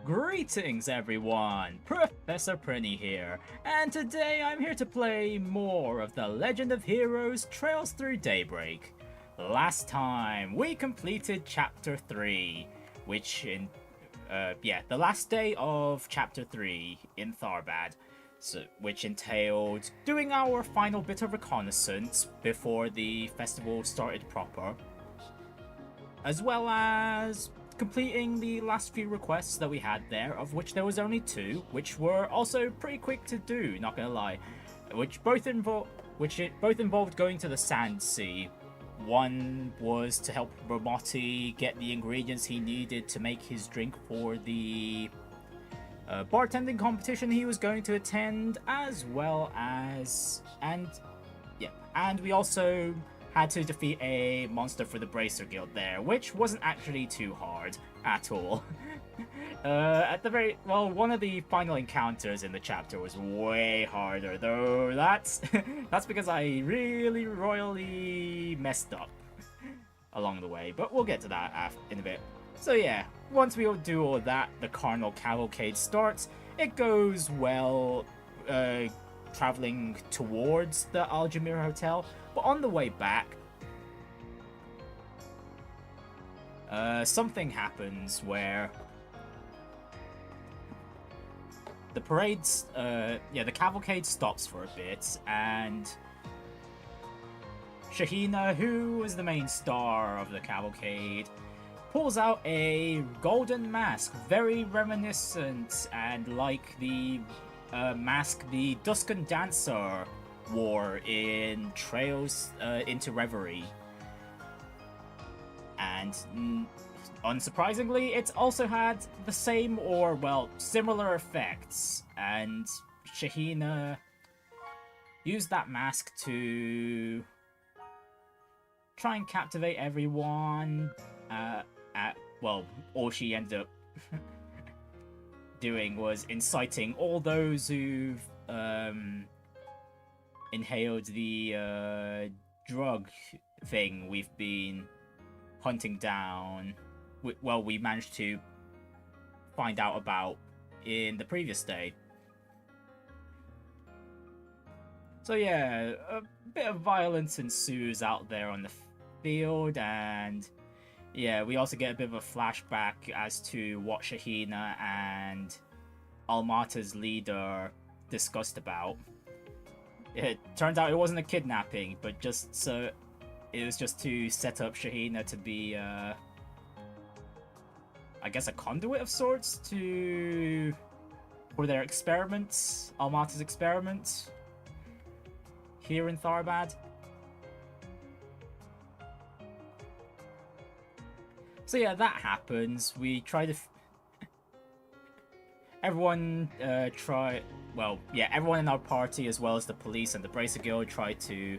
Greetings everyone, Professor Prinny here, and today I'm here to play more of the Legend of Heroes Trails Through Daybreak. Last time we completed Chapter 3, which the last day of Chapter 3 in Tharbad, which entailed doing our final bit of reconnaissance before the festival started proper, as well as completing the last few requests that we had there, of which there was only 2, which were also pretty quick to do, not gonna lie, which both involved going to the Sand Sea. One was to help Ramotti get the ingredients he needed to make his drink for the bartending competition he was going to attend, as well as and we also had to defeat a monster for the Bracer Guild there, which wasn't actually too hard at all. One of the final encounters in the chapter was way harder, though that's because I really royally messed up along the way, but we'll get to that in a bit. So yeah, once we do all that, the Carnal Cavalcade starts. It goes well, traveling towards the Aljamir Hotel, but on the way back, something happens where the the cavalcade stops for a bit, and Shahina, who is the main star of the cavalcade, pulls out a golden mask, very reminiscent and like the mask the Duskan Dancer wore in Trails into Reverie. And unsurprisingly, it's also had the same or, well, similar effects. And Shahina used that mask to try and captivate everyone. All she ended up doing was inciting all those who've inhaled the drug thing we've been hunting down. We managed to find out about in the previous day. So yeah, a bit of violence ensues out there on the field, and yeah, we also get a bit of a flashback as to what Shahina and Almata's leader discussed about. It turned out it wasn't a kidnapping, but it was just to set up Shahina to be, I guess, a conduit of sorts for their experiments, Almata's experiments here in Tharbad. So yeah, that happens. We try to everyone in our party, as well as the police and the Bracer Guild, try to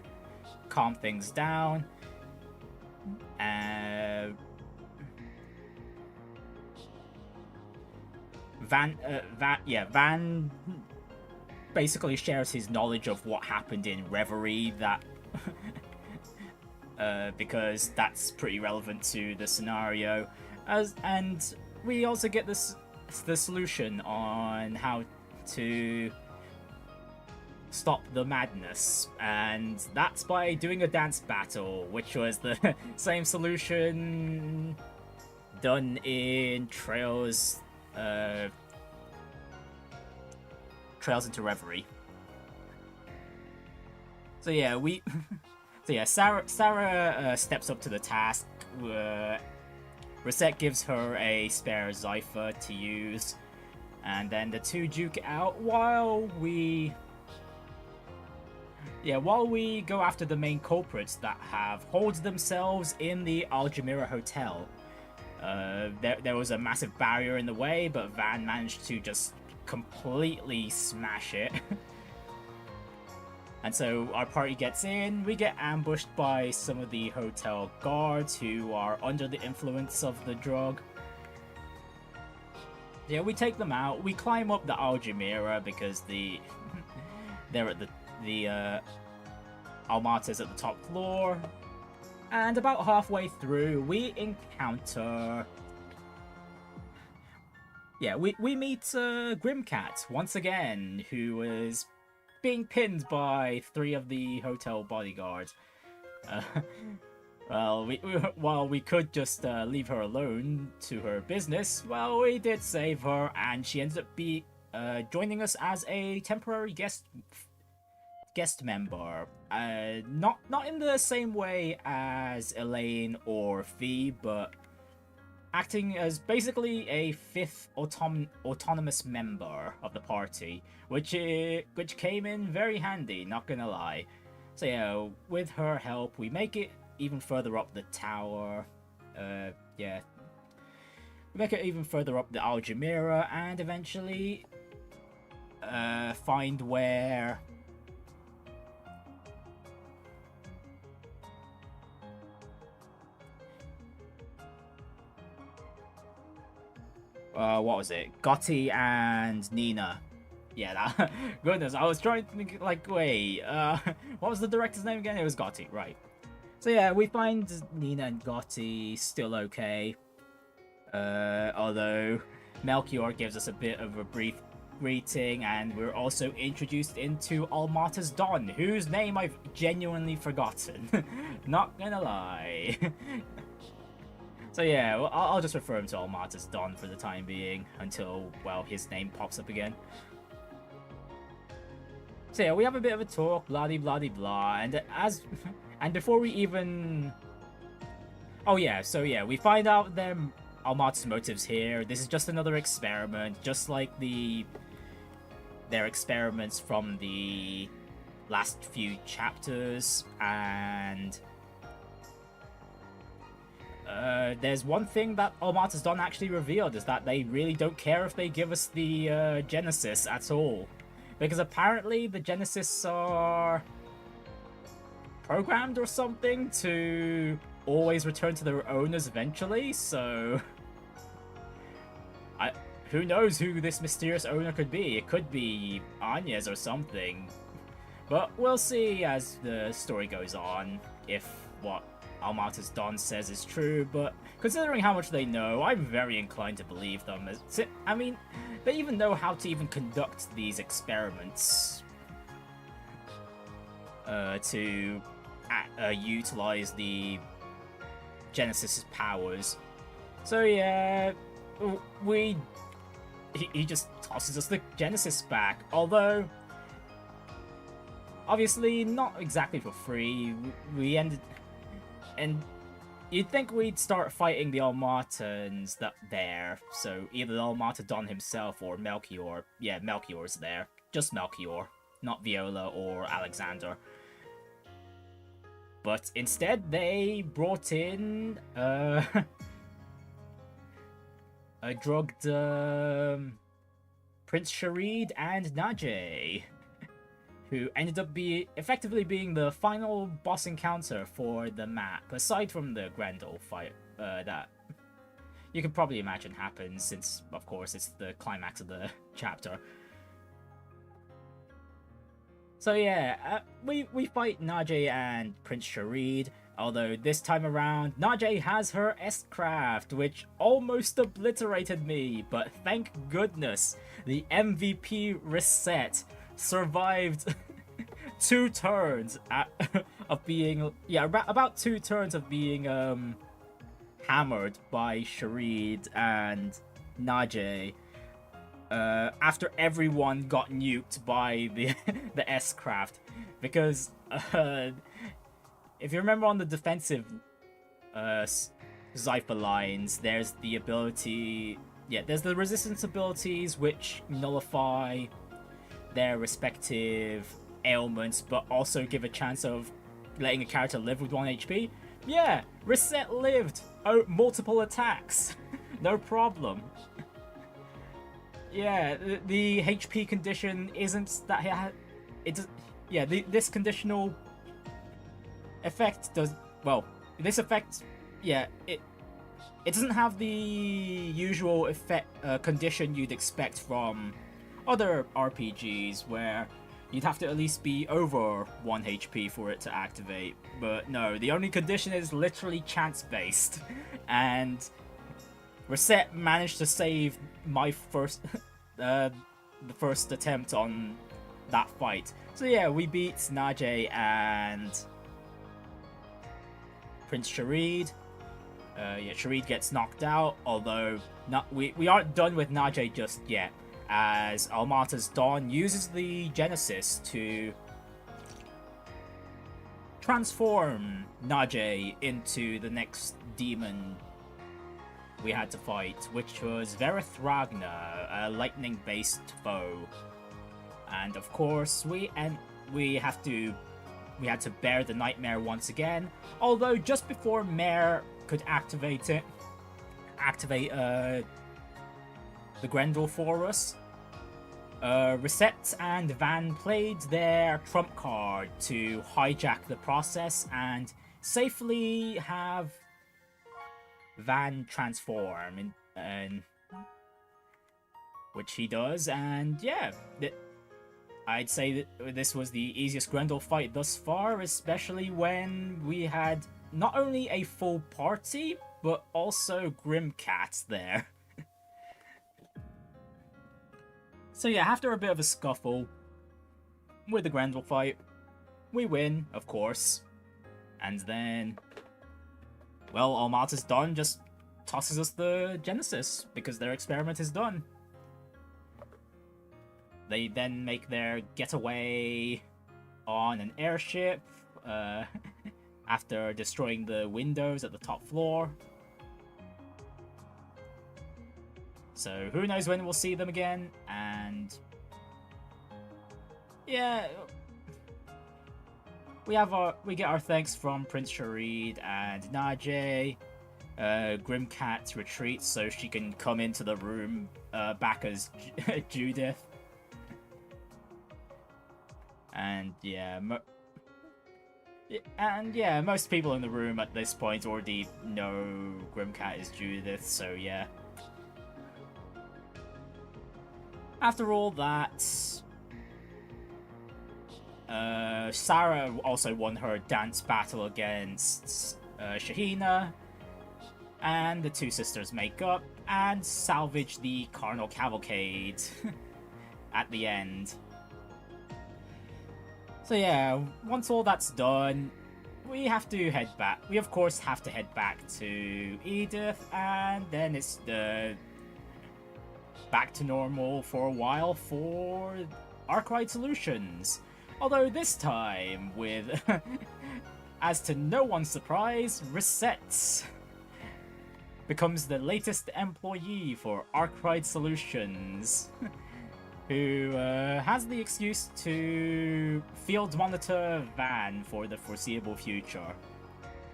calm things down. Van basically shares his knowledge of what happened in Reverie, because that's pretty relevant to the scenario. And we also get the solution on how to stop the madness, and that's by doing a dance battle, which was the same solution done in Trails into Reverie. So yeah, Sarah steps up to the task. Risette gives her a spare Zypher to use, and then the two duke it out while we go after the main culprits that have holed themselves in the Aljamira Hotel. There was a massive barrier in the way, but Van managed to just completely smash it. And so our party gets in, we get ambushed by some of the hotel guards who are under the influence of the drug. Yeah, we take them out, we climb up the Aljamira because they're at the Almata's at the top floor. And about halfway through, we encounter yeah, we meet Grimcat once again, who is being pinned by 3 of the hotel bodyguards. Uh, well, while we could just leave her alone to her business, well, we did save her, and she ended up joining us as a temporary guest member. Not in the same way as Elaine or Fee, but acting as basically a 5th autonomous member of the party, which came in very handy, not gonna lie. So yeah, with her help, we make it even further up the tower. Yeah. We make it even further up the Aljamira, and eventually find where what was it? Gotti and Nina. Yeah, that, goodness, I was trying to think, like, wait, what was the director's name again? It was Gotti, right. So yeah, we find Nina and Gotti still okay. Although Melchior gives us a bit of a brief greeting, and we're also introduced into Almata's Don, whose name I've genuinely forgotten. Not gonna lie. So yeah, well, I'll just refer him to Almata's Don for the time being, until, well, his name pops up again. So yeah, we have a bit of a talk, blah-de-blah-de-blah, and before we even... Oh yeah, so yeah, we find out Almata's motives here. This is just another experiment, just like their experiments from the last few chapters, and... there's one thing that Almata's Don actually revealed, is that they really don't care if they give us the Genesis at all. Because apparently the Genesis are programmed or something to always return to their owners eventually, so... who knows who this mysterious owner could be? It could be Anya's or something. But we'll see as the story goes on, if what Almata's Don says is true, but considering how much they know, I'm very inclined to believe them. I mean, they even know how to even conduct these experiments to utilize the Genesis' powers. So yeah, he just tosses us the Genesis back, although obviously not exactly for free. We ended... And you'd think we'd start fighting the Almatans there, so either the Almata Don himself or Melchior. Yeah, Melchior's there. Just Melchior, not Viola or Alexander. But instead, they brought in a drugged Prince Sherid and Najee, who ended up effectively being the final boss encounter for the map, aside from the Grendel fight that you can probably imagine happens, since, of course, it's the climax of the chapter. So yeah, we fight Najee and Prince Sherid, although this time around, Najee has her S-Craft, which almost obliterated me, but thank goodness, the MVP Risette survived 2 turns of being... Yeah, about 2 turns of being hammered by Sherid and Najee after everyone got nuked by the S-Craft. Because if you remember on the defensive Zypher lines, there's the ability... Yeah, there's the resistance abilities which nullify their respective ailments, but also give a chance of letting a character live with 1 HP. Yeah, Risette lived multiple attacks. No problem. Yeah, the HP condition isn't that yeah, this conditional effect does... Well, this effect... Yeah, it doesn't have the usual effect condition you'd expect from other RPGs, where you'd have to at least be over 1 HP for it to activate. But no, the only condition is literally chance-based. And Risette managed to save my first, the first attempt on that fight. So yeah, we beat Najee and Prince Sherid. Yeah, Sherid gets knocked out, although we aren't done with Najee just yet, as Almata's Dawn uses the Genesis to transform Najee into the next demon we had to fight, which was Verithragna, a lightning-based foe. And of course, we had to bear the nightmare once again. Although just before Mare could activate the Grendel for us, Risette and Van played their trump card to hijack the process and safely have Van transform, and which he does, and yeah, I'd say that this was the easiest Grendel fight thus far, especially when we had not only a full party, but also Grimcat there. So yeah, after a bit of a scuffle with the Grendel fight, we win, of course, and then, well, Almata's Dawn just tosses us the Genesis, because their experiment is done. They then make their getaway on an airship, after destroying the windows at the top floor. So who knows when we'll see them again, and yeah, we get our thanks from Prince Sherid and Najee. Grimcat retreats so she can come into the room back as Judith. And yeah, most people in the room at this point already know Grimcat is Judith, so yeah. After all that, Sarah also won her dance battle against Shahina, and the two sisters make up and salvage the Carnal Cavalcade at the end. So yeah, once all that's done, we have to head back. We of course have to head back to Edith, and then it's back to normal for a while for Arkride Solutions. Although this time with, as to no one's surprise, Risette becomes the latest employee for Arkride Solutions. Who has the excuse to field monitor Van for the foreseeable future.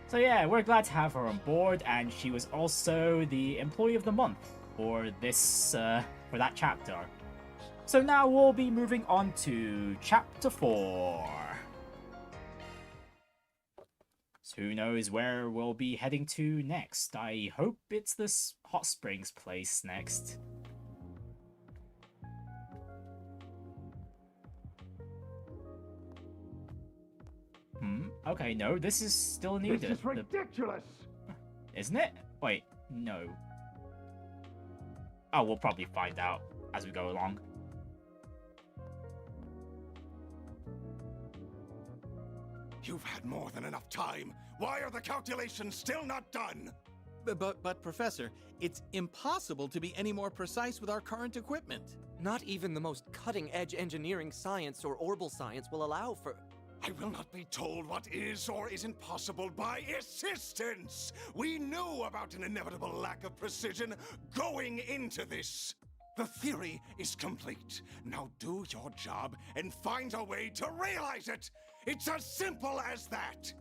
So yeah, we're glad to have her on board, and she was also the Employee of the Month for this, for that chapter. So now we'll be moving on to Chapter 4. So who knows where we'll be heading to next. I hope it's this hot springs place next. Okay, no, this is still needed. This is ridiculous! Isn't it? Wait, no. Oh, we'll probably find out as we go along. You've had more than enough time. Why are the calculations still not done? But Professor, it's impossible to be any more precise with our current equipment. Not even the most cutting-edge engineering science or orbal science will allow for... I will not be told what is or isn't possible by assistance! We knew about an inevitable lack of precision going into this! The theory is complete. Now do your job and find a way to realize it! It's as simple as that!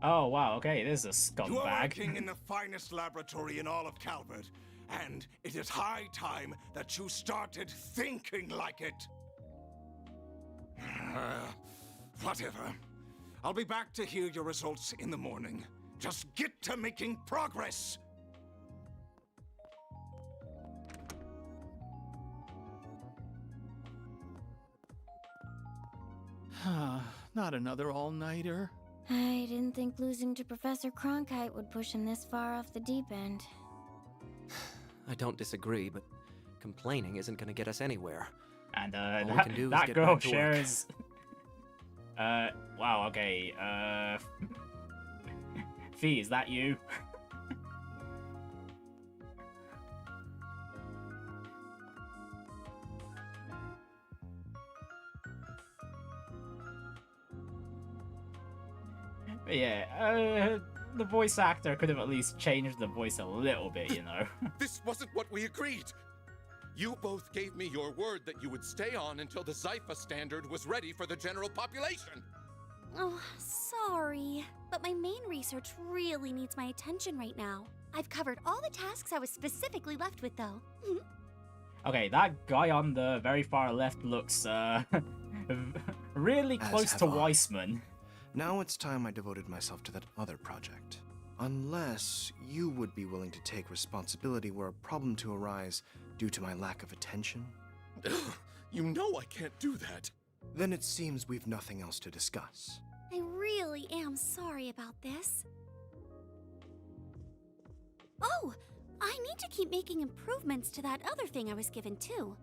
Oh wow, okay, this is a scumbag. You are working in the finest laboratory in all of Calvert, and it is high time that you started thinking like it! Whatever. I'll be back to hear your results in the morning. Just get to making progress! Not another all-nighter. I didn't think losing to Professor Cronkite would push him this far off the deep end. I don't disagree, but complaining isn't gonna get us anywhere. And All we can do is that get girl back to work. shares. Wow. Okay. Fee, is that you? But yeah, the voice actor could have at least changed the voice a little bit, you know. This wasn't what we agreed. You both gave me your word that you would stay on until the Zypha standard was ready for the general population. Oh, sorry. But my main research really needs my attention right now. I've covered all the tasks I was specifically left with, though. Okay, that guy on the very far left looks really As close have to I. Weissman. Now it's time I devoted myself to that other project. Unless you would be willing to take responsibility were a problem to arise due to my lack of attention. You know I can't do that. Then it seems we've nothing else to discuss. I really am sorry about this. Oh, I need to keep making improvements to that other thing I was given, too.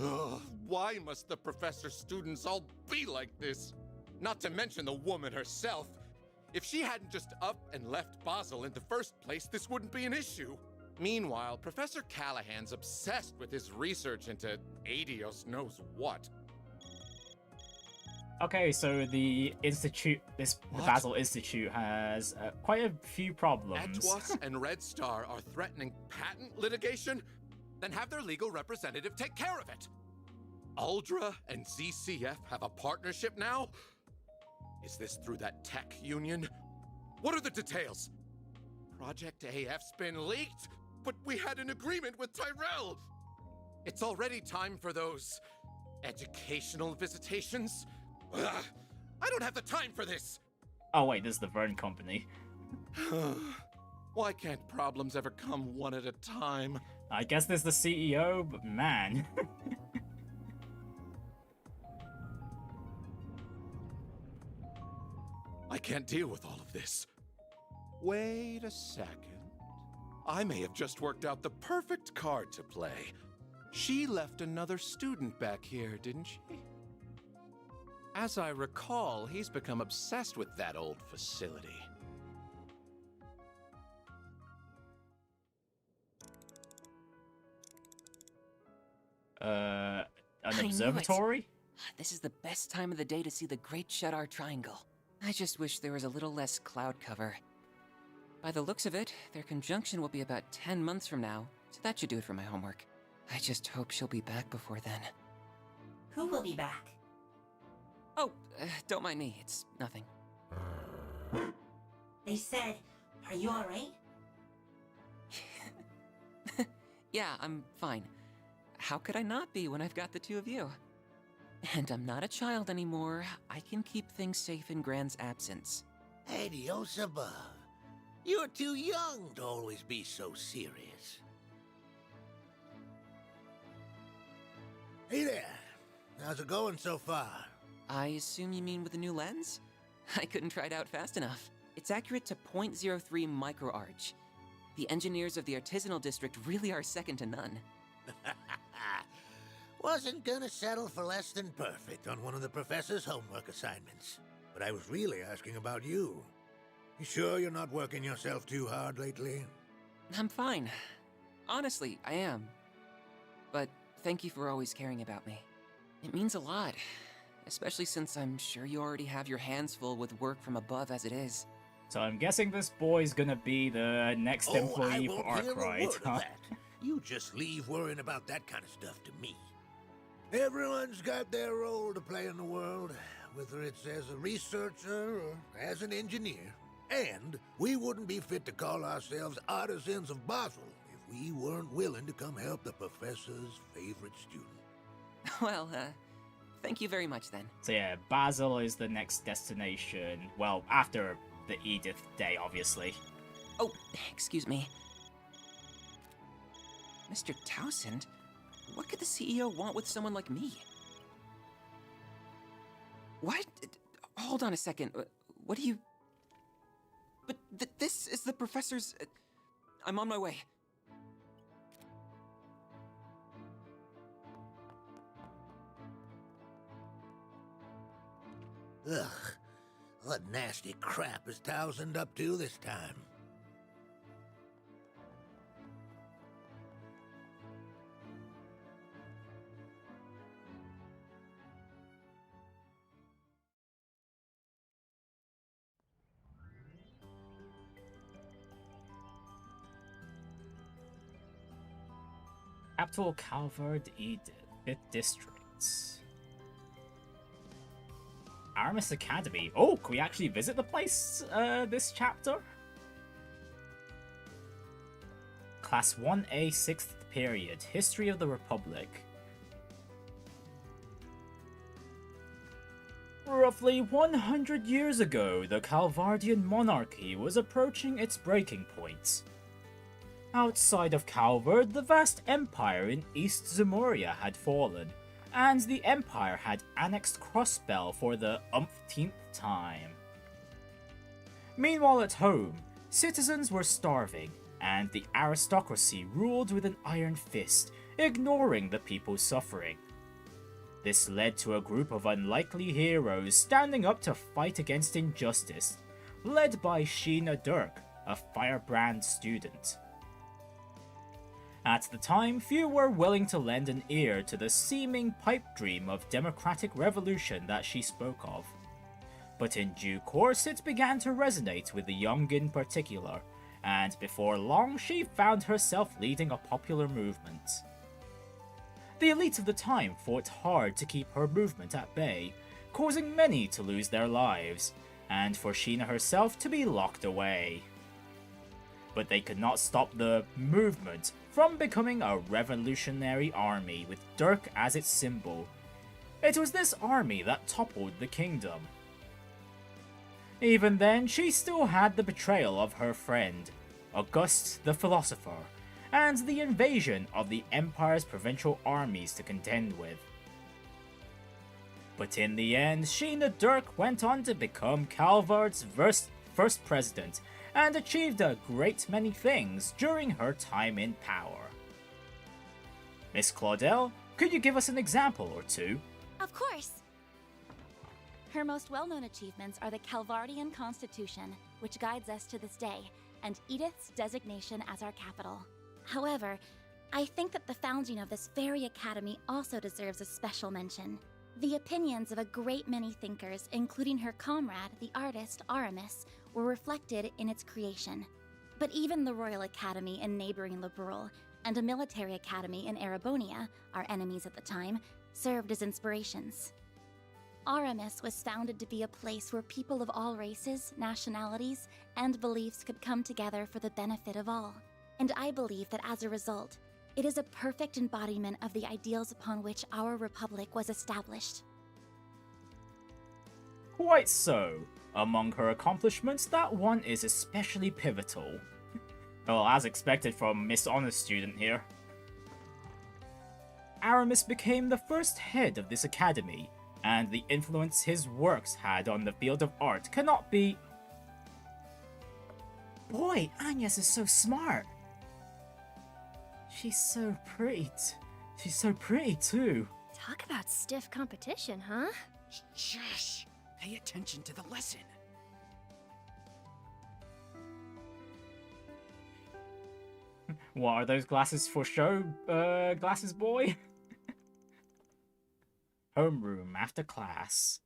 Ugh, why must the professor's students all be like this? Not to mention the woman herself. If she hadn't just up and left Basel in the first place, this wouldn't be an issue. Meanwhile, Professor Callahan's obsessed with his research into Adios knows what. Okay, so the institute, the What? Basel Institute has quite a few problems. Atwas and Red Star are threatening patent litigation? Then have their legal representative take care of it. Uldra and ZCF have a partnership now? Is this through that tech union? What are the details? Project AF's been leaked, but we had an agreement with Tyrell. It's already time for those educational visitations. Ugh, I don't have the time for this. Oh wait, this is the Vern Company. Why can't problems ever come one at a time? I guess there's the CEO, but man. I can't deal with all of this. Wait a second. I may have just worked out the perfect card to play. She left another student back here, didn't she? As I recall, he's become obsessed with that old facility. An I knew it. observatory? This is the best time of the day to see the Great Shadar Triangle. I just wish there was a little less cloud cover. By the looks of it, their conjunction will be about 10 months from now, so that should do it for my homework. I just hope she'll be back before then. Who will be back? Oh, don't mind me, it's nothing. They said, are you alright? Yeah, I'm fine. How could I not be when I've got the two of you? And I'm not a child anymore. I can keep things safe in Gran's absence. Adios above. You're too young to always be so serious. Hey there. How's it going so far? I assume you mean with the new lens? I couldn't try it out fast enough. It's accurate to 0.03 microarch. The engineers of the artisanal district really are second to none. Wasn't gonna settle for less than perfect on one of the professor's homework assignments. But I was really asking about you. You sure you're not working yourself too hard lately? I'm fine. Honestly, I am. But thank you for always caring about me. It means a lot, especially since I'm sure you already have your hands full with work from above as it is. So I'm guessing this boy's gonna be the next employee for I won't hear a Arkride, word huh? of that. You just leave worrying about that kind of stuff to me. Everyone's got their role to play in the world, whether it's as a researcher or as an engineer. And we wouldn't be fit to call ourselves artisans of Basel if we weren't willing to come help the professor's favorite student. Well, thank you very much then. So yeah, Basel is the next destination. Well, after the Edith day, obviously. Oh, excuse me. Mr. Townsend, what could the CEO want with someone like me? What? Hold on a second. What do you... But this is the professor's... I'm on my way. Ugh, what nasty crap is Townsend up to this time? Capital Calvard, Edith, 5th District. Aramis Academy. Oh, can we actually visit the place this chapter? Class 1A, 6th period, History of the Republic. Roughly 100 years ago, the Calvardian monarchy was approaching its breaking point. Outside of Calvard, the vast empire in East Zemuria had fallen, and the Empire had annexed Crossbell for the umpteenth time. Meanwhile at home, citizens were starving, and the aristocracy ruled with an iron fist, ignoring the people suffering. This led to a group of unlikely heroes standing up to fight against injustice, led by Sheena Dirk, a firebrand student. At the time, few were willing to lend an ear to the seeming pipe dream of democratic revolution that she spoke of. But in due course it began to resonate with the young in particular, and before long she found herself leading a popular movement. The elite of the time fought hard to keep her movement at bay, causing many to lose their lives, and for Sheena herself to be locked away. But they could not stop the movement from becoming a revolutionary army with Dirk as its symbol. It was this army that toppled the kingdom. Even then, she still had the betrayal of her friend, Auguste the Philosopher, and the invasion of the Empire's provincial armies to contend with. But in the end, Sheena Dirk went on to become Calvard's first president, and achieved a great many things during her time in power. Miss Claudel, could you give us an example or two? Of course! Her most well-known achievements are the Calvardian Constitution, which guides us to this day, and Edith's designation as our capital. However, I think that the founding of this very academy also deserves a special mention. The opinions of a great many thinkers, including her comrade, the artist Aramis, were reflected in its creation. But even the Royal Academy in neighboring Brawl and a military academy in Erebonia, our enemies at the time, served as inspirations. Aramis was founded to be a place where people of all races, nationalities, and beliefs could come together for the benefit of all. And I believe that as a result, it is a perfect embodiment of the ideals upon which our republic was established. Quite so. Among her accomplishments, that one is especially pivotal. Well, as expected from Miss Honest Student here. Aramis became the first head of this academy, and the influence his works had on the field of art cannot be... Boy, Agnes is so smart! She's so pretty. She's so pretty too. Talk about stiff competition, huh? Shush! Pay attention to the lesson. What are those glasses for show, glasses boy? Homeroom after class.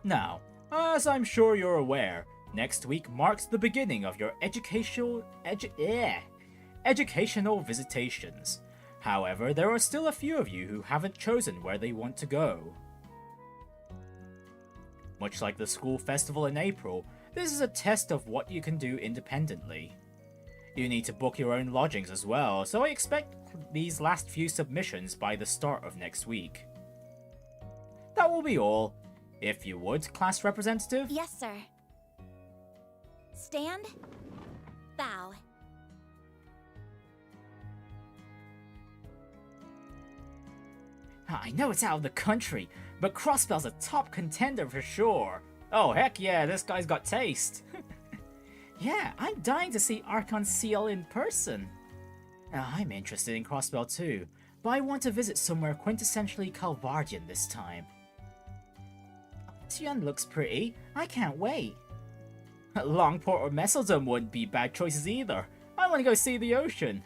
Now, as I'm sure you're aware, next week marks the beginning of your educational visitations. However, there are still a few of you who haven't chosen where they want to go. Much like the school festival in April, this is a test of what you can do independently. You need to book your own lodgings as well, so I expect these last few submissions by the start of next week. That will be all. If you would, class representative? Yes, sir. Stand. Bow. I know it's out of the country, but Crossbell's a top contender for sure. Oh, heck yeah, this guy's got taste. Yeah, I'm dying to see Archon Seal in person. I'm interested in Crossbell too, but I want to visit somewhere quintessentially Calvardian this time. Tian looks pretty. I can't wait. Longport or Messeldom wouldn't be bad choices either. I want to go see the ocean.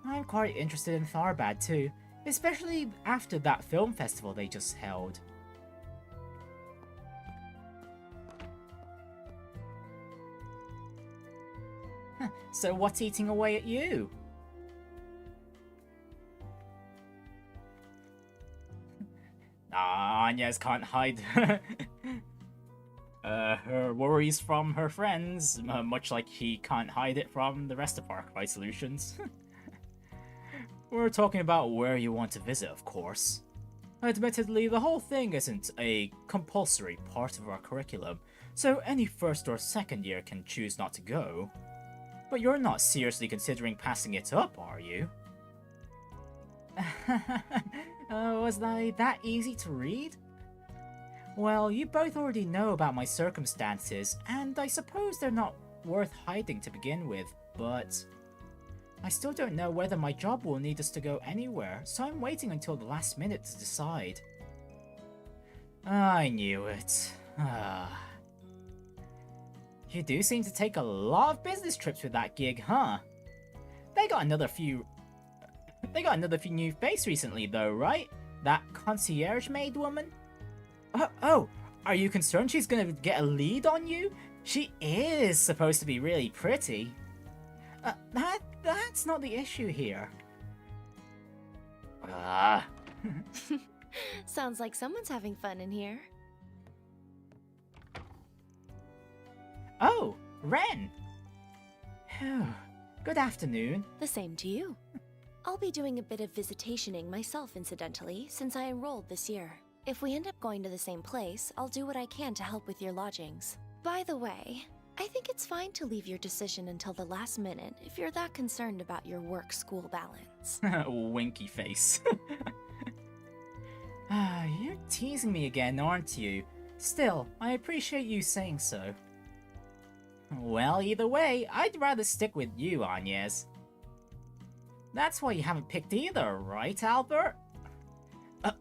I'm quite interested in Tharbad too, especially after that film festival they just held. So what's eating away at you? Agnes can't hide her worries from her friends, much like he can't hide it from the rest of Arkride Solutions. We're talking about where you want to visit, of course. Admittedly, the whole thing isn't a compulsory part of our curriculum, so any first or second year can choose not to go. But you're not seriously considering passing it up, are you? Was I that easy to read? Well, you both already know about my circumstances, and I suppose they're not worth hiding to begin with, but I still don't know whether my job will need us to go anywhere, so I'm waiting until the last minute to decide. I knew it. You do seem to take a lot of business trips with that gig, huh? They got another few new face recently though, right? That concierge maid woman? Oh, are you concerned she's gonna get a lead on you? She is supposed to be really pretty. That's not the issue here. Sounds like someone's having fun in here. Oh, Renne! Good afternoon. The same to you. I'll be doing a bit of visitationing myself, incidentally, since I enrolled this year. If we end up going to the same place, I'll do what I can to help with your lodgings. By the way, I think it's fine to leave your decision until the last minute if you're that concerned about your work-school balance. Winky face. You're teasing me again, aren't you? Still, I appreciate you saying so. Well, either way, I'd rather stick with you, Agnes. That's why you haven't picked either, right, Albert?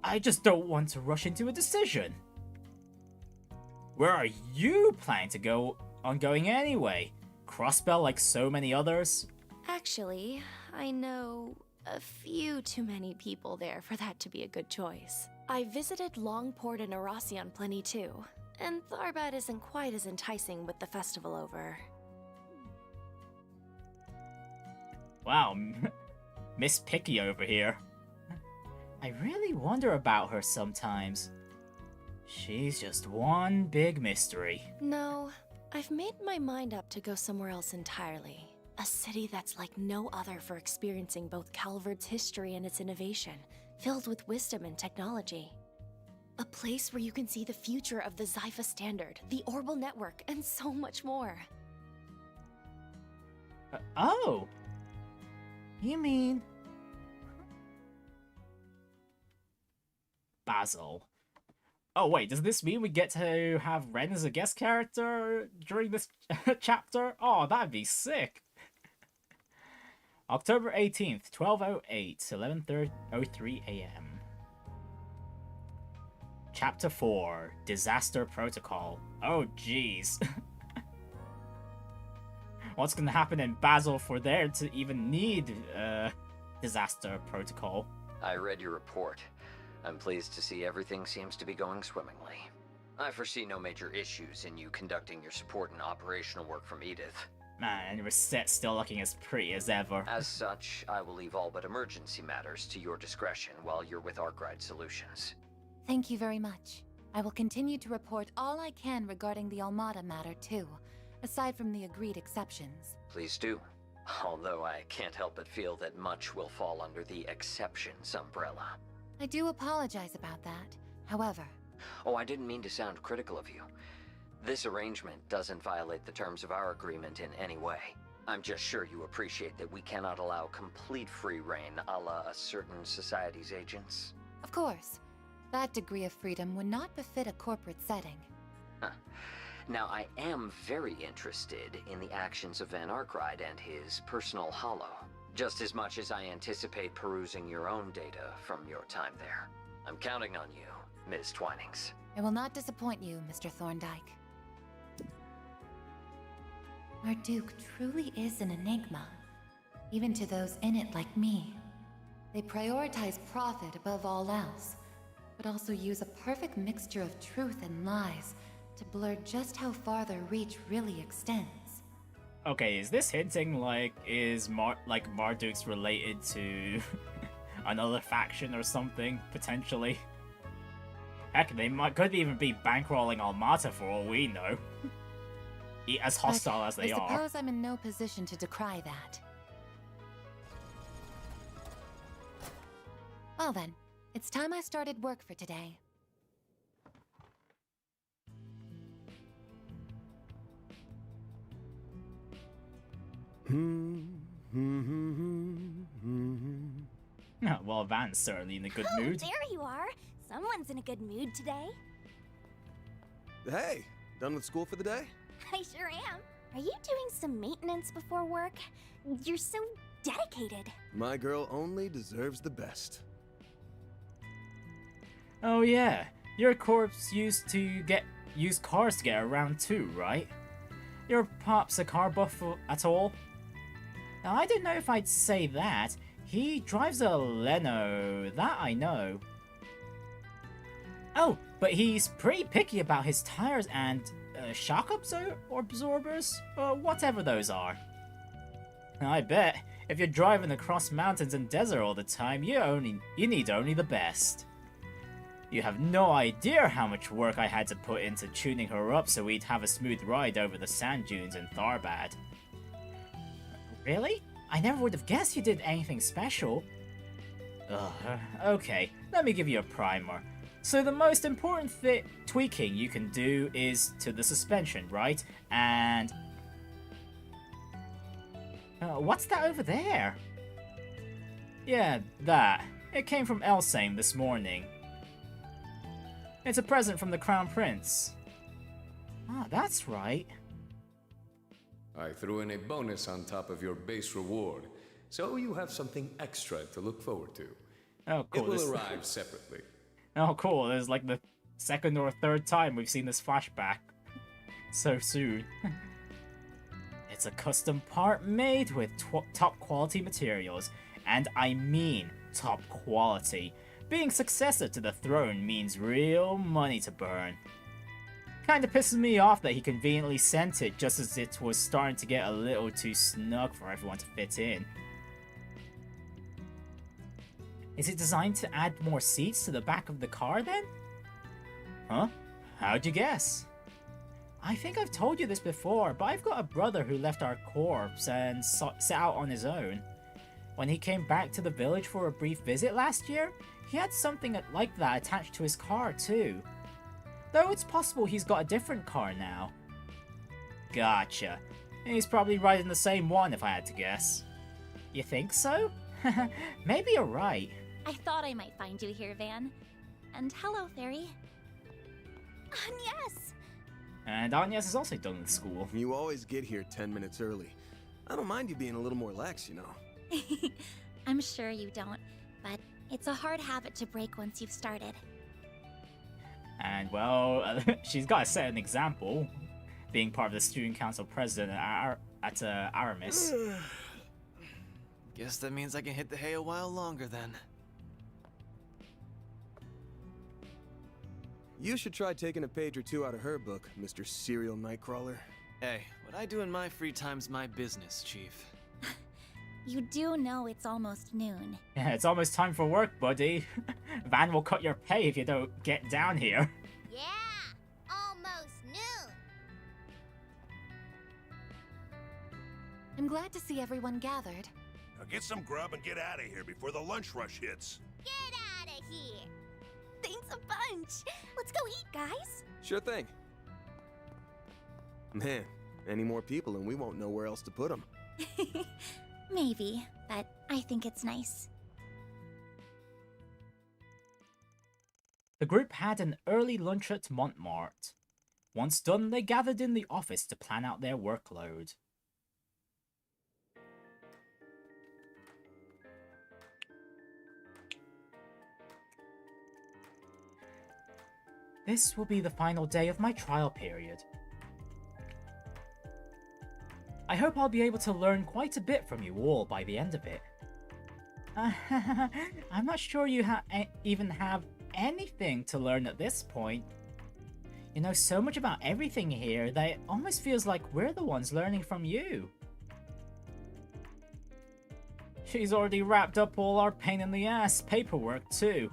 I just don't want to rush into a decision. Where are you planning to go on going anyway? Crossbell like so many others? Actually, I know a few too many people there for that to be a good choice. I visited Longport and Erasion plenty too. And Tharbad isn't quite as enticing with the festival over. Wow, Miss Picky over here. I really wonder about her sometimes. She's just one big mystery. No, I've made my mind up to go somewhere else entirely. A city that's like no other for experiencing both Calvard's history and its innovation, filled with wisdom and technology. A place where you can see the future of the Zypha Standard, the Orbal Network, and so much more. Oh! You mean... Basil. Oh wait, does this mean we get to have Renne as a guest character during this chapter? Oh, that'd be sick! October 18th, 12:08, 11:03 AM. Chapter 4, Disaster Protocol. Oh jeez. What's gonna happen in Basil for there to even need Disaster Protocol? I read your report. I'm pleased to see everything seems to be going swimmingly. I foresee no major issues in you conducting your support and operational work from Edith. Man, and Risette's still looking as pretty as ever. As such, I will leave all but emergency matters to your discretion while you're with Arkride Solutions. Thank you very much. I will continue to report all I can regarding the Almada matter too, aside from the agreed exceptions. Please do. Although I can't help but feel that much will fall under the exceptions umbrella. I do apologize about that. However... Oh, I didn't mean to sound critical of you. This arrangement doesn't violate the terms of our agreement in any way. I'm just sure you appreciate that we cannot allow complete free reign a la a certain society's agents. Of course. That degree of freedom would not befit a corporate setting. Now, I am very interested in the actions of Van Arkride and his personal Holo, just as much as I anticipate perusing your own data from your time there. I'm counting on you, Ms. Twinings. I will not disappoint you, Mr. Thorndyke. Our Duke truly is an enigma, even to those in it like me. They prioritize profit above all else, but also use a perfect mixture of truth and lies to blur just how far their reach really extends. Okay, is this hinting like Marduk's related to another faction or something, potentially? Heck, they could even be bankrolling Almata for all we know. As hostile as they are. I suppose I'm in no position to decry that. Well then, it's time I started work for today. Well, Van's certainly in a good mood. There you are. Someone's in a good mood today. Hey, done with school for the day? I sure am. Are you doing some maintenance before work? You're so dedicated. My girl only deserves the best. Oh yeah, your corpse used cars to get around too, right? Your pop's a car buff at all? Now, I don't know if I'd say that. He drives a Leno, that I know. Oh, but he's pretty picky about his tires and shock absorbers, or whatever those are. I bet if you're driving across mountains and desert all the time, you need only the best. You have no idea how much work I had to put into tuning her up so we'd have a smooth ride over the sand dunes in Tharbad. Really? I never would have guessed you did anything special. Ugh, okay, let me give you a primer. So the most important tweaking you can do is to the suspension, right? And... what's that over there? Yeah, that. It came from Elsame this morning. It's a present from the Crown Prince. Ah, that's right. I threw in a bonus on top of your base reward, so you have something extra to look forward to. Oh, cool. It will arrive separately. Oh, cool. This is like the second or third time we've seen this flashback so soon. It's a custom part made with top quality materials, and I mean top quality. Being successor to the throne means real money to burn. Kinda pisses me off that he conveniently sent it just as it was starting to get a little too snug for everyone to fit in. Is it designed to add more seats to the back of the car then? Huh? How'd you guess? I think I've told you this before, but I've got a brother who left our corps and set out on his own. When he came back to the village for a brief visit last year, he had something like that attached to his car too. Though it's possible he's got a different car now. Gotcha. He's probably riding the same one if I had to guess. You think so? Maybe you're right. I thought I might find you here, Van. And hello, Fairy. Agnes! And Agnes is also done with school. You always get here 10 minutes early. I don't mind you being a little more lax, you know. I'm sure you don't, but it's a hard habit to break once you've started. And well, she's got to set an example, being part of the student council president at Aramis. Guess that means I can hit the hay a while longer then. You should try taking a page or two out of her book, Mr. Serial Nightcrawler. Hey, what I do in my free time's my business, Chief. You do know it's almost noon. Yeah, it's almost time for work, buddy. Van will cut your pay if you don't get down here. Yeah, almost noon. I'm glad to see everyone gathered. Now get some grub and get out of here before the lunch rush hits. Get out of here. Thanks a bunch. Let's go eat, guys. Sure thing. Man, any more people and we won't know where else to put them. Maybe, but I think it's nice. The group had an early lunch at Montmartre. Once done, they gathered in the office to plan out their workload. This will be the final day of my trial period. I hope I'll be able to learn quite a bit from you all by the end of it. I'm not sure you even have anything to learn at this point. You know so much about everything here that it almost feels like we're the ones learning from you. She's already wrapped up all our pain-in-the-ass paperwork too.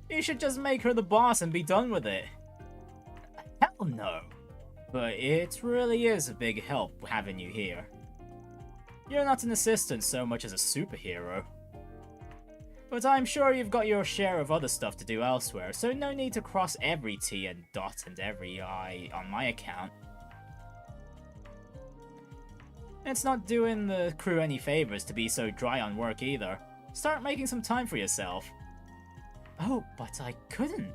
You should just make her the boss and be done with it. Hell no. But it really is a big help having you here. You're not an assistant so much as a superhero. But I'm sure you've got your share of other stuff to do elsewhere, so no need to cross every T and dot and every I on my account. It's not doing the crew any favors to be so dry on work either. Start making some time for yourself. Oh, but I couldn't.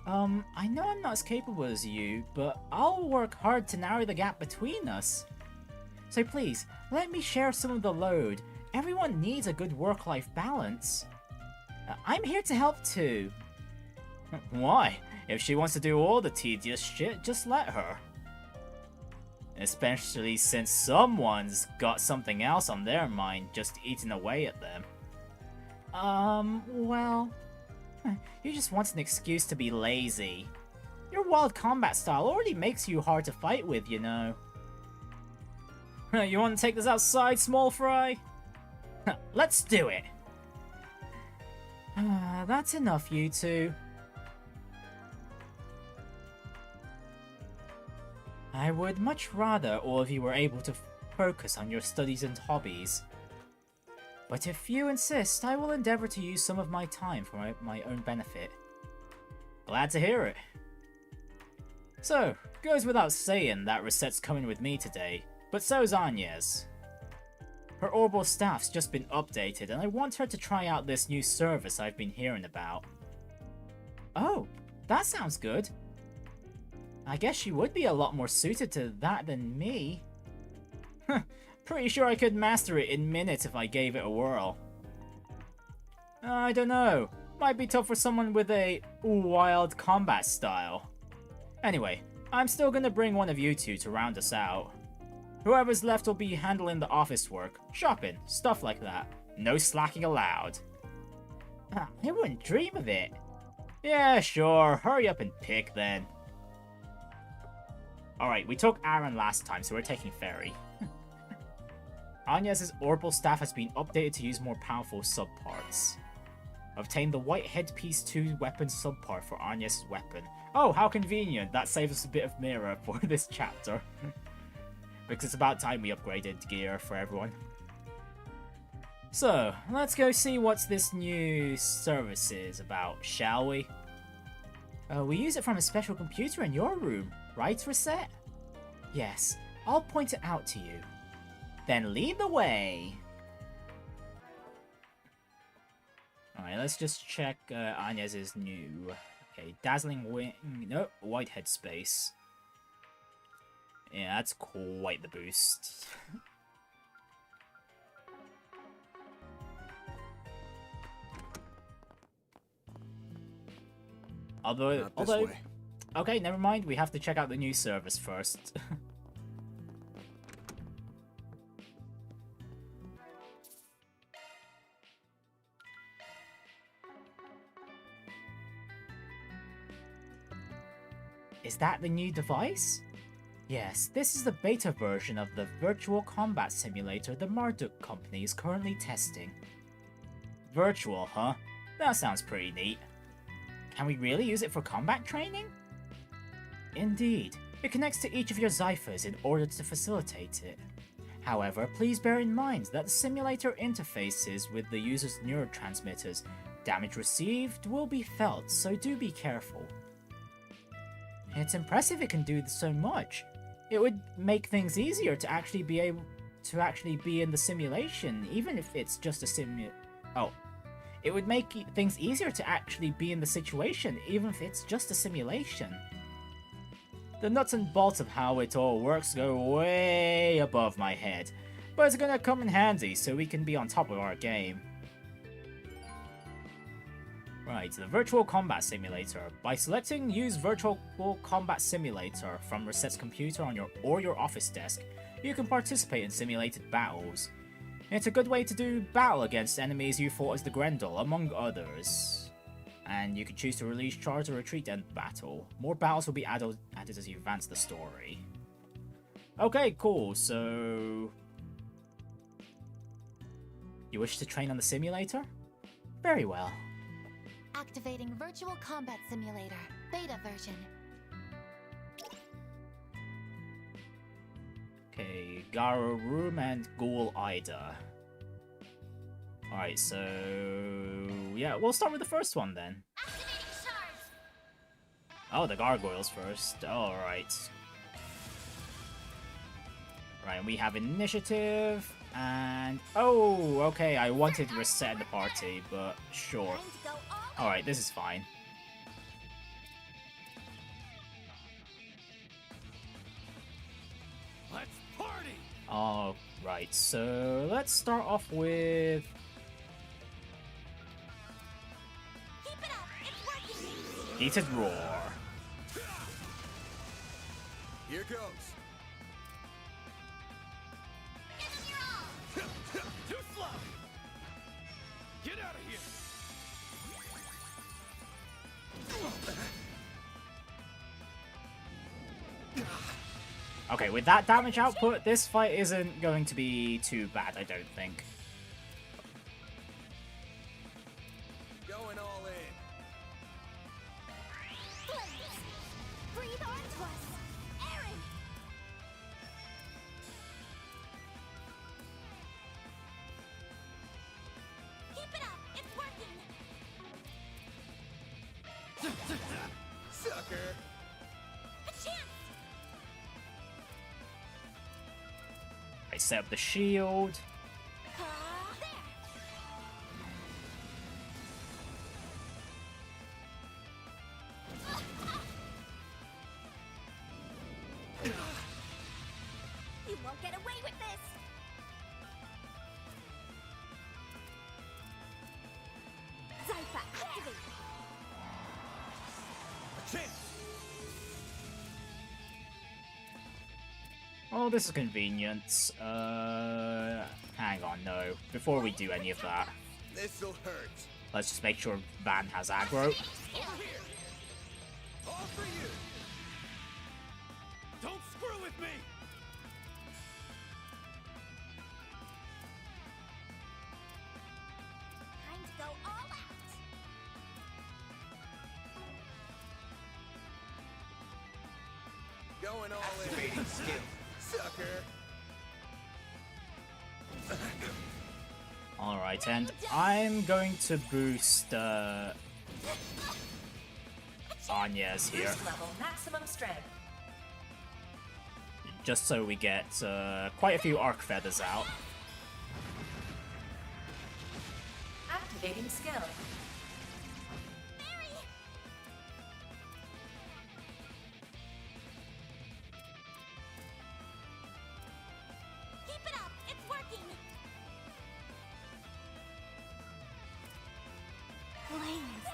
I know I'm not as capable as you, but I'll work hard to narrow the gap between us. So please, let me share some of the load. Everyone needs a good work-life balance. I'm here to help too. Why? If she wants to do all the tedious shit, just let her. Especially since someone's got something else on their mind just eating away at them. Well... You just want an excuse to be lazy. Your wild combat style already makes you hard to fight with, you know. You want to take this outside, small fry? Let's do it! That's enough, you two. I would much rather all of you were able to focus on your studies and hobbies. But if you insist, I will endeavor to use some of my time for my own benefit. Glad to hear it. So, goes without saying that Risette's coming with me today, but so's Agnes. Her orbital staff's just been updated, and I want her to try out this new service I've been hearing about. Oh, that sounds good. I guess she would be a lot more suited to that than me. Pretty sure I could master it in minutes if I gave it a whirl. I don't know. Might be tough for someone with a wild combat style. Anyway, I'm still gonna bring one of you two to round us out. Whoever's left will be handling the office work, shopping, stuff like that. No slacking allowed. I wouldn't dream of it. Yeah, sure. Hurry up and pick then. Alright, we took Aaron last time, so we're taking Ferry. Agnes's orbital staff has been updated to use more powerful subparts. Obtain the white headpiece 2 weapon subpart for Agnes's weapon. Oh, how convenient! That saves us a bit of Mare for this chapter. Because it's about time we upgraded gear for everyone. So, let's go see what this new service is about, shall we? We use it from a special computer in your room, right, Risette? Yes, I'll point it out to you. Then lead the way! Alright, let's just check Agnes's new... Okay, dazzling wing... No, white headspace. Yeah, that's quite the boost. although... Okay, never mind, we have to check out the new service first. Is that the new device? Yes, this is the beta version of the virtual combat simulator the Marduk company is currently testing. Virtual, huh? That sounds pretty neat. Can we really use it for combat training? Indeed. It connects to each of your Zyphers in order to facilitate it. However, please bear in mind that the simulator interfaces with the user's neurotransmitters. Damage received will be felt, so do be careful. It's impressive it can do so much. It would make things easier to actually be able to be in the simulation, even if it's just a it would make things easier to actually be in the situation, even if it's just a simulation. The nuts and bolts of how it all works go way above my head, but it's gonna come in handy so we can be on top of our game. Right, the Virtual Combat Simulator. By selecting Use Virtual Combat Simulator from Risette's computer on your office desk, you can participate in simulated battles. It's a good way to do battle against enemies you fought as the Grendel, among others. And you can choose to release, charge, or retreat end battle. More battles will be added as you advance the story. Okay, cool, so... You wish to train on the simulator? Very well. Activating Virtual Combat Simulator, beta version. Okay, Garou, Roume, and Ghoul, Aida. Alright, so... yeah, we'll start with the first one then. Oh, the gargoyles first. Alright. Right, we have initiative, and... oh, okay, I wanted to reset the party, but sure. Alright, this is fine. Let's party! Alright, so let's start off with... Heated Roar. Here goes. Too slow! Get out of here! Okay, with that damage output, this fight isn't going to be too bad, I don't think. Going all in. Breathe onto us! Aaron! Keep it up! It's working! Sucker! A chance! I set up the shield. You won't get away with this! Zypha, activate! A chance! Oh, this is convenient. Hang on, no. Before we do any of that, This'll hurt. let's just make sure Van has aggro. Over here! All for you! Don't screw with me! Time to go all out! Going all in. Skill. Sucker. Alright, and I'm going to boost Anya's here, Boost level maximum strength. just so we get quite a few arc feathers out. Activating skill. Keep it up! It's working! Flames!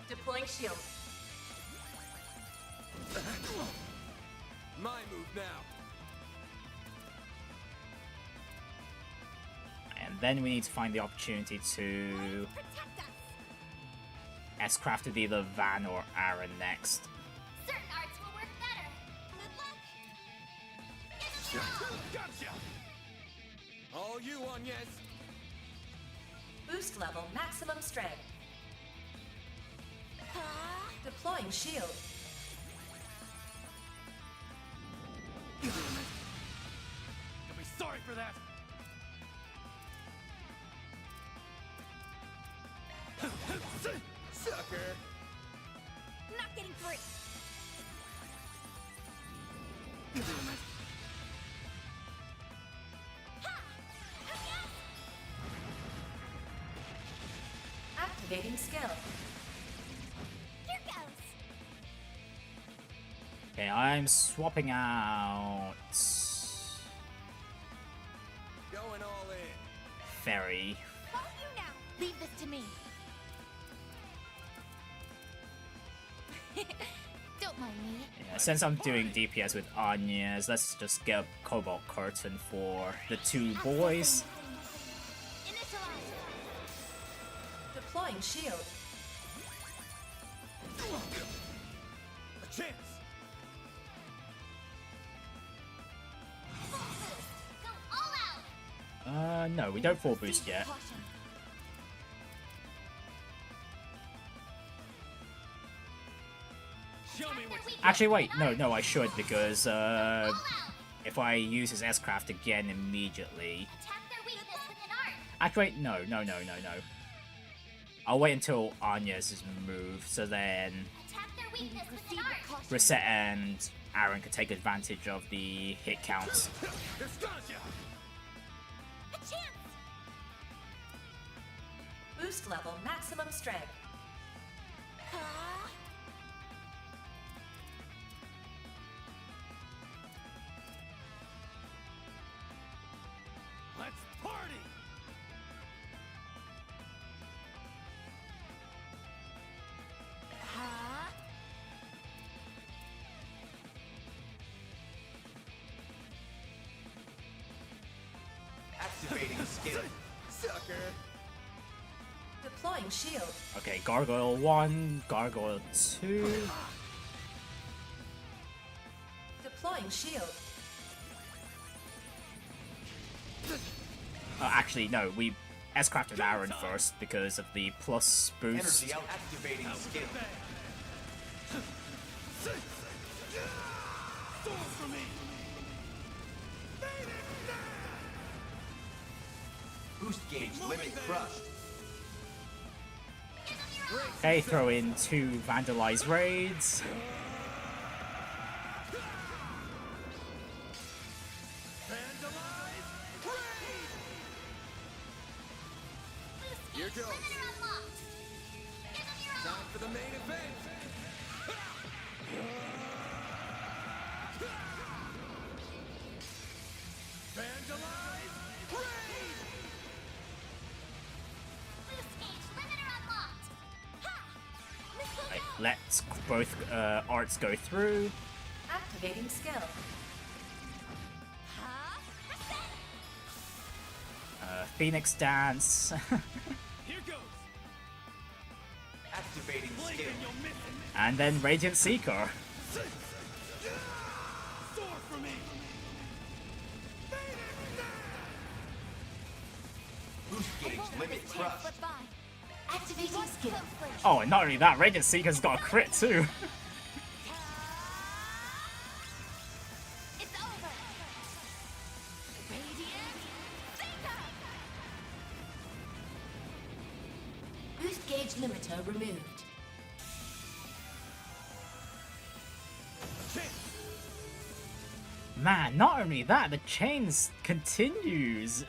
Deploying shield. My move now. And then we need to find the opportunity to S-crafted either Van or Aaron next. Certain arts will work better! Good luck! Gotcha! All you on, yes. Boost level maximum strength. Deploying shield. You'll be sorry for that! Sucker. Not getting free! Activating skill. Okay, I'm swapping out Going all in. Ferry. Both you now. Leave this to me. Don't mind me. Yeah, since I'm doing DPS with Anya's, let's just get a Cobalt Curtain for the two boys. Deploying shield. A chance. Go all out. No, we don't full boost yet. Actually, wait, no, I should, because if I use his S-Craft again immediately... Actually, wait, no. I'll wait until Anya's is moved, so then Risette and Aaron can take advantage of the hit counts. Boost level maximum strength. Let's party! Activating skill. Sucker. Deploying shield. Okay, Gargoyle 1, Gargoyle 2. Deploying shield. Actually, no, we S-crafted Aaron first because of the plus boost. Energy out. Activating skill. Boost gauge limit crushed. Okay, throw in 2 Vandalize Raids. Here goes. Time for the main event. Vandalize Raid! Right, let's both arts go through. Activating skill. Phoenix Dance. Here goes. Activating skill. And then Radiant Seeker. For me. Boost gauge limit crushed. Activating skill. Oh, and not only that, Radiant Seeker's got a crit too. It's over. Radiant Seeker. Boost gauge limiter removed. Man, not only that, the chains continues.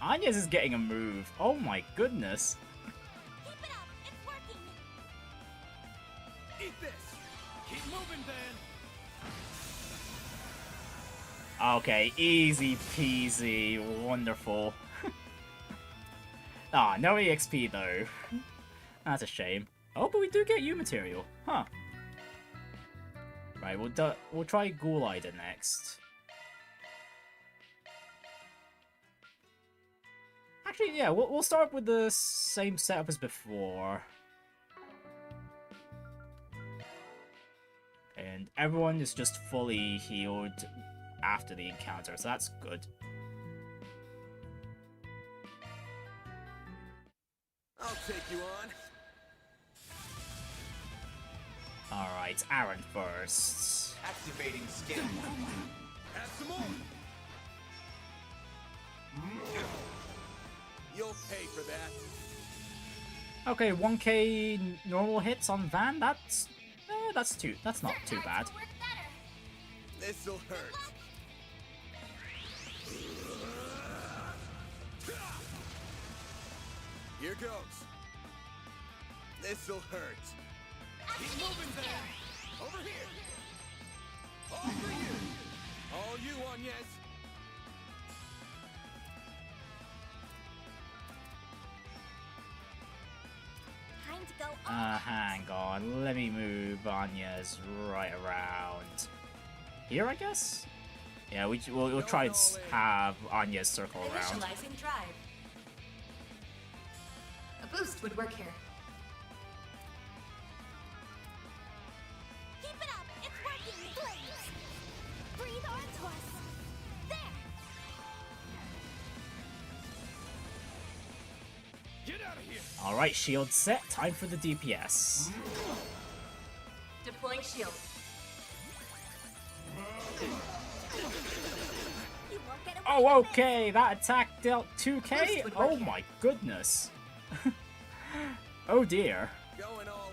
Anya's is getting a move. Oh my goodness. Keep it up. It's working. Eat this. Keep moving, Van. Okay, easy peasy, wonderful. Ah, no EXP though. That's a shame. Oh, but we do get U material, huh? Right, we'll try Ghoul Aida next. Actually, yeah, we'll start with the same setup as before. And everyone is just fully healed after the encounter, so that's good. I'll take you on. Alright, Aaron first. Activating skill. Have some more. You'll pay for that. Okay, 1k normal hits on Van, that's not too bad. This'll hurt. Here goes. This'll hurt. Keep moving, Van. Over here. Yes. Time to go Hang on. Let me move Anya's right around here, I guess? Yeah, we'll try and have Anya's circle around. Initializing drive. A boost would work here. Keep it up! It's working! Please! Breathe onto us! There! Get out of here! Alright, shield set. Time for the DPS. Deploying shield. Oh, okay. That attack dealt 2k? Oh my goodness. Oh dear. Going all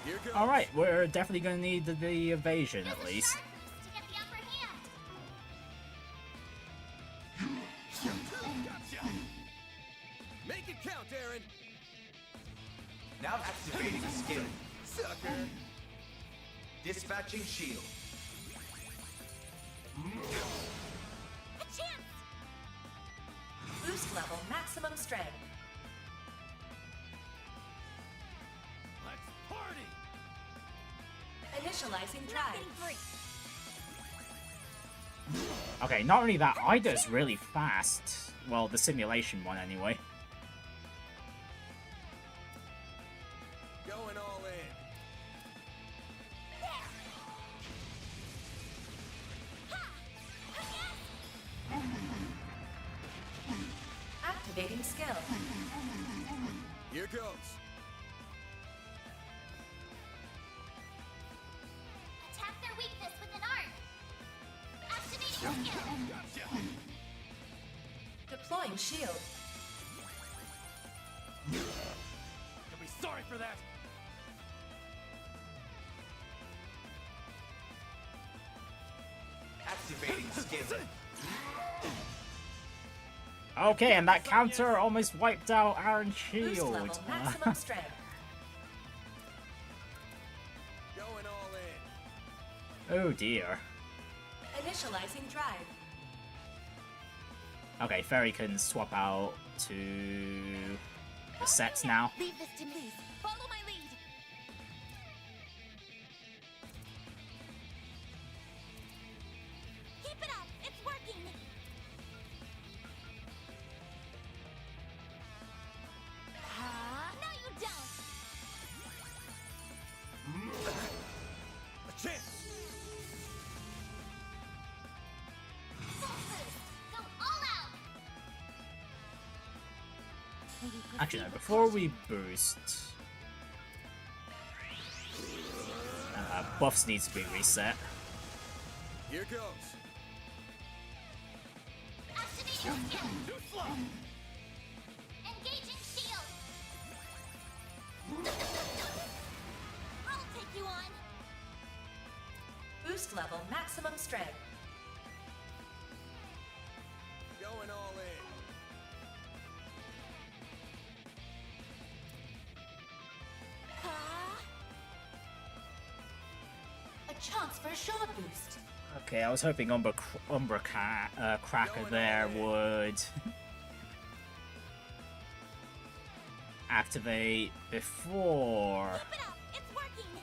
in. Alright, we're definitely gonna need the evasion at least. Make it count, Aaron. Now activating skill. Sucker. Dispatching shield. A chance! Boost level maximum strength. Let's party! Initializing drive. Okay, not only that, Aida's really fast. Well, the simulation one anyway. Going all in. Activating skill. Here goes. Attack their weakness with an arc! Activating skill! Deploying shield. You'll be sorry for that! Activating skill. Okay, and that counter almost wiped out Aaron's Boost shield. level maximum strength. Going all in. Oh dear. Initializing drive. Okay, Fairy can swap out to Risette now. Leave this to me. Follow my lead. Keep it up. It's working. No, you don't. A chance. Full boost. Go all out. Actually, no, before we boost... buffs needs to be reset. Here goes. Activating skill. Engaging shield. I'll take you on. Boost level maximum strength. Going all in. A chance for a shard boost. Okay, I was hoping Umbra Cracker there would activate before Keep it up. It's working.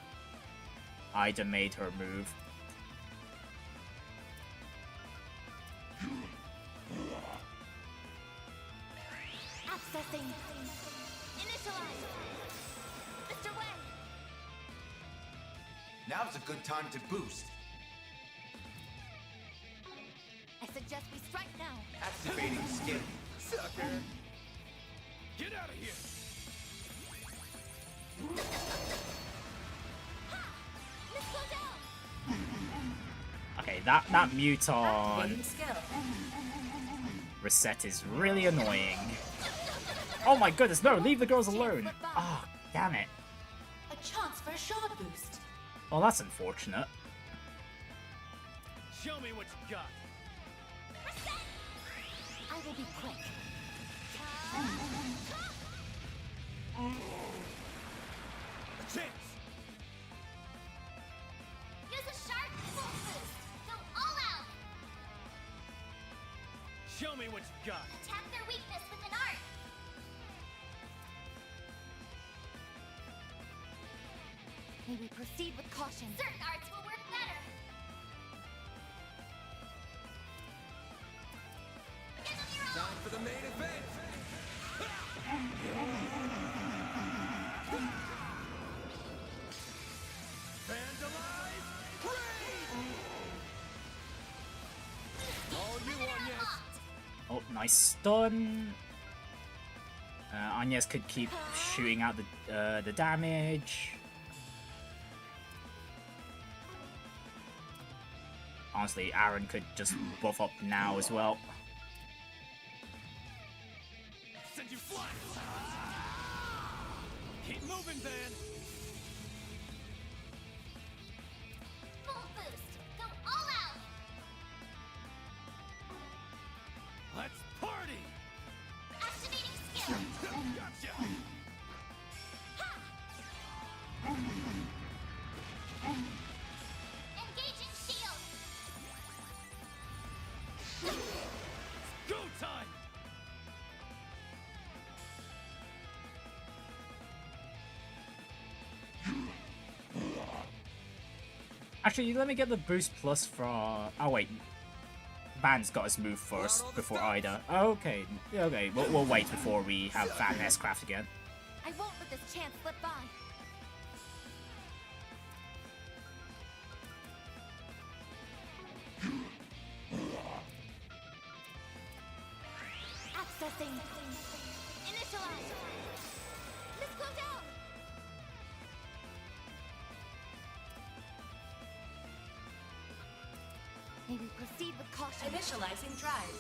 Aida made her move. Accessing. Initialize. Mr. Way. Now's a good time to boost. I suggest we strike now. Activating skill. Sucker. Get out of here! Let's go down. Okay, that mute on Activating skill. Risette is really annoying. Oh my goodness, no, leave the girls alone. Oh, damn it. A chance for a shard boost. Well, that's unfortunate. Show me what you got. I will be quick. Show me what you got. Attack their weakness with an art. May we proceed with caution. Certain arts will work better. Give them your all. Time for the main event. Vandalize! Raid! All you on, yes. Oh, nice stun. Agnes could keep shooting out the damage. Honestly, Aaron could just buff up now as well. Send you flying. Keep moving, Van. Full boost. Go all out. Let's party. Activating skill. Gotcha. Engaging shield. Go time. Actually, let me get the boost plus from... Oh wait, Van's got his move first before Aida. Okay, okay, we'll wait before we have Van S-Craft again. I won't let this chance slip by. Accessing. Initialize. Let's go down. May we proceed with caution. Initializing drive.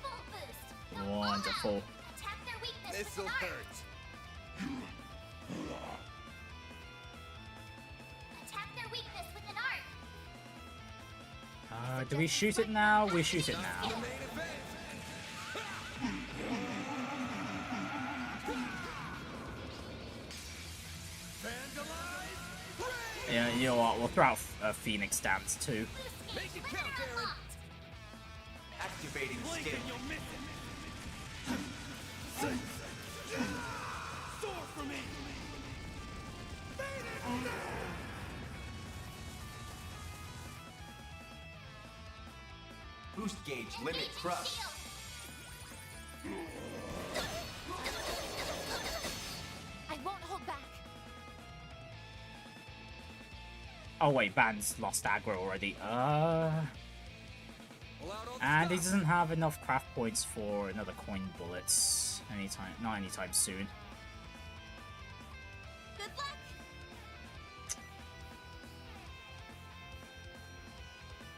Full boost. Go Wonderful. all out. Attack their weakness This'll with an art. hurt. Attack their weakness with an art. Do we shoot it now? We shoot it now. The main event. Vandalize! Raid! Yeah, you know what? We'll throw out Phoenix Dance too. Make it count, Aaron. Activating Blink skill. and you'll miss it. Soar for me. Boost gauge limit crush. I won't hold back. Oh wait, Van's lost aggro already. And he doesn't have enough craft points for another coin bullets anytime, not anytime soon. Good luck.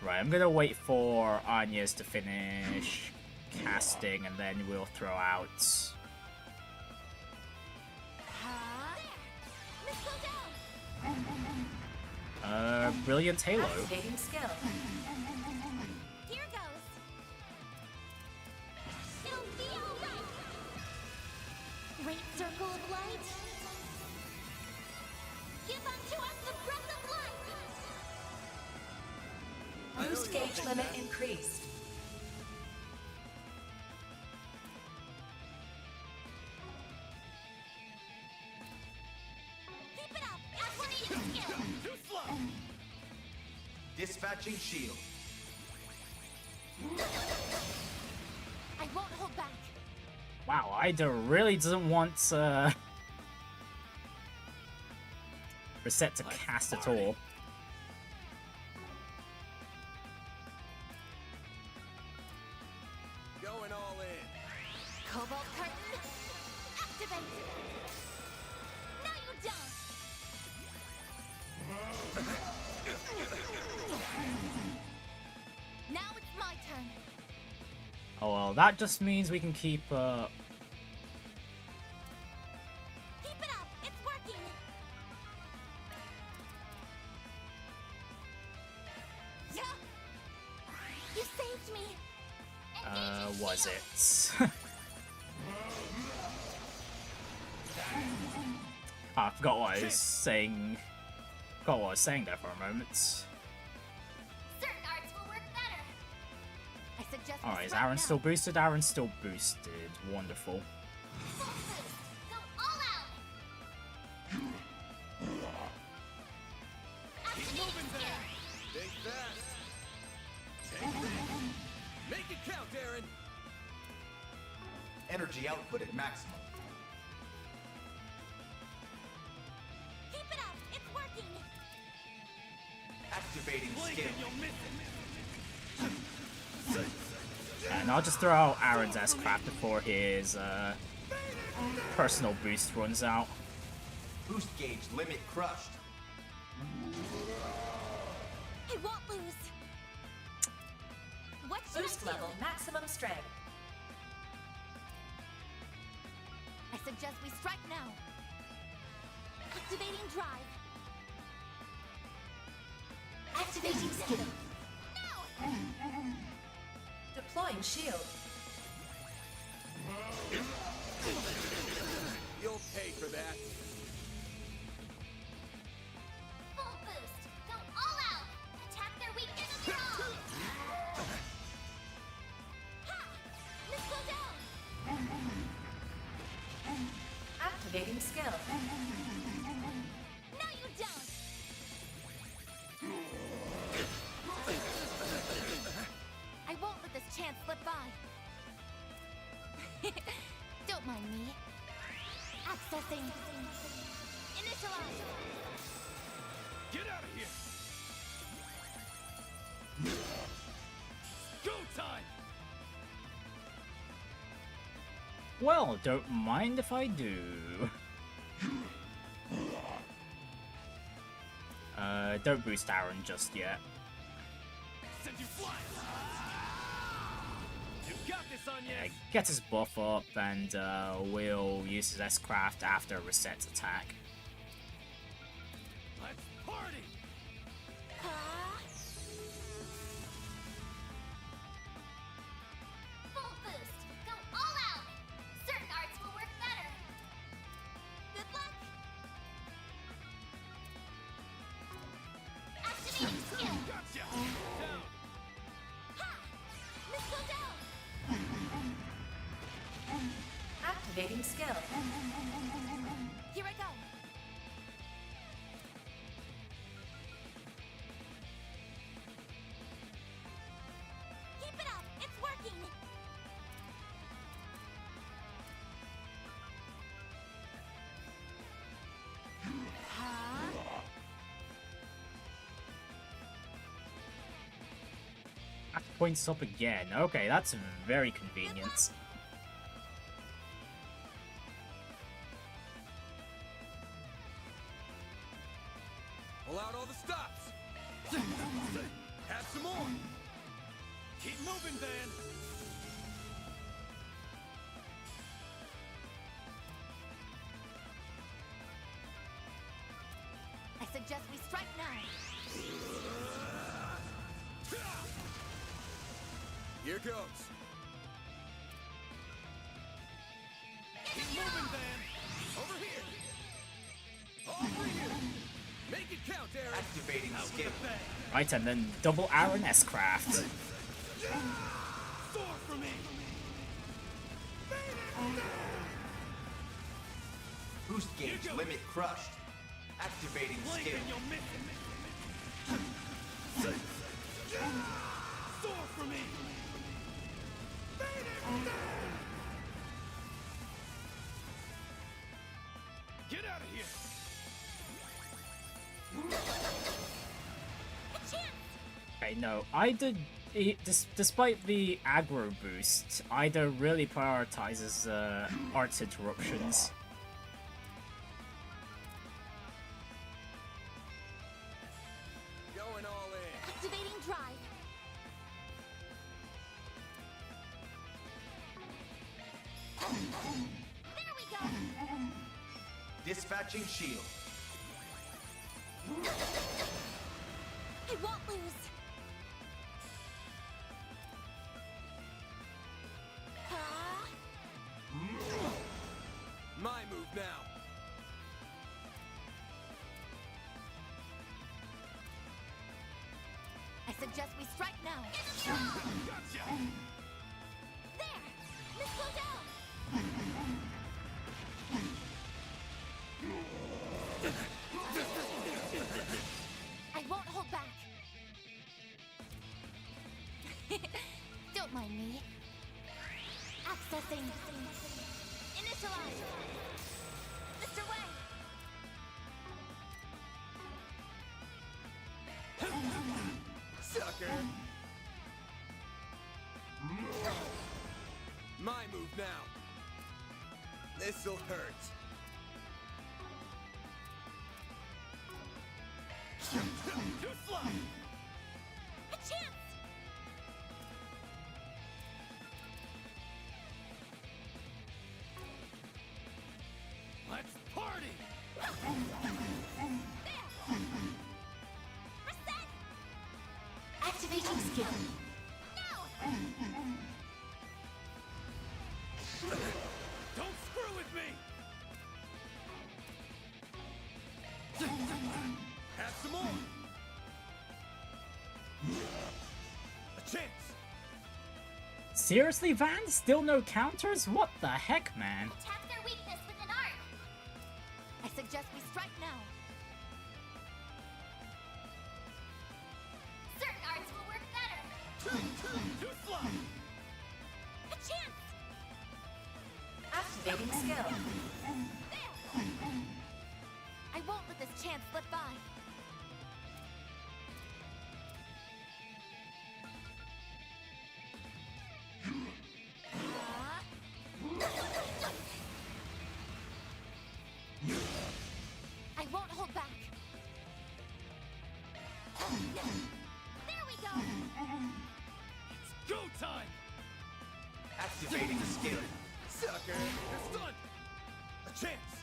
Right, I'm gonna wait for Agnes to finish casting, and then we'll throw out. Let's go down. Brilliant Halo. Activating skill. Here goes. It'll be all right. Great circle of light. Give unto us the breath of life. Boost gauge limit increased. Keep it up. Activating skill. Too slow. Dispatching shield. I won't hold back. Wow, Aida really doesn't want Risette to cast at all. Going all in. Cobalt curtain. Activate. No, you don't. Now it's my turn. Oh well, that just means we can keep Keep it up. It's working. Yeah. You saved me. was it? I forgot what I was saying. Forgot what I was saying there for a moment. Certain arts will work better. Alright, is Aaron still boosted? Aaron's still boosted. Wonderful. Keep moving there. Take that. Take that. Make it count, Aaron. Energy output at maximum. Keep it up. It's working. Activating skill. And I'll just throw out Aaron's S-Craft before his personal boost runs out. Boost gauge limit crushed. I won't lose. What should Boost I do? level, maximum strength. I suggest we strike now. Activating drive. Activating skill. Now! Deploying shield. You'll pay for that. Full boost. Go all out. Attack their weakness strong. Ha! Missile down. Activating skill. No, you don't. I won't let this chance slip by. Don't mind me. Accessing. Initialize. Get out of here. Go time. Well, don't mind if I do. Don't boost Aaron just yet. Send you flying. You got this, Onion. Gets his buff up, and we'll use his S-Craft after Risette's attack. Let's party. Full boost. Go all out. Certain arts will work better. Good luck. Activating skill. Gotcha. Down. Ha! Missile down. Activating skill. Here I go. Keep it up. It's working. Points up again. Okay, that's very convenient. Pull out all the stops. Have some more. Keep moving, Van. I suggest we strike now. Here goes. Keep moving, Van. Over here. Over here. Make it count, Aaron. Activating skill. Right, and then double Aaron S-Craft. Soar for me. Boost gauge limit crushed. Activating Blink skill. and you'll miss it. Soar for me. Get out of here. Okay, no, Aida, despite the aggro boost, Aida really prioritizes arts interruptions. Going all in. Activating drive. There we go. Dispatching shield. I won't lose. My move now. I suggest we strike now. Gotcha! There! Let's go down! I won't hold back. Don't mind me. Accessing. Initialize. Mr. Way. Sucker! My move now. This'll hurt. Too slow! A chance! Let's party! Risette! Activating skill. No! Don't screw with me! Have some more! A chance! Seriously, Van? Still no counters? What the heck, man? Attack their weakness with an art. I suggest we strike now. Certain arts will work better. Too slow! A chance! Activating skill. There! I won't let this chance slip by. I won't hold back. There we go! It's go time! Activating skill. Sucker! It's done! A chance!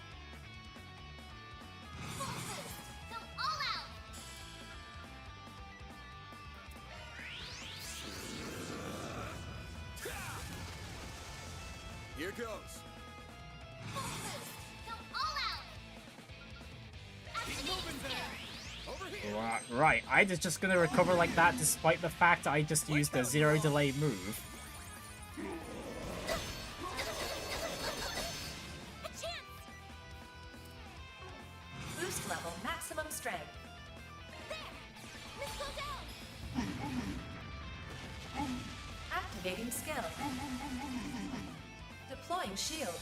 Full boost. Go all out. Here goes! Full boost. Go all out. Keep Activating moving skill. there! Over here! Right, Ida's just gonna recover like that despite the fact I just used a zero delay move. A chance! Boost level maximum strength. There! Let's go down! Activating skill. Deploying shield.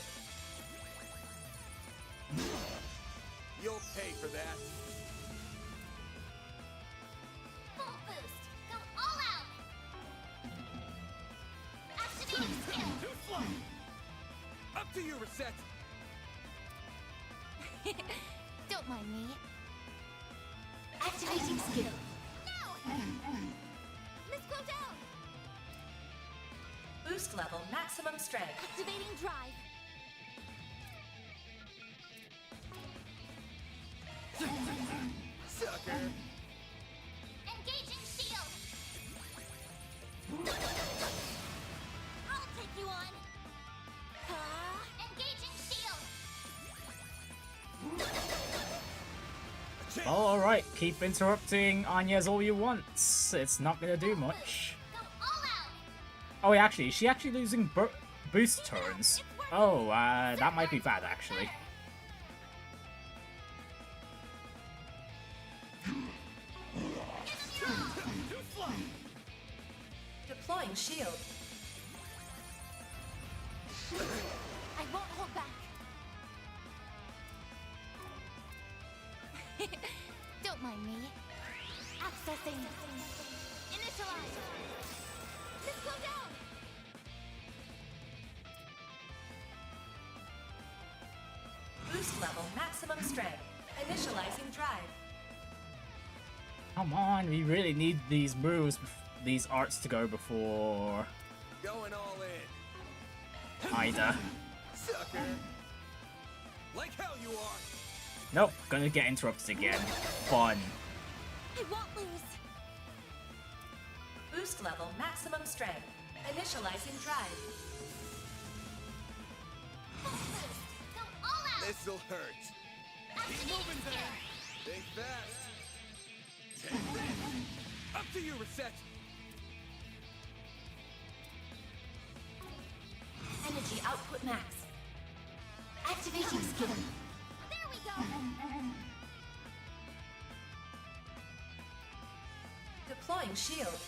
You'll pay for that. Full boost. Go all out. Activating skill. Too slow! Up to you, Risette! Don't mind me. Activating skill. No! Let's go down! Boost level maximum strength. Activating drive. Sucker! Engaging shield. I'll take you on. Engaging shield. Oh, alright, keep interrupting Anya's all you want. It's not gonna do much. Go all out. Oh, actually, is she actually losing boost turns? Oh, that might be bad, actually. Too slow! Deploying shield. I won't hold back. Don't mind me. Accessing. Initialize. Let's go down. Boost level maximum strength. Initializing drive. Come on, we really need these moves, these arts to go before Going all in. Aida. Sucker! Like hell you are! Nope, gonna get interrupted again. Fun. I won't lose. Boost level maximum strength. Initializing drive. Full boost. Go all out. This'll hurt. Activating moving skill. there. Think fast. Take this. Up to you, Risette. Energy output max. Activating skill. There we go. Deploying shield.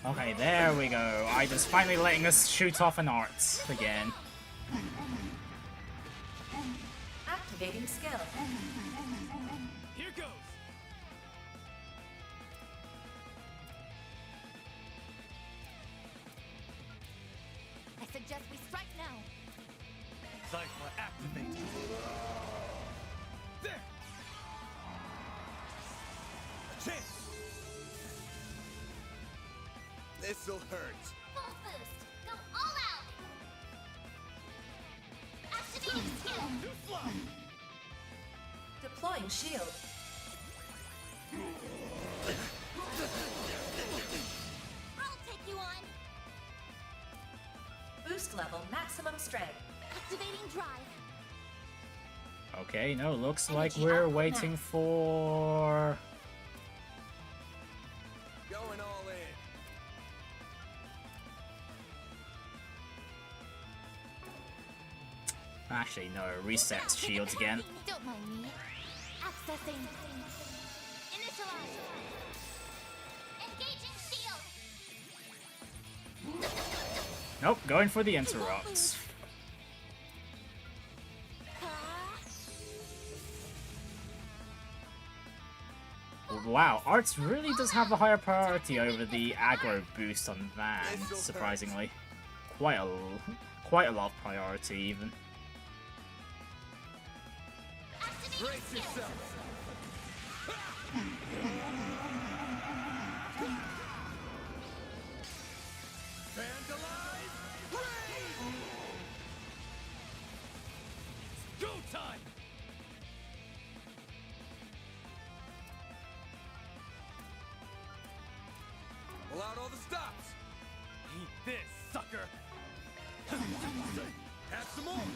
Okay, there we go. Aida's finally letting us shoot off an art again. Activating skill. Here goes. I suggest we strike now. Cypher activate. There. A chance. This'll hurt. Full boost. Go all out. Activating skill. Too slow. Deploying shield. I'll take you on. Boost level maximum strength. Activating drive. Okay, no, looks like we're waiting for... Going all in. Actually, no, resets shields again. Don't mind me. Accessing. Initialize. Engaging shield. Nope, going for the interrupts. Wow, Arts really does have a higher priority over the aggro boost on Van, surprisingly. Quite a lot of priority, even. Brace yourself. Vandalize. Rain. Go time. Pull out all the stops. Eat this, sucker. Have some more.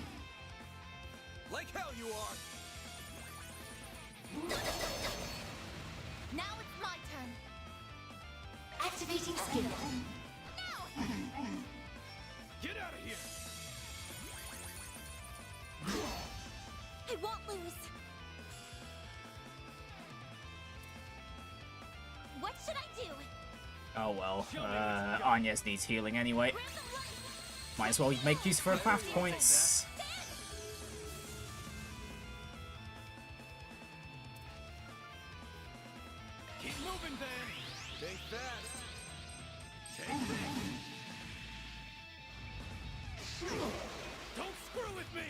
Like hell you are. Now it's my turn. Activating skill. Now. Get out of here. I won't lose. What should I do? Oh well, Agnes needs healing anyway. Might as well make use for her craft points. Keep moving, then. Stay fast. Take this. Don't screw with me.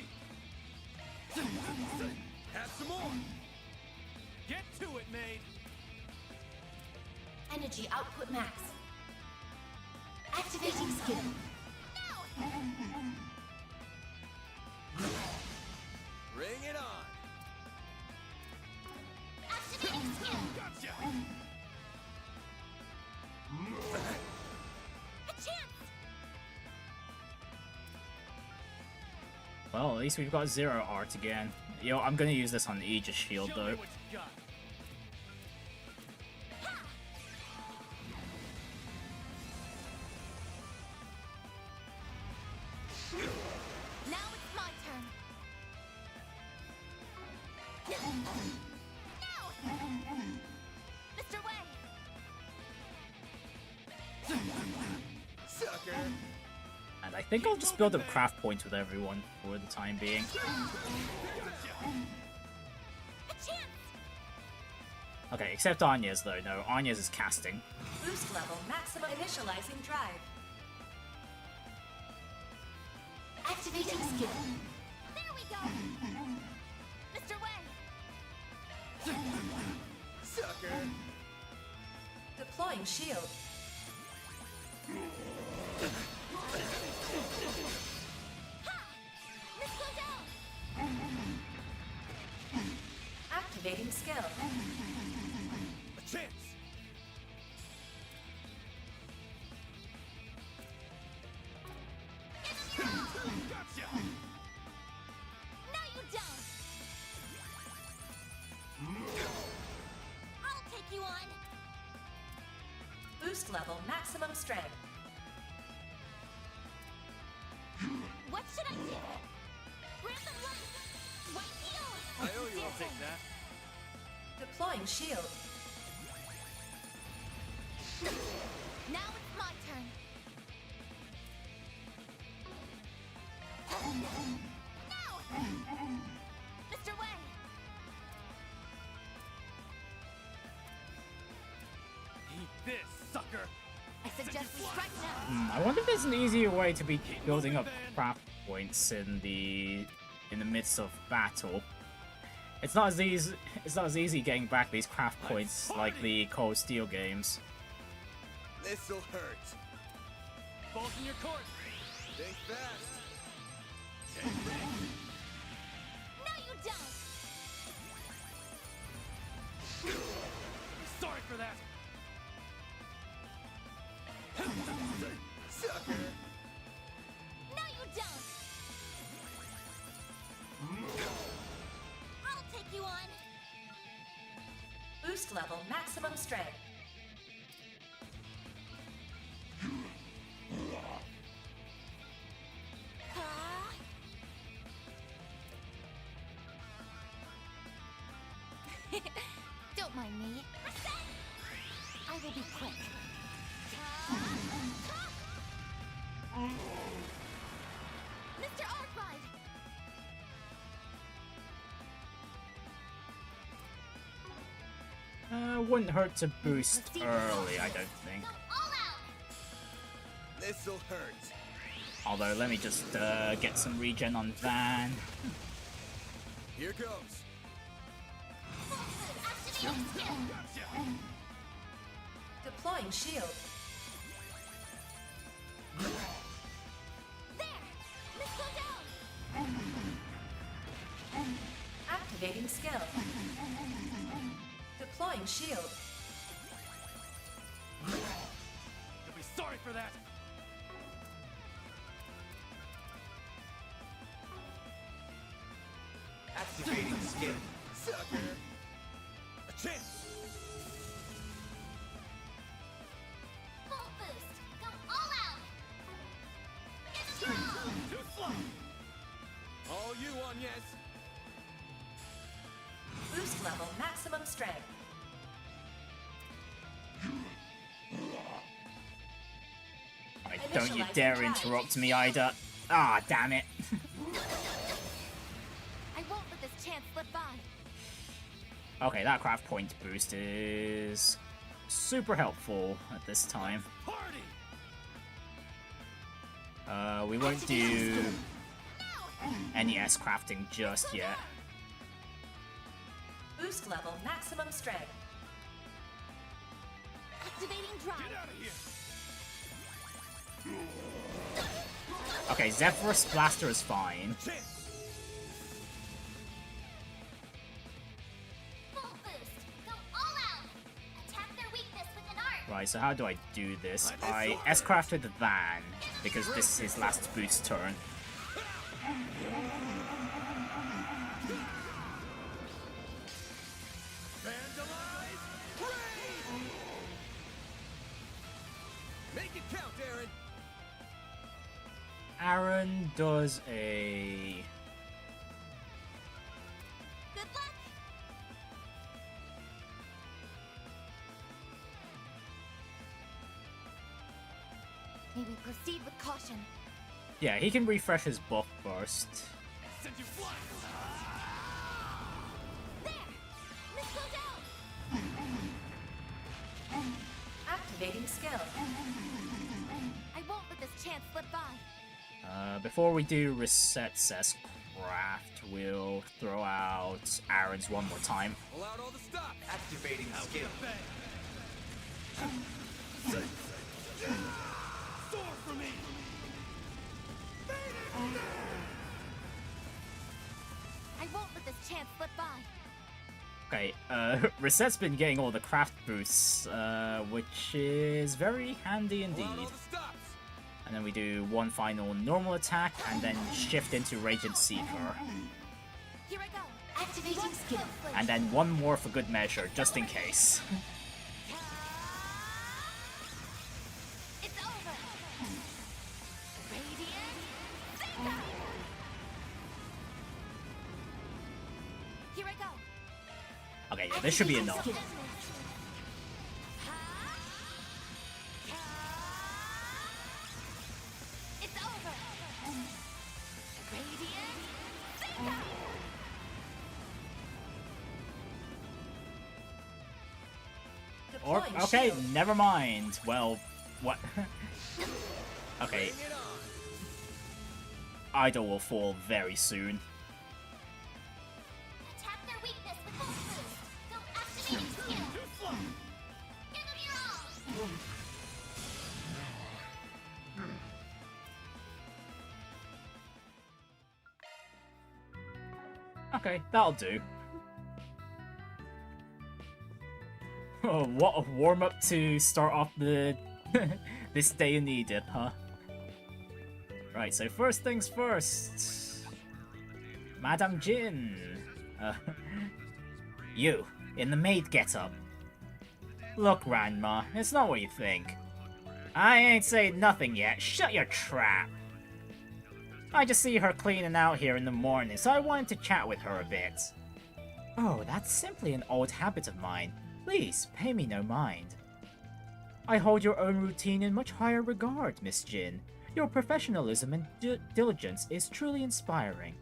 Have some more. Get to it, maid. Energy output max. Activating skill. Bring it on. Activating skill. Gotcha. A chance. Well, at least we've got 0 art again. Yo, I'm gonna use this on the Aegis shield Show me though. what you got. Now it's my turn. Now. Mr. Way. Sucker. And I think I'll just build up craft points with everyone for the time being. A chance. Okay, except Agnes though. No, Agnes is casting. Boost level maximum initializing drive. Activating skill. There we go. Mr. Way. Sucker. Deploying shield. Ha! Let's go down. Activating skill. A chance. Gotcha. No, you don't. I'll take you on. Boost level maximum strength. What should I do? Rampant light! White heal! I owe you, I'll take that. Deploying shield. Now it's my turn. Now! Mr. Way! Eat this, sucker! I suggest we strike now. I wonder if there's an easier way to be building up craft points in the midst of battle. It's not as easy getting back these craft points like the Cold Steel games. This'll hurt. Balls in your court! Think fast. Take this! No, you don't! Sorry for that! Sucker. No, you don't! I'll take you on! Boost level maximum strength. Ah. Don't mind me. I will be quick. Mr. Arkride! Wouldn't hurt to boost early, I don't think. This'll hurt. Although, let me just get some regen on Van. Here goes. Deploying shield. Activating skill. Deploying shield. You'll be sorry for that! Activating skill. Sucker. A chance! Full boost! Go all out! Too slow! All you on, yes. Boost level maximum strength. Right, don't you dare interrupt me, Aida. Ah, damn it. I won't let this chance slip by. Okay, that craft point boost is super helpful at this time. Party! We won't do any S crafting just yet. Boost level maximum strength. Activating drive. Get out of here! Okay, Zephyrus Blaster is fine. Chance! Full boost! Go all out! Attack their weakness with an art! Right, so how do I do this? I S-crafted the Van, because this is his last boost turn. Vandalize! Raid! Make it count, Aaron. Aaron does a... Good luck! May we proceed with caution. Yeah, he can refresh his buff first. Send you flying! There! Missile down! Activating skill. I won't let this chance slip by. Before we do Risette's S-craft, we'll throw out Aaron's one more time. Pull out all the stops. Activating skill. Soar for me! I won't let this chance slip by. Okay, Risette's been getting all the craft boosts, which is very handy indeed. Pull out all the stops. And then we do one final normal attack, and then shift into Radiant Seeker. Here I go. Activating skill. And then one more for good measure, just in case. Okay, yeah, this should be enough. It's over. Or, okay, never mind. Well, what? Okay. Aida will fall very soon. Attack their weakness with Hulk boost. Go activating skill. Give them your all. Okay, that'll do. Oh, what a warm-up to start off the this day in Edith, huh? Right, so first things first. Madame Jin. You, in the maid getup. Look, Grandma, it's not what you think. I ain't saying nothing yet, shut your trap. I just see her cleaning out here in the morning, so I wanted to chat with her a bit. Oh, that's simply an old habit of mine. Please, pay me no mind. I hold your own routine in much higher regard, Miss Jin. Your professionalism and diligence is truly inspiring.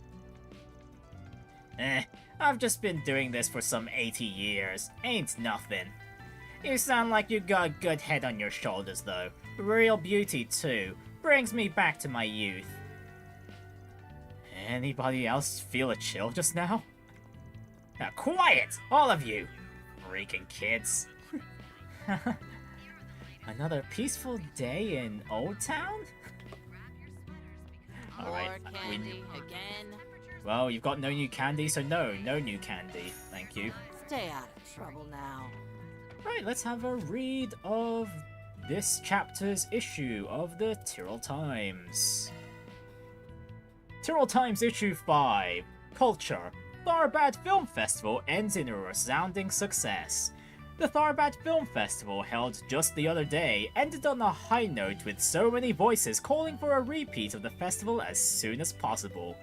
I've just been doing this for some 80 years. Ain't nothing. You sound like you got a good head on your shoulders, though. Real beauty, too. Brings me back to my youth. Anybody else feel a chill just now? Now, quiet! All of you! Freaking kids. Another peaceful day in Old Town? Alright, again. Well, you've got no new candy, so no new candy. Thank you. Stay out of trouble now. Right, let's have a read of this chapter's issue of the Tyrell Times. Tyrell Times issue 5. Culture. Tharbad Film Festival ends in a resounding success. The Tharbad Film Festival, held just the other day, ended on a high note with so many voices calling for a repeat of the festival as soon as possible.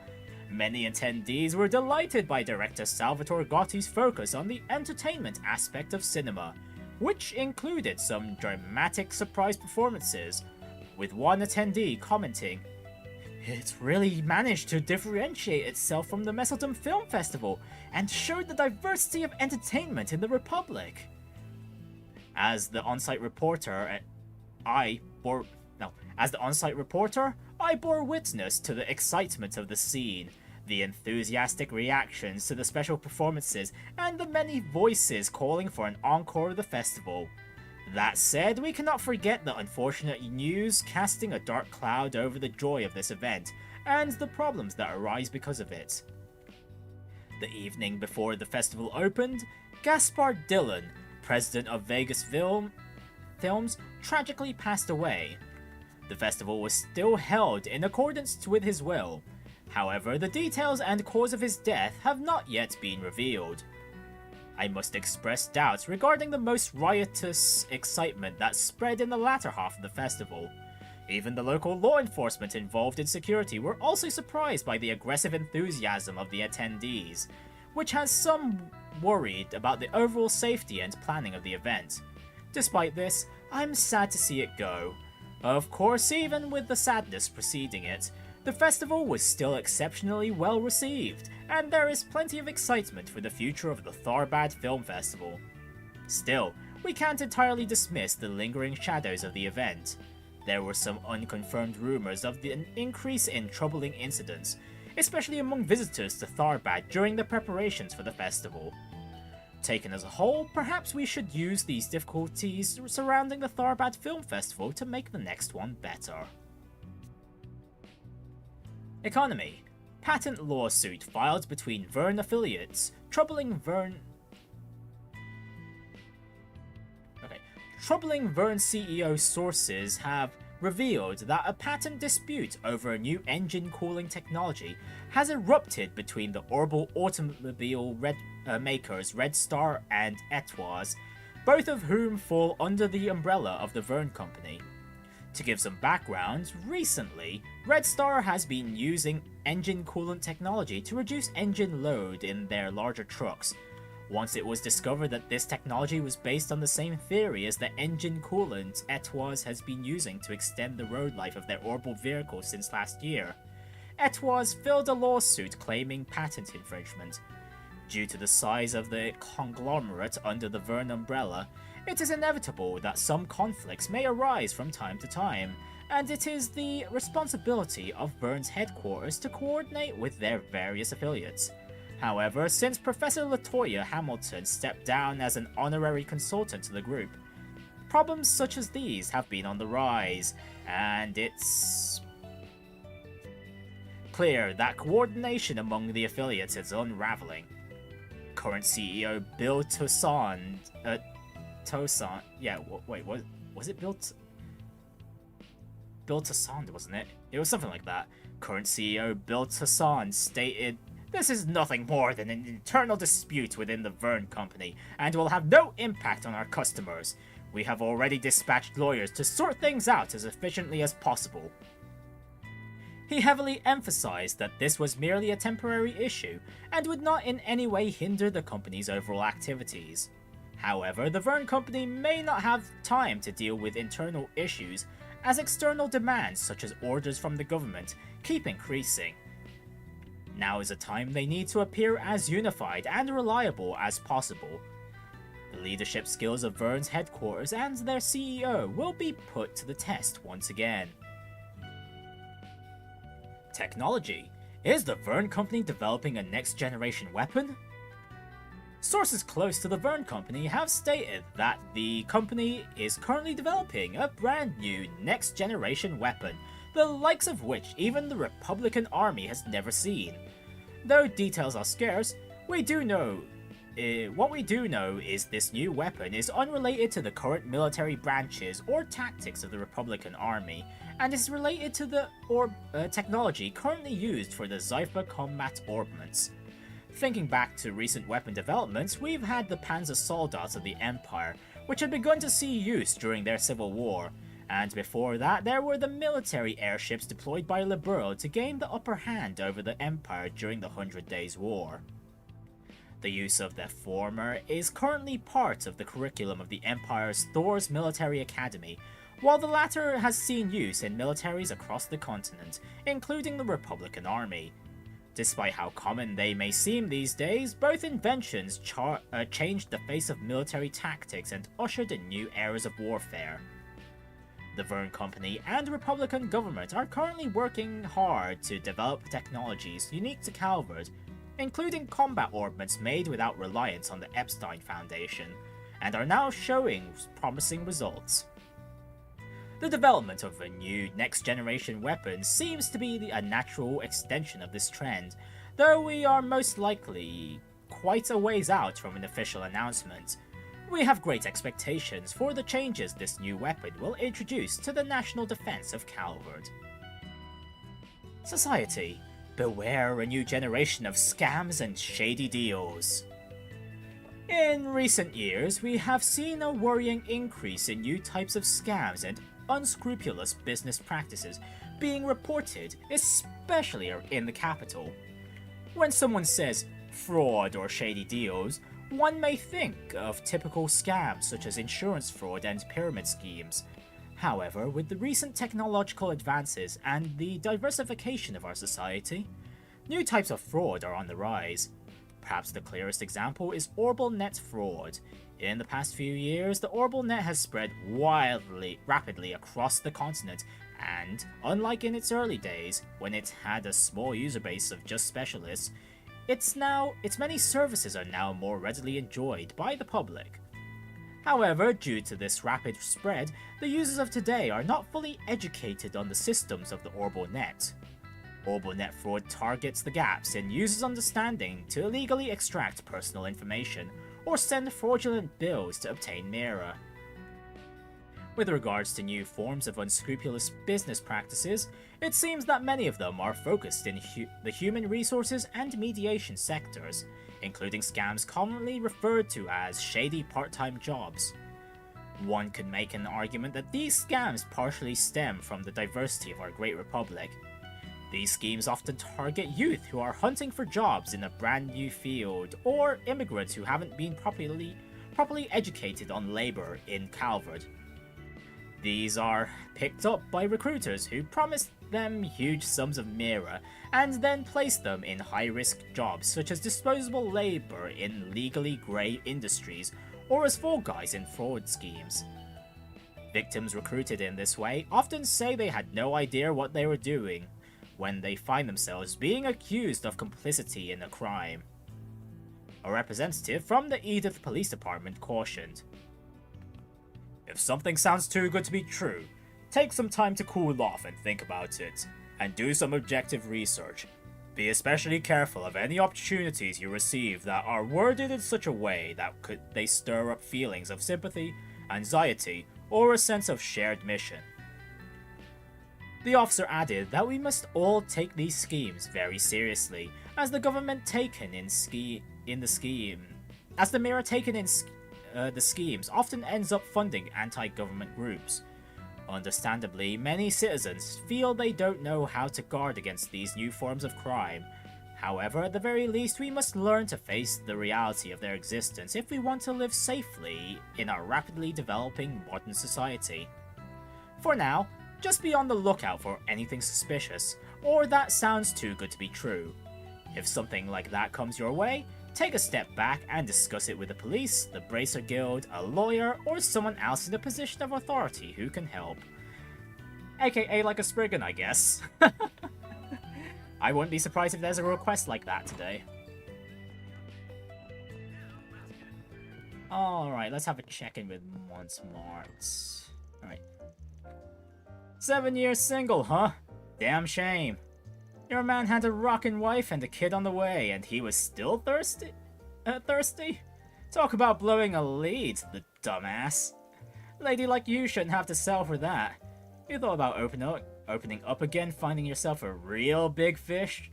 Many attendees were delighted by director Salvatore Gotti's focus on the entertainment aspect of cinema, which included some dramatic surprise performances, with one attendee commenting, "It really managed to differentiate itself from the Messeldom Film Festival and showed the diversity of entertainment in the Republic." As the on-site reporter, I bore witness to the excitement of the scene, the enthusiastic reactions to the special performances, and the many voices calling for an encore of the festival. That said, we cannot forget the unfortunate news casting a dark cloud over the joy of this event, and the problems that arise because of it. The evening before the festival opened, Gaspar Dillon, president of Vegas Films, tragically passed away. The festival was still held in accordance with his will. However, the details and cause of his death have not yet been revealed. I must express doubts regarding the most riotous excitement that spread in the latter half of the festival. Even the local law enforcement involved in security were also surprised by the aggressive enthusiasm of the attendees, which has some worried about the overall safety and planning of the event. Despite this, I'm sad to see it go. Of course, even with the sadness preceding it, the festival was still exceptionally well received, and there is plenty of excitement for the future of the Tharbad Film Festival. Still, we can't entirely dismiss the lingering shadows of the event. There were some unconfirmed rumors of an increase in troubling incidents, especially among visitors to Tharbad during the preparations for the festival. Taken as a whole, perhaps we should use these difficulties surrounding the Tharbad Film Festival to make the next one better. Economy. Patent lawsuit filed between Verne affiliates, troubling Verne CEO sources have revealed that a patent dispute over a new engine cooling technology has erupted between the Orbital automobile makers Red Star and Etoise, both of whom fall under the umbrella of the Verne Company. To give some background, recently, Red Star has been using engine coolant technology to reduce engine load in their larger trucks, once it was discovered that this technology was based on the same theory as the engine coolant Etoise has been using to extend the road life of their orbital vehicles since last year. Etoise filed a lawsuit claiming patent infringement. Due to the size of the conglomerate under the Verne umbrella, it is inevitable that some conflicts may arise from time to time, and it is the responsibility of Verne's headquarters to coordinate with their various affiliates. However, since Professor Latoya Hamilton stepped down as an honorary consultant to the group, problems such as these have been on the rise, and it's clear that coordination among the affiliates is unraveling. Current CEO Bill Toussaint, was it Bill Toussaint, wasn't it? It was something like that. Current CEO Bill Toussaint stated, "This is nothing more than an internal dispute within the Verne Company, and will have no impact on our customers. We have already dispatched lawyers to sort things out as efficiently as possible." He heavily emphasized that this was merely a temporary issue, and would not in any way hinder the company's overall activities. However, the Verne Company may not have time to deal with internal issues, as external demands such as orders from the government keep increasing. Now is a time they need to appear as unified and reliable as possible. The leadership skills of Verne's headquarters and their CEO will be put to the test once again. Technology. Is the Verne Company developing a next-generation weapon? Sources close to the Verne Company have stated that the company is currently developing a brand new next-generation weapon, the likes of which even the Republican Army has never seen. Though details are scarce, what we do know is this new weapon is unrelated to the current military branches or tactics of the Republican Army, and is related to the technology currently used for the Zypher combat Orbments. Thinking back to recent weapon developments, we've had the Panzer Soldats of the Empire, which had begun to see use during their civil war, and before that there were the military airships deployed by Liberal to gain the upper hand over the Empire during the 100 Days War. The use of the former is currently part of the curriculum of the Empire's Thor's Military Academy, while the latter has seen use in militaries across the continent, including the Republican Army. Despite how common they may seem these days, both inventions changed the face of military tactics and ushered in new eras of warfare. The Verne Company and Republican government are currently working hard to develop technologies unique to Calvard, including combat orbments made without reliance on the Epstein Foundation, and are now showing promising results. The development of a new next-generation weapon seems to be a natural extension of this trend, though we are most likely quite a ways out from an official announcement. We have great expectations for the changes this new weapon will introduce to the national defense of Calvard. Society, beware a new generation of scams and shady deals. In recent years, we have seen a worrying increase in new types of scams and unscrupulous business practices being reported, especially in the capital. When someone says fraud or shady deals, one may think of typical scams such as insurance fraud and pyramid schemes. However, with the recent technological advances and the diversification of our society, new types of fraud are on the rise. Perhaps the clearest example is Orbments fraud. In the past few years, the Orbments has spread rapidly across the continent, and unlike in its early days, when it had a small user base of just specialists, its many services are now more readily enjoyed by the public. However, due to this rapid spread, the users of today are not fully educated on the systems of the Orbments. Orbments fraud targets the gaps in users' understanding to illegally extract personal information, or send fraudulent bills to obtain Mare. With regards to new forms of unscrupulous business practices, it seems that many of them are focused in the human resources and mediation sectors, including scams commonly referred to as shady part-time jobs. One could make an argument that these scams partially stem from the diversity of our great republic. These schemes often target youth who are hunting for jobs in a brand new field, or immigrants who haven't been properly educated on labor in Calvard. These are picked up by recruiters who promise them huge sums of Mare and then place them in high-risk jobs such as disposable labor in legally grey industries or as fall guys in fraud schemes. Victims recruited in this way often say they had no idea what they were doing when they find themselves being accused of complicity in a crime. A representative from the Edith Police Department cautioned, "If something sounds too good to be true, take some time to cool off and think about it, and do some objective research. Be especially careful of any opportunities you receive that are worded in such a way that they stir up feelings of sympathy, anxiety, or a sense of shared mission." The officer added that we must all take these schemes very seriously, as the government taken in the schemes often ends up funding anti-government groups. Understandably, many citizens feel they don't know how to guard against these new forms of crime. However, at the very least, we must learn to face the reality of their existence if we want to live safely in our rapidly developing modern society. For now, just be on the lookout for anything suspicious, or that sounds too good to be true. If something like that comes your way, take a step back and discuss it with the police, the Bracer Guild, a lawyer, or someone else in a position of authority who can help. AKA like a Spriggan, I guess. I wouldn't be surprised if there's a request like that today. Alright, let's have a check-in with Montsmart. Alright. 7 years single, huh? Damn shame. Your man had a rockin' wife and a kid on the way, and he was still thirsty? Talk about blowing a lead, the dumbass. Lady like you shouldn't have to sell for that. You thought about opening up again, finding yourself a real big fish?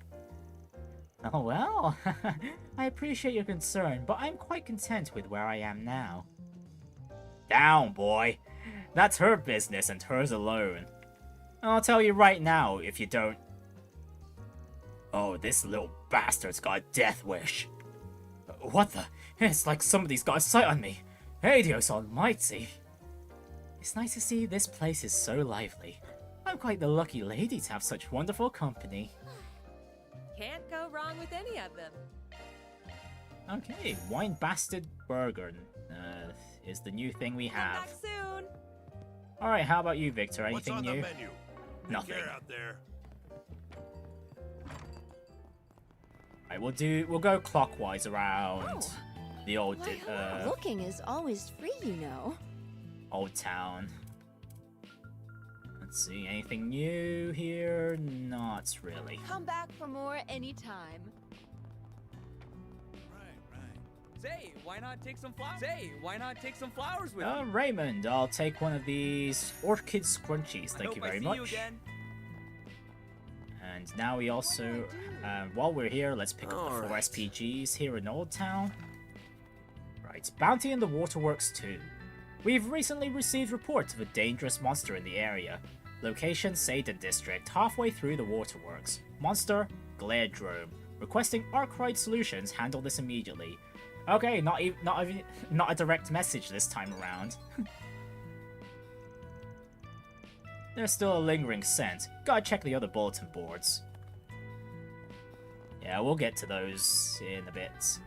Oh well, I appreciate your concern, but I'm quite content with where I am now. Down, boy. That's her business and hers alone. I'll tell you right now if you don't... Oh, this little bastard's got a death wish. What the? It's like somebody's got a sight on me. Hey, Dios almighty. It's nice to see this place is so lively. I'm quite the lucky lady to have such wonderful company. Can't go wrong with any of them. Okay, Wine Bastard Burger is the new thing we have. Come back soon. Alright, how about you, Victor? Anything What's on new? The menu? Nothing. Care out there. Alright, we'll go clockwise around the old Looking is always free, you know. Old town. Let's see, anything new here? Not really. Come back for more anytime. Say, why not take some flowers with you? Raymond, I'll take one of these orchid scrunchies. Thank you very much. And now we also, while we're here, let's pick up the 4 SPGs here in Old Town. Right, Bounty in the Waterworks 2. We've recently received reports of a dangerous monster in the area. Location, Satan District, halfway through the Waterworks. Monster, Roume. Requesting Arkride Solutions handle this immediately. Okay, not a direct message this time around. There's still a lingering scent. Gotta check the other bulletin boards. Yeah, we'll get to those in a bit.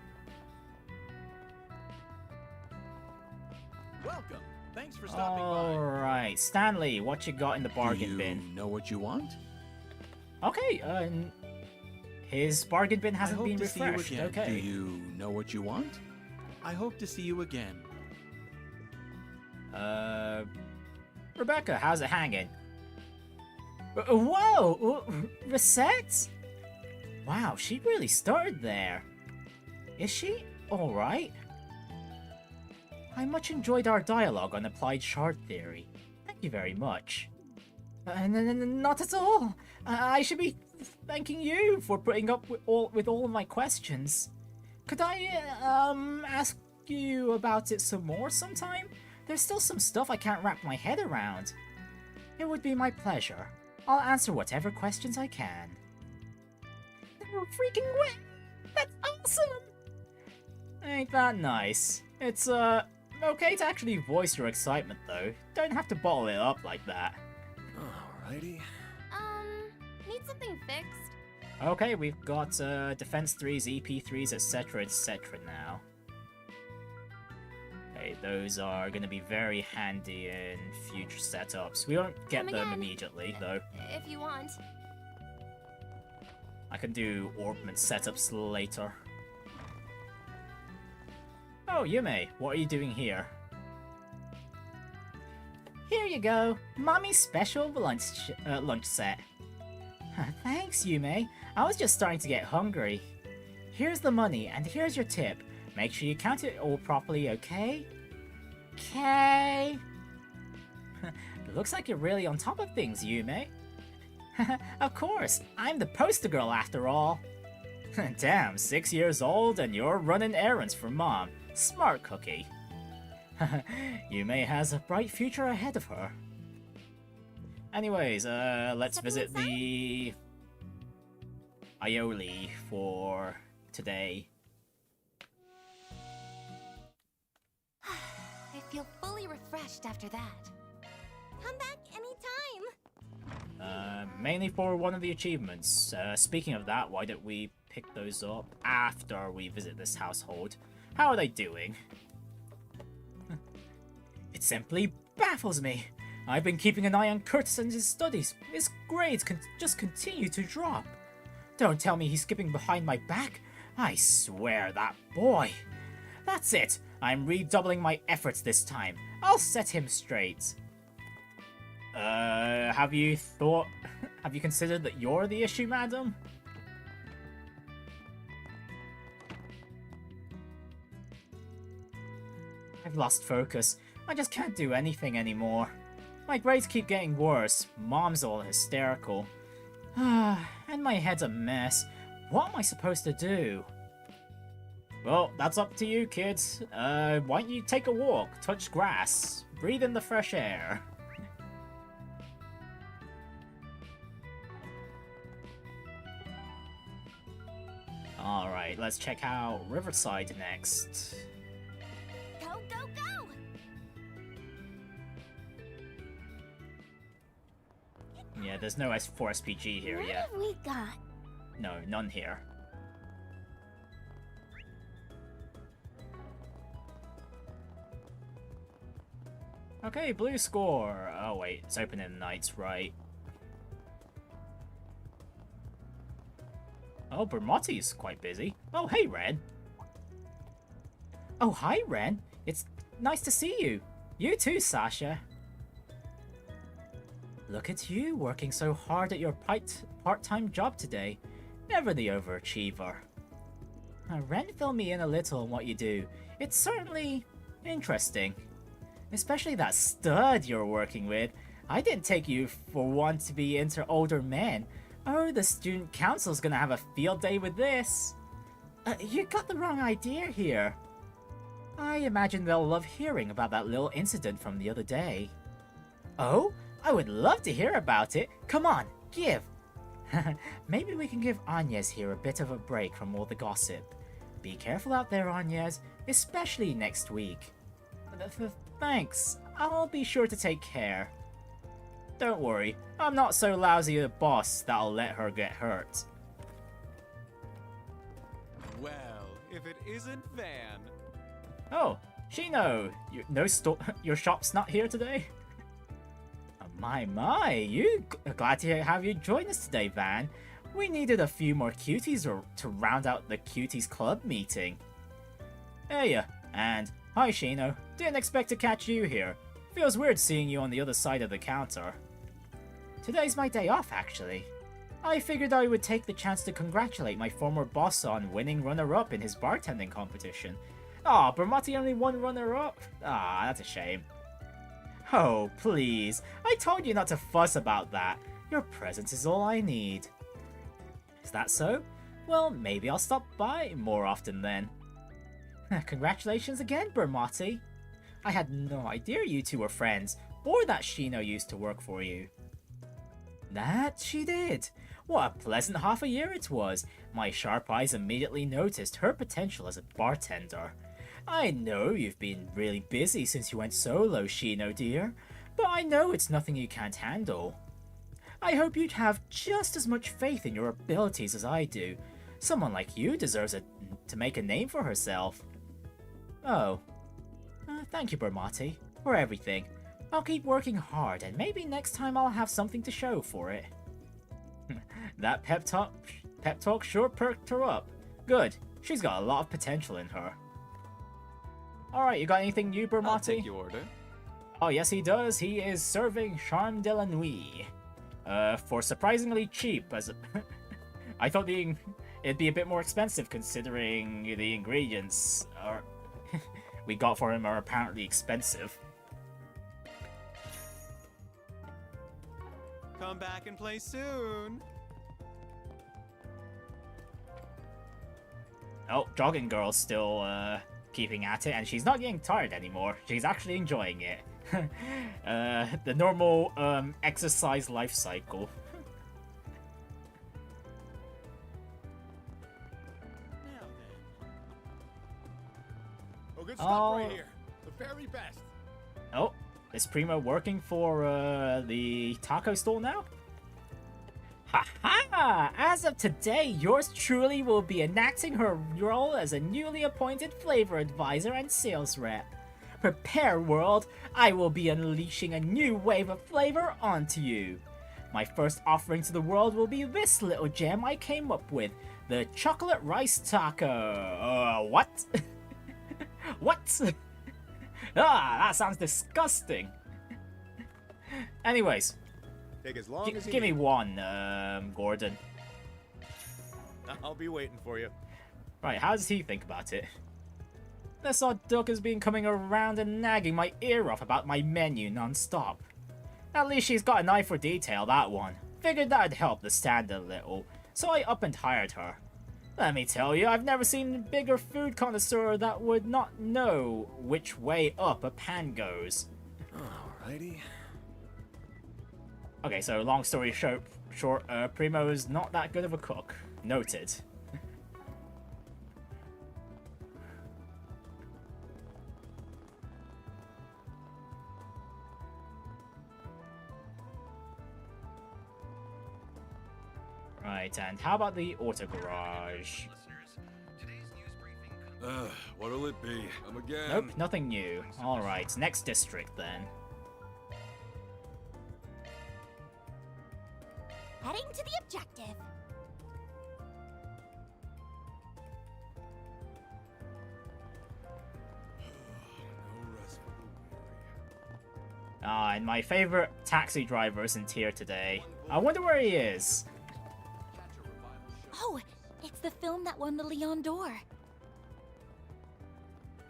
Welcome. Thanks for stopping by. Alright, Stanley, what you got in the bargain bin? Do you know what you want? Okay, his bargain bin hasn't been refreshed. Okay. Do you know what you want? I hope to see you again. Rebecca, how's it hanging? Whoa! Risette? Wow, she really started there. Is she alright? I much enjoyed our dialogue on applied shard theory. Thank you very much. Not at all. I should be thanking you for putting up with all of my questions. Could I ask you about it some more sometime? There's still some stuff I can't wrap my head around. It would be my pleasure. I'll answer whatever questions I can. No freaking way! That's awesome! Ain't that nice? It's, okay to actually voice your excitement, though. Don't have to bottle it up like that. Alrighty. Need something fixed? Okay, we've got, Defense 3s, EP 3s, etc. now. Okay, those are gonna be very handy in future setups. We won't get them immediately, though. If you want. I can do Orbments setups later. Oh, Yumé, what are you doing here? Here you go, Mommy's special lunch set. Thanks, Yumé. I was just starting to get hungry. Here's the money, and here's your tip. Make sure you count it all properly, okay? Okay. Looks like you're really on top of things, Yumé. Of course, I'm the poster girl after all. Damn, 6 years old and you're running errands for Mom. Smart cookie. Yumé has a bright future ahead of her. Anyways, let's visit the Aioli for today. I feel fully refreshed after that. Come back anytime. Mainly for one of the achievements. Speaking of that, why don't we pick those up after we visit this household? How are they doing? It simply baffles me. I've been keeping an eye on Curtis and his studies. His grades just continue to drop. Don't tell me he's skipping behind my back. I swear that boy. That's it. I'm redoubling my efforts this time. I'll set him straight. Have you considered that you're the issue, madam? I've lost focus. I just can't do anything anymore. My grades keep getting worse. Mom's all hysterical. And my head's a mess. What am I supposed to do? Well, that's up to you, kids. Why don't you take a walk, touch grass, breathe in the fresh air? Alright, let's check out Riverside next. Go, go, go! Yeah, there's no S4 SPG here yet. What have we got? No, none here. Okay, blue score. Oh wait, it's open in the nights, right? Oh, Bermotti's quite busy. Oh, hey, Renne. Oh, hi, Renne. It's nice to see you. You too, Sasha. Look at you, working so hard at your part-time job today. Never the overachiever. Renne, fill me in a little on what you do. It's certainly interesting. Especially that stud you're working with. I didn't take you for one to be into older men. Oh, the student council's gonna have a field day with this. You got the wrong idea here. I imagine they'll love hearing about that little incident from the other day. Oh? I would love to hear about it. Come on, give. Maybe we can give Agnes here a bit of a break from all the gossip. Be careful out there, Agnes, especially next week. Thanks. I'll be sure to take care. Don't worry, I'm not so lousy a boss that'll let her get hurt. Well, if it isn't Van. Oh, Shino, your shop's not here today? My, you glad to have you join us today, Van. We needed a few more cuties to round out the Cuties Club meeting. Hey, and hi, Shino. Didn't expect to catch you here. Feels weird seeing you on the other side of the counter. Today's my day off, actually. I figured I would take the chance to congratulate my former boss on winning runner-up in his bartending competition. Aw, Bermotti only won runner-up? Ah, that's a shame. Oh, please. I told you not to fuss about that. Your presence is all I need. Is that so? Well, maybe I'll stop by more often then. Congratulations again, Bermotti. I had no idea you two were friends, or that Shino used to work for you. That she did. What a pleasant half a year it was. My sharp eyes immediately noticed her potential as a bartender. I know you've been really busy since you went solo, Shino dear, but I know it's nothing you can't handle. I hope you'd have just as much faith in your abilities as I do. Someone like you deserves to make a name for herself. Oh. Thank you, Bermati, for everything. I'll keep working hard, and maybe next time I'll have something to show for it. That pep talk sure perked her up. Good. She's got a lot of potential in her. Alright, you got anything new, Bermati? I'll take your order. Oh, yes, he does. He is serving Charme de la Nuit. For surprisingly cheap, as a... I thought it'd be a bit more expensive considering the ingredients we got for him are apparently expensive. Come back and play soon. Oh, Jogging Girl's still keeping at it, and she's not getting tired anymore. She's actually enjoying it. The normal exercise life cycle. Oh, good stuff right here. The very best. Oh, is Primo working for the taco stall now? Haha! As of today, yours truly will be enacting her role as a newly appointed flavor advisor and sales rep. Prepare, world! I will be unleashing a new wave of flavor onto you. My first offering to the world will be this little gem I came up with, the chocolate rice taco. What? What? That sounds disgusting. Anyways, take as long as you give me need. one, Gordon. I'll be waiting for you. Right, how does he think about it? This odd duck has been coming around and nagging my ear off about my menu non-stop. At least she's got an eye for detail, that one. Figured that'd help the stand a little, so I up and hired her. Let me tell you, I've never seen a bigger food connoisseur that would not know which way up a pan goes. Alrighty. Okay, so long story short, Primo's not that good of a cook. Noted. Right, and how about the auto garage? What'll it be? Come again. Nope, nothing new. Alright, next district then. Heading to the objective. And my favorite taxi driver isn't here today. I wonder where he is. Oh, it's the film that won the Lion d'Or.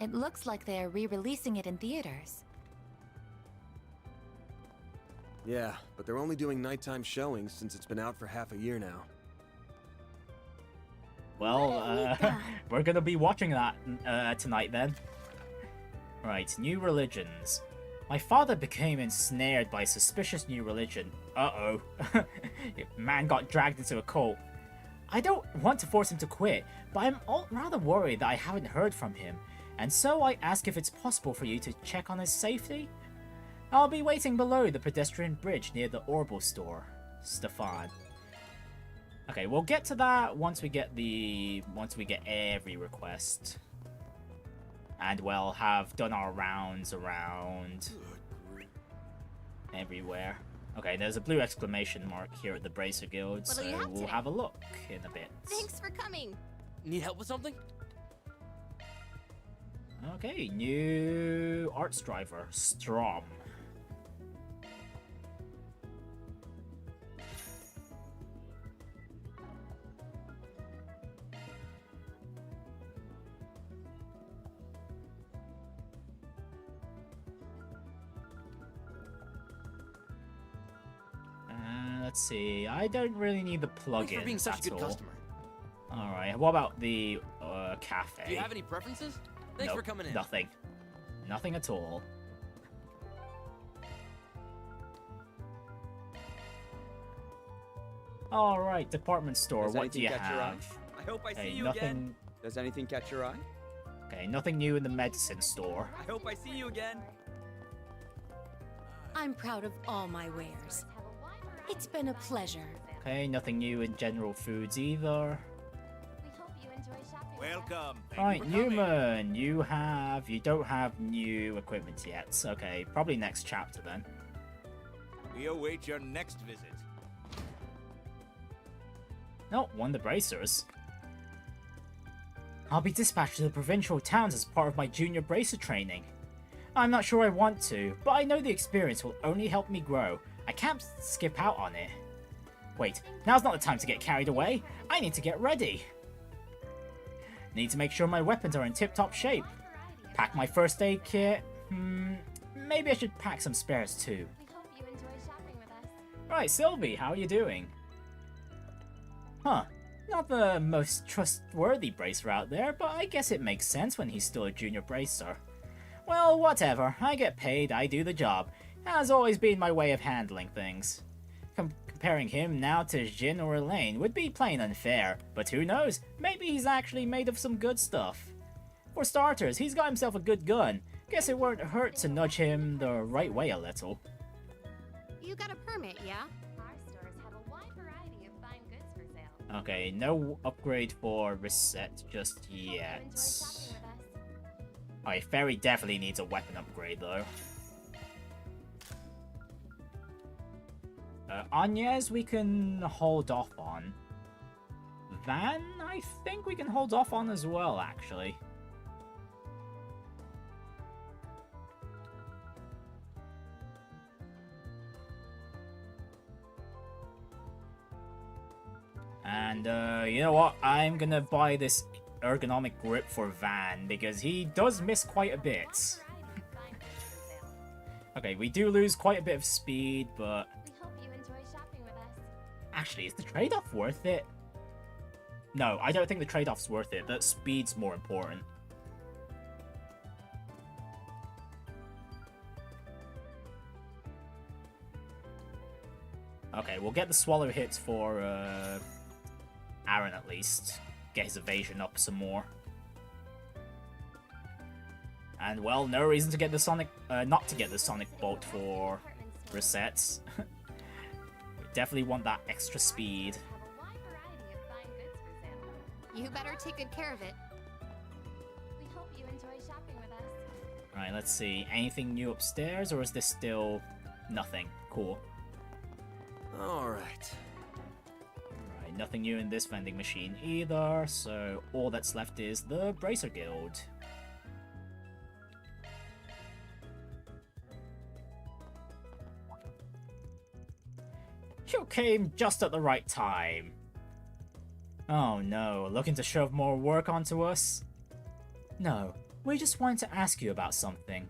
It looks like they are re-releasing it in theaters. Yeah, but they're only doing nighttime showings since it's been out for half a year now. Well, we're gonna be watching that tonight then. Right, new religions. My father became ensnared by a suspicious new religion. Uh-oh. Man got dragged into a cult. I don't want to force him to quit, but I'm rather worried that I haven't heard from him, and so I ask if it's possible for you to check on his safety? I'll be waiting below the pedestrian bridge near the Orbal store. Stefan. Okay, we'll get to that once we get every request. And we'll have done our rounds around everywhere. Okay, there's a blue exclamation mark here at the Bracer Guild, so we'll have a look in a bit. Thanks for coming. Need help with something? Okay, new arts driver, Strom. Let's see. I don't really need the plugin. Thanks for being such a good customer. All right. What about the cafe? Do you have any preferences? Thanks for coming in. Nothing. Nothing at all. Alright, department store, Does what do you anything catch your eye? have? I hope I see Okay, you nothing... again. Does anything catch your eye? Okay, nothing new in the medicine store. I hope I see you again. I'm proud of all my wares. It's been a pleasure. Okay, nothing new in general foods either. Welcome. Alright, Newman, you don't have new equipment yet. Okay, probably next chapter then. We await your next visit. No, won the bracers. I'll be dispatched to the provincial towns as part of my junior bracer training. I'm not sure I want to, but I know the experience will only help me grow. I can't skip out on it. Wait, now's not the time to get carried away. I need to get ready. Need to make sure my weapons are in tip-top shape. Pack my first aid kit. Maybe I should pack some spares too. Right, Sylvie, how are you doing? Huh, not the most trustworthy bracer out there, but I guess it makes sense when he's still a junior bracer. Well, whatever, I get paid, I do the job. Has always been my way of handling things. Comparing him now to Jin or Elaine would be plain unfair, but who knows, maybe he's actually made of some good stuff. For starters, he's got himself a good gun. Guess it won't hurt to nudge him the right way a little. You got a permit, yeah? Our stores have a wide variety of fine goods for sale. Okay, no upgrade for Risette just yet. Alright, Fairy definitely needs a weapon upgrade though. Agnes we can hold off on. Van, I think we can hold off on as well, actually. And, you know what? I'm gonna buy this ergonomic grip for Van, because he does miss quite a bit. Okay, we do lose quite a bit of speed, but... Actually, is the trade-off worth it? No, I don't think the trade-off's worth it. That speed's more important. Okay, we'll get the swallow hits for Aaron at least. Get his evasion up some more. And well, no reason to get the sonic, not to get the sonic bolt for Risette. We definitely want that extra speed. You better take good care of it. We hope you enjoy shopping with us. Right, let's see. Anything new upstairs, or is this still nothing? Cool. Alright. Right, nothing new in this vending machine either, so all that's left is the Bracer Guild. You came just at the right time. Oh no, looking to shove more work onto us? No, we just wanted to ask you about something.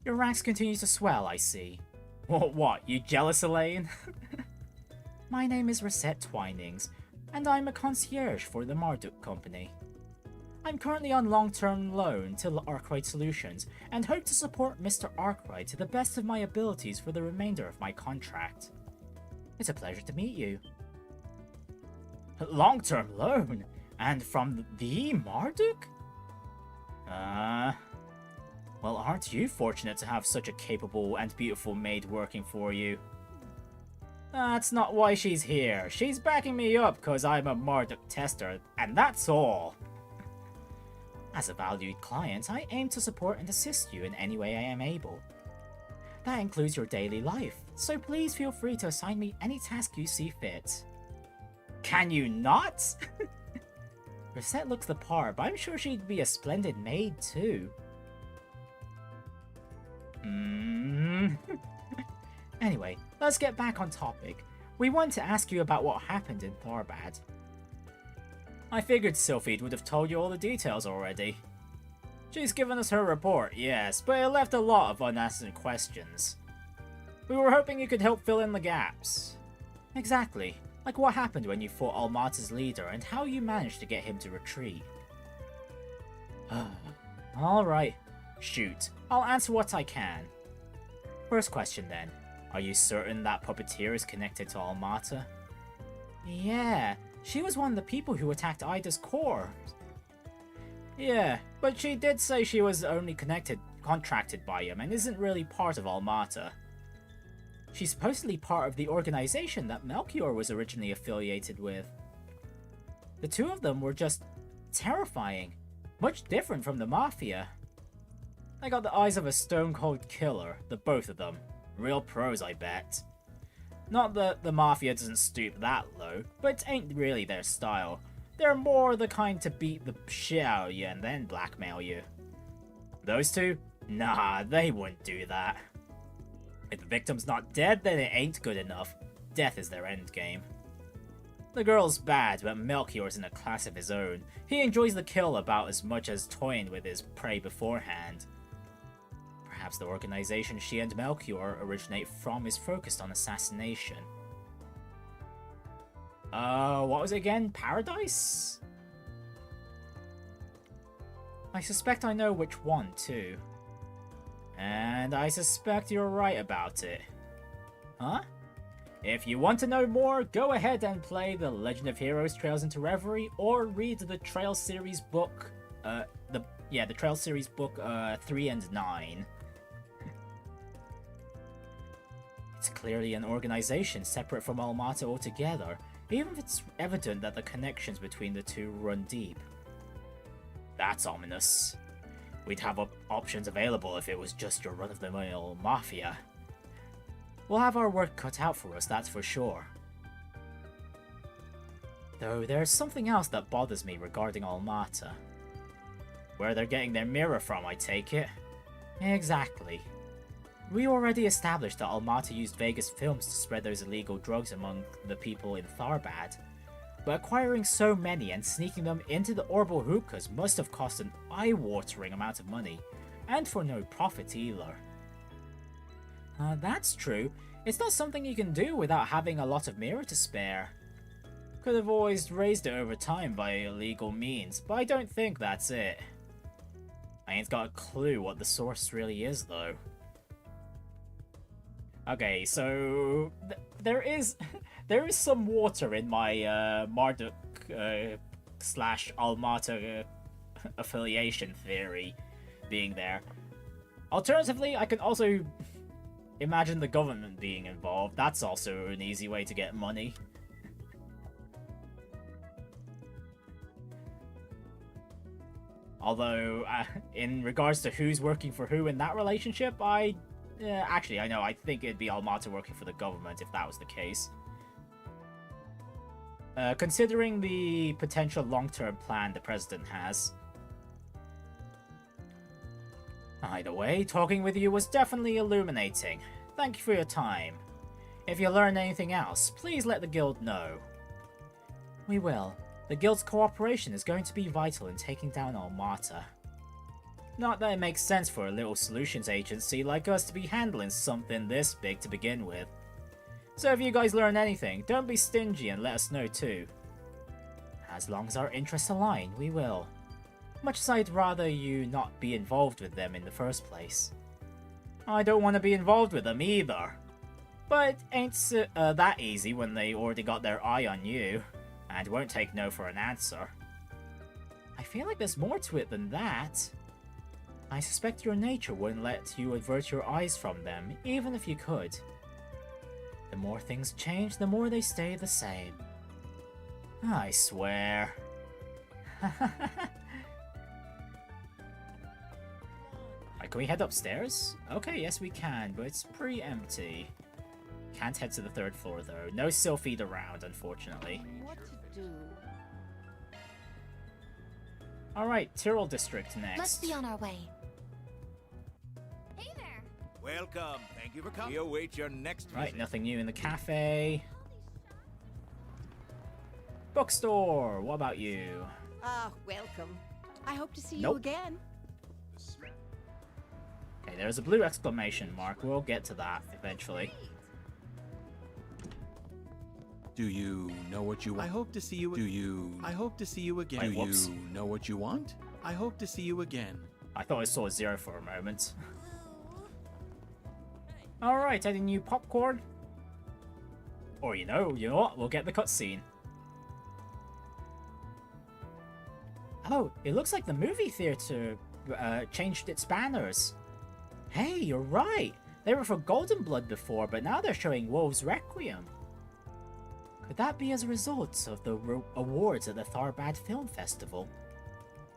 Your ranks continue to swell, I see. What, you jealous, Elaine? My name is Risette Twinings, and I'm a concierge for the Marduk Company. I'm currently on long-term loan to Arkride Solutions, and hope to support Mr. Arkride to the best of my abilities for the remainder of my contract. It's a pleasure to meet you. Long-term loan? And from the Marduk? Well, aren't you fortunate to have such a capable and beautiful maid working for you? That's not why she's here. She's backing me up because I'm a Marduk tester, and that's all. As a valued client, I aim to support and assist you in any way I am able. That includes your daily life, so please feel free to assign me any task you see fit. Can you not? Risette looks the part, but I'm sure she'd be a splendid maid too. Anyway, let's get back on topic. We want to ask you about what happened in Tharbad. I figured Sylphide would have told you all the details already. She's given us her report, yes, but it left a lot of unanswered questions. We were hoping you could help fill in the gaps. Exactly, like what happened when you fought Almata's leader and how you managed to get him to retreat. Alright, shoot, I'll answer what I can. First question then, are you certain that puppeteer is connected to Almata? Yeah, she was one of the people who attacked Aida's core. Yeah, but she did say she was only contracted by him and isn't really part of Almata. She's supposedly part of the organization that Melchior was originally affiliated with. The two of them were just terrifying, much different from the Mafia. They got the eyes of a stone-cold killer, the both of them. Real pros, I bet. Not that the Mafia doesn't stoop that low, but it ain't really their style. They're more the kind to beat the shit out of you and then blackmail you. Those two? Nah, they wouldn't do that. If the victim's not dead, then it ain't good enough. Death is their endgame. The girl's bad, but Melchior's in a class of his own. He enjoys the kill about as much as toying with his prey beforehand. Perhaps the organization she and Melchior originate from is focused on assassination. What was it again? Paradise? I suspect I know which one, too. And I suspect you're right about it. Huh? If you want to know more, go ahead and play The Legend of Heroes Trails into Reverie, or read the Trail series book, the Trail series book, 3 and 9. It's clearly an organization separate from Almata altogether, even if it's evident that the connections between the two run deep. That's ominous. We'd have options available if it was just your run-of-the-mill Mafia. We'll have our work cut out for us, that's for sure. Though there's something else that bothers me regarding Almata. Where they're getting their mirror from, I take it? Exactly. We already established that Almata used Vegas films to spread those illegal drugs among the people in Tharbad. But acquiring so many and sneaking them into the Orbal hookahs must have cost an eye-watering amount of money, and for no profit either. That's true. It's not something you can do without having a lot of mirror to spare. Could have always raised it over time by illegal means, but I don't think that's it. I ain't got a clue what the source really is, though. Okay, so there is some water in my Marduk slash Almata affiliation theory being there. Alternatively, I can also imagine the government being involved. That's also an easy way to get money. Although, in regards to who's working for who in that relationship, actually, I know, I think it'd be Almata working for the government if that was the case. Considering the potential long-term plan the president has. Either way, talking with you was definitely illuminating. Thank you for your time. If you learn anything else, please let the guild know. We will. The guild's cooperation is going to be vital in taking down Almata. Not that it makes sense for a little solutions agency like us to be handling something this big to begin with. So if you guys learn anything, don't be stingy and let us know too. As long as our interests align, we will. Much as I'd rather you not be involved with them in the first place. I don't want to be involved with them either. But ain't that easy when they already got their eye on you, and won't take no for an answer. I feel like there's more to it than that. I suspect your nature wouldn't let you avert your eyes from them, even if you could. The more things change, the more they stay the same. I swear. Can we head upstairs? Okay, yes we can, but it's pretty empty. Can't head to the 3rd floor though. No Sylphid around, unfortunately. What to do? Alright, Tyrell District next. Let's be on our way. Hey there! Welcome. Thank you for coming. We await your next visit. Right, nothing new in the cafe. Bookstore, what about you? Welcome. I hope to see Nope. you again. Okay, there's a blue exclamation mark. We'll get to that eventually. Do you know what you want? I hope to see you. Do you? I hope to see you again. Wait, whoops. Do you know what you want? I hope to see you again. I thought I saw a 0 for a moment. Alright, any new popcorn? Or you know what? We'll get the cutscene. Oh, it looks like the movie theater changed its banners. Hey, you're right. They were for Golden Blood before, but now they're showing Wolves Requiem. Could that be as a result of the awards at the Tharbad Film Festival?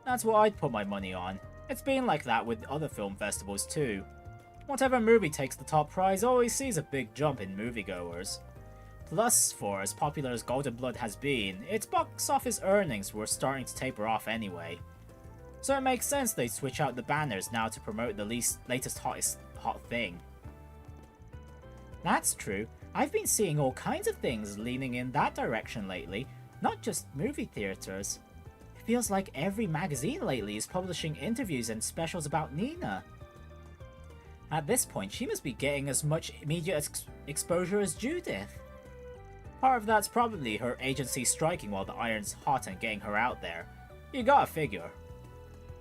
That's what I'd put my money on. It's been like that with other film festivals too. Whatever movie takes the top prize always sees a big jump in moviegoers. Plus, for as popular as Golden Blood has been, its box office earnings were starting to taper off anyway. So it makes sense they switch out the banners now to promote the latest hot thing. That's true. I've been seeing all kinds of things leaning in that direction lately, not just movie theaters. It feels like every magazine lately is publishing interviews and specials about Nina. At this point, she must be getting as much media exposure as Judith. Part of that's probably her agency striking while the iron's hot and getting her out there. You gotta figure.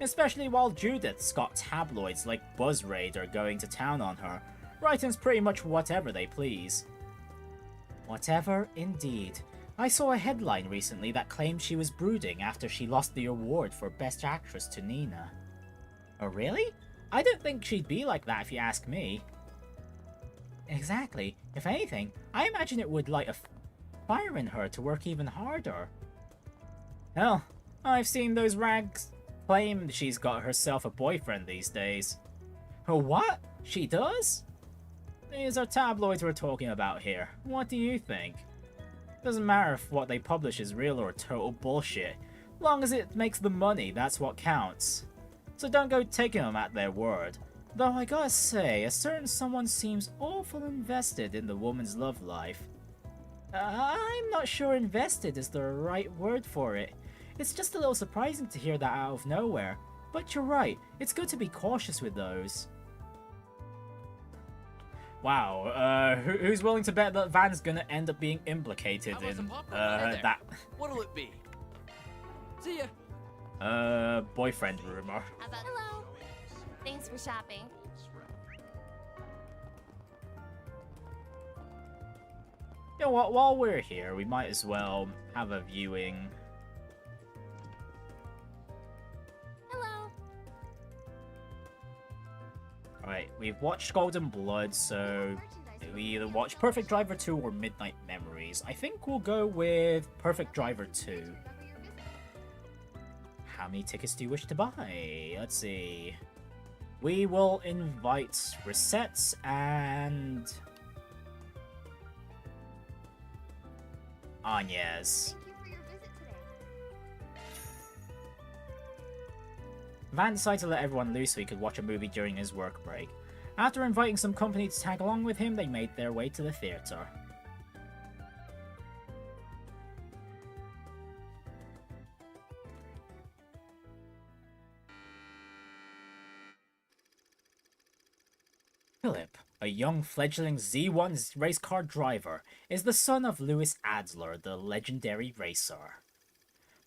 Especially while Judith's got tabloids like BuzzRaider going to town on her, writing pretty much whatever they please. Whatever, indeed. I saw a headline recently that claimed she was brooding after she lost the award for Best Actress to Nina. Oh really? I don't think she'd be like that if you ask me. Exactly. If anything, I imagine it would light a fire in her to work even harder. Hell, I've seen those rags claim she's got herself a boyfriend these days. Oh what? She does? These are tabloids we're talking about here. What do you think? Doesn't matter if what they publish is real or total bullshit. Long as it makes the money, that's what counts. So don't go taking them at their word. Though I gotta say, a certain someone seems awful invested in the woman's love life. I'm not sure invested is the right word for it. It's just a little surprising to hear that out of nowhere. But you're right, it's good to be cautious with those. Wow, who's willing to bet that Van's gonna end up being implicated in that? What'll it be? See ya. Boyfriend rumor. Hello. Thanks for shopping. You know what, while we're here, we might as well have a viewing. Hello. Alright, we've watched Golden Blood, so we either watch Perfect Driver 2 or Midnight Memories. I think we'll go with Perfect Driver 2. How many tickets do you wish to buy? Let's see. We will invite Risette and Agnes. Van decided to let everyone loose so he could watch a movie during his work break. After inviting some company to tag along with him, they made their way to the theater. Philip, a young fledgling Z1 race car driver, is the son of Louis Adler, the legendary racer.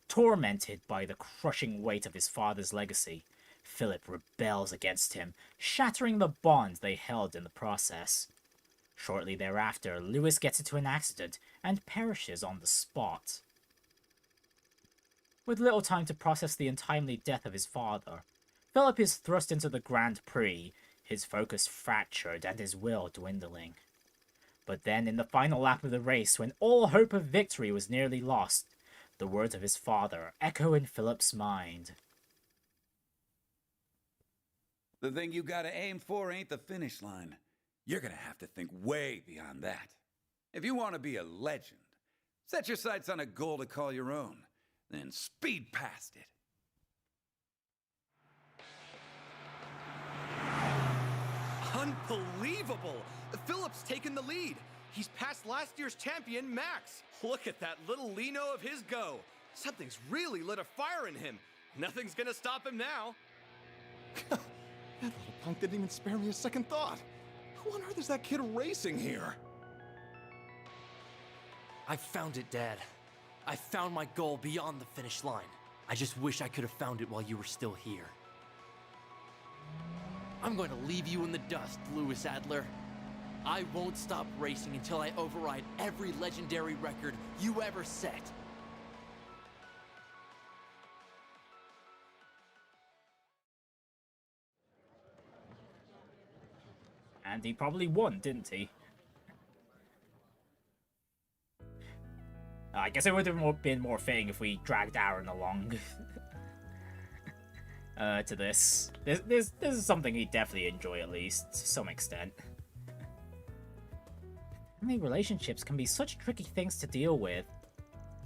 Tormented by the crushing weight of his father's legacy, Philip rebels against him, shattering the bonds they held in the process. Shortly thereafter, Louis gets into an accident and perishes on the spot. With little time to process the untimely death of his father, Philip is thrust into the Grand Prix, his focus fractured and his will dwindling. But then in the final lap of the race, when all hope of victory was nearly lost, the words of his father echo in Philip's mind. The thing you gotta aim for ain't the finish line. You're gonna have to think way beyond that. If you want to be a legend, set your sights on a goal to call your own, then speed past it. Unbelievable! Philip's taken the lead. He's past last year's champion, Max. Look at that little Lino of his go. Something's really lit a fire in him. Nothing's gonna stop him now. That little punk didn't even spare me a second thought. Who on earth is that kid racing here? I found it, Dad. I found my goal beyond the finish line. I just wish I could have found it while you were still here. I'm going to leave you in the dust, Louis Adler. I won't stop racing until I override every legendary record you ever set. And he probably won, didn't he? I guess it would have been more fitting if we dragged Aaron along to this. This is something he'd definitely enjoy, at least, to some extent. Family relationships can be such tricky things to deal with.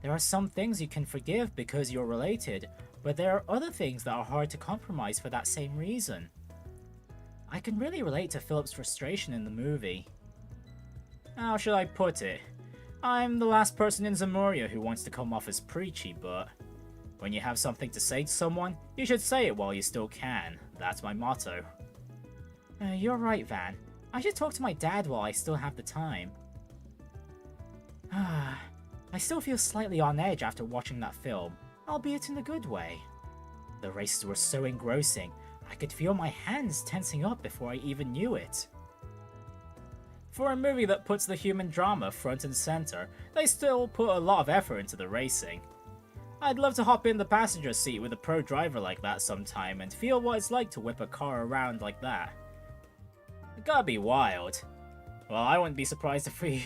There are some things you can forgive because you're related, but there are other things that are hard to compromise for that same reason. I can really relate to Philip's frustration in the movie. How should I put it? I'm the last person in Zemuria who wants to come off as preachy, but when you have something to say to someone, you should say it while you still can. That's my motto. You're right, Van. I should talk to my dad while I still have the time. I still feel slightly on edge after watching that film, albeit in a good way. The races were so engrossing, I could feel my hands tensing up before I even knew it. For a movie that puts the human drama front and center, they still put a lot of effort into the racing. I'd love to hop in the passenger seat with a pro driver like that sometime and feel what it's like to whip a car around like that. It gotta be wild. Well, I wouldn't be surprised if we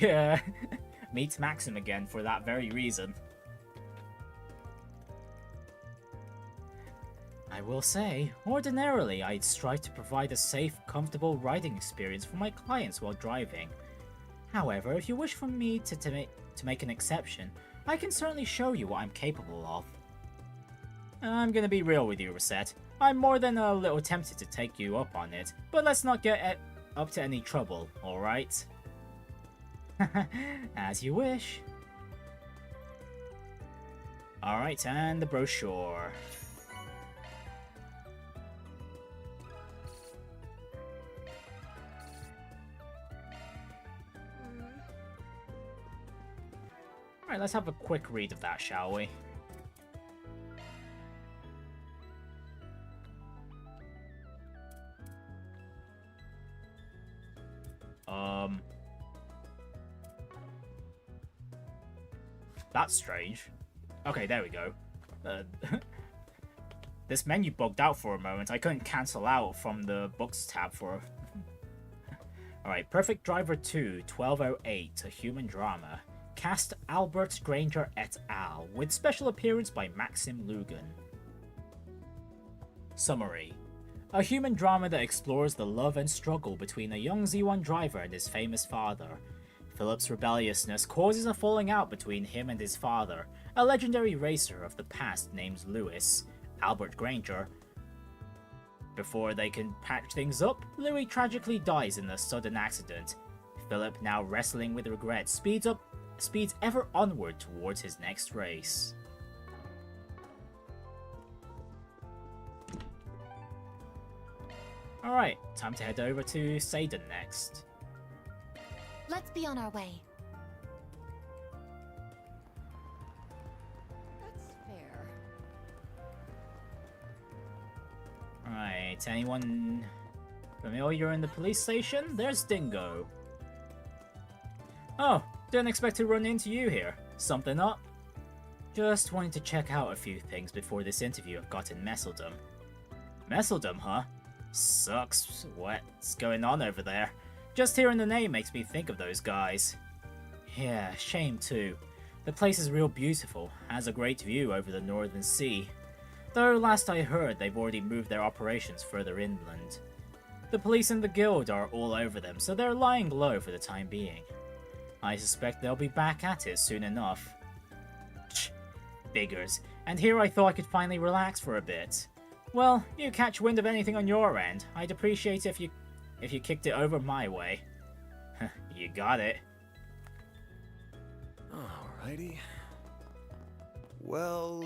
meet Maxim again for that very reason. I will say, ordinarily I'd strive to provide a safe, comfortable riding experience for my clients while driving. However, if you wish for me to make an exception, I can certainly show you what I'm capable of. I'm gonna be real with you, Risette. I'm more than a little tempted to take you up on it, but let's not get up to any trouble, alright? As you wish. Alright, and the brochure. Alright, let's have a quick read of that, shall we? That's strange. Okay, there we go. This menu bugged out for a moment. I couldn't cancel out from the books tab for... Alright, Perfect Driver 2, 1208, a human drama. Cast Albert Granger et al., with special appearance by Maxim Lugan. Summary. A human drama that explores the love and struggle between a young Z1 driver and his famous father. Philip's rebelliousness causes a falling out between him and his father, a legendary racer of the past named Lewis, Albert Granger. Before they can patch things up, Louis tragically dies in a sudden accident. Philip, now wrestling with regret, speeds ever onward towards his next race. Alright, time to head over to Seyden next. Let's be on our way. That's fair. Alright, anyone familiar in the police station? There's Dingo. Oh, didn't expect to run into you here. Something up? Just wanted to check out a few things before this interview I've got in Messeldom. Messeldom, huh? Sucks. What's going on over there? Just hearing the name makes me think of those guys. Yeah, shame too. The place is real beautiful, has a great view over the Northern Sea. Though last I heard they've already moved their operations further inland. The police and the guild are all over them, so they're lying low for the time being. I suspect they'll be back at it soon enough. Tch, biggers. And here I thought I could finally relax for a bit. Well, you catch wind of anything on your end, I'd appreciate if you kicked it over my way. You got it. Alrighty. Well...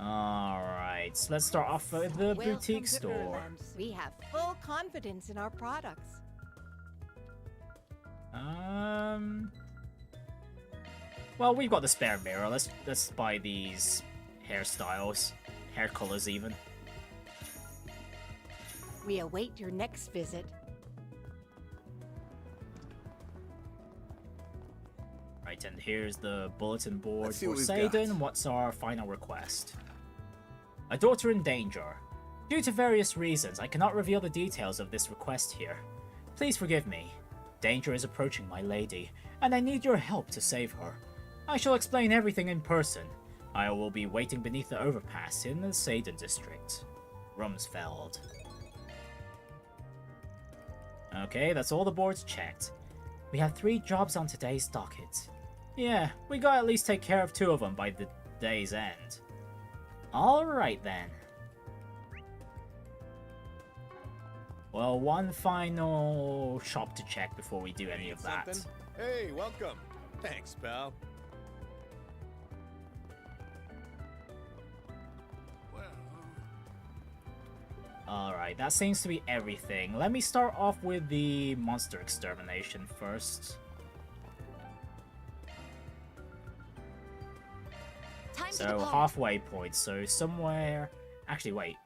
Alright, so let's start off with the boutique store. We have full confidence in our products. Well, we've got the spare mirror. Let's buy these hairstyles, hair colors even. We await your next visit. Right, and here's the bulletin board Let's see for what we've Seyden. got. What's our final request? A daughter in danger. Due to various reasons, I cannot reveal the details of this request here. Please forgive me. Danger is approaching my lady, and I need your help to save her. I shall explain everything in person. I will be waiting beneath the overpass in the Seyden district. Rumsfeld. Okay, that's all the boards checked. We have 3 jobs on today's docket. Yeah, we gotta at least take care of 2 of them by the day's end. Alright then. Well, one final shop to check before we do any of that. Something? Hey, welcome. Thanks, pal. Alright, that seems to be everything. Let me start off with the monster extermination first. So, halfway point, so somewhere... Actually, wait.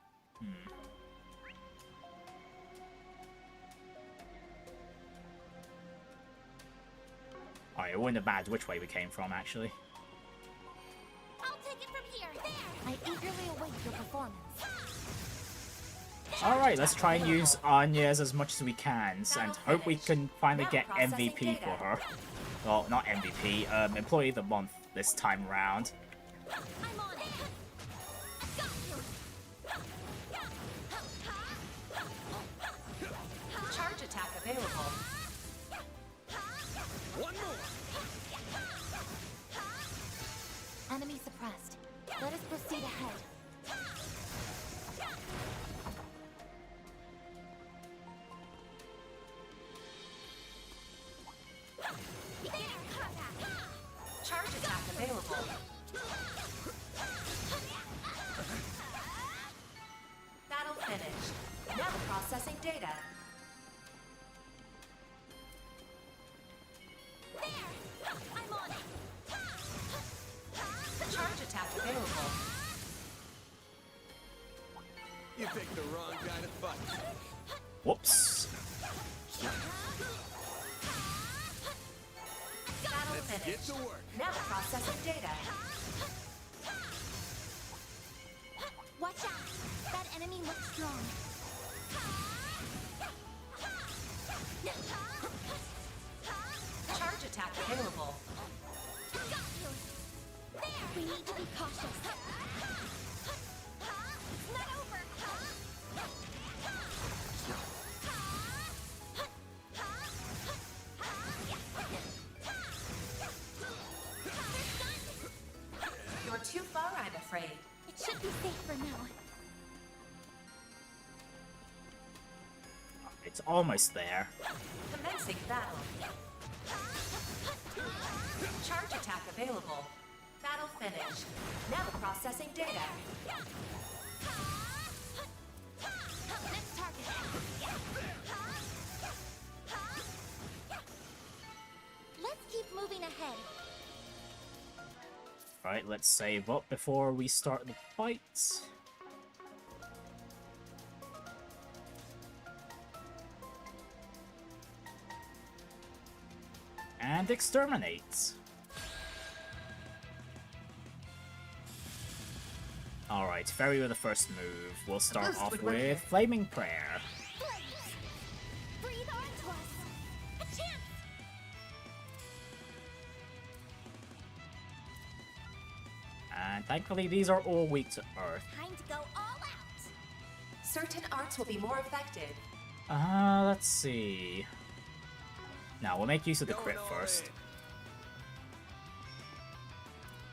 Alright, it wouldn't have mattered which way we came from, actually. I'll take it from here. There. I eagerly await your performance. Alright, let's try and use Anya's as much as we can, and hope we can finally get MVP for her. Well, not MVP, Employee of the Month this time around. I'm on it. Got you. Charge attack available. One more. Enemy suppressed. Let us proceed ahead. Charge attack available. Battle finished. Now processing data. I'm on it. Charge attack available. You picked the wrong guy to fight. Whoops. Battle Let's finished. get to work. Now processing data. Watch out. That enemy looks strong. Charge attack available. Got you. There. We need to be cautious. It's not over. You're too far, I'm afraid. It should be safe for now. It's almost there. Commencing battle. Charge attack available. Battle finished. Now processing data. Next target. Let's keep moving ahead. Right, let's save up before we start the fight. And exterminate. Alright, Fairy with the first move. We'll start off with Flaming Prayer. Breathe onto us. A chance. And thankfully these are all weak to Earth. Time to go all out. Certain arts will be more effective. Let's see. Now, we'll make use of the crit first.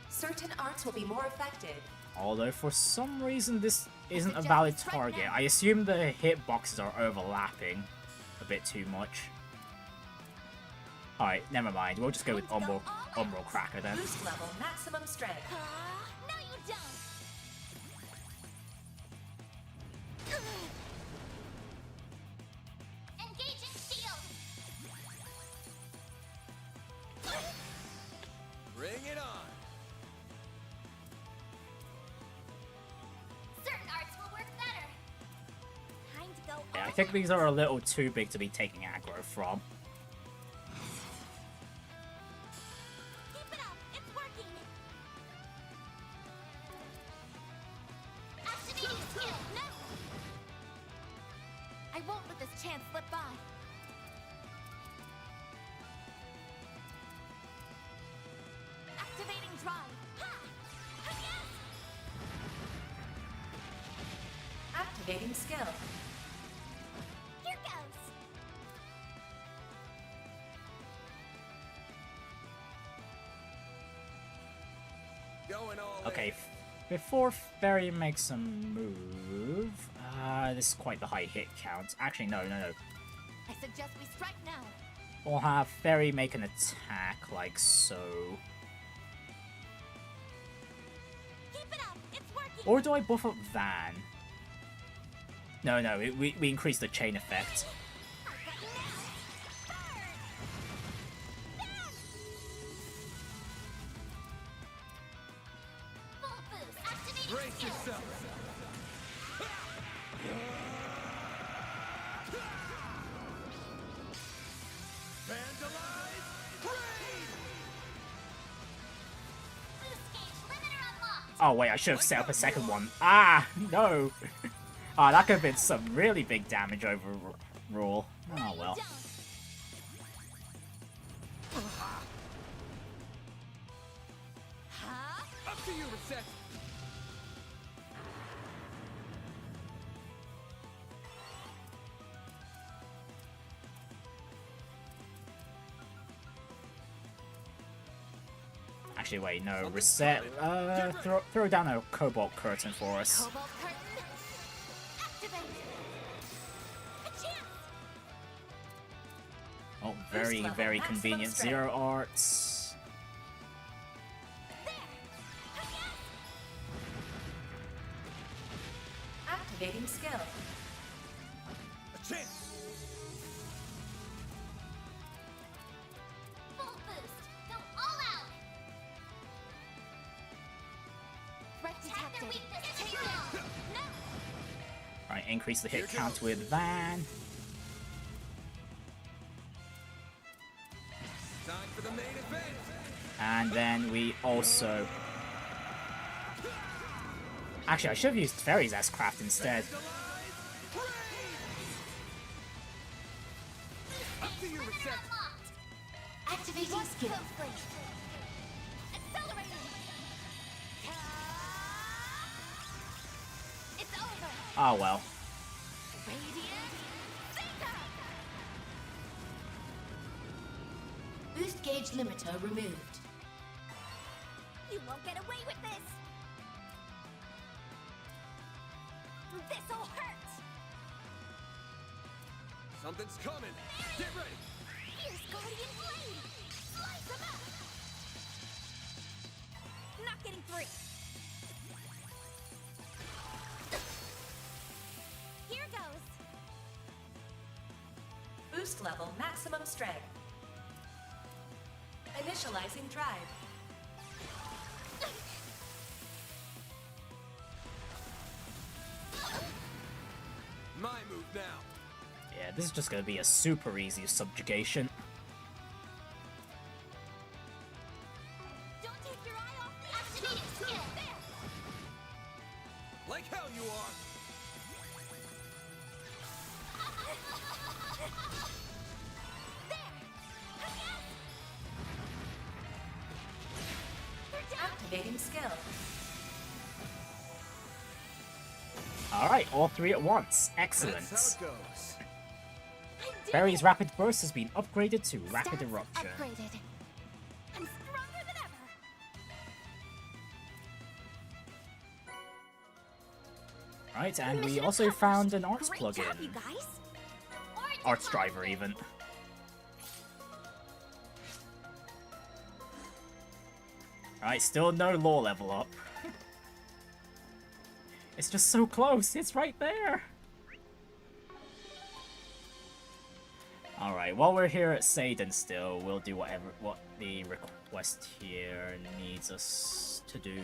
Certain arts will be more effective. Although, for some reason, this isn't a valid target. I assume the hitboxes are overlapping a bit too much. Alright, never mind. We'll just go with Umbral Cracker then. Boost level maximum strength. No, you don't. Engaging shield. Bring it on. Certain arts will work better. Time to go all think these are a little too big to be taking aggro from. Keep it up. It's working. Activating skill. No. I won't let this chance slip by. Activating drive. Activating skill. Here goes. Going all Okay, before Fairy makes a move... this is quite the high hit count. Actually, no. I suggest we strike now. We'll have Fairy make an attack, like so. Keep it up. It's working. Or do I buff up Van? No, we increase the chain effect. Full boost. Activating Brace skill. yourself. Vandalize. Boost gauge limiter unlocked. Oh wait, I should have set up a second one. Ah, no. Ah, that could have been some really big damage overall. Oh well. Up to you, Risette. Actually, wait, no. Risette, throw down a Cobalt Curtain for us. Cobalt curtain. Activate. Oh, very convenient. Zero arts. Activating skill. A chance. Full boost. Go all out. Threat Attack their detected. weakness. Take down. No. Alright, increase the hit count with Van. Time for the main event. And then we also... Actually, I should have used Fairy's S-Craft instead. Up to you, Risette. Activating skill. Accelerating. It's over. Oh well. Radiant. Thinker. Boost gauge limiter removed. You won't get away with this. This'll hurt. Something's coming. Get ready. Fierce Guardian Blade. Slice him up. Not getting through. Here goes. Boost level maximum strength. Initializing drive. My move now. Yeah, this is just gonna be a super easy subjugation. Don't take your eye off the activating skill. There. Like hell you are. Activating skill. Alright, all three at once. Excellent. That's how it goes. Fairy's Rapid Burst has been upgraded to Rapid Eruption. Upgraded. I'm stronger than ever. Right, and we Mission also accomplished. found an arts Great plugin. job, you guys. Arts driver, even. Right, still no lore level up. It's just so close, it's right there! Alright, while we're here at Seyden still, we'll do what the request here needs us to do.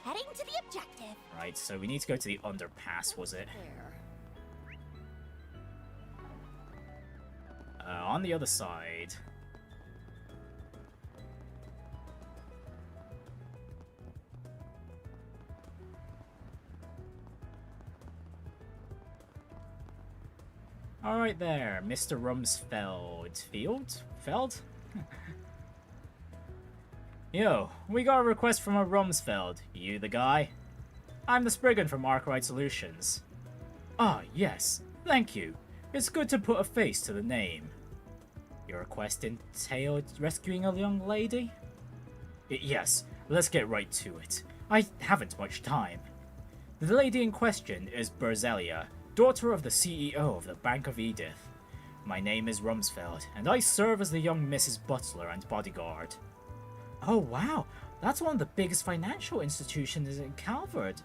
Heading to the objective. Right, so we need to go to the underpass, was it? on the other side. Alright there, Mr. Rumsfeld. Feld? Yo, we got a request from a Rumsfeld. You the guy? I'm the Spriggan from Arkride Solutions. Ah, yes. Thank you. It's good to put a face to the name. Your request entailed rescuing a young lady? Yes, let's get right to it. I haven't much time. The lady in question is Berzelia, daughter of the CEO of the Bank of Edith. My name is Rumsfeld, and I serve as the young Mrs. Butler and bodyguard. Oh wow, that's one of the biggest financial institutions in Calvard.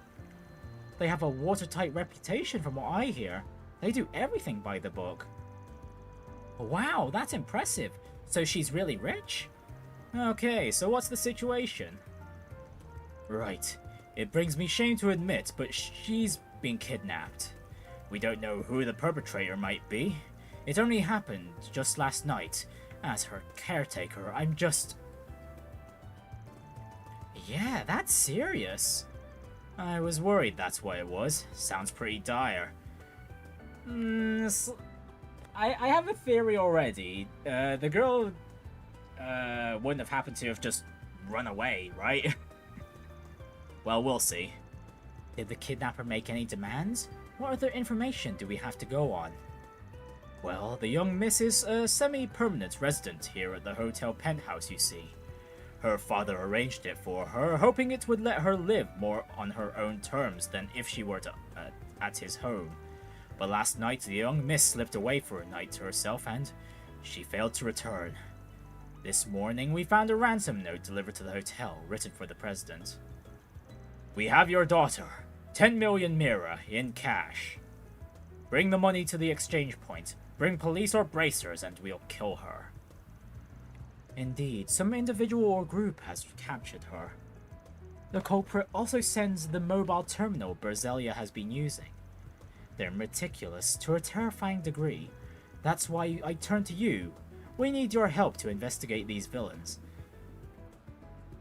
They have a watertight reputation from what I hear. They do everything by the book. Wow, that's impressive. So she's really rich? Okay, so what's the situation? Right, it brings me shame to admit, but she's been kidnapped. We don't know who the perpetrator might be. It only happened just last night. As her caretaker, I'm just... Yeah, that's serious. I was worried that's what it was. Sounds pretty dire. I have a theory already. The girl wouldn't have happened to have just run away, right? Well, we'll see. Did the kidnapper make any demands? What other information do we have to go on? Well, the young miss is a semi-permanent resident here at the hotel penthouse, you see. Her father arranged it for her, hoping it would let her live more on her own terms than if she were at his home. But last night, the young miss slipped away for a night to herself and she failed to return. This morning, we found a ransom note delivered to the hotel, written for the president. We have your daughter, 10 million Mare in cash. Bring the money to the exchange point. Bring police or bracers and we'll kill her. Indeed, some individual or group has captured her. The culprit also sends the mobile terminal Berzelia has been using. They're meticulous to a terrifying degree. That's why I turn to you. We need your help to investigate these villains.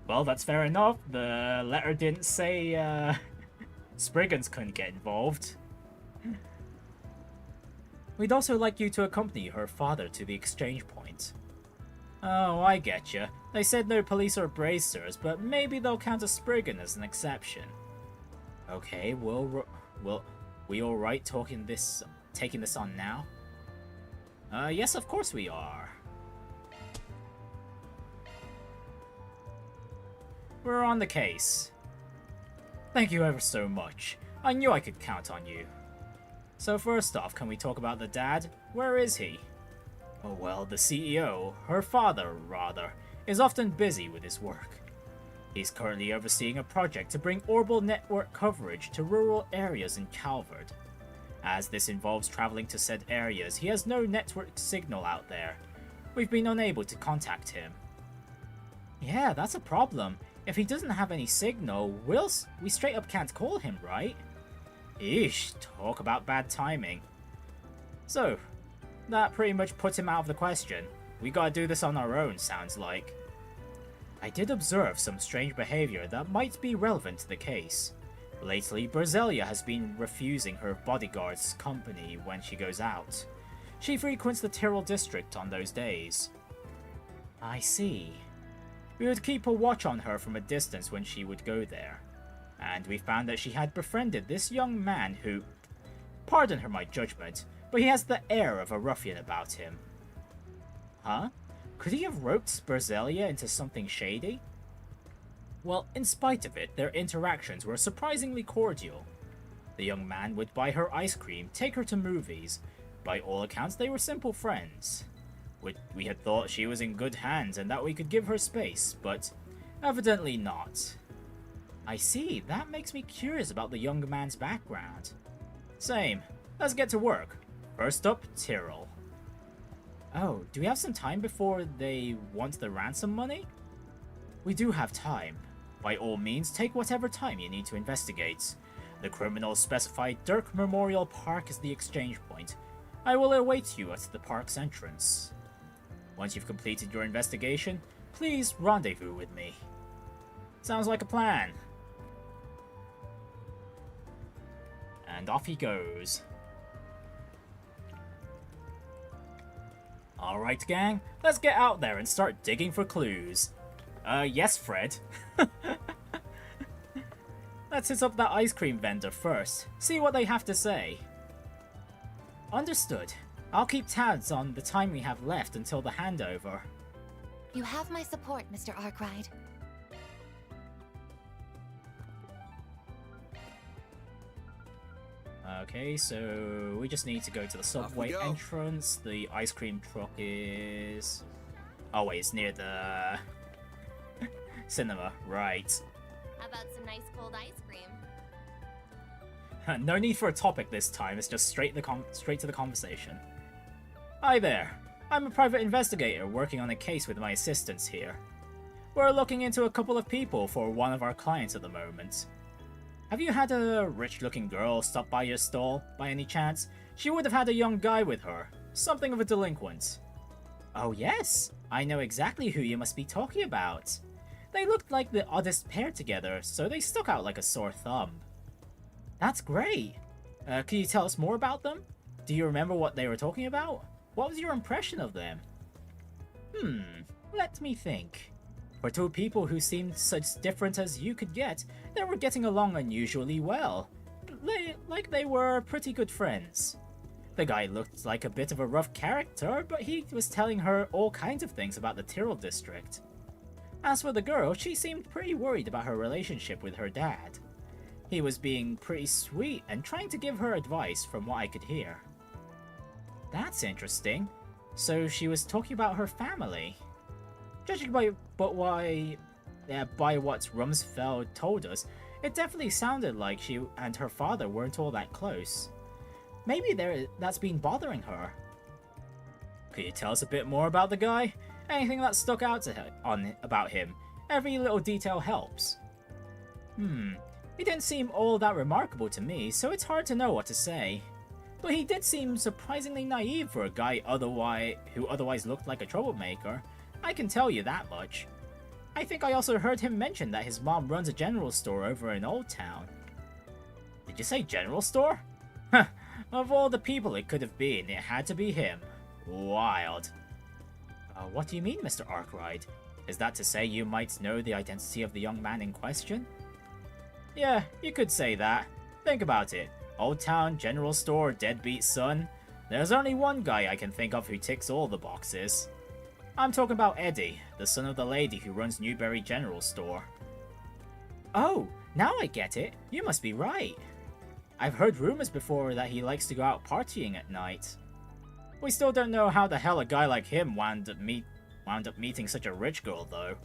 Well, that's fair enough. The letter didn't say Spriggans couldn't get involved. We'd also like you to accompany her father to the exchange point. Oh, I getcha. They said no police or bracers, but maybe they'll count a Spriggan as an exception. Okay, we alright taking this on now? Yes, of course we are. We're on the case. Thank you ever so much. I knew I could count on you. So first off, can we talk about the dad? Where is he? Oh well, the CEO, her father rather, is often busy with his work. He's currently overseeing a project to bring Orbital network coverage to rural areas in Calvard. As this involves traveling to said areas, he has no network signal out there. We've been unable to contact him. Yeah, that's a problem. If he doesn't have any signal, we straight up can't call him, right? Eesh, talk about bad timing. So, that pretty much puts him out of the question. We gotta do this on our own, sounds like. I did observe some strange behavior that might be relevant to the case. Lately, Berzelia has been refusing her bodyguard's company when she goes out. She frequents the Tyrell district on those days. I see. We would keep a watch on her from a distance when she would go there. And we found that she had befriended this young man who... Pardon her my judgment, but he has the air of a ruffian about him. Huh? Could he have roped Berzelia into something shady? Well, in spite of it, their interactions were surprisingly cordial. The young man would buy her ice cream, take her to movies. By all accounts, they were simple friends. We had thought she was in good hands and that we could give her space, but evidently not. I see, that makes me curious about the young man's background. Same. Let's get to work. First up, Tyrell. Oh, do we have some time before they want the ransom money? We do have time. By all means, take whatever time you need to investigate. The criminals specified Dirk Memorial Park as the exchange point. I will await you at the park's entrance. Once you've completed your investigation, please rendezvous with me. Sounds like a plan. And off he goes. Alright gang, let's get out there and start digging for clues. Yes Fred. Let's hit up that ice cream vendor first, see what they have to say. Understood. I'll keep tabs on the time we have left until the handover. You have my support, Mr. Arkride. Okay, so we just need to go to the subway entrance. The ice cream truck is... Oh wait, it's near the... cinema, right. How about some nice cold ice cream? No need for a topic this time, it's just straight to the conversation. Hi there, I'm a private investigator working on a case with my assistants here. We're looking into a couple of people for one of our clients at the moment. Have you had a rich-looking girl stop by your stall, by any chance? She would have had a young guy with her, something of a delinquent. Oh yes, I know exactly who you must be talking about. They looked like the oddest pair together, so they stuck out like a sore thumb. That's great. Can you tell us more about them? Do you remember what they were talking about? What was your impression of them? Let me think. For two people who seemed such different as you could get, they were getting along unusually well. Like they were pretty good friends. The guy looked like a bit of a rough character, but he was telling her all kinds of things about the Tyrell district. As for the girl, she seemed pretty worried about her relationship with her dad. He was being pretty sweet and trying to give her advice from what I could hear. That's interesting. So she was talking about her family. Judging by what Rumsfeld told us, it definitely sounded like she and her father weren't all that close. Maybe that's been bothering her. Could you tell us a bit more about the guy? Anything that stuck out to about him? Every little detail helps. He didn't seem all that remarkable to me, so it's hard to know what to say. But he did seem surprisingly naive for a guy who otherwise looked like a troublemaker. I can tell you that much. I think I also heard him mention that his mom runs a general store over in Old Town. Did you say general store? Huh, of all the people it could have been, it had to be him. Wild. What do you mean, Mr. Arkride? Is that to say you might know the identity of the young man in question? Yeah, you could say that. Think about it. Old Town, general store, deadbeat son. There's only one guy I can think of who ticks all the boxes. I'm talking about Eddie, the son of the lady who runs Newberry General Store. Oh, now I get it. You must be right. I've heard rumors before that he likes to go out partying at night. We still don't know how the hell a guy like him wound up meeting such a rich girl, though.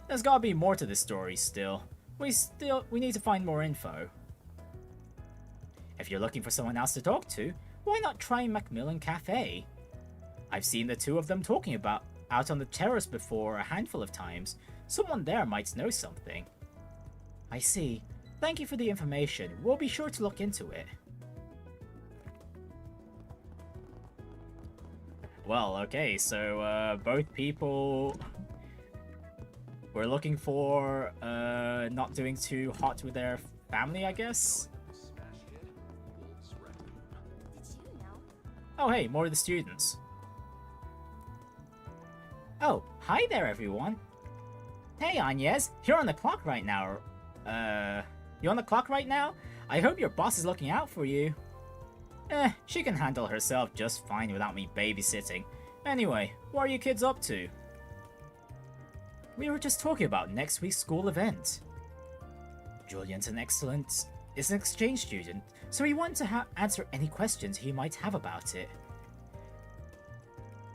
There's gotta be more to this story still. We need to find more info. If you're looking for someone else to talk to, why not try Macmillan Cafe? I've seen the two of them talking about out on the terrace before a handful of times. Someone there might know something. I see. Thank you for the information. We'll be sure to look into it. Well, okay, so both people were looking for not doing too hot with their family, I guess? Oh hey, more of the students. Oh, hi there everyone. Hey Agnes, you're on the clock right now. You on the clock right now? I hope your boss is looking out for you. She can handle herself just fine without me babysitting. Anyway, what are you kids up to? We were just talking about next week's school event. Julian's an exchange student, so he wanted to answer any questions he might have about it.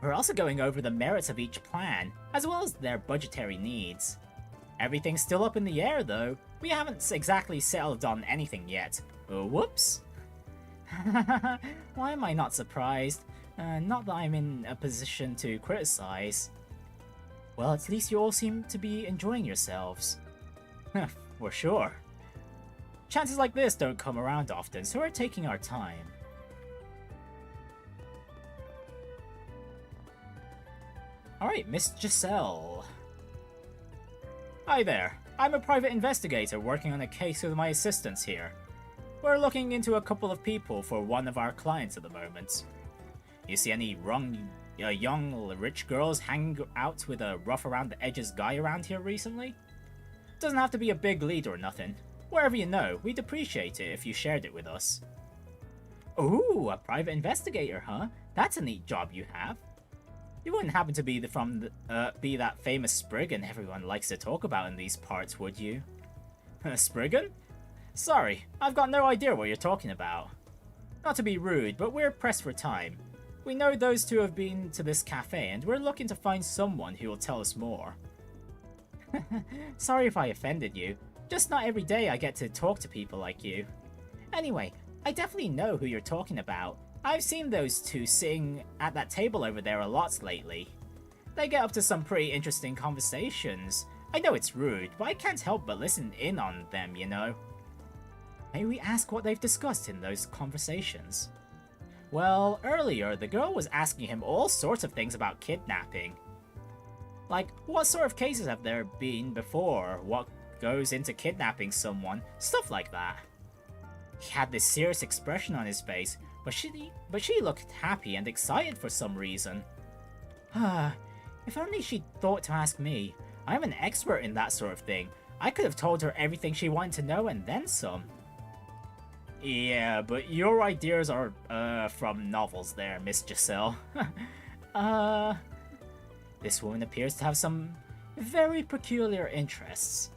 We're also going over the merits of each plan, as well as their budgetary needs. Everything's still up in the air though. We haven't exactly settled on anything yet. Whoops. Why am I not surprised? Not that I'm in a position to criticize. Well, at least you all seem to be enjoying yourselves. For sure. Chances like this don't come around often, so we're taking our time. Alright, Miss Giselle. Hi there. I'm a private investigator working on a case with my assistants here. We're looking into a couple of people for one of our clients at the moment. You see any young, rich girls hanging out with a rough around the edges guy around here recently? Doesn't have to be a big lead or nothing. Wherever you know, we'd appreciate it if you shared it with us. Ooh, a private investigator, huh? That's a neat job you have. You wouldn't happen to be be that famous Spriggan everyone likes to talk about in these parts, would you? Spriggan? Sorry, I've got no idea what you're talking about. Not to be rude, but we're pressed for time. We know those two have been to this cafe, and we're looking to find someone who will tell us more. Sorry if I offended you. Just not every day I get to talk to people like you. Anyway, I definitely know who you're talking about. I've seen those two sitting at that table over there a lot lately. They get up to some pretty interesting conversations. I know it's rude, but I can't help but listen in on them, you know. May we ask what they've discussed in those conversations? Well, earlier, the girl was asking him all sorts of things about kidnapping. Like, what sort of cases have there been before? What goes into kidnapping someone? Stuff like that. He had this serious expression on his face, but she looked happy and excited for some reason. If only she'd thought to ask me. I'm an expert in that sort of thing. I could have told her everything she wanted to know and then some. Yeah, but your ideas are, from novels there, Miss Giselle. This woman appears to have some very peculiar interests.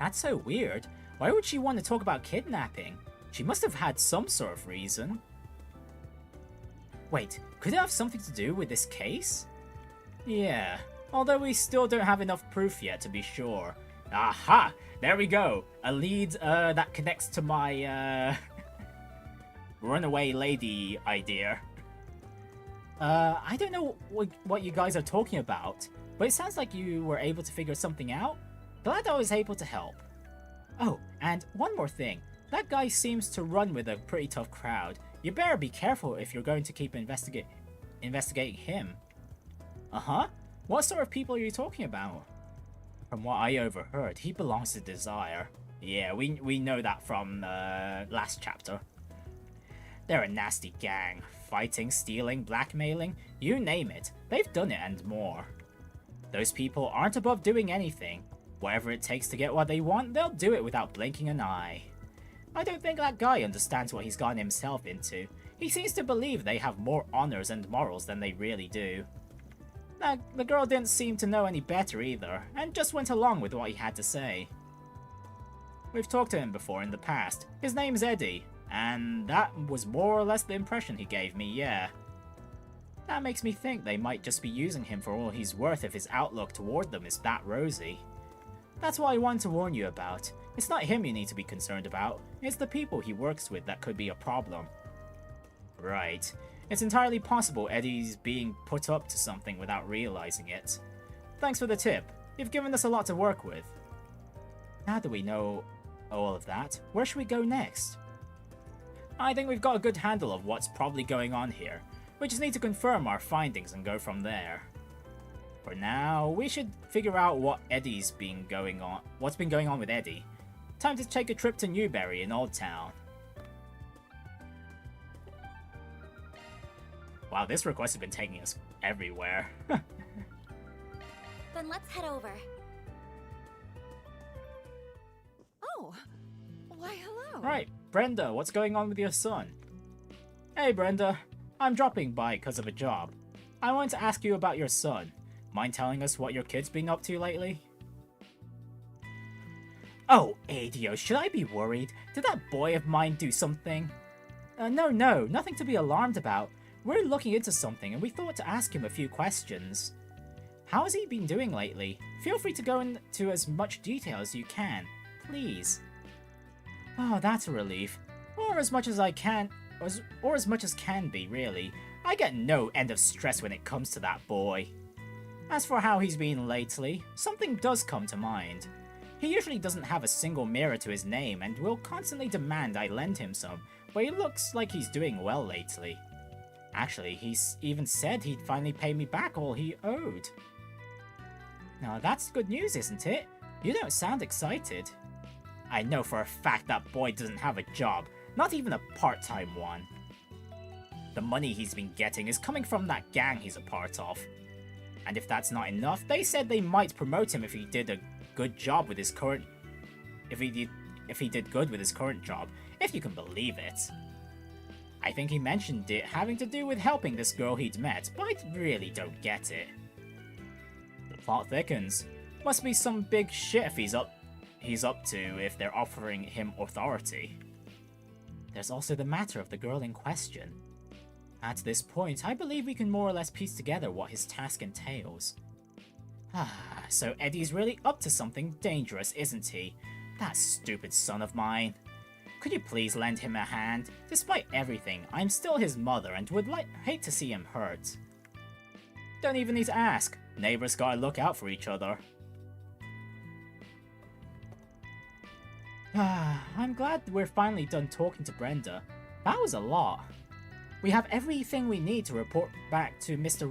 That's so weird. Why would she want to talk about kidnapping? She must have had some sort of reason. Wait, could it have something to do with this case? Yeah, although we still don't have enough proof yet to be sure. Aha! There we go! A lead that connects to my runaway lady idea. I don't know what you guys are talking about, but it sounds like you were able to figure something out. Glad I was able to help. Oh, and one more thing. That guy seems to run with a pretty tough crowd. You better be careful if you're going to keep investigating him. Uh-huh? What sort of people are you talking about? From what I overheard, he belongs to Desire. Yeah, we know that from last chapter. They're a nasty gang. Fighting, stealing, blackmailing, you name it. They've done it and more. Those people aren't above doing anything. Whatever it takes to get what they want, they'll do it without blinking an eye. I don't think that guy understands what he's gotten himself into. He seems to believe they have more honors and morals than they really do. The girl didn't seem to know any better either, and just went along with what he had to say. We've talked to him before in the past. His name's Eddie, and that was more or less the impression he gave me, yeah. That makes me think they might just be using him for all he's worth if his outlook toward them is that rosy. That's what I wanted to warn you about. It's not him you need to be concerned about, it's the people he works with that could be a problem. Right. It's entirely possible Eddie's being put up to something without realizing it. Thanks for the tip. You've given us a lot to work with. Now that we know all of that, where should we go next? I think we've got a good handle of what's probably going on here. We just need to confirm our findings and go from there. For now, we should figure out what's been going on with Eddie. Time to take a trip to Newberry in Old Town. Wow, this request has been taking us everywhere. Then let's head over. Oh, why hello. Right, Brenda, what's going on with your son? Hey Brenda, I'm dropping by because of a job. I wanted to ask you about your son. Mind telling us what your kid's been up to lately? Oh, Aida, should I be worried? Did that boy of mine do something? No, nothing to be alarmed about. We're looking into something and we thought to ask him a few questions. How has he been doing lately? Feel free to go into as much detail as you can, please. Oh, that's a relief. Or as much as I can, or as much as can be, really. I get no end of stress when it comes to that boy. As for how he's been lately, something does come to mind. He usually doesn't have a single mirror to his name and will constantly demand I lend him some, but he looks like he's doing well lately. Actually, he's even said he'd finally pay me back all he owed. Now that's good news, isn't it? You don't sound excited. I know for a fact that boy doesn't have a job, not even a part-time one. The money he's been getting is coming from that gang he's a part of. And if that's not enough, they said they might promote him if he did a good job with his current... If he did good with his current job, if you can believe it. I think he mentioned it having to do with helping this girl he'd met, but I really don't get it. The plot thickens. Must be some big shit if he's up to if they're offering him authority. There's also the matter of the girl in question. At this point, I believe we can more or less piece together what his task entails. So Eddie's really up to something dangerous, isn't he? That stupid son of mine. Could you please lend him a hand? Despite everything, I'm still his mother and would hate to see him hurt. Don't even need to ask. Neighbors gotta look out for each other. I'm glad we're finally done talking to Brenda. That was a lot. We have everything we need to report back to Mr.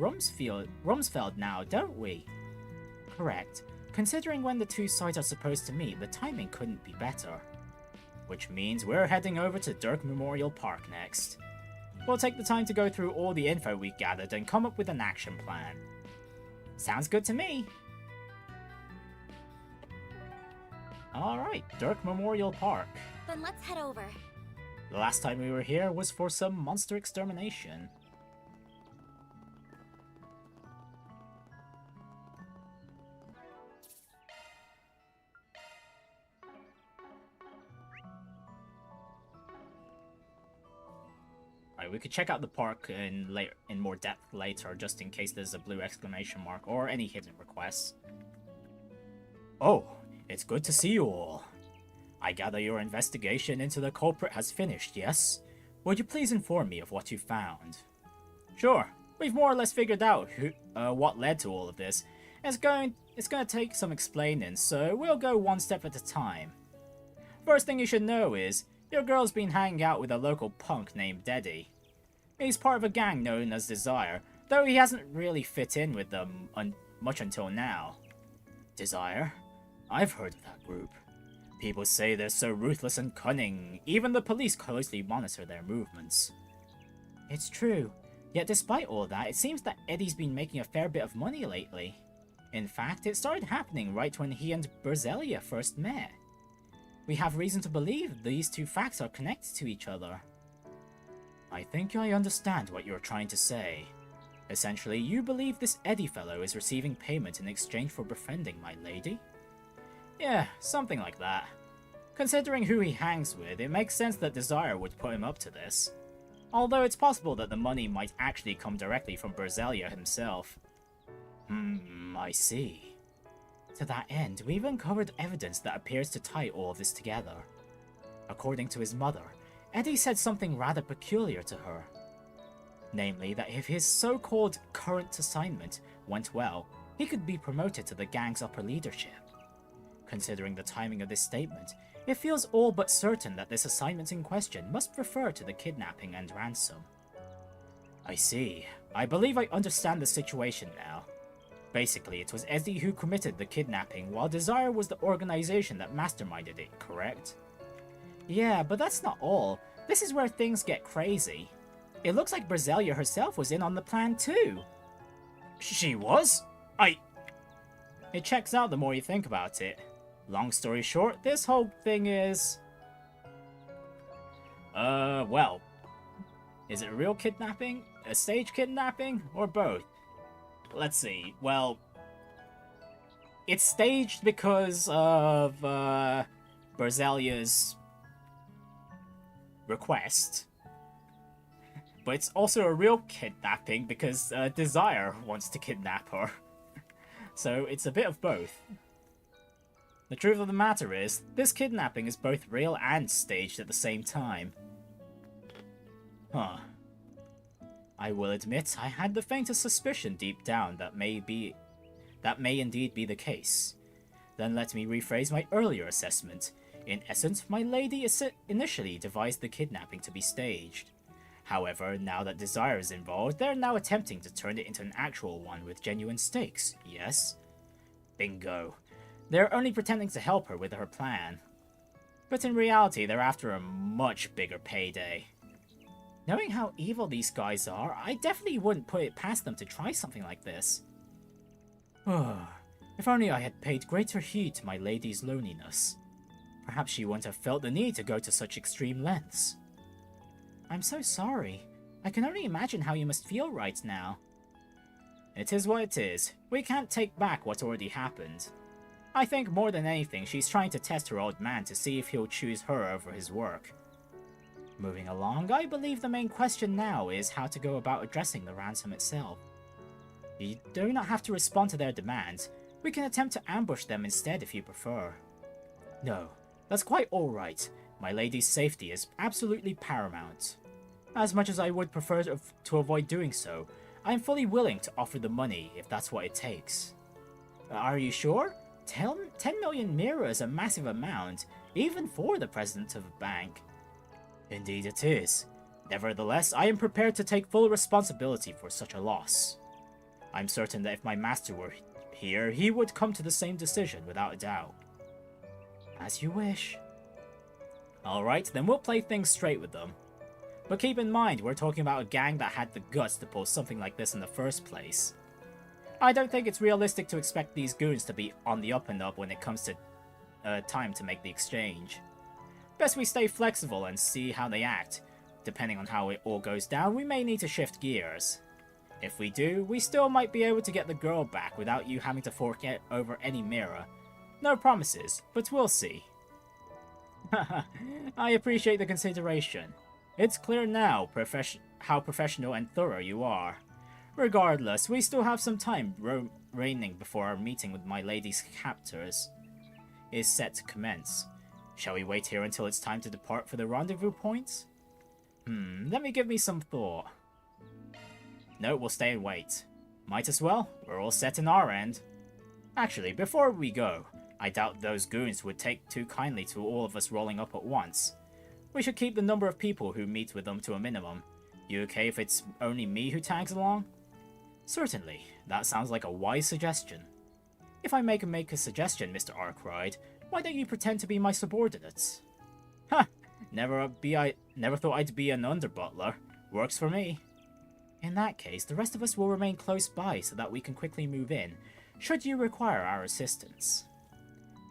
Rumsfeld now, don't we? Correct. Considering when the two sides are supposed to meet, the timing couldn't be better. Which means we're heading over to Dirk Memorial Park next. We'll take the time to go through all the info we gathered and come up with an action plan. Sounds good to me! Alright, Dirk Memorial Park. Then let's head over. The last time we were here was for some monster extermination. Alright, we could check out the park in more depth later, just in case there's a blue exclamation mark or any hidden requests. Oh, it's good to see you all. I gather your investigation into the culprit has finished, yes? Would you please inform me of what you found? Sure, we've more or less figured out what led to all of this. It's going to take some explaining, so we'll go one step at a time. First thing you should know is, your girl's been hanging out with a local punk named Eddie. He's part of a gang known as Desire, though he hasn't really fit in with them much until now. Desire? I've heard of that group. People say they're so ruthless and cunning, even the police closely monitor their movements. It's true, yet despite all that, it seems that Eddie's been making a fair bit of money lately. In fact, it started happening right when he and Berzelia first met. We have reason to believe these two facts are connected to each other. I think I understand what you're trying to say. Essentially, you believe this Eddie fellow is receiving payment in exchange for befriending my lady? Yeah, something like that. Considering who he hangs with, it makes sense that Desire would put him up to this. Although it's possible that the money might actually come directly from Berzelia himself. I see. To that end, we've uncovered evidence that appears to tie all this together. According to his mother, Eddie said something rather peculiar to her. Namely, that if his so-called current assignment went well, he could be promoted to the gang's upper leadership. Considering the timing of this statement, it feels all but certain that this assignment in question must refer to the kidnapping and ransom. I see. I believe I understand the situation now. Basically, it was Eddie who committed the kidnapping, while Desire was the organization that masterminded it, correct? Yeah, but that's not all. This is where things get crazy. It looks like Berzelia herself was in on the plan too. She was? It checks out the more you think about it. Long story short, this whole thing is... well... Is it a real kidnapping? A stage kidnapping? Or both? Let's see, well... It's staged because of, Berzelia's request. But it's also a real kidnapping because, Desire wants to kidnap her. So it's a bit of both. The truth of the matter is, this kidnapping is both real and staged at the same time. Huh. I will admit, I had the faintest suspicion deep down that may indeed be the case. Then let me rephrase my earlier assessment. In essence, my lady initially devised the kidnapping to be staged. However, now that desire is involved, they're now attempting to turn it into an actual one with genuine stakes, yes? Bingo. They're only pretending to help her with her plan. But in reality, they're after a much bigger payday. Knowing how evil these guys are, I definitely wouldn't put it past them to try something like this. If only I had paid greater heed to my lady's loneliness. Perhaps she wouldn't have felt the need to go to such extreme lengths. I'm so sorry. I can only imagine how you must feel right now. It is what it is. We can't take back what already happened. I think more than anything, she's trying to test her old man to see if he'll choose her over his work. Moving along, I believe the main question now is how to go about addressing the ransom itself. You do not have to respond to their demands. We can attempt to ambush them instead if you prefer. No, that's quite alright. My lady's safety is absolutely paramount. As much as I would prefer to avoid doing so, I am fully willing to offer the money if that's what it takes. Are you sure? 10 million Mira is a massive amount, even for the president of a bank. Indeed it is. Nevertheless, I am prepared to take full responsibility for such a loss. I'm certain that if my master were here, he would come to the same decision without a doubt. As you wish. Alright, then we'll play things straight with them. But keep in mind, we're talking about a gang that had the guts to pull something like this in the first place. I don't think it's realistic to expect these goons to be on the up and up when it comes to time to make the exchange. Best we stay flexible and see how they act. Depending on how it all goes down, we may need to shift gears. If we do, we still might be able to get the girl back without you having to fork over any mirror. No promises, but we'll see. I appreciate the consideration. It's clear now how professional and thorough you are. Regardless, we still have some time reigning before our meeting with my lady's captors is set to commence. Shall we wait here until it's time to depart for the rendezvous point? Let me give me some thought. No, we'll stay and wait. Might as well, we're all set in our end. Actually, before we go, I doubt those goons would take too kindly to all of us rolling up at once. We should keep the number of people who meet with them to a minimum. You okay if it's only me who tags along? Certainly, that sounds like a wise suggestion. If I make a suggestion, Mr. Arkride, why don't you pretend to be my subordinates? Ha! Never thought I'd be an under-butler. Works for me. In that case, the rest of us will remain close by so that we can quickly move in, should you require our assistance.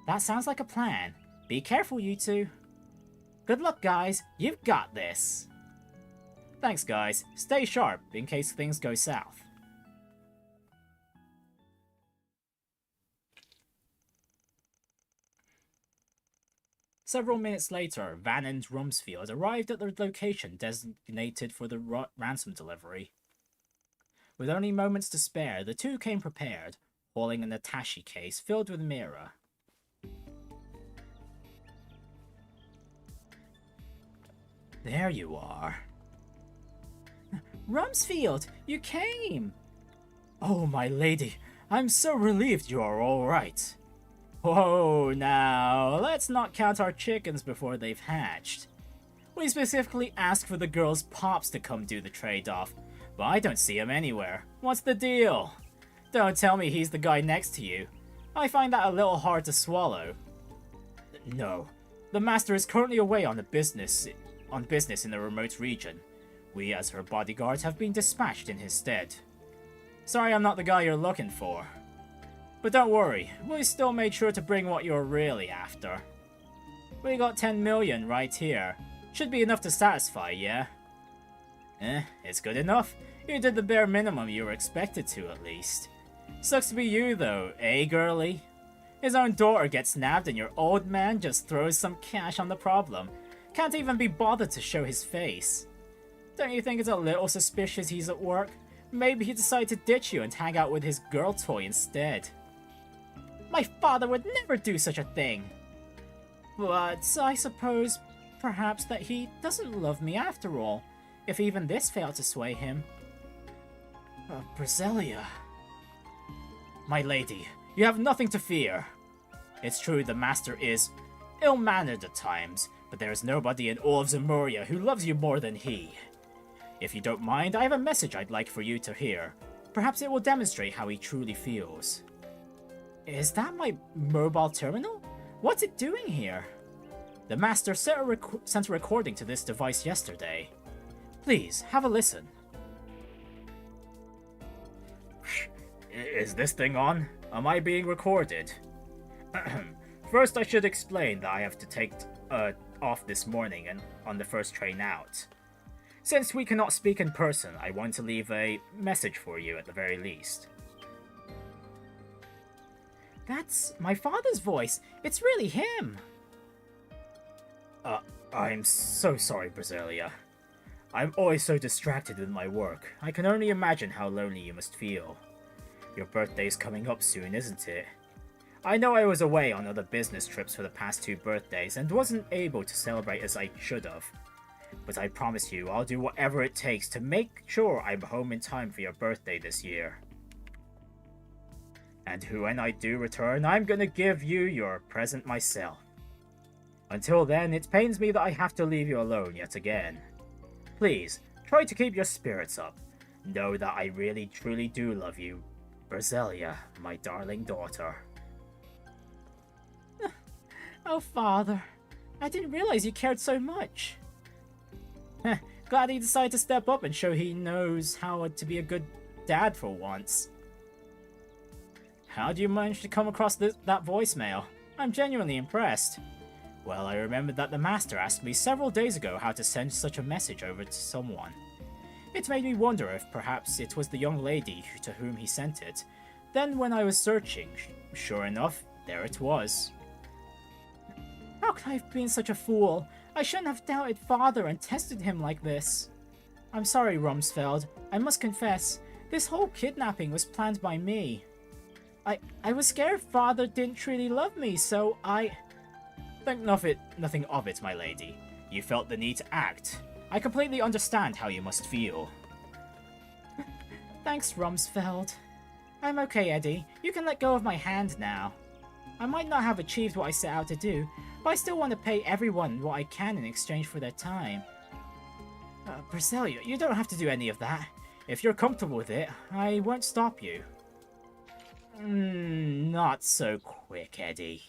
That sounds like a plan. Be careful, you two. Good luck, guys. You've got this. Thanks, guys. Stay sharp in case things go south. Several minutes later, Van and Rumsfeld arrived at the location designated for the ransom delivery. With only moments to spare, the two came prepared, hauling an attache case filled with Mira. There you are. Rumsfeld, you came! Oh, my lady, I'm so relieved you are all right. Whoa, now, let's not count our chickens before they've hatched. We specifically asked for the girl's pops to come do the trade-off, but I don't see him anywhere. What's the deal? Don't tell me he's the guy next to you. I find that a little hard to swallow. No, the master is currently away on business in the remote region. We, as her bodyguards, have been dispatched in his stead. Sorry I'm not the guy you're looking for. But don't worry, we still made sure to bring what you're really after. We got 10 million right here. Should be enough to satisfy, yeah? It's good enough. You did the bare minimum you were expected to, at least. Sucks to be you, though, eh, girlie? His own daughter gets nabbed and your old man just throws some cash on the problem. Can't even be bothered to show his face. Don't you think it's a little suspicious he's at work? Maybe he decided to ditch you and hang out with his girl toy instead. My father would never do such a thing. But I suppose, perhaps that he doesn't love me after all, if even this failed to sway him. Briselia. My lady, you have nothing to fear. It's true the master is ill-mannered at times, but there is nobody in all of Zemuria who loves you more than he. If you don't mind, I have a message I'd like for you to hear. Perhaps it will demonstrate how he truly feels. Is that my mobile terminal? What's it doing here? The Master sent a recording to this device yesterday. Please, have a listen. Is this thing on? Am I being recorded? First, I should explain that I have to take off this morning and on the first train out. Since we cannot speak in person, I want to leave a message for you at the very least. That's my father's voice. It's really him. I'm so sorry, Brasilia. I'm always so distracted with my work. I can only imagine how lonely you must feel. Your birthday's coming up soon, isn't it? I know I was away on other business trips for the past 2 birthdays and wasn't able to celebrate as I should have. But I promise you, I'll do whatever it takes to make sure I'm home in time for your birthday this year. And when I do return, I'm gonna give you your present myself. Until then, it pains me that I have to leave you alone yet again. Please, try to keep your spirits up. Know that I really truly do love you, Brasilia, my darling daughter. Oh, Father. I didn't realize you cared so much. Glad he decided to step up and show he knows how to be a good dad for once. How do you manage to come across that voicemail? I'm genuinely impressed. Well, I remembered that the Master asked me several days ago how to send such a message over to someone. It made me wonder if perhaps it was the young lady to whom he sent it. Then when I was searching, sure enough, there it was. How could I have been such a fool? I shouldn't have doubted Father and tested him like this. I'm sorry, Rumsfeld. I must confess, this whole kidnapping was planned by me. I was scared Father didn't truly love me, so I... Think nothing of it, my lady. You felt the need to act. I completely understand how you must feel. Thanks, Rumsfeld. I'm okay, Eddie. You can let go of my hand now. I might not have achieved what I set out to do, but I still want to pay everyone what I can in exchange for their time. Brasilia, you don't have to do any of that. If you're comfortable with it, I won't stop you. Not so quick, Eddie.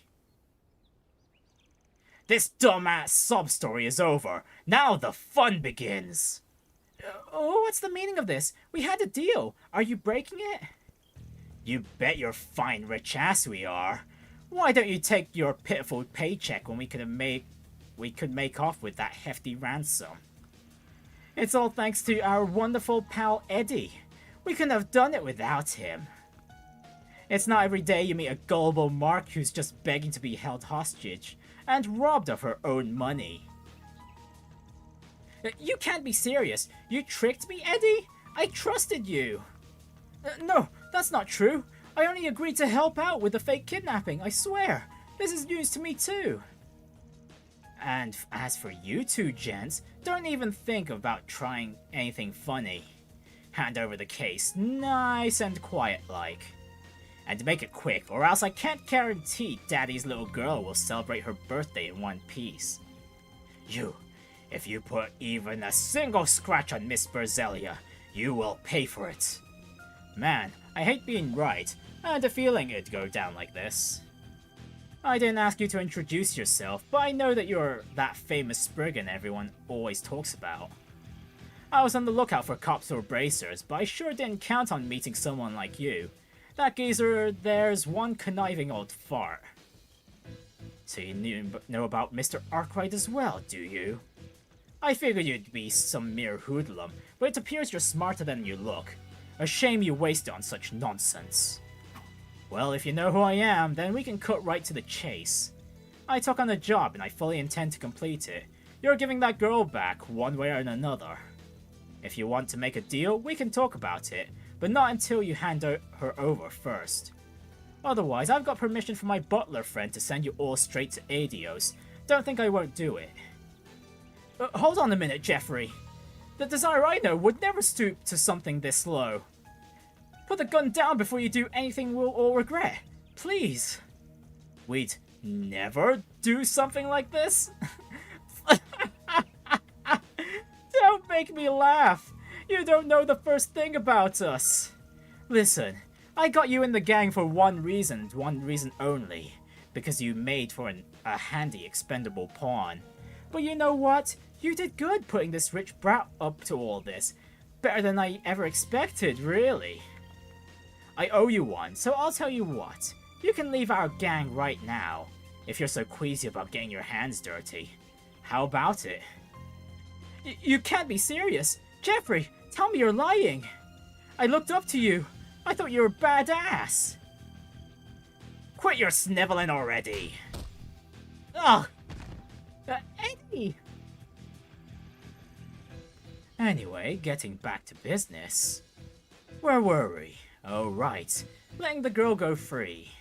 This dumbass sob story is over. Now the fun begins. Oh, what's the meaning of this? We had a deal. Are you breaking it? You bet your fine rich ass we are. Why don't you take your pitiful paycheck when we could make off with that hefty ransom? It's all thanks to our wonderful pal Eddie. We couldn't have done it without him. It's not every day you meet a gullible mark who's just begging to be held hostage and robbed of her own money. You can't be serious. You tricked me, Eddie? I trusted you. No, that's not true. I only agreed to help out with the fake kidnapping, I swear. This is news to me too. And as for you two gents, don't even think about trying anything funny. Hand over the case, nice and quiet-like. And make it quick, or else I can't guarantee Daddy's little girl will celebrate her birthday in one piece. If you put even a single scratch on Miss Brasilia, you will pay for it. Man, I hate being right. I had a feeling it'd go down like this. I didn't ask you to introduce yourself, but I know that you're that famous Spriggan everyone always talks about. I was on the lookout for cops or bracers, but I sure didn't count on meeting someone like you. That geezer there's one conniving old fart. So you know about Mr. Arkride as well, do you? I figured you'd be some mere hoodlum, but it appears you're smarter than you look. A shame you waste it on such nonsense. Well, if you know who I am, then we can cut right to the chase. I took on the job and I fully intend to complete it. You're giving that girl back, one way or another. If you want to make a deal, we can talk about it, but not until you hand her over first. Otherwise, I've got permission from my butler friend to send you all straight to Adios. Don't think I won't do it. Hold on a minute, Jeffrey. The desire I know would never stoop to something this low. Put the gun down before you do anything we'll all regret. Please. We'd never do something like this? Don't make me laugh. You don't know the first thing about us. Listen, I got you in the gang for one reason only. Because you made for a handy expendable pawn. But you know what? You did good putting this rich brat up to all this. Better than I ever expected, really. I owe you one, so I'll tell you what. You can leave our gang right now, if you're so queasy about getting your hands dirty. How about it? You can't be serious. Jeffrey, tell me you're lying. I looked up to you. I thought you were badass. Quit your sniveling already. Ugh. Eddie. Anyway, getting back to business. Where were we? Oh, right. Letting the girl go free.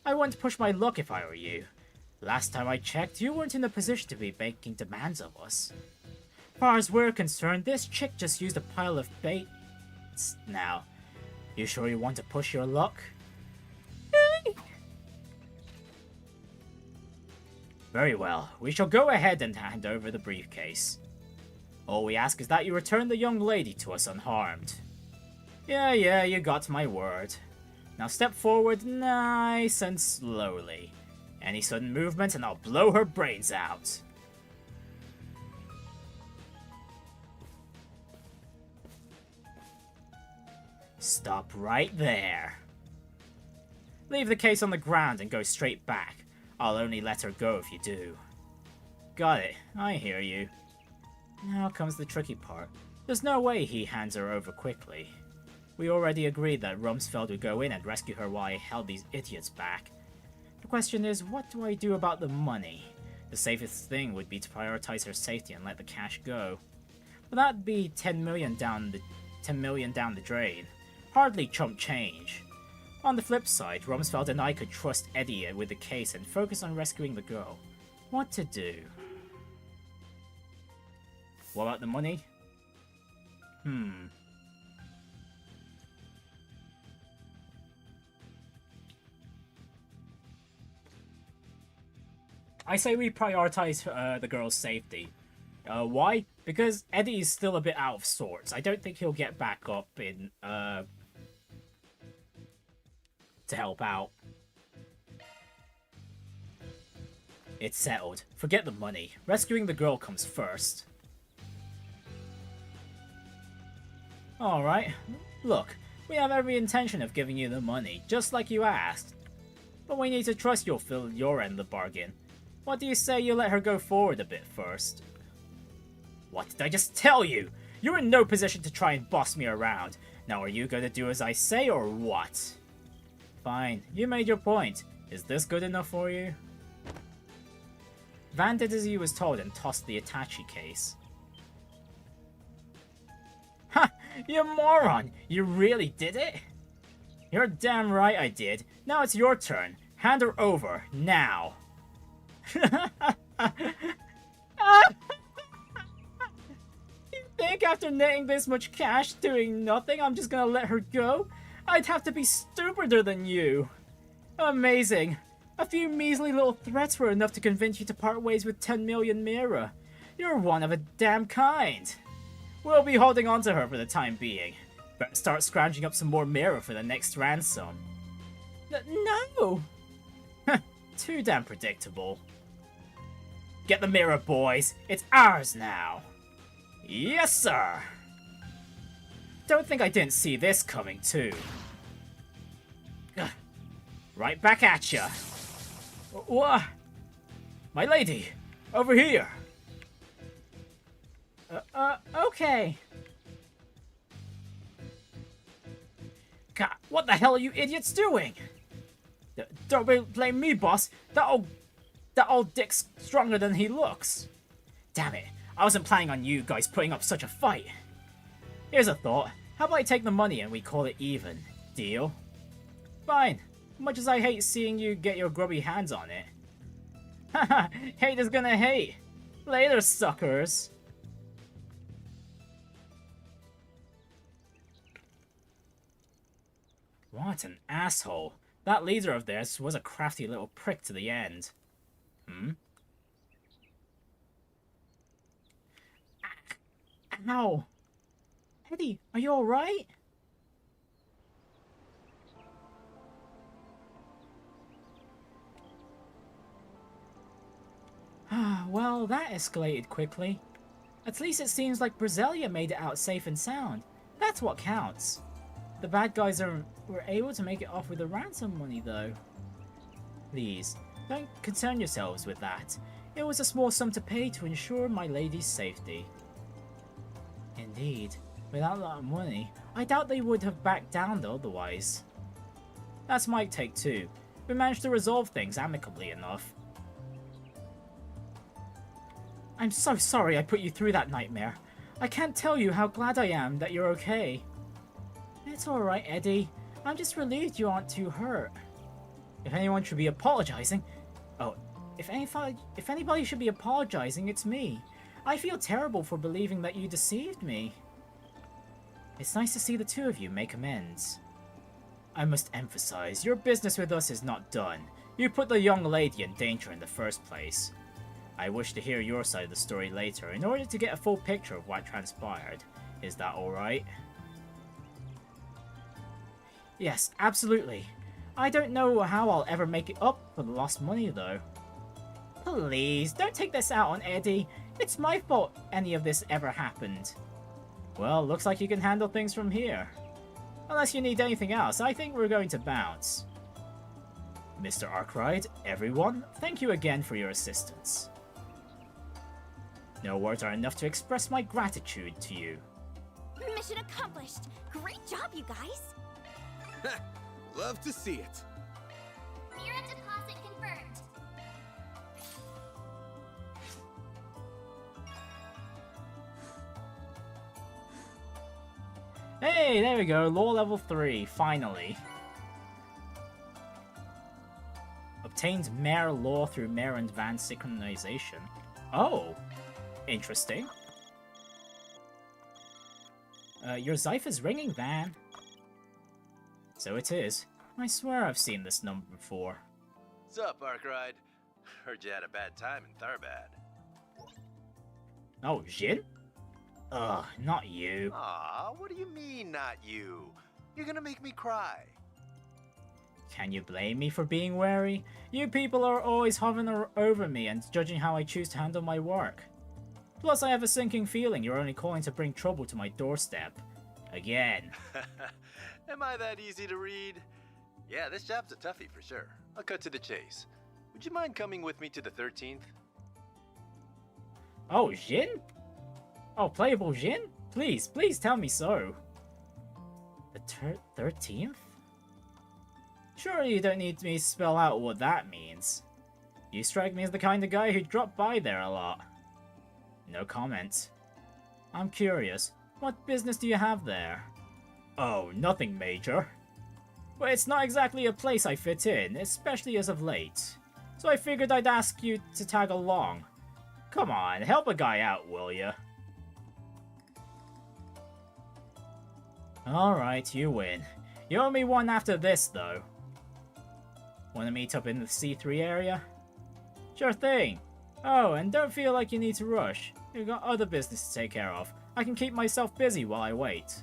I wouldn't push my luck if I were you. Last time I checked, you weren't in a position to be making demands of us. As far as we're concerned, this chick just used a pile of bait. Now, you sure you want to push your luck? Very well, we shall go ahead and hand over the briefcase. All we ask is that you return the young lady to us unharmed. Yeah, you got my word. Now step forward nice and slowly. Any sudden movement and I'll blow her brains out. Stop right there. Leave the case on the ground and go straight back. I'll only let her go if you do. Got it, I hear you. Now comes the tricky part. There's no way he hands her over quickly. We already agreed that Rumsfeld would go in and rescue her while I held these idiots back. The question is, what do I do about the money? The safest thing would be to prioritize her safety and let the cash go. But that'd be 10 million down the drain. Hardly chump change. On the flip side, Rumsfeld and I could trust Eddie with the case and focus on rescuing the girl. What to do? What about the money? I say we prioritize the girl's safety. Why? Because Eddie is still a bit out of sorts. I don't think he'll get back up in to help out. It's settled. Forget the money. Rescuing the girl comes first. Alright. Look, we have every intention of giving you the money, just like you asked. But we need to trust you'll fill your end of the bargain. What do you say you let her go forward a bit first? What did I just tell you? You're in no position to try and boss me around. Now are you going to do as I say or what? Fine, you made your point. Is this good enough for you? Van did as he was told and tossed the attaché case. Ha! You moron! You really did it? You're damn right I did. Now it's your turn. Hand her over, now. You think after netting this much cash doing nothing I'm just gonna let her go? I'd have to be stupider than you. Amazing. A few measly little threats were enough to convince you to part ways with 10 million Mare. You're one of a damn kind. We'll be holding on to her for the time being. Better start scrounging up some more Mare for the next ransom. No! Too damn predictable. Get the Mare, boys. It's ours now. Yes, sir. Don't think I didn't see this coming, too. Right back at ya. What? My lady, over here. Okay. God, what the hell are you idiots doing? Don't blame me, boss. That old dick's stronger than he looks. Damn it, I wasn't planning on you guys putting up such a fight. Here's a thought. How about I take the money and we call it even? Deal? Fine. Much as I hate seeing you get your grubby hands on it. Haha, hate is gonna hate. Later, suckers. What an asshole. That leader of theirs was a crafty little prick to the end. Ow. Eddie, are you alright? Well, that escalated quickly. At least it seems like Brazelia made it out safe and sound. That's what counts. The bad guys were able to make it off with the ransom money, though. Please, don't concern yourselves with that. It was a small sum to pay to ensure my lady's safety. Indeed, without that money, I doubt they would have backed down otherwise. That's my take too. We managed to resolve things amicably enough. I'm so sorry I put you through that nightmare. I can't tell you how glad I am that you're okay. It's alright, Eddie. I'm just relieved you aren't too hurt. If anyone should be apologizing... Oh, if anybody should be apologizing, it's me. I feel terrible for believing that you deceived me. It's nice to see the two of you make amends. I must emphasize, your business with us is not done. You put the young lady in danger in the first place. I wish to hear your side of the story later in order to get a full picture of what transpired. Is that alright? Yes, absolutely. I don't know how I'll ever make it up for the lost money though. Please, don't take this out on Eddie. It's my fault any of this ever happened. Well, looks like you can handle things from here. Unless you need anything else, I think we're going to bounce. Mr. Arkride, everyone, thank you again for your assistance. No words are enough to express my gratitude to you. Mission accomplished! Great job, you guys! Love to see it. Mira deposit confirmed. Hey, there we go, lore level 3, finally. Obtains Mare lore through Mare and Van synchronization. Oh, interesting. Your Zypher's ringing, Van. So it is. I swear I've seen this number before. What's up, Arkride? Heard you had a bad time in Tharbad. Oh, Jin? Ugh, not you. Aw, what do you mean, not you? You're gonna make me cry. Can you blame me for being wary? You people are always hovering over me and judging how I choose to handle my work. Plus, I have a sinking feeling you're only calling to bring trouble to my doorstep. Again. Am I that easy to read? Yeah, this job's a toughie for sure. I'll cut to the chase. Would you mind coming with me to the 13th? Oh, Jin? Oh, playable Jin? Please, please tell me so. The 13th? Surely you don't need me to spell out what that means. You strike me as the kind of guy who'd drop by there a lot. No comment. I'm curious, what business do you have there? Oh, nothing major. But it's not exactly a place I fit in, especially as of late. So I figured I'd ask you to tag along. Come on, help a guy out, will ya? Alright, you win. You owe me one after this, though. Wanna meet up in the C3 area? Sure thing. Oh, and don't feel like you need to rush. You've got other business to take care of. I can keep myself busy while I wait.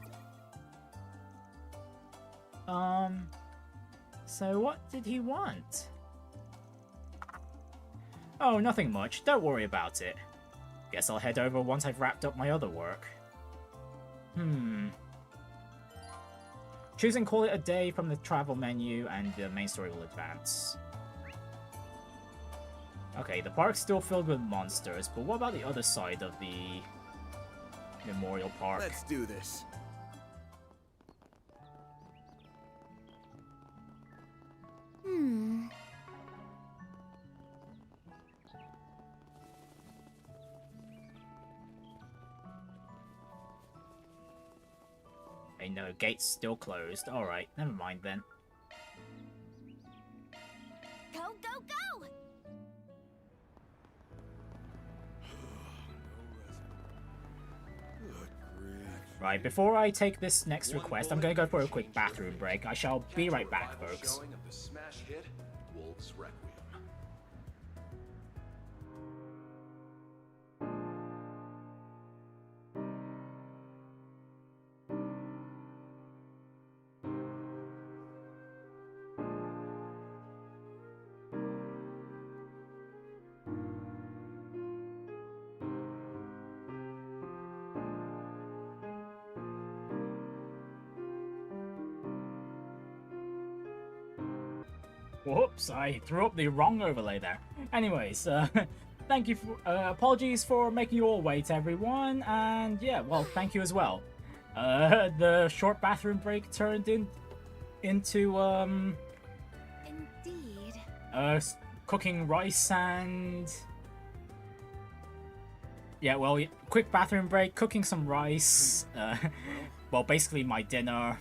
So what did he want? Oh, nothing much. Don't worry about it. Guess I'll head over once I've wrapped up my other work. Choose and call it a day from the travel menu, and the main story will advance. Okay, the park's still filled with monsters, but what about the other side of the Memorial Park? Let's do this. I know, gate's still closed. Alright, never mind then. Go, go, go! Right, before I take this next request, I'm gonna go for a quick bathroom break. I shall be right back, folks. Showing of the smash hit, Wolf's Requiem. Whoops, I threw up the wrong overlay there. Anyways, thank you for, apologies for making you all wait, everyone, and yeah, well, thank you as well. The short bathroom break turned into, Indeed. Cooking rice and... Yeah, well, quick bathroom break, cooking some rice, well, basically my dinner.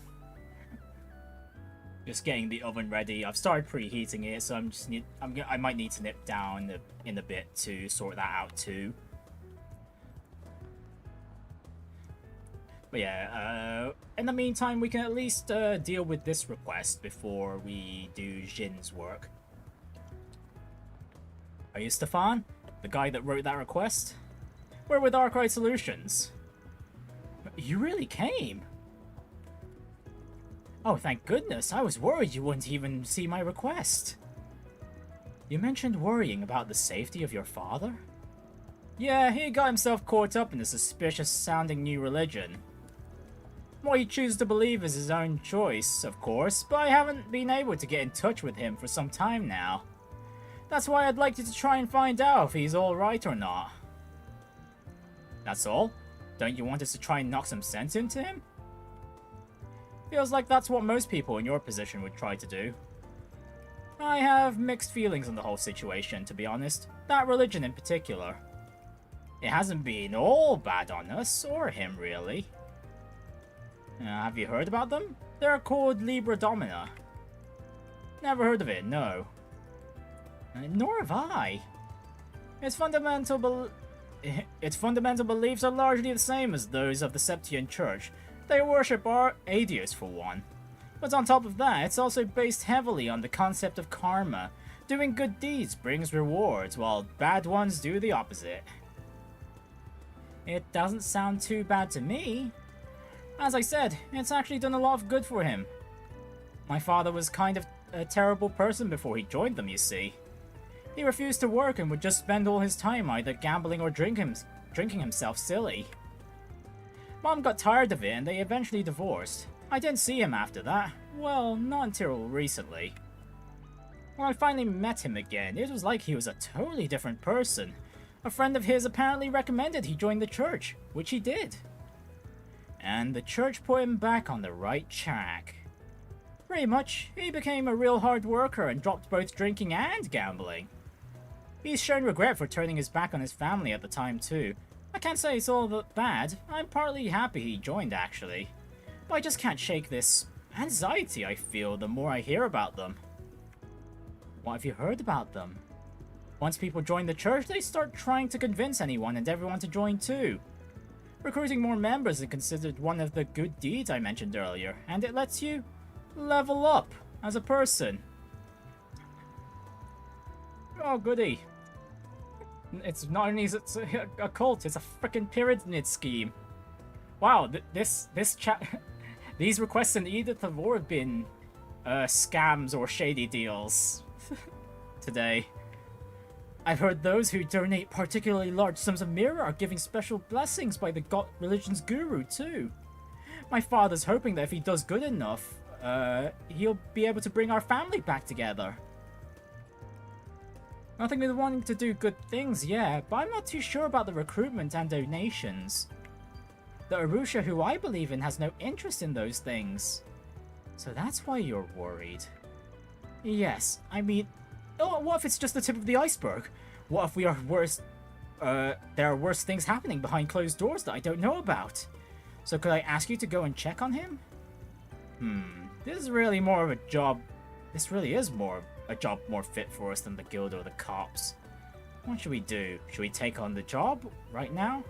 Just getting the oven ready. I've started preheating it, so I might need to nip down in a bit to sort that out too. But yeah, in the meantime, we can at least deal with this request before we do Jin's work. Are you Stefan? The guy that wrote that request? We're with Arkride Solutions. You really came? Oh, thank goodness. I was worried you wouldn't even see my request. You mentioned worrying about the safety of your father? Yeah, he got himself caught up in a suspicious-sounding new religion. What he chooses to believe is his own choice, of course, but I haven't been able to get in touch with him for some time now. That's why I'd like you to try and find out if he's alright or not. That's all? Don't you want us to try and knock some sense into him? Feels like that's what most people in your position would try to do. I have mixed feelings on the whole situation, to be honest. That religion in particular. It hasn't been all bad on us, or him really. Have you heard about them? They're called Libra Domina. Never heard of it, no. Nor have I. Its fundamental beliefs are largely the same as those of the Septian Church. They worship our Aidios for one. But on top of that, it's also based heavily on the concept of karma. Doing good deeds brings rewards, while bad ones do the opposite. It doesn't sound too bad to me. As I said, it's actually done a lot of good for him. My father was kind of a terrible person before he joined them, you see. He refused to work and would just spend all his time either gambling or drinking himself silly. Mom got tired of it and they eventually divorced. I didn't see him after that. Well, not until recently. When I finally met him again, it was like he was a totally different person. A friend of his apparently recommended he join the church, which he did. And the church put him back on the right track. Pretty much, he became a real hard worker and dropped both drinking and gambling. He's shown regret for turning his back on his family at the time too. I can't say it's all that bad. I'm partly happy he joined, actually. But I just can't shake this anxiety I feel the more I hear about them. What have you heard about them? Once people join the church, they start trying to convince anyone and everyone to join too. Recruiting more members is considered one of the good deeds I mentioned earlier, and it lets you level up as a person. Oh, goody. It's not only is it a cult, it's a freaking pyramid scheme. Wow, these requests in Edith have all been scams or shady deals today. I've heard those who donate particularly large sums of Mare are giving special blessings by the god religion's guru too. My father's hoping that if he does good enough, he'll be able to bring our family back together. Nothing with wanting to do good things, yeah, but I'm not too sure about the recruitment and donations. The Arusha who I believe in has no interest in those things. So that's why you're worried. Yes, I mean, oh, what if it's just the tip of the iceberg? What if we are worse, there are worse things happening behind closed doors that I don't know about? So could I ask you to go and check on him? This is really more of a job. This really is a job more fit for us than the guild or the cops. What should we do? Should we take on the job right now?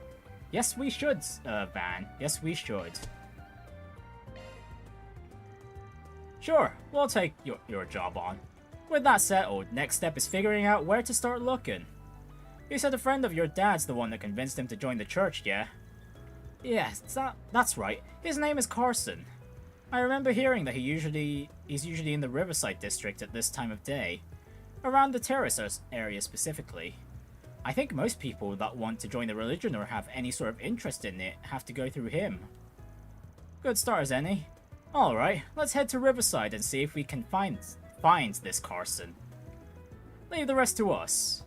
Yes, we should, Van. Yes, we should. Sure, we'll take your job on. With that settled, next step is figuring out where to start looking. You said a friend of your dad's the one that convinced him to join the church, yeah? Yes, that's right. His name is Carson. I remember hearing that he's usually in the Riverside district at this time of day. Around the terrace area specifically. I think most people that want to join the religion or have any sort of interest in it have to go through him. Good start as any. Alright, let's head to Riverside and see if we can find finds this Carson. Leave the rest to us.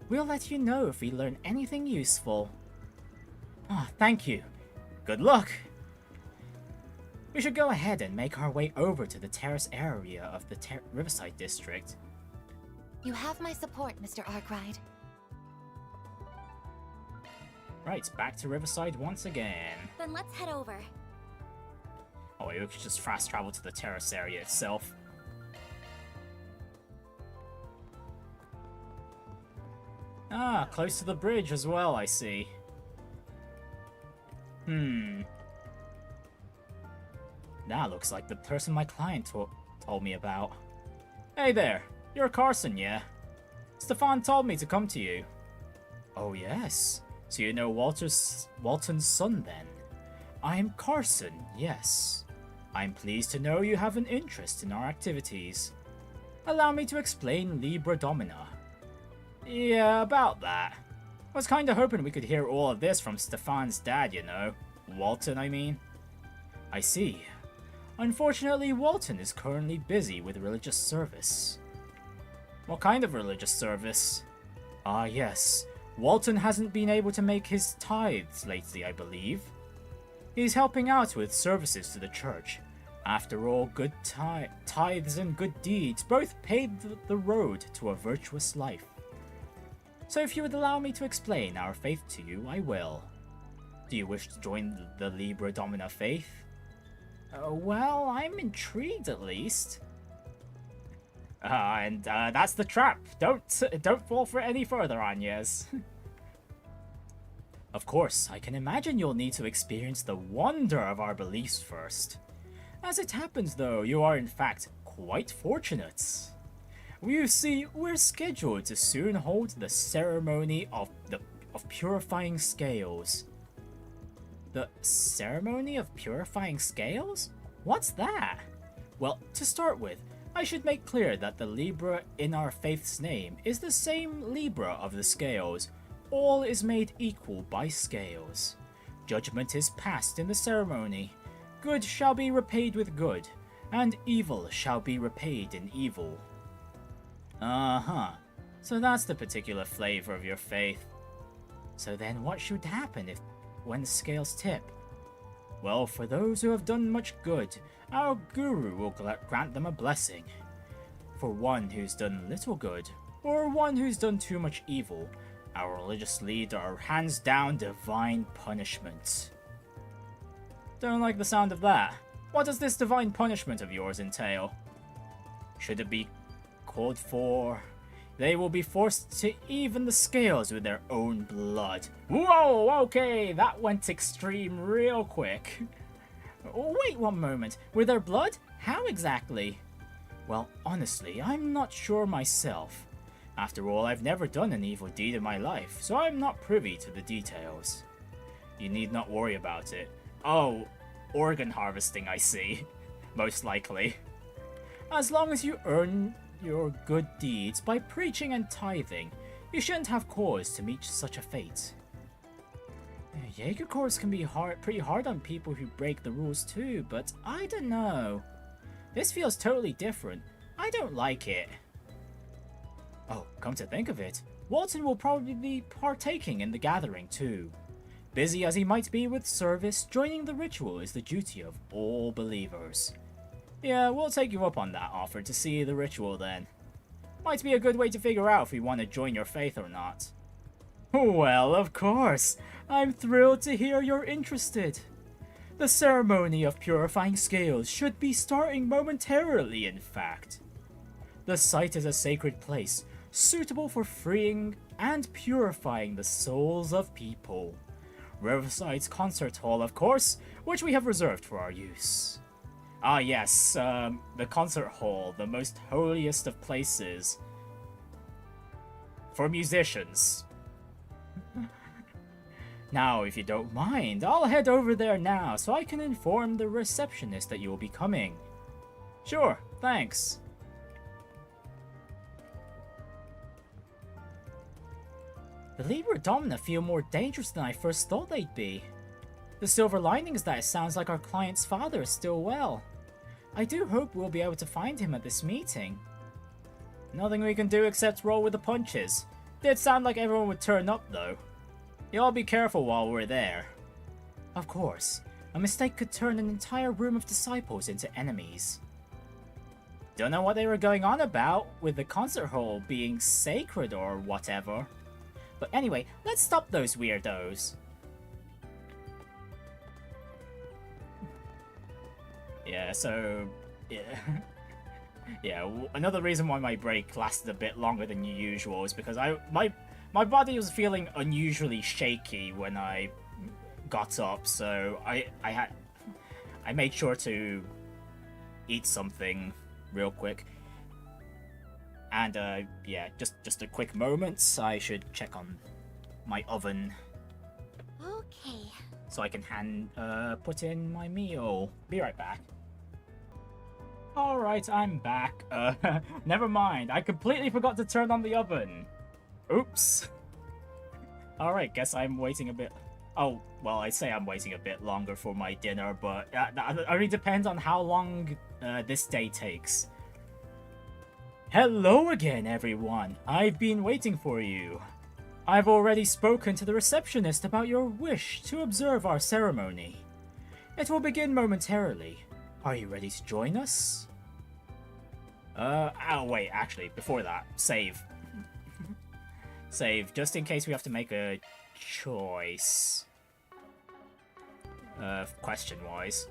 We'll let you know if we learn anything useful. Ah, thank you. Good luck. We should go ahead and make our way over to the terrace area of the Riverside district. You have my support, Mr. Arkride. Right, back to Riverside once again. Then let's head over. Oh wait, we could just fast travel to the terrace area itself. Ah, close to the bridge as well, I see. That looks like the person my client told me about. Hey there, you're Carson, yeah? Stefan told me to come to you. Oh yes, so you know Walton's son then? I'm Carson, yes. I'm pleased to know you have an interest in our activities. Allow me to explain Libra Domina. Yeah, about that. I was kinda hoping we could hear all of this from Stefan's dad, you know. Walton, I mean. I see. Unfortunately, Walton is currently busy with religious service. What kind of religious service? Ah, yes. Walton hasn't been able to make his tithes lately, I believe. He's helping out with services to the church. After all, good tithes and good deeds both paved the road to a virtuous life. So if you would allow me to explain our faith to you, I will. Do you wish to join the Libra Domina faith? Well, I'm intrigued at least. And that's the trap. Don't fall for it any further, Agnes. Of course, I can imagine you'll need to experience the wonder of our beliefs first. As it happens, though, you are in fact quite fortunate. You see, we're scheduled to soon hold the ceremony of purifying scales. The ceremony of purifying scales? What's that? Well, to start with, I should make clear that the Libra in our faith's name is the same Libra of the scales. All is made equal by scales. Judgment is passed in the ceremony. Good shall be repaid with good, and evil shall be repaid in evil. Uh-huh. So that's the particular flavor of your faith. So then what should happen when the scales tip? Well, for those who have done much good, our Guru will grant them a blessing. For one who's done little good, or one who's done too much evil, our religious leader hands down divine punishment. Don't like the sound of that. What does this divine punishment of yours entail? Should it be called for? They will be forced to even the scales with their own blood. Whoa, okay, that went extreme real quick. Wait one moment, with their blood? How exactly? Well, honestly, I'm not sure myself. After all, I've never done an evil deed in my life, so I'm not privy to the details. You need not worry about it. Oh, organ harvesting, I see. Most likely. As long as you earn your good deeds by preaching and tithing, you shouldn't have cause to meet such a fate. Jaeger Corps can be pretty hard on people who break the rules too, but I don't know. This feels totally different. I don't like it. Oh, come to think of it, Walton will probably be partaking in the gathering too. Busy as he might be with service, joining the ritual is the duty of all believers. Yeah, we'll take you up on that offer to see the ritual then. Might be a good way to figure out if we want to join your faith or not. Well, of course. I'm thrilled to hear you're interested. The ceremony of purifying scales should be starting momentarily, in fact. The site is a sacred place, suitable for freeing and purifying the souls of people. Riverside's concert hall, of course, which we have reserved for our use. Ah yes, the concert hall, the most holiest of places. For musicians. Now, if you don't mind, I'll head over there now so I can inform the receptionist that you will be coming. Sure, thanks. The Libra Domina feel more dangerous than I first thought they'd be. The silver lining is that it sounds like our client's father is still well. I do hope we'll be able to find him at this meeting. Nothing we can do except roll with the punches. Did sound like everyone would turn up though. You all be careful while we're there. Of course, a mistake could turn an entire room of disciples into enemies. Don't know what they were going on about with the concert hall being sacred or whatever. But anyway, let's stop those weirdos. Yeah, so... yeah. Yeah, another reason why my break lasted a bit longer than usual is because my body was feeling unusually shaky when I got up, so I made sure to eat something real quick. And yeah, just a quick moment. I should check on my oven. Okay. So I can put in my meal. Be right back. Alright, I'm back. Never mind. I completely forgot to turn on the oven. Oops. Alright, guess I'm waiting a bit. Oh, well, I say I'm waiting a bit longer for my dinner, but it only depends on how long this day takes. Hello again, everyone. I've been waiting for you. I've already spoken to the receptionist about your wish to observe our ceremony. It will begin momentarily. Are you ready to join us? Oh wait, actually, before that, save. Save, just in case we have to make a choice. Question-wise.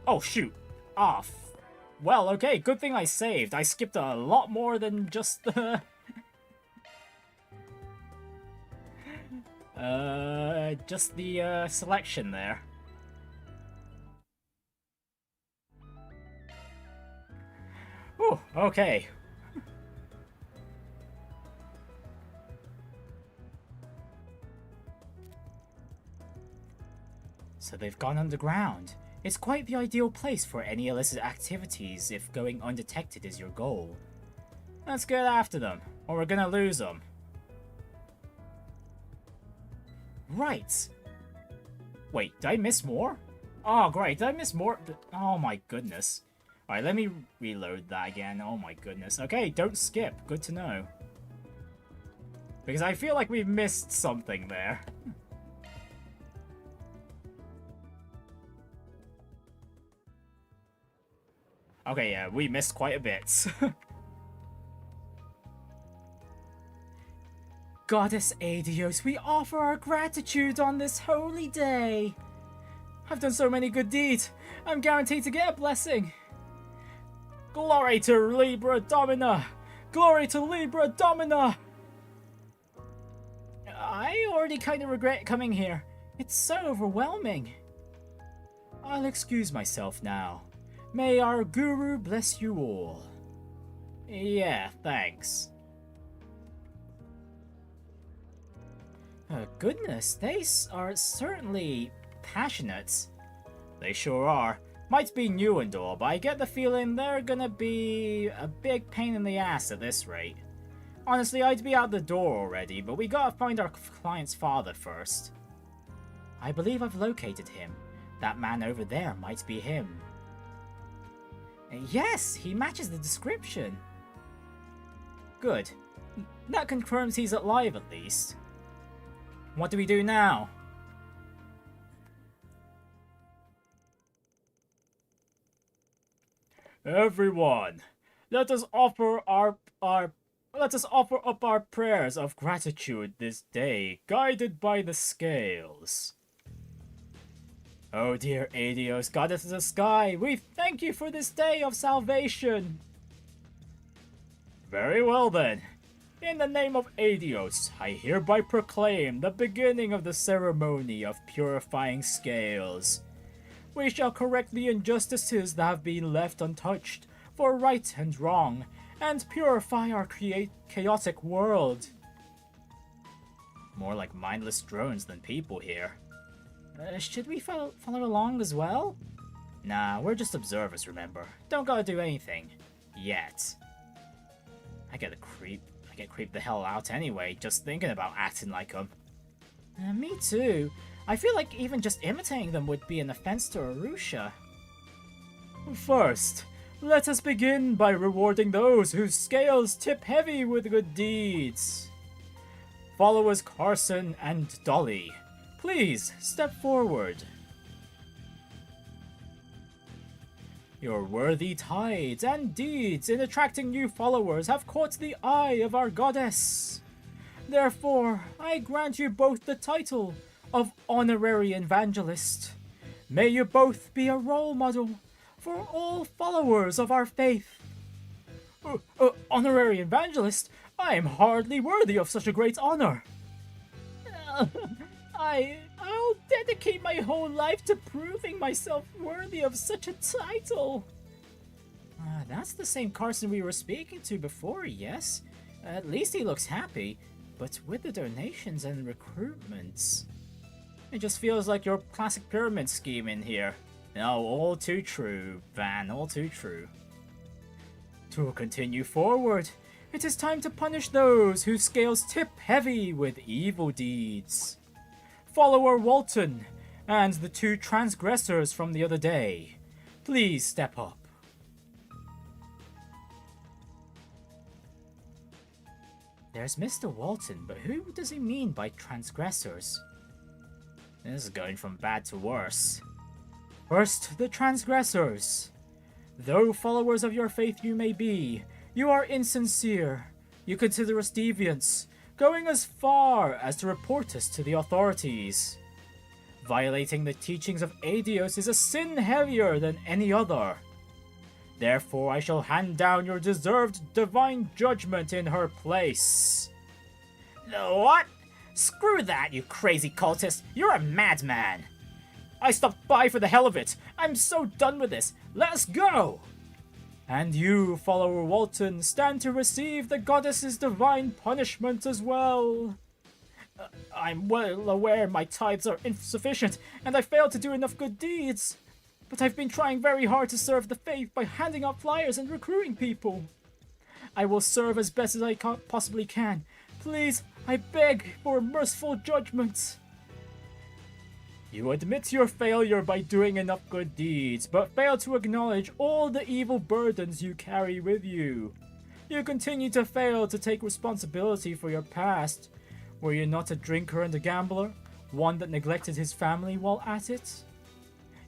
Oh, shoot. Off. Well, okay, good thing I saved. I skipped a lot more than just the... just the, selection there. Ooh, okay. So they've gone underground. It's quite the ideal place for any illicit activities if going undetected is your goal. Let's get after them, or we're gonna lose them. Right. Wait, did I miss more? Oh, great, did I miss more? Oh my goodness. Alright, let me reload that again. Oh my goodness. Okay, don't skip. Good to know. Because I feel like we've missed something there. Okay, yeah, we missed quite a bit. Goddess Aidios, we offer our gratitude on this holy day. I've done so many good deeds. I'm guaranteed to get a blessing. Glory to Libra Domina! Glory to Libra Domina! I already kind of regret coming here. It's so overwhelming. I'll excuse myself now. May our guru bless you all. Yeah, thanks. Goodness, they are certainly passionate. They sure are. Might be new and all, but I get the feeling they're gonna be a big pain in the ass at this rate. Honestly, I'd be out the door already, but we gotta find our client's father first. I believe I've located him. That man over there might be him. Yes, he matches the description. Good. That confirms he's alive at least. What do we do now? Everyone, let us offer up our prayers of gratitude this day, guided by the scales. Oh dear Aidios, goddess of the sky, we thank you for this day of salvation. Very well then. In the name of Aidios, I hereby proclaim the beginning of the ceremony of purifying scales. We shall correct the injustices that have been left untouched for right and wrong, and purify our chaotic world. More like mindless drones than people here. Should we follow along as well? Nah, we're just observers, remember. Don't gotta do anything. Yet. I get creeped the hell out anyway, just thinking about acting like them. Me too. I feel like even just imitating them would be an offense to Arusha. First, let us begin by rewarding those whose scales tip heavy with good deeds. Followers Carson and Dolly, please step forward. Your worthy tides and deeds in attracting new followers have caught the eye of our goddess. Therefore, I grant you both the title of Honorary Evangelist. May you both be a role model for all followers of our faith. Honorary Evangelist? I am hardly worthy of such a great honor. I'll dedicate my whole life to proving myself worthy of such a title. That's the same Carson we were speaking to before, yes? At least he looks happy, but with the donations and recruitments, it just feels like your classic pyramid scheme in here. No, all too true, Van, all too true. To continue forward, it is time to punish those whose scales tip heavy with evil deeds. Follower Walton and the 2 transgressors from the other day, please step up. There's Mr. Walton, but who does he mean by transgressors? This is going from bad to worse. First, the transgressors. Though followers of your faith you may be, you are insincere. You consider us deviants, going as far as to report us to the authorities. Violating the teachings of Aidios is a sin heavier than any other. Therefore I shall hand down your deserved divine judgment in her place. What? Screw that, you crazy cultist! You're a madman! I stopped by for the hell of it! I'm so done with this! Let us go! And you, follower Walton, stand to receive the goddess's divine punishment as well. I'm well aware my tithes are insufficient, and I failed to do enough good deeds. But I've been trying very hard to serve the faith by handing out flyers and recruiting people. I will serve as best as I possibly can. Please, I beg for a merciful judgment. You admit your failure by doing enough good deeds, but fail to acknowledge all the evil burdens you carry with you. You continue to fail to take responsibility for your past. Were you not a drinker and a gambler? One that neglected his family while at it?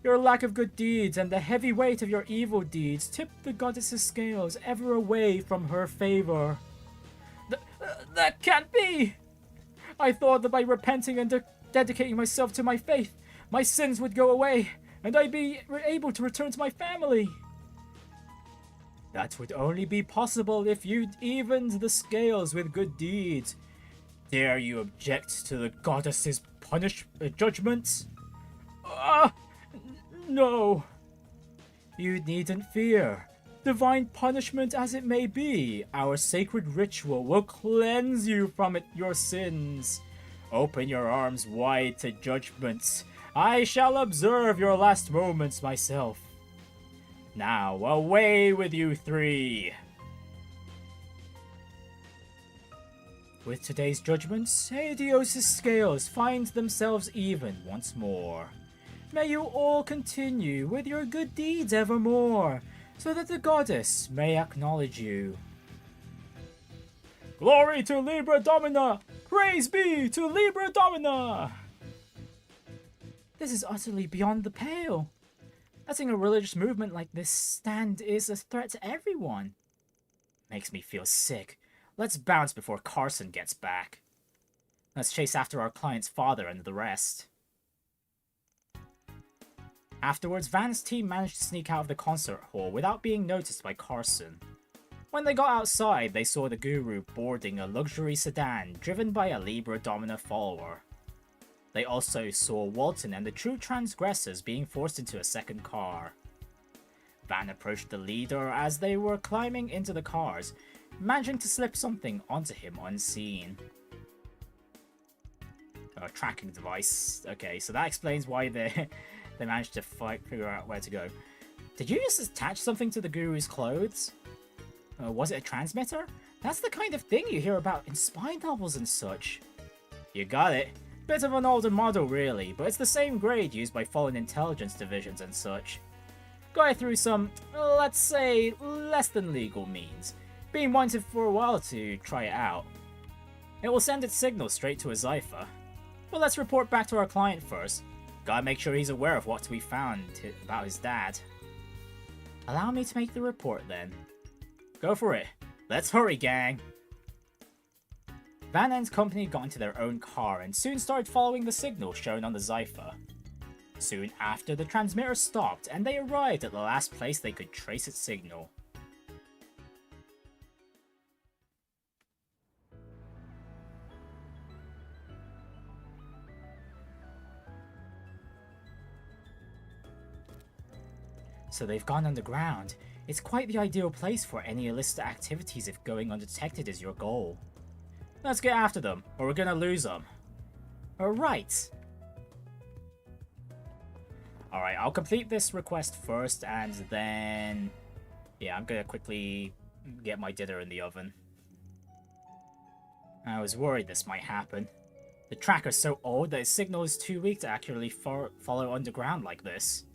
Your lack of good deeds and the heavy weight of your evil deeds tip the goddess's scales ever away from her favor. That can't be! I thought that by repenting and dedicating myself to my faith, my sins would go away, and I'd be able to return to my family. That would only be possible if you'd evened the scales with good deeds. Dare you object to the goddess's judgment? No. You needn't fear. Divine punishment as it may be, our sacred ritual will cleanse you from your sins. Open your arms wide to judgments. I shall observe your last moments myself. Now, away with you 3. With today's judgments, Aidios' scales find themselves even once more. May you all continue with your good deeds evermore, so that the goddess may acknowledge you. Glory to Libra Domina! Praise be to Libra Domina! This is utterly beyond the pale. Letting a religious movement like this stand is a threat to everyone. Makes me feel sick. Let's bounce before Carson gets back. Let's chase after our client's father and the rest. Afterwards, Van's team managed to sneak out of the concert hall without being noticed by Carson. When they got outside, they saw the Guru boarding a luxury sedan driven by a Libra Domina follower. They also saw Walton and the true transgressors being forced into a second car. Van approached the leader as they were climbing into the cars, managing to slip something onto him unseen. A tracking device. Okay, so that explains why they managed to figure out where to go. Did you just attach something to the Guru's clothes? Was it a transmitter? That's the kind of thing you hear about in spy novels and such. You got it. Bit of an older model really, but it's the same grade used by fallen intelligence divisions and such. Got it through some, let's say, less than legal means, being wanted for a while to try it out. It will send its signal straight to a Zypher. But let's report back to our client first. Gotta make sure he's aware of what we found about his dad. Allow me to make the report then. Go for it. Let's hurry, gang! Van End's company got into their own car and soon started following the signal shown on the Zypher. Soon after, the transmitter stopped and they arrived at the last place they could trace its signal. So they've gone underground. It's quite the ideal place for any illicit activities if going undetected is your goal. Let's get after them, or we're gonna lose them. Alright. Alright, I'll complete this request first, and then... yeah, I'm gonna quickly get my dinner in the oven. I was worried this might happen. The tracker's so old that its signal is too weak to accurately follow underground like this.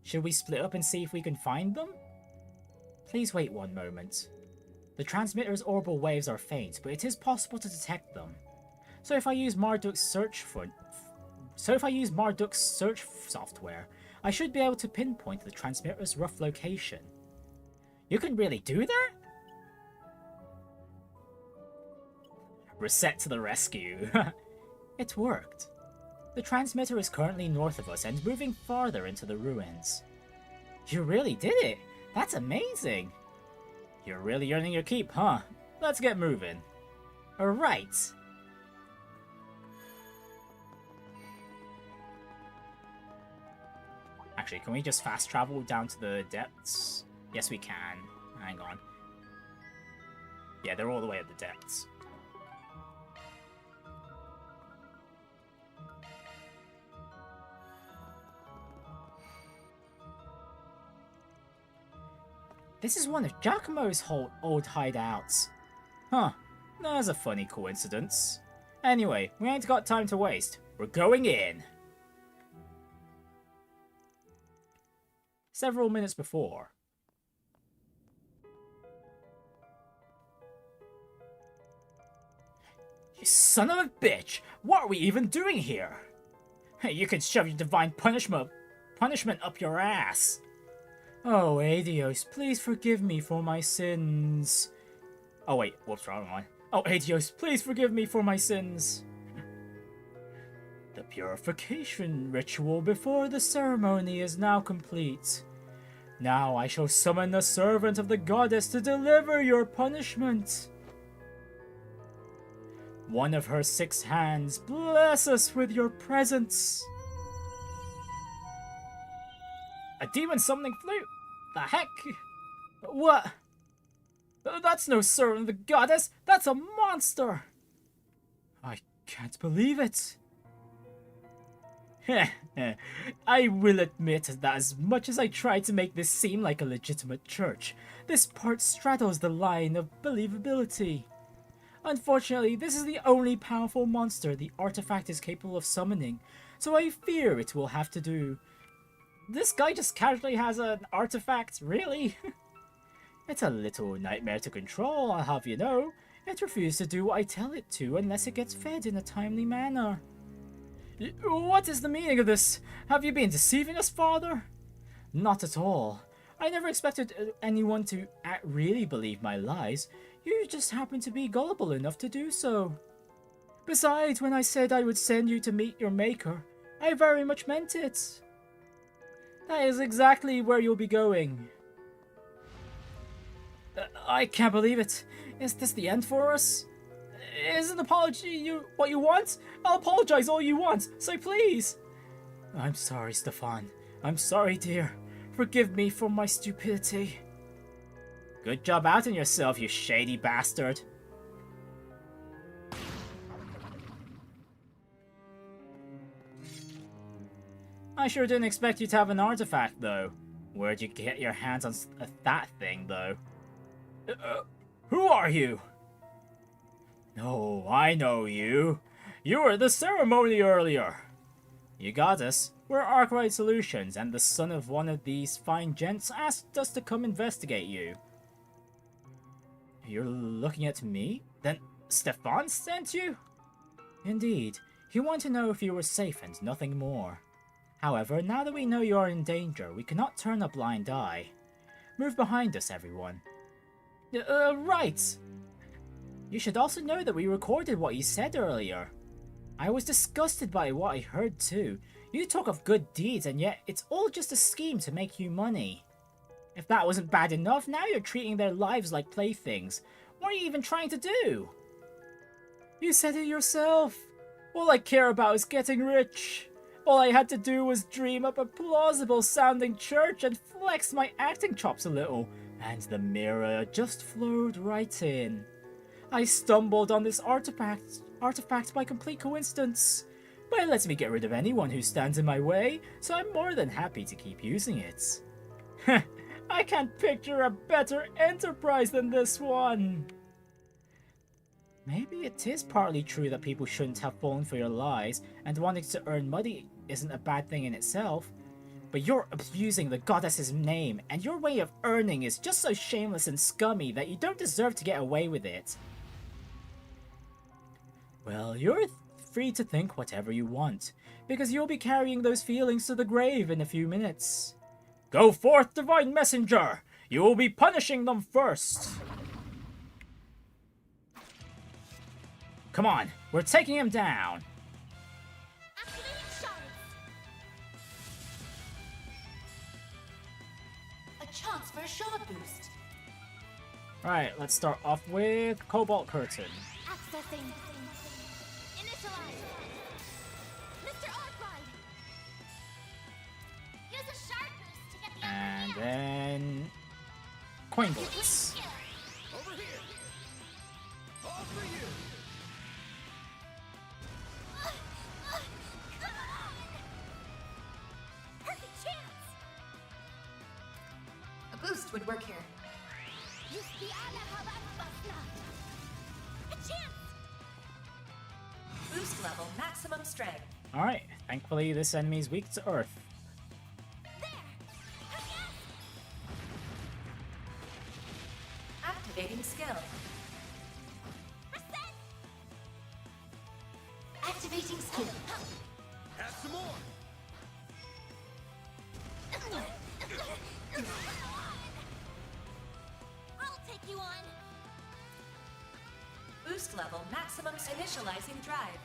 Should we split up and see if we can find them? Please wait one moment. The transmitter's orbital waves are faint, but it is possible to detect them. So if I use Marduk's search software, I should be able to pinpoint the transmitter's rough location. You can really do that? Risette to the rescue. It worked. The transmitter is currently north of us and moving farther into the ruins. You really did it! That's amazing! You're really earning your keep, huh? Let's get moving. Alright. Actually, can we just fast travel down to the depths? Yes, we can. Hang on. Yeah, they're all the way at the depths. This is one of Giacomo's old hideouts. Huh, there's a funny coincidence. Anyway, we ain't got time to waste. We're going in! Several minutes before. You son of a bitch! What are we even doing here? Hey, you can shove your divine punishment up your ass! Oh, Adios, please forgive me for my sins. Oh wait, whoops, wrong one. Oh, Adios, please forgive me for my sins. The purification ritual before the ceremony is now complete. Now I shall summon the servant of the goddess to deliver your punishment. One of her 6 hands, bless us with your presence. A demon summoning flute? The heck? What? That's no servant of the goddess! That's a monster! I can't believe it. I will admit that as much as I try to make this seem like a legitimate church, this part straddles the line of believability. Unfortunately, this is the only powerful monster the artifact is capable of summoning, so I fear it will have to do. This guy just casually has an artifact, really? It's a little nightmare to control, I'll have you know. It refuses to do what I tell it to unless it gets fed in a timely manner. What is the meaning of this? Have you been deceiving us, Father? Not at all. I never expected anyone to really believe my lies. You just happen to be gullible enough to do so. Besides, when I said I would send you to meet your maker, I very much meant it. That is exactly where you'll be going. I can't believe it. Is this the end for us? Is an apology what you want? I'll apologize all you want, so please. I'm sorry, Stefan. I'm sorry, dear. Forgive me for my stupidity. Good job outing yourself, you shady bastard. I sure didn't expect you to have an artifact, though. Where'd you get your hands on that thing, though? Who are you? No, I know you. You were at the ceremony earlier. You got us. We're Arkride Solutions, and the son of one of these fine gents asked us to come investigate you. You're looking at me? Then Stefan sent you? Indeed. He wanted to know if you were safe and nothing more. However, now that we know you are in danger, we cannot turn a blind eye. Move behind us, everyone. Right! You should also know that we recorded what you said earlier. I was disgusted by what I heard too. You talk of good deeds, and yet it's all just a scheme to make you money. If that wasn't bad enough, now you're treating their lives like playthings. What are you even trying to do? You said it yourself. All I care about is getting rich. All I had to do was dream up a plausible-sounding church and flex my acting chops a little, and the mirror just flowed right in. I stumbled on this artifact by complete coincidence, but it lets me get rid of anyone who stands in my way, so I'm more than happy to keep using it. I can't picture a better enterprise than this one. Maybe it is partly true that people shouldn't have fallen for your lies, and wanting to earn money isn't a bad thing in itself. But you're abusing the goddess's name, and your way of earning is just so shameless and scummy that you don't deserve to get away with it. Well, you're free to think whatever you want, because you'll be carrying those feelings to the grave in a few minutes. Go forth, Divine Messenger! You will be punishing them first! Come on, we're taking him down! A chance for a shard boost. Right, let's start off with Cobalt Curtain. Accessing. Initialize. Mr. Arkride. Use a shard boost to get the And then Coin Blitz. Over here. All for you. Perfect chance. A boost would work here. A chance. Boost level maximum strength. Alright, thankfully this enemy is weak to Earth. Activating skill. Risette. Activating skill. Have some more. I'll take you on. Boost level maximum initializing drive.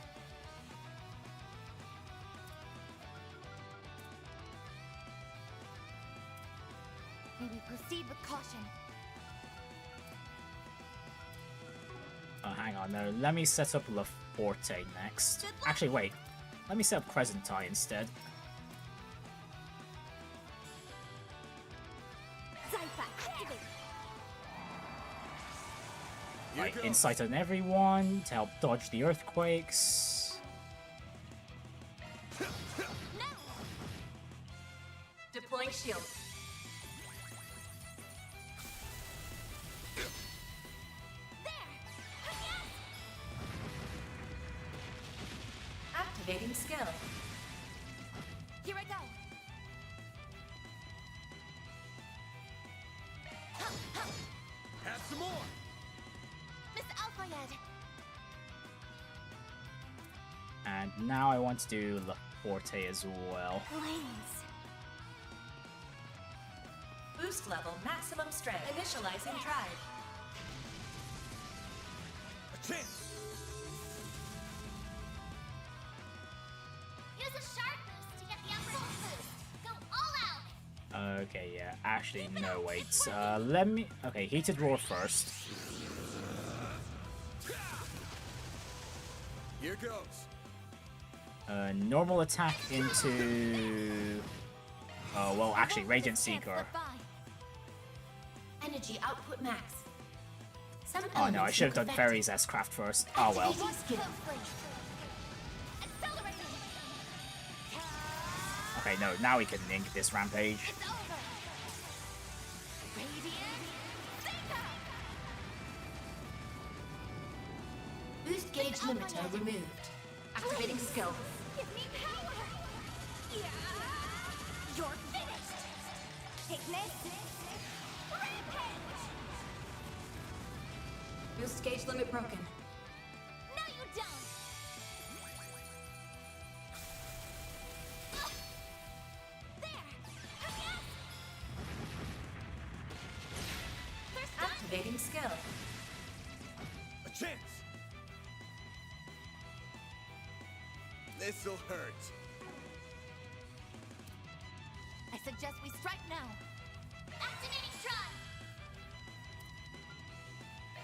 May we proceed with caution. Oh, hang on, no. Let me set up La Forte next. Actually, wait. Let me set up Crescenti instead. Right, insight on everyone to help dodge the earthquakes. Deploying shield. Activating skill. Here I go. Have some more. Miss Alfayed. And now I want to do La Forte as well. Flames. Boost level maximum strength. Initializing drive. A chance. Use a sharp boost to get the upper boost. Go all out. Okay, yeah. Actually, no, wait. Let me... Okay, Heated Roar first. Here goes. Normal attack into... Oh, well, actually, Radiant Seeker. Energy output max. Some Oh no, I should have done Fairy's S-Craft first. Oh well. Okay, no, now we can ink this rampage. Boost gauge limiter removed. Activating skill. Give me power! Yeah! You're finished! Take this! Rampage! Boost gauge limit broken. No, you don't! There! Yes! Activating skill. A chance! This'll hurt. I suggest we strike now. Activating drive!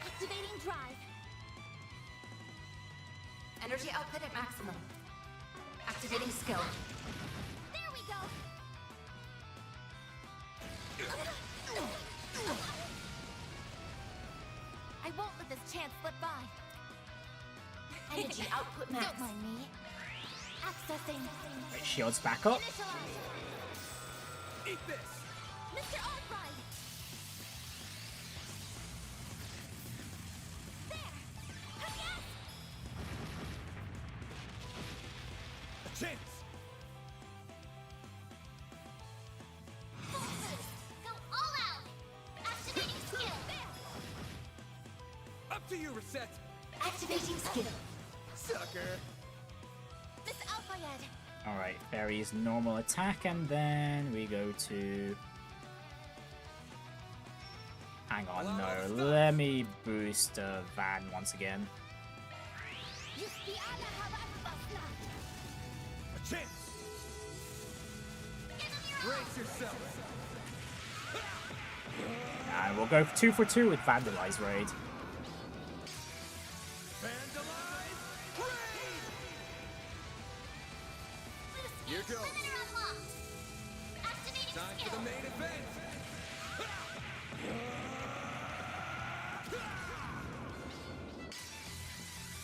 Activating drive! Energy output at maximum. Activating skill. There we go! I won't let this chance slip by. Energy output max. Don't mind me. Accessing. Right, shields back up. Initialize. Eat this! Mr. Arkride! There! Yes! A chance! Full boost! Go all out! Activating skill! There! Up to you, Risette! Activating skill. Sucker! Miss Alphayed! Alright, Fairy's normal attack, and then we go to... Hang on, no. Let me boost Van once again. A chance! Brace yourself! And we'll go 2 for 2 with Vandalize Raid. Vandalize! Raid! Here goes! Time for the main event!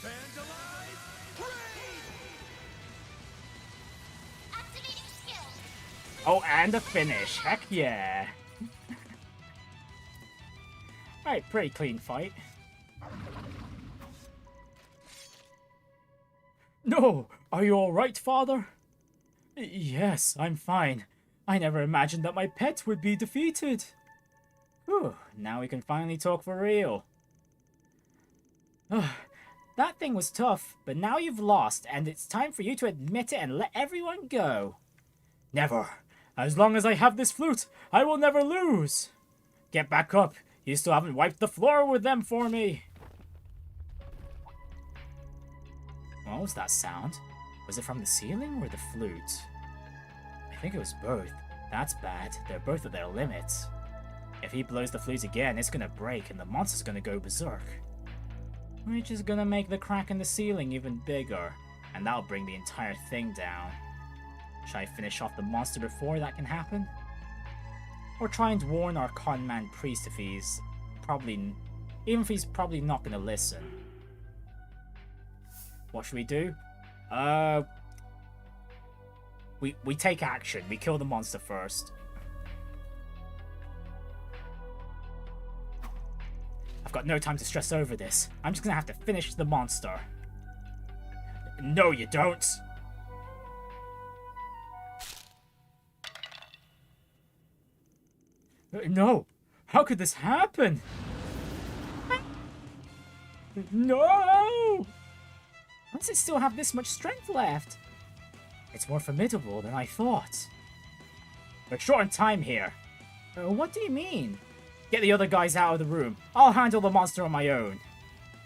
Vandalize! Raid! Activating skill! Oh, and a finish. Heck yeah. Alright, pretty clean fight. No! Are you alright, Father? Yes, I'm fine. I never imagined that my pet would be defeated. Whew, now we can finally talk for real. That thing was tough, but now you've lost, and it's time for you to admit it and let everyone go. Never. As long as I have this flute, I will never lose. Get back up. You still haven't wiped the floor with them for me. What was that sound? Was it from the ceiling or the flute? I think it was both. That's bad. They're both at their limits. If he blows the flute again, it's gonna break and the monster's gonna go berserk. Which is gonna make the crack in the ceiling even bigger, and that'll bring the entire thing down. Should I finish off the monster before that can happen? Or try and warn our conman priest if he's probably... even if he's probably not gonna listen. What should we do? We take action. We kill the monster first. I've got no time to stress over this. I'm just gonna have to finish the monster. No, you don't! No! How could this happen? No! Why does it still have this much strength left? It's more formidable than I thought. We're short on time here. What do you mean? Get the other guys out of the room. I'll handle the monster on my own.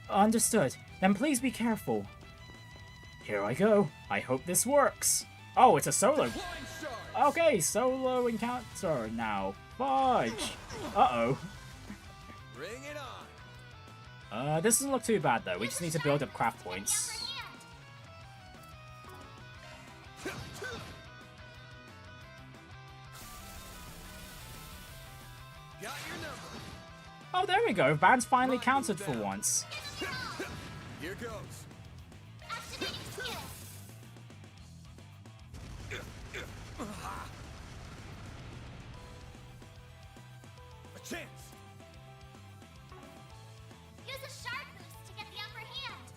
Understood. Then please be careful. Here I go. I hope this works. Oh, it's a solo. Okay, solo encounter now. Fudge. Uh-oh. Bring it on. This doesn't look too bad though. We just need to build up craft points. Got your number. Oh, there we go. Van's finally counted for once. Here goes. Activating skill. A chance. Use a sharp boost to get the upper hand.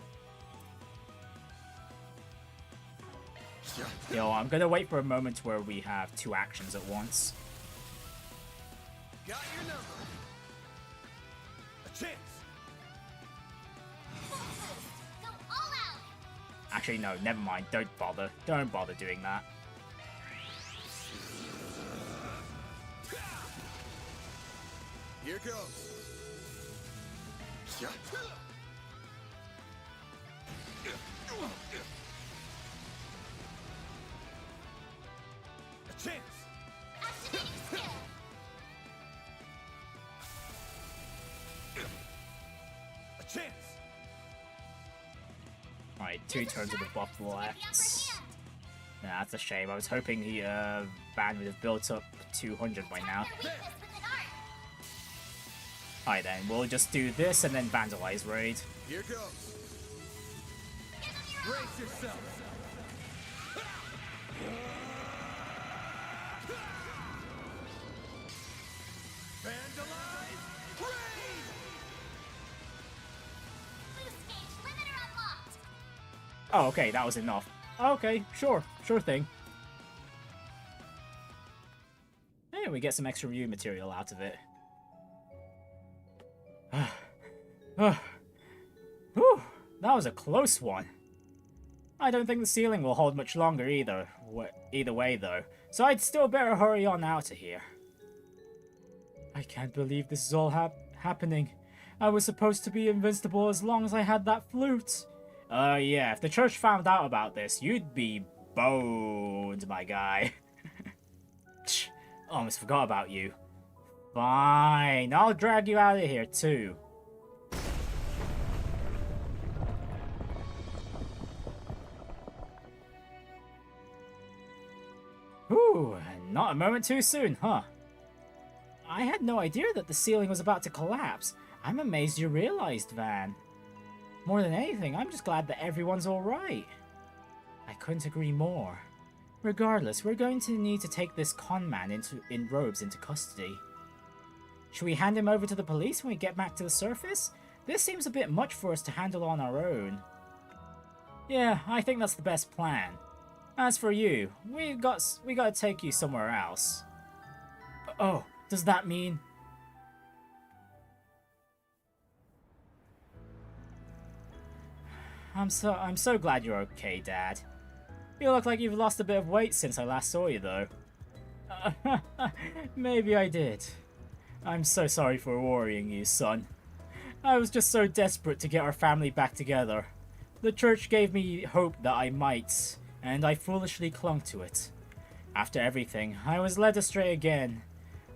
Yo, I'm gonna wait for a moment where we have two actions at once. Got your number. A chance. Go all out. Actually, no, never mind. Don't bother. Don't bother doing that. Here goes. A chance. Activating skill. A chance. Alright, two turns of the buff left. Nah, that's a shame. I was hoping the van would have built up 200 by now. Alright then, we'll just do this and then Vandalize Raid. Here goes. Brace yourself. Vandalize Raid. Boost gauge limiter unlocked. Oh, okay, that was enough. Okay, sure thing. Hey, we get some extra review material out of it. Whew, that was a close one. I don't think the ceiling will hold much longer either way though, so I'd still better hurry on out of here. I can't believe this is all happening. I was supposed to be invincible as long as I had that flute. Yeah, if the church found out about this, you'd be boned, my guy. Almost forgot about you. Fine, I'll drag you out of here too. Whew, not a moment too soon, huh? I had no idea that the ceiling was about to collapse. I'm amazed you realized, Van. More than anything, I'm just glad that everyone's alright. I couldn't agree more. Regardless, we're going to need to take this con man in robes into custody. Should we hand him over to the police when we get back to the surface? This seems a bit much for us to handle on our own. Yeah, I think that's the best plan. As for you, we gotta take you somewhere else. Oh, does that mean... I'm so glad you're okay, Dad. You look like you've lost a bit of weight since I last saw you, though. Maybe I did. I'm so sorry for worrying you, son. I was just so desperate to get our family back together. The church gave me hope that I might, and I foolishly clung to it. After everything, I was led astray again.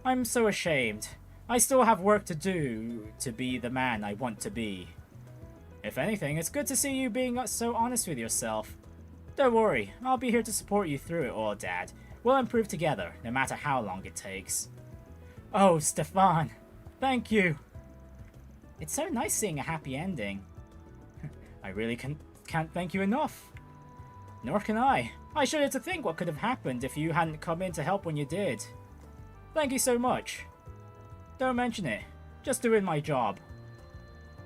I'm so ashamed. I still have work to do to be the man I want to be. If anything, it's good to see you being so honest with yourself. Don't worry, I'll be here to support you through it all, Dad. We'll improve together, no matter how long it takes. Oh, Stefan, thank you. It's so nice seeing a happy ending. I really can't thank you enough. Nor can I. I shudder to think what could have happened if you hadn't come in to help when you did. Thank you so much. Don't mention it. Just doing my job.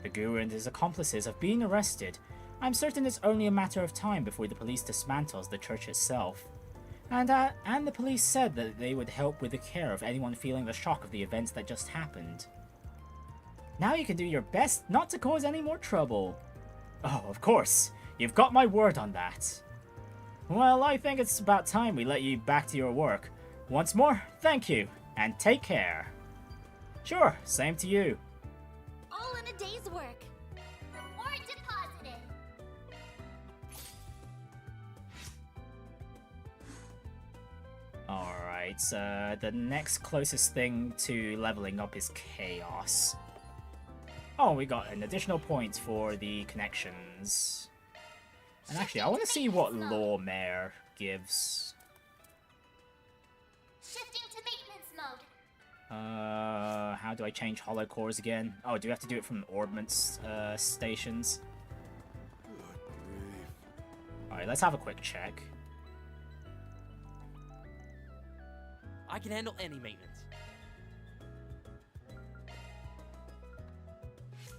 The Guru and his accomplices have been arrested. I'm certain it's only a matter of time before the police dismantles the church itself. And the police said that they would help with the care of anyone feeling the shock of the events that just happened. Now you can do your best not to cause any more trouble. Oh, of course. You've got my word on that. Well, I think it's about time we let you back to your work. Once more, thank you, and take care. Sure, same to you. All in a day's work. Reward deposited. Alright, the next closest thing to leveling up is Chaos. Oh, we got an additional point for the connections. And actually, I want to see what lore Mare gives. Shifting to maintenance mode. How do I change Holo cores again? Oh, do we have to do it from Orbments stations? Alright, let's have a quick check. I can handle any maintenance.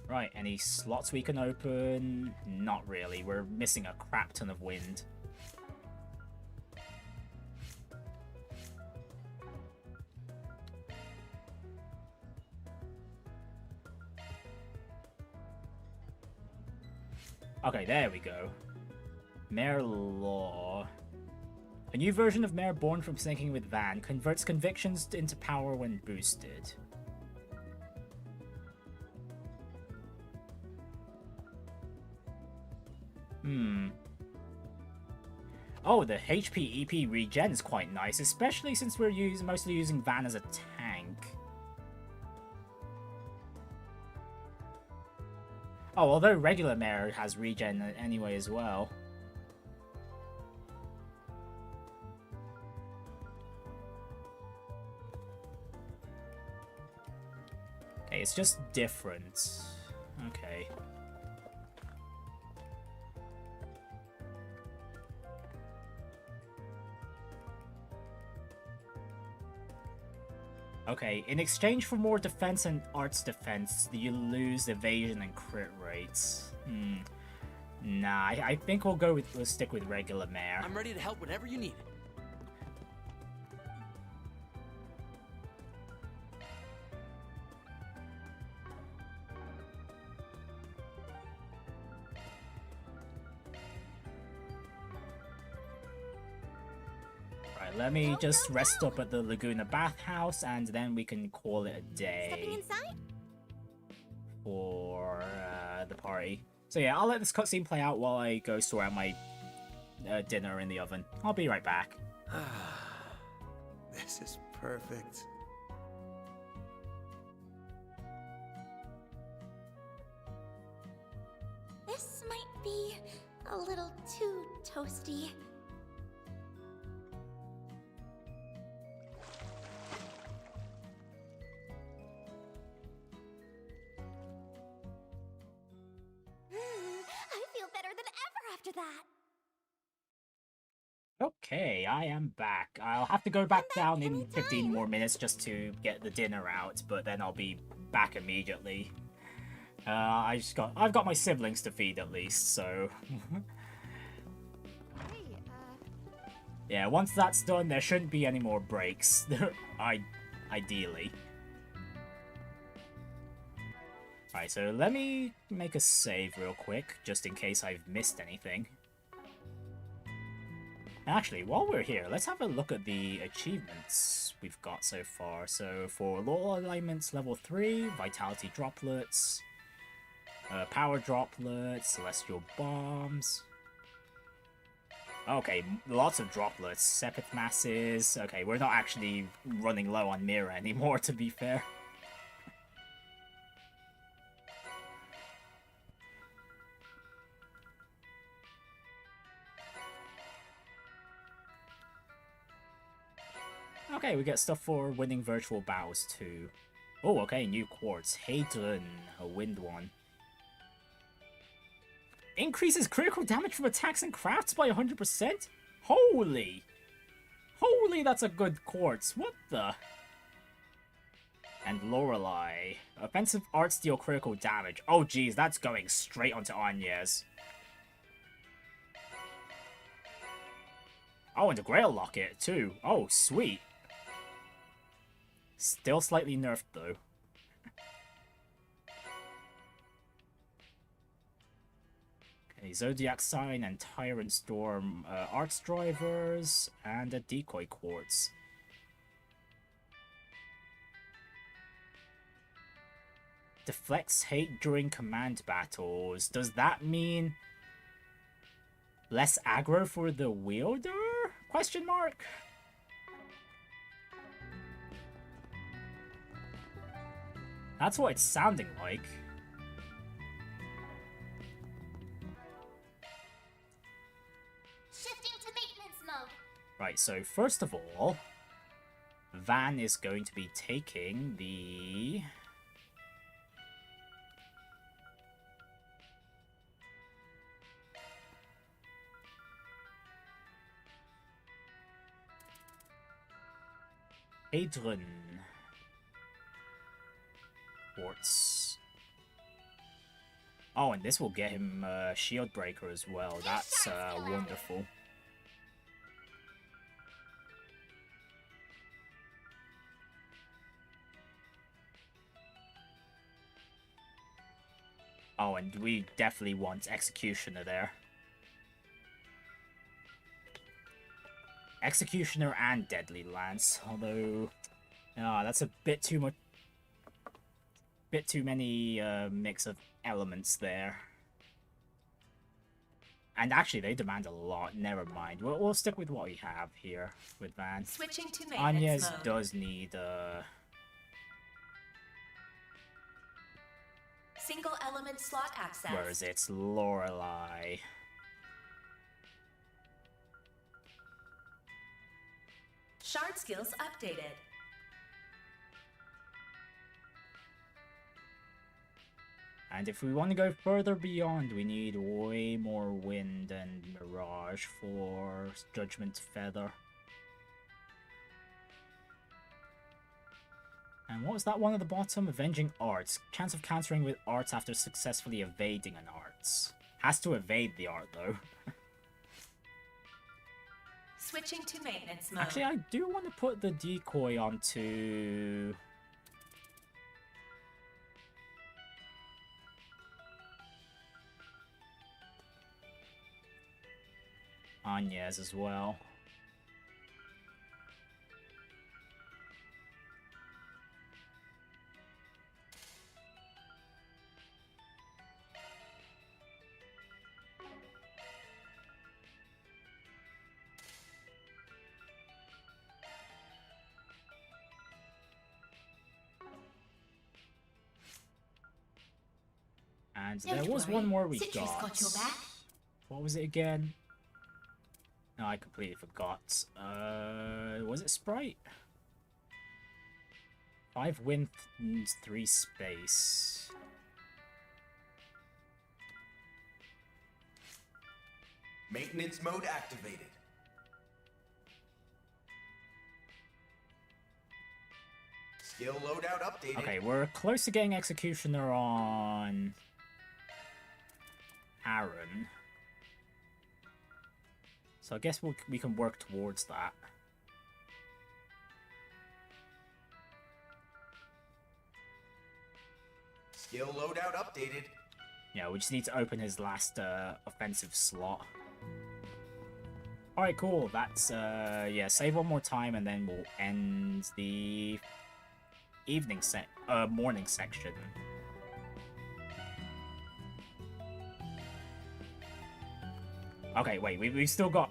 Right, any slots we can open? Not really, we're missing a crap ton of wind. Okay, there we go. Mare Law. A new version of Mare born from syncing with Van converts convictions into power when boosted. Oh, the HP EP regen is quite nice, especially since we're mostly using Van as a tank. Oh, although regular Mare has regen anyway as well. Okay, it's just different. Okay. Okay, in exchange for more defense and arts defense, you lose evasion and crit rates. Nah, I think we'll stick with regular Mare. I'm ready to help whenever you need it. Let me just rest up at the Laguna bathhouse, and then we can call it a day. Stepping inside? For the party. So yeah, I'll let this cutscene play out while I go sort out my dinner in the oven. I'll be right back. This is perfect. This might be a little too toasty. That. Okay, I am back. I'll have to go back down in 15 more minutes just to get the dinner out, but then I'll be back immediately. I've got my siblings to feed at least, so yeah, once that's done, there shouldn't be any more breaks. Ideally. Alright, so let me make a save real quick, just in case I've missed anything. Actually, while we're here, let's have a look at the achievements we've got so far. So, for Law Alignments level 3, Vitality Droplets, Power Droplets, Celestial Bombs. Okay, lots of droplets, Sepith Masses. Okay, we're not actually running low on Mare anymore, to be fair. Okay, we get stuff for winning virtual battles too. Oh, okay, new quartz. Hadron, a wind one. Increases critical damage from attacks and crafts by 100%? Holy! Holy, that's a good quartz. What the? And Lorelei. Offensive arts deal critical damage. Oh geez, that's going straight onto Anya's. Oh, and a Grail Locket too. Oh, sweet. Still slightly nerfed though. Okay, Zodiac Sign and Tyrant Storm arts drivers, and a decoy quartz. Deflects hate during command battles. Does that mean less aggro for the wielder? Question mark? That's what it's sounding like. Shifting to maintenance mode. Right, so first of all, Van is going to be taking the... Hadron quartz. Oh, and this will get him shield breaker as well. That's wonderful. Oh, and we definitely want Executioner there. Executioner and Deadly Lance, although... that's a bit too much... Bit too many mix of elements there. And actually, they demand a lot. Never mind. We'll stick with what we have here with Van. Switching to maintenance Anya's mode. does need... Single element slot access. Where is it? Lorelei. Shard skills updated. And if we want to go further beyond, we need way more wind and mirage for Judgment Feather. And what was that one at the bottom? Avenging Arts. Chance of countering with arts after successfully evading an arts. Has to evade the art though. Switching to maintenance mode. Actually, I do want to put the decoy onto... Anya's as well. And there was one more we got. What was it again? No, I completely forgot. Was it Sprite? 5 wind, 3 space. Maintenance mode activated. Skill loadout updated. Okay, we're close to getting Executioner on Aaron. So I guess we can work towards that. Skill loadout updated. Yeah, we just need to open his last offensive slot. Alright, cool. That's, yeah, save one more time and then we'll end the morning section. Okay, wait, we've still got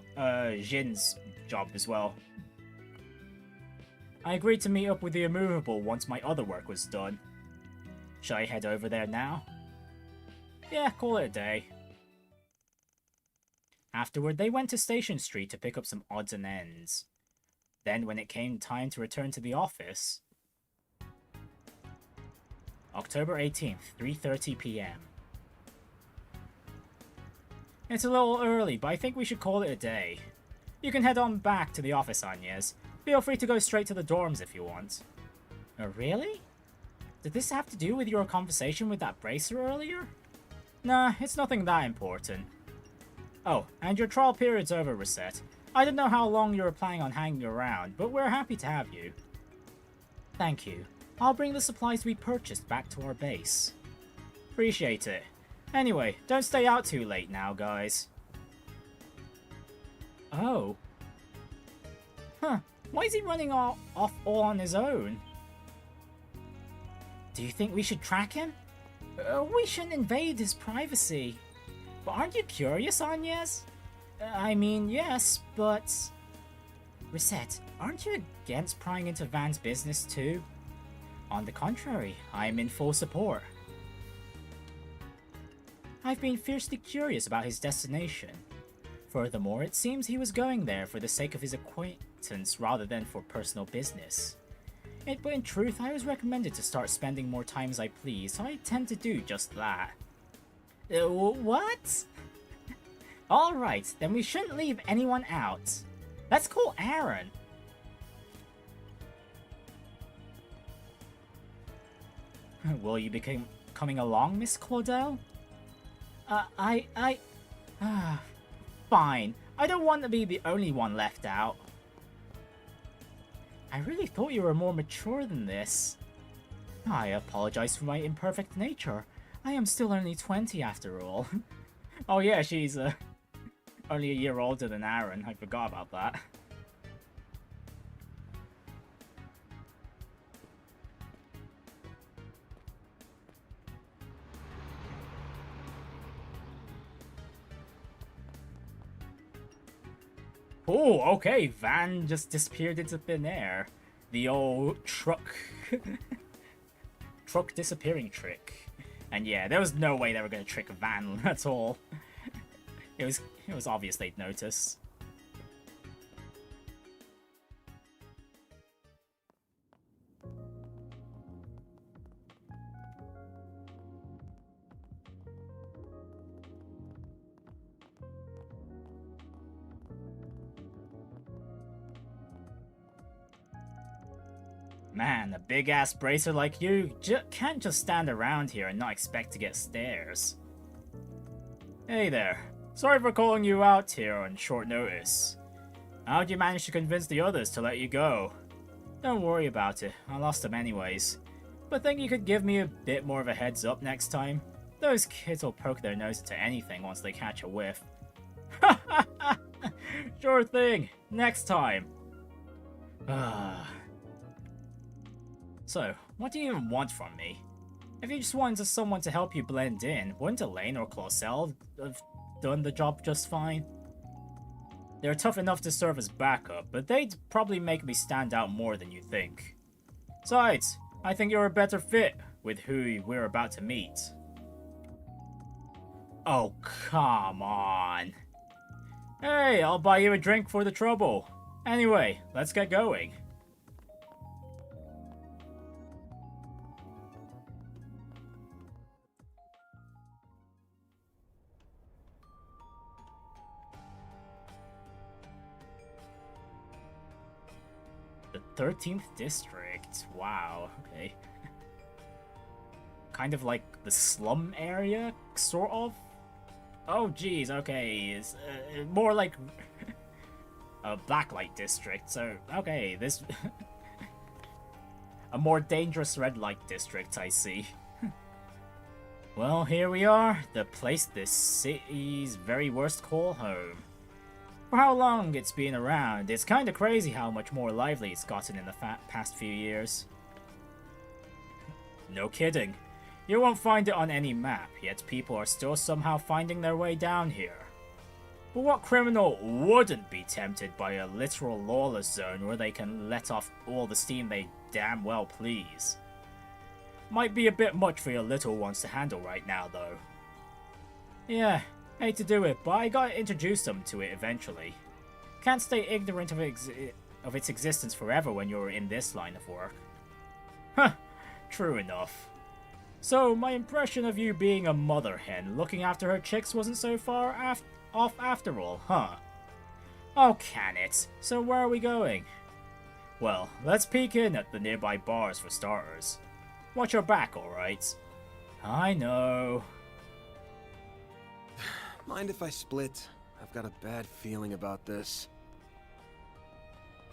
Jin's job as well. I agreed to meet up with the Immovable once my other work was done. Shall I head over there now? Yeah, call it a day. Afterward, they went to Station Street to pick up some odds and ends. Then, when it came time to return to the office... October 18th, 3:30 p.m. It's a little early, but I think we should call it a day. You can head on back to the office, Agnes. Feel free to go straight to the dorms if you want. Oh, really? Did this have to do with your conversation with that bracer earlier? Nah, it's nothing that important. Oh, and your trial period's over, Risette. I don't know how long you were planning on hanging around, but we're happy to have you. Thank you. I'll bring the supplies we purchased back to our base. Appreciate it. Anyway, don't stay out too late now, guys. Oh. Huh, why is he running off all on his own? Do you think we should track him? We shouldn't invade his privacy. But aren't you curious, Agnes? I mean, yes, but... Risette, aren't you against prying into Van's business too? On the contrary, I'm in full support. I've been fiercely curious about his destination. Furthermore, it seems he was going there for the sake of his acquaintance rather than for personal business. But in truth, I was recommended to start spending more time as I please, so I tend to do just that. What? Alright, then we shouldn't leave anyone out. Let's call Aaron. Will you be coming along, Miss Claudel? Fine. I don't want to be the only one left out. I really thought you were more mature than this. I apologize for my imperfect nature. I am still only 20 after all. Oh yeah, she's only a year older than Aaron. I forgot about that. Oh, okay, Van just disappeared into thin air. The old truck... truck disappearing trick. And yeah, there was no way they were going to trick Van at all. It was obvious they'd notice. Man, a big-ass bracer like you can't just stand around here and not expect to get stares. Hey there. Sorry for calling you out here on short notice. How'd you manage to convince the others to let you go? Don't worry about it, I lost them anyways. But think you could give me a bit more of a heads up next time? Those kids will poke their nose into anything once they catch a whiff. Sure thing, next time. So, what do you even want from me? If you just wanted someone to help you blend in, wouldn't Elaine or Clausel have done the job just fine? They're tough enough to serve as backup, but they'd probably make me stand out more than you think. Besides, I think you're a better fit with who we're about to meet. Oh, come on. Hey, I'll buy you a drink for the trouble. Anyway, let's get going. The 13th district. Wow, okay. Kind of like the slum area, sort of? Oh, geez, okay. It's more like a Blacklight district, so, okay, this... a more dangerous red light district, I see. Well, here we are, the place this city's very worst call home. For how long it's been around, it's kinda crazy how much more lively it's gotten in the past few years. No kidding. You won't find it on any map, yet people are still somehow finding their way down here. But what criminal wouldn't be tempted by a literal lawless zone where they can let off all the steam they damn well please? Might be a bit much for your little ones to handle right now, though. Yeah, hate to do it, but I gotta introduce them to it eventually. Can't stay ignorant of its existence forever when you're in this line of work. Huh, true enough. So, my impression of you being a mother hen looking after her chicks wasn't so far off after all, huh? Oh, can it? So where are we going? Well, let's peek in at the nearby bars for starters. Watch your back, alright? I know. Mind if I split? I've got a bad feeling about this.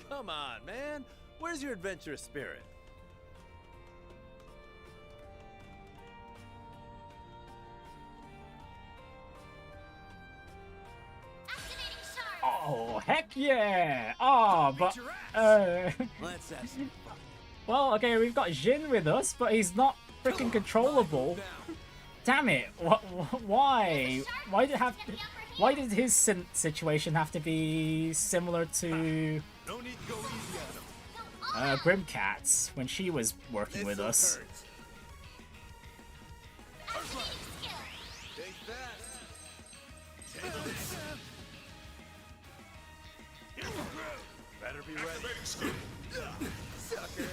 Come on, man. Where's your adventurous spirit? Oh, heck yeah! Oh, but, Let's have some fun. Well, okay, we've got Jin with us, but he's not freaking controllable. Damn it! Why? Why did his situation have to be similar to Grimcat's when she was working with us? Better be ready. Sucker.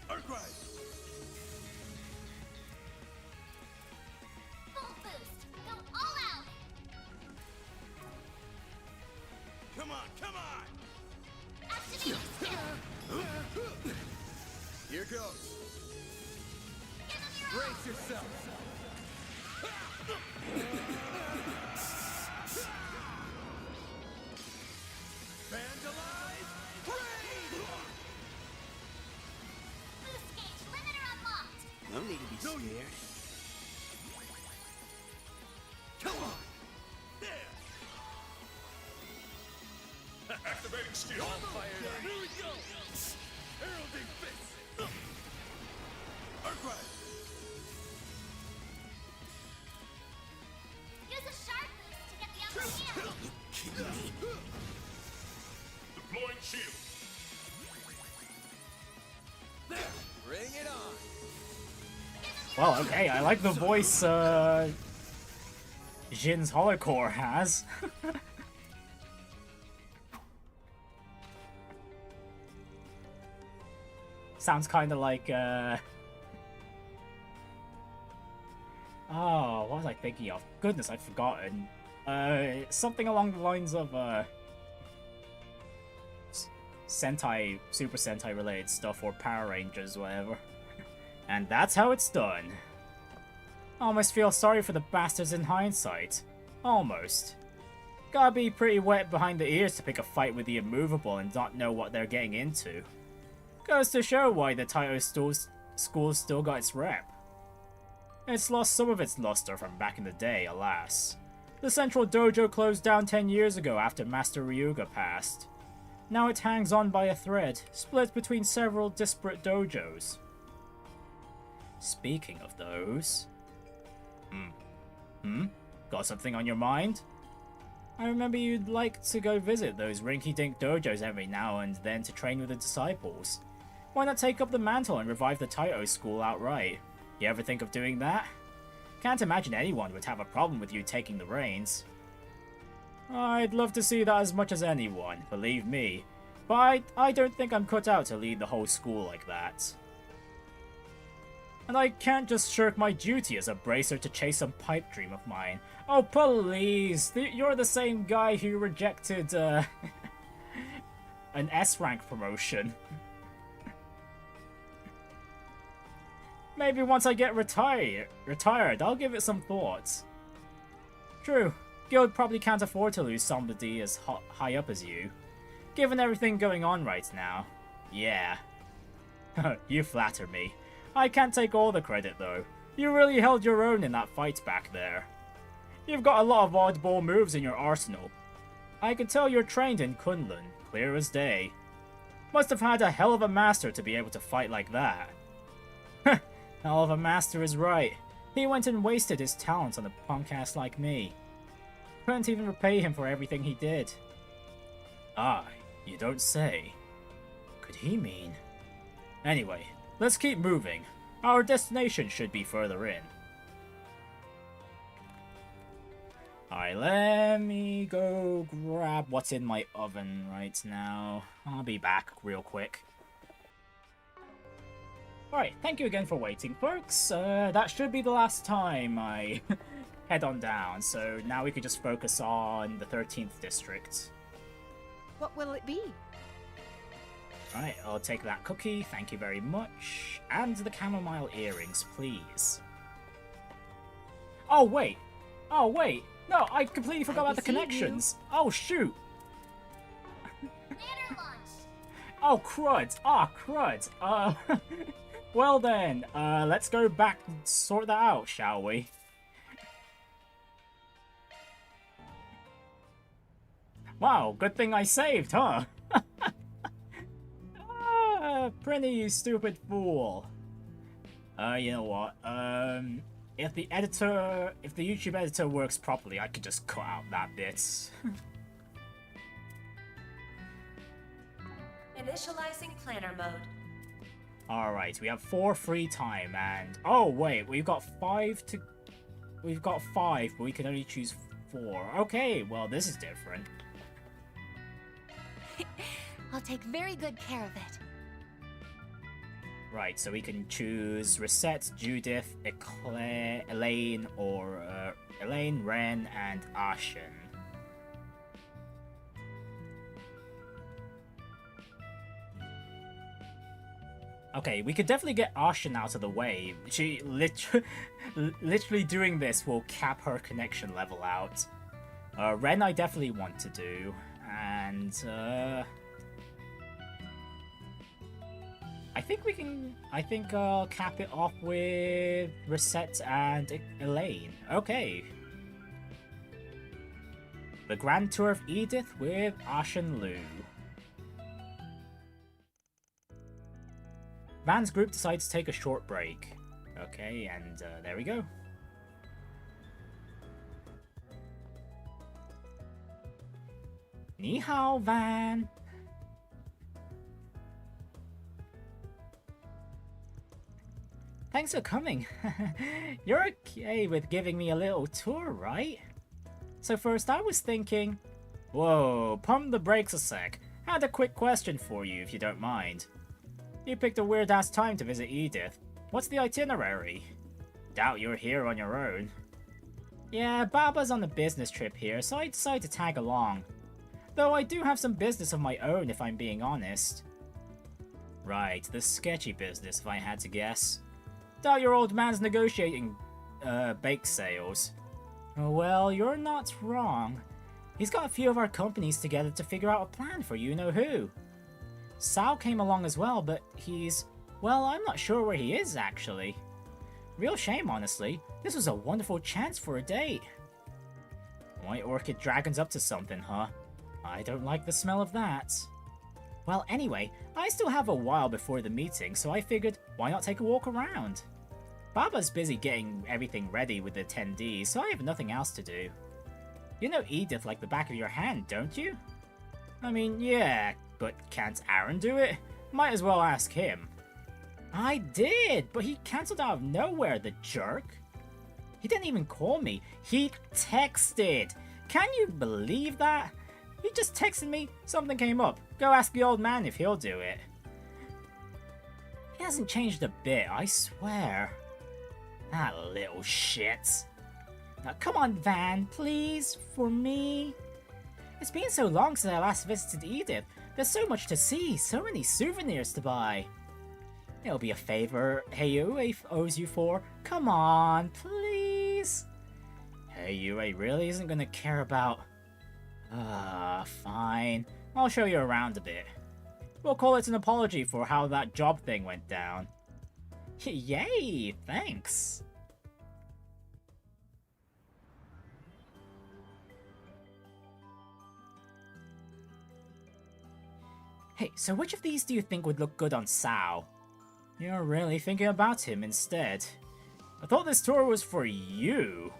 Arkride. Full boost. Go all out. Come on, come on. Activating skill. Here goes. Brace yourself. Vandalize. Raid. Boost gauge limiter unlocked. No need to be scared. skill. Here we go. Heralding fist. Arkride. Use a sharp boost to get the upper hand. Deploying shield. There. Bring it on. Well, okay, I like the voice Jin's holocore has. Sounds kind of like, oh, what was I thinking of? Goodness, I've forgotten. Something along the lines of, Sentai, Super Sentai related stuff, or Power Rangers, whatever. And that's how it's done. Almost feel sorry for the bastards in hindsight. Almost. Gotta be pretty wet behind the ears to pick a fight with the immovable and not know what they're getting into. Goes to show why the Taito school's still got its rep. It's lost some of its luster from back in the day, alas. The central dojo closed down 10 years ago after Master Ryuga passed. Now it hangs on by a thread, split between several disparate dojos. Speaking of those... Got something on your mind? I remember you'd like to go visit those rinky-dink dojos every now and then to train with the disciples. Why not take up the mantle and revive the Taito school outright? You ever think of doing that? Can't imagine anyone would have a problem with you taking the reins. I'd love to see that as much as anyone, believe me. But I don't think I'm cut out to lead the whole school like that. And I can't just shirk my duty as a bracer to chase some pipe dream of mine. Oh, please! You're the same guy who rejected, an S-rank promotion. Maybe once I get retired, I'll give it some thought. True, Guild probably can't afford to lose somebody as high up as you. Given everything going on right now. Yeah. You flatter me. I can't take all the credit though. You really held your own in that fight back there. You've got a lot of oddball moves in your arsenal. I can tell you're trained in Kunlun, clear as day. Must have had a hell of a master to be able to fight like that. Hell of a master is right. He went and wasted his talents on a punk ass like me. Couldn't even repay him for everything he did. Ah, you don't say. Could he mean? Anyway, let's keep moving. Our destination should be further in. Alright, let me go grab what's in my oven right now. I'll be back real quick. Alright, thank you again for waiting, folks. That should be the last time I head on down, so now we can just focus on the 13th district. What will it be? Alright, I'll take that cookie, thank you very much. And the chamomile earrings, please. Oh, wait! Oh, wait! No, I completely forgot about the connections! Oh, shoot! Oh, crud! Ah, crud! Well then, let's go back and sort that out, shall we? Wow, good thing I saved, huh? Prinny, you stupid fool. You know what? If the YouTube editor works properly, I could just cut out that bit. Initializing planner mode. Alright, we have 4 free time and... Oh, wait, we've got 5, but we can only choose 4. Okay, well, this is different. I'll take very good care of it. Right, so we can choose Risette, Judith, Elaine, or Elaine, Renne, and Ashen. Okay, we could definitely get Ashen out of the way. She literally doing this will cap her connection level out. Renne I definitely want to do, and I think I'll cap it off with Risette and Elaine. Okay. The Grand Tour of Edith with Ashen Lu. Van's group decides to take a short break. Okay, and there we go. Ni hao, Van. Thanks for coming. You're okay with giving me a little tour, right? So first I was thinking... Whoa, pump the brakes a sec. I had a quick question for you, if you don't mind. You picked a weird-ass time to visit Edith. What's the itinerary? Doubt you're here on your own. Yeah, Baba's on a business trip here, so I decided to tag along. Though I do have some business of my own, if I'm being honest. Right, the sketchy business, if I had to guess. Doubt your old man's negotiating, bake sales. Well, you're not wrong. He's got a few of our companies together to figure out a plan for you-know-who. Sal came along as well, but he's... Well, I'm not sure where he is, actually. Real shame, honestly. This was a wonderful chance for a date. White Orchid Dragon's up to something, huh? I don't like the smell of that. Well, anyway, I still have a while before the meeting, so I figured, why not take a walk around? Baba's busy getting everything ready with the attendees, so I have nothing else to do. You know Edith like the back of your hand, don't you? I mean, yeah, but can't Aaron do it? Might as well ask him. I did, but he cancelled out of nowhere, the jerk. He didn't even call me. He texted. Can you believe that? He just texted me, something came up. Go ask the old man if he'll do it. He hasn't changed a bit, I swear. That little shit. Now come on, Van, please, for me. It's been so long since I last visited Edith. There's so much to see, so many souvenirs to buy. It'll be a favor Yumé owes you for. Come on, please. Yumé really isn't gonna care about... fine. I'll show you around a bit. We'll call it an apology for how that job thing went down. Yay, thanks. Hey, so which of these do you think would look good on Sal? You're really thinking about him instead. I thought this tour was for you.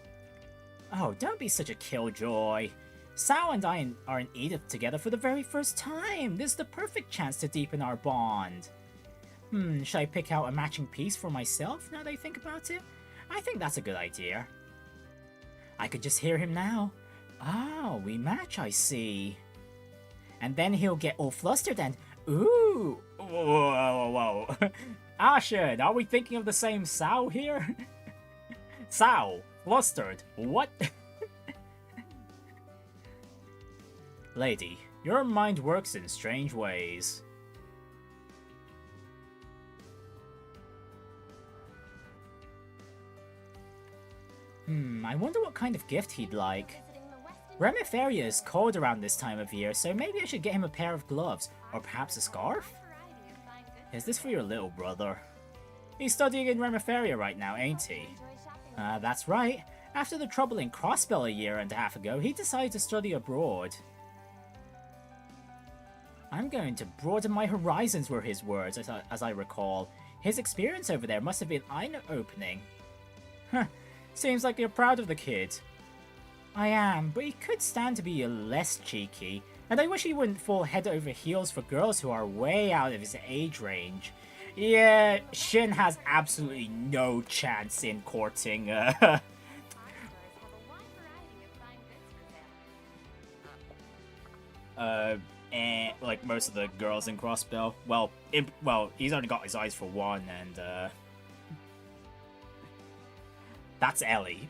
Oh, don't be such a killjoy. Sal and I are in Edith together for the very first time. This is the perfect chance to deepen our bond. Should I pick out a matching piece for myself now that I think about it? I think that's a good idea. I could just hear him now. Oh, we match, I see. And then he'll get all flustered and... Ooh! Whoa. Ashen, are we thinking of the same Sal here? Sal, flustered, what? Lady, your mind works in strange ways. I wonder what kind of gift he'd like. Remiferia is cold around this time of year, so maybe I should get him a pair of gloves, or perhaps a scarf? Is this for your little brother? He's studying in Remiferia right now, ain't he? That's right. After the trouble in Crossbell a year and a half ago, he decided to study abroad. I'm going to broaden my horizons were his words, as I recall. His experience over there must have been eye-opening. Huh, seems like you're proud of the kid. I am, but he could stand to be less cheeky, and I wish he wouldn't fall head over heels for girls who are way out of his age range. Yeah, Shin has absolutely no chance in courting, like most of the girls in Crossbell. Well, he's only got his eyes for one, and, that's Ellie.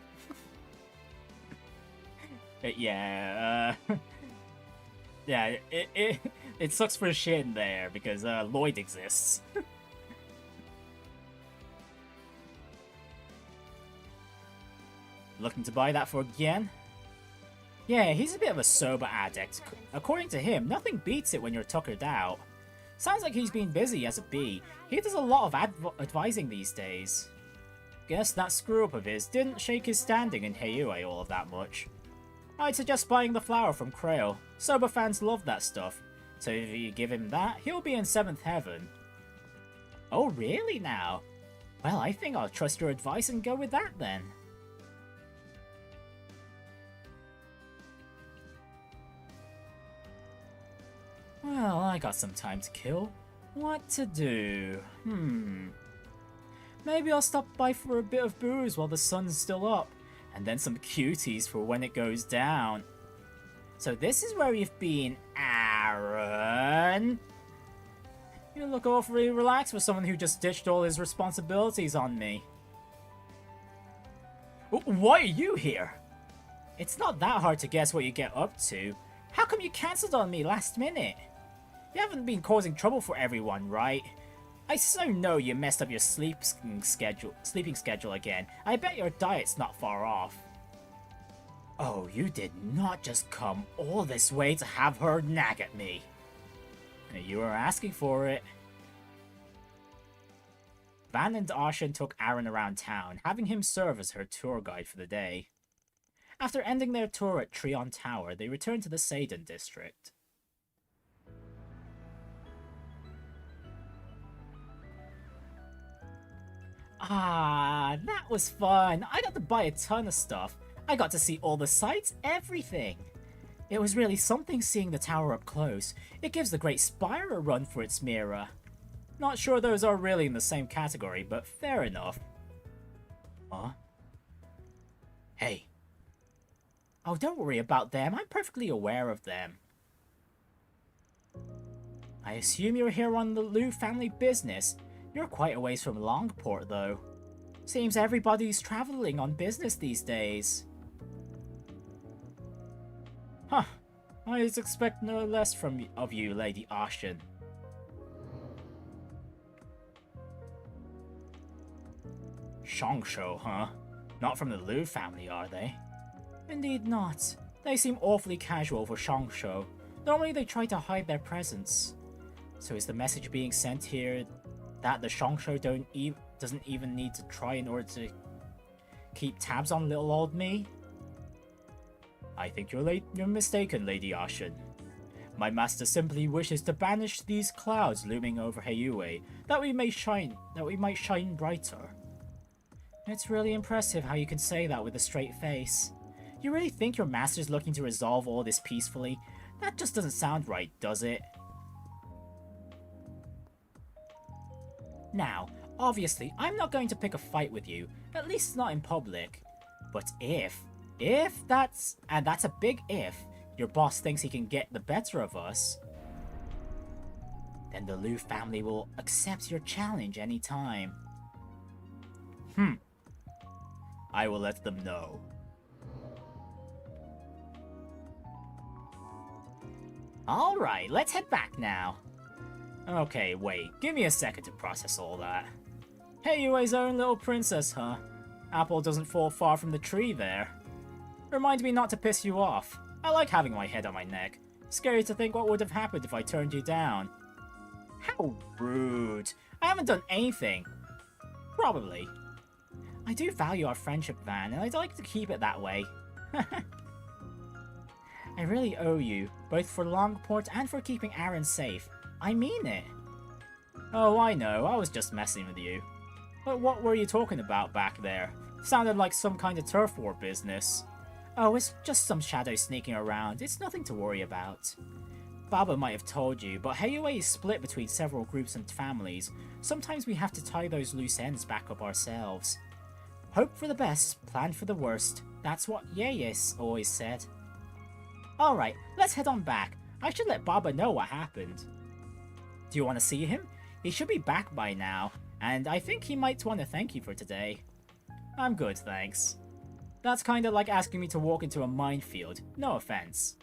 Yeah, yeah, it sucks for Shin there, because, Lloyd exists. Looking to buy that for Gien? Yeah, he's a bit of a sober addict. According to him, nothing beats it when you're tuckered out. Sounds like he's been busy as a bee. He does a lot of advising these days. Guess that screw-up of his didn't shake his standing in Yumé all of that much. I'd suggest buying the flower from Krail. Sober fans love that stuff. So if you give him that, he'll be in 7th heaven. Oh, really now? Well, I think I'll trust your advice and go with that then. Well, I got some time to kill. What to do? Maybe I'll stop by for a bit of booze while the sun's still up, and then some cuties for when it goes down. So this is where you've been, Aaron? You look awfully relaxed for someone who just ditched all his responsibilities on me. Why are you here? It's not that hard to guess what you get up to. How come you cancelled on me last minute? You haven't been causing trouble for everyone, right? I so know you messed up your sleeping schedule again. I bet your diet's not far off. Oh, you did not just come all this way to have her nag at me. You were asking for it. Van and Ashen took Aaron around town, having him serve as her tour guide for the day. After ending their tour at Treon Tower, they returned to the Seyden district. Ah, that was fun. I got to buy a ton of stuff. I got to see all the sights, everything. It was really something seeing the tower up close. It gives the Great Spire a run for its mirror. Not sure those are really in the same category, but fair enough. Huh? Hey. Oh, don't worry about them. I'm perfectly aware of them. I assume you're here on the Liu family business. You're quite a ways from Longport, though. Seems everybody's traveling on business these days. Huh. I expect no less of you, Lady Ashen. Shongsho, huh? Not from the Liu family, are they? Indeed not. They seem awfully casual for Shongsho. Normally they try to hide their presence. So is the message being sent here that the Shongsho doesn't even need to try in order to keep tabs on little old me? I think you're mistaken, Lady Ashen. My master simply wishes to banish these clouds looming over Heiyue, that we might shine brighter. It's really impressive how you can say that with a straight face. You really think your master's looking to resolve all this peacefully? That just doesn't sound right, does it? Now, obviously, I'm not going to pick a fight with you, at least not in public. But if that's a big if, your boss thinks he can get the better of us, then the Liu family will accept your challenge anytime. I will let them know. Alright, let's head back now. Okay, wait, give me a second to process all that. Heiyue's own little princess, huh? Apple doesn't fall far from the tree there. Remind me not to piss you off. I like having my head on my neck. Scary to think what would have happened if I turned you down. How rude. I haven't done anything. Probably. I do value our friendship, Van, and I'd like to keep it that way. I really owe you, both for Longport and for keeping Aaron safe. I mean it. Oh, I know, I was just messing with you. But what were you talking about back there? Sounded like some kind of turf war business. Oh, it's just some shadows sneaking around, it's nothing to worry about. Baba might have told you, but Heiyue is split between several groups and families. Sometimes we have to tie those loose ends back up ourselves. Hope for the best, plan for the worst. That's what Yeyes always said. Alright, let's head on back. I should let Baba know what happened. Do you want to see him? He should be back by now, and I think he might want to thank you for today. I'm good, thanks. That's kinda like asking me to walk into a minefield. No offense.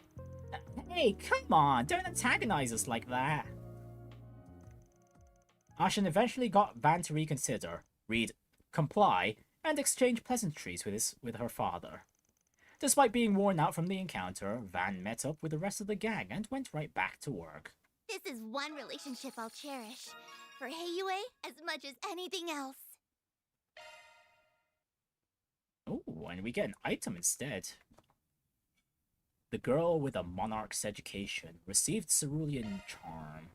Hey, come on, don't antagonize us like that. Ashen eventually got Van to reconsider, read comply, and exchange pleasantries with her father. Despite being worn out from the encounter, Van met up with the rest of the gang and went right back to work. This is one relationship I'll cherish. For Heiyue, as much as anything else. Oh, and we get an item instead. The girl with a monarch's education received cerulean charm.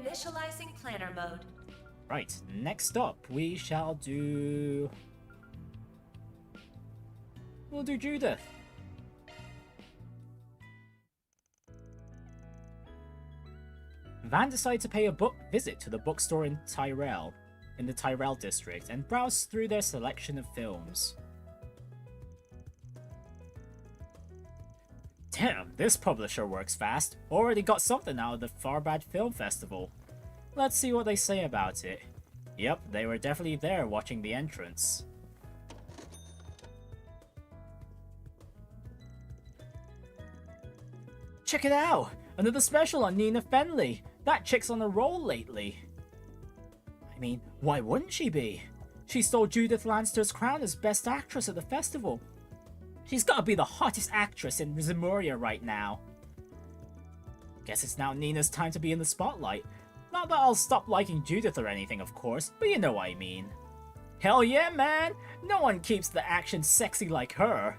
Initializing planner mode. Right, next up we shall do... We'll do Judith. Van decided to pay a visit to the bookstore in Tyrell, in the Tyrell district, and browse through their selection of films. Damn, this publisher works fast. Already got something out of the Tharbad Film Festival. Let's see what they say about it. Yep, they were definitely there watching the entrance. Check it out! Another special on Nina Fenley! That chick's on a roll lately. I mean, why wouldn't she be? She stole Judith Lanster's crown as Best Actress at the festival. She's gotta be the hottest actress in Zemuria right now. Guess it's now Nina's time to be in the spotlight. Not that I'll stop liking Judith or anything, of course, but you know what I mean. Hell yeah, man! No one keeps the action sexy like her.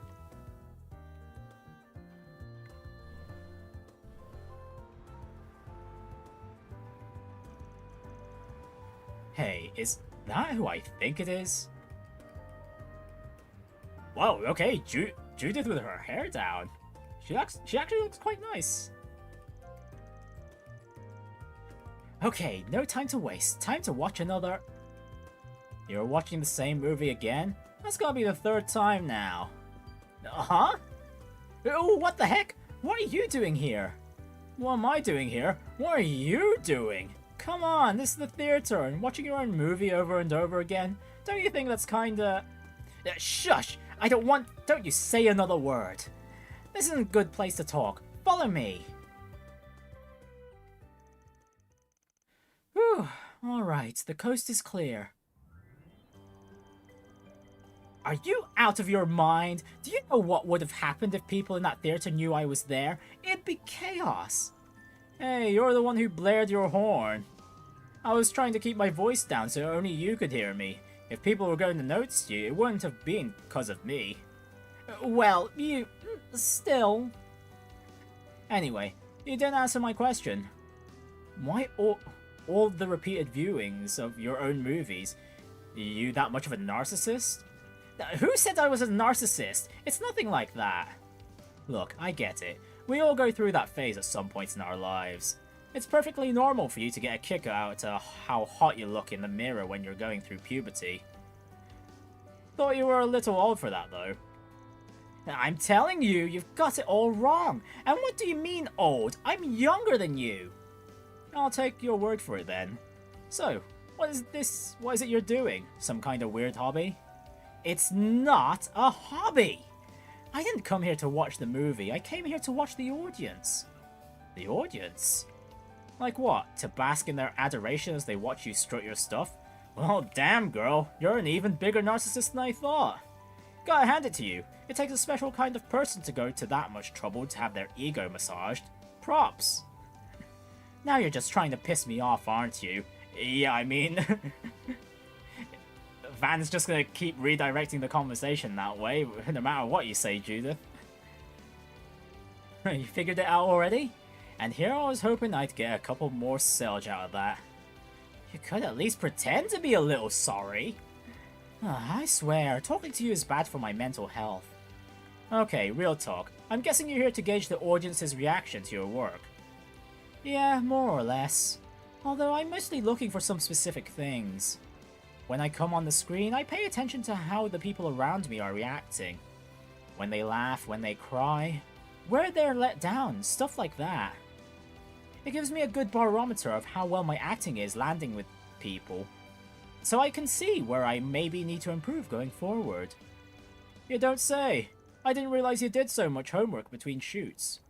Hey, is that who I think it is? Whoa, okay, Judith with her hair down. She actually looks quite nice. Okay, no time to waste. Time to watch another... You're watching the same movie again? That's gotta be the third time now. Huh? Oh, what the heck? What are you doing here? What am I doing here? What are you doing? Come on, this is the theater, and watching your own movie over and over again? Don't you think that's kinda... Shush! I don't want... Don't you say another word. This isn't a good place to talk. Follow me. Whew. Alright, the coast is clear. Are you out of your mind? Do you know what would have happened if people in that theater knew I was there? It'd be chaos. Hey, you're the one who blared your horn. I was trying to keep my voice down so only you could hear me. If people were going to notice you, it wouldn't have been because of me. Well, you... still... Anyway, you didn't answer my question. Why all the repeated viewings of your own movies? Are you that much of a narcissist? Who said I was a narcissist? It's nothing like that. Look, I get it. We all go through that phase at some point in our lives. It's perfectly normal for you to get a kick out of how hot you look in the mirror when you're going through puberty. Thought you were a little old for that, though. I'm telling you, you've got it all wrong. And what do you mean old? I'm younger than you. I'll take your word for it then. So, what is this? What is it you're doing? Some kind of weird hobby? It's not a hobby! I didn't come here to watch the movie, I came here to watch the audience. The audience? Like what? To bask in their adoration as they watch you strut your stuff? Well, damn girl, you're an even bigger narcissist than I thought. Gotta hand it to you, it takes a special kind of person to go to that much trouble to have their ego massaged. Props. Now you're just trying to piss me off, aren't you? Yeah, I mean... Van's just gonna keep redirecting the conversation that way, no matter what you say, Judith. You figured it out already? And here I was hoping I'd get a couple more Selge out of that. You could at least pretend to be a little sorry. I swear, talking to you is bad for my mental health. Okay, real talk. I'm guessing you're here to gauge the audience's reaction to your work. Yeah, more or less. Although I'm mostly looking for some specific things. When I come on the screen, I pay attention to how the people around me are reacting. When they laugh, when they cry, where they're let down, stuff like that. It gives me a good barometer of how well my acting is landing with people. So I can see where I maybe need to improve going forward. You don't say. I didn't realize you did so much homework between shoots.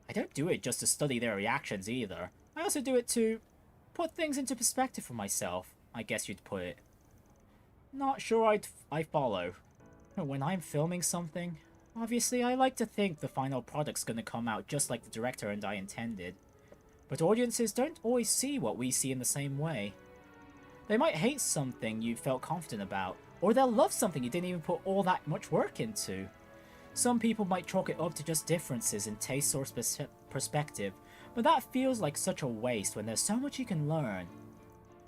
I don't do it just to study their reactions either. I also do it to put things into perspective for myself, I guess you'd put it. Not sure I follow. When I'm filming something, obviously I like to think the final product's gonna come out just like the director and I intended. But audiences don't always see what we see in the same way. They might hate something you felt confident about, or they'll love something you didn't even put all that much work into. Some people might chalk it up to just differences in taste or perspective, but that feels like such a waste when there's so much you can learn.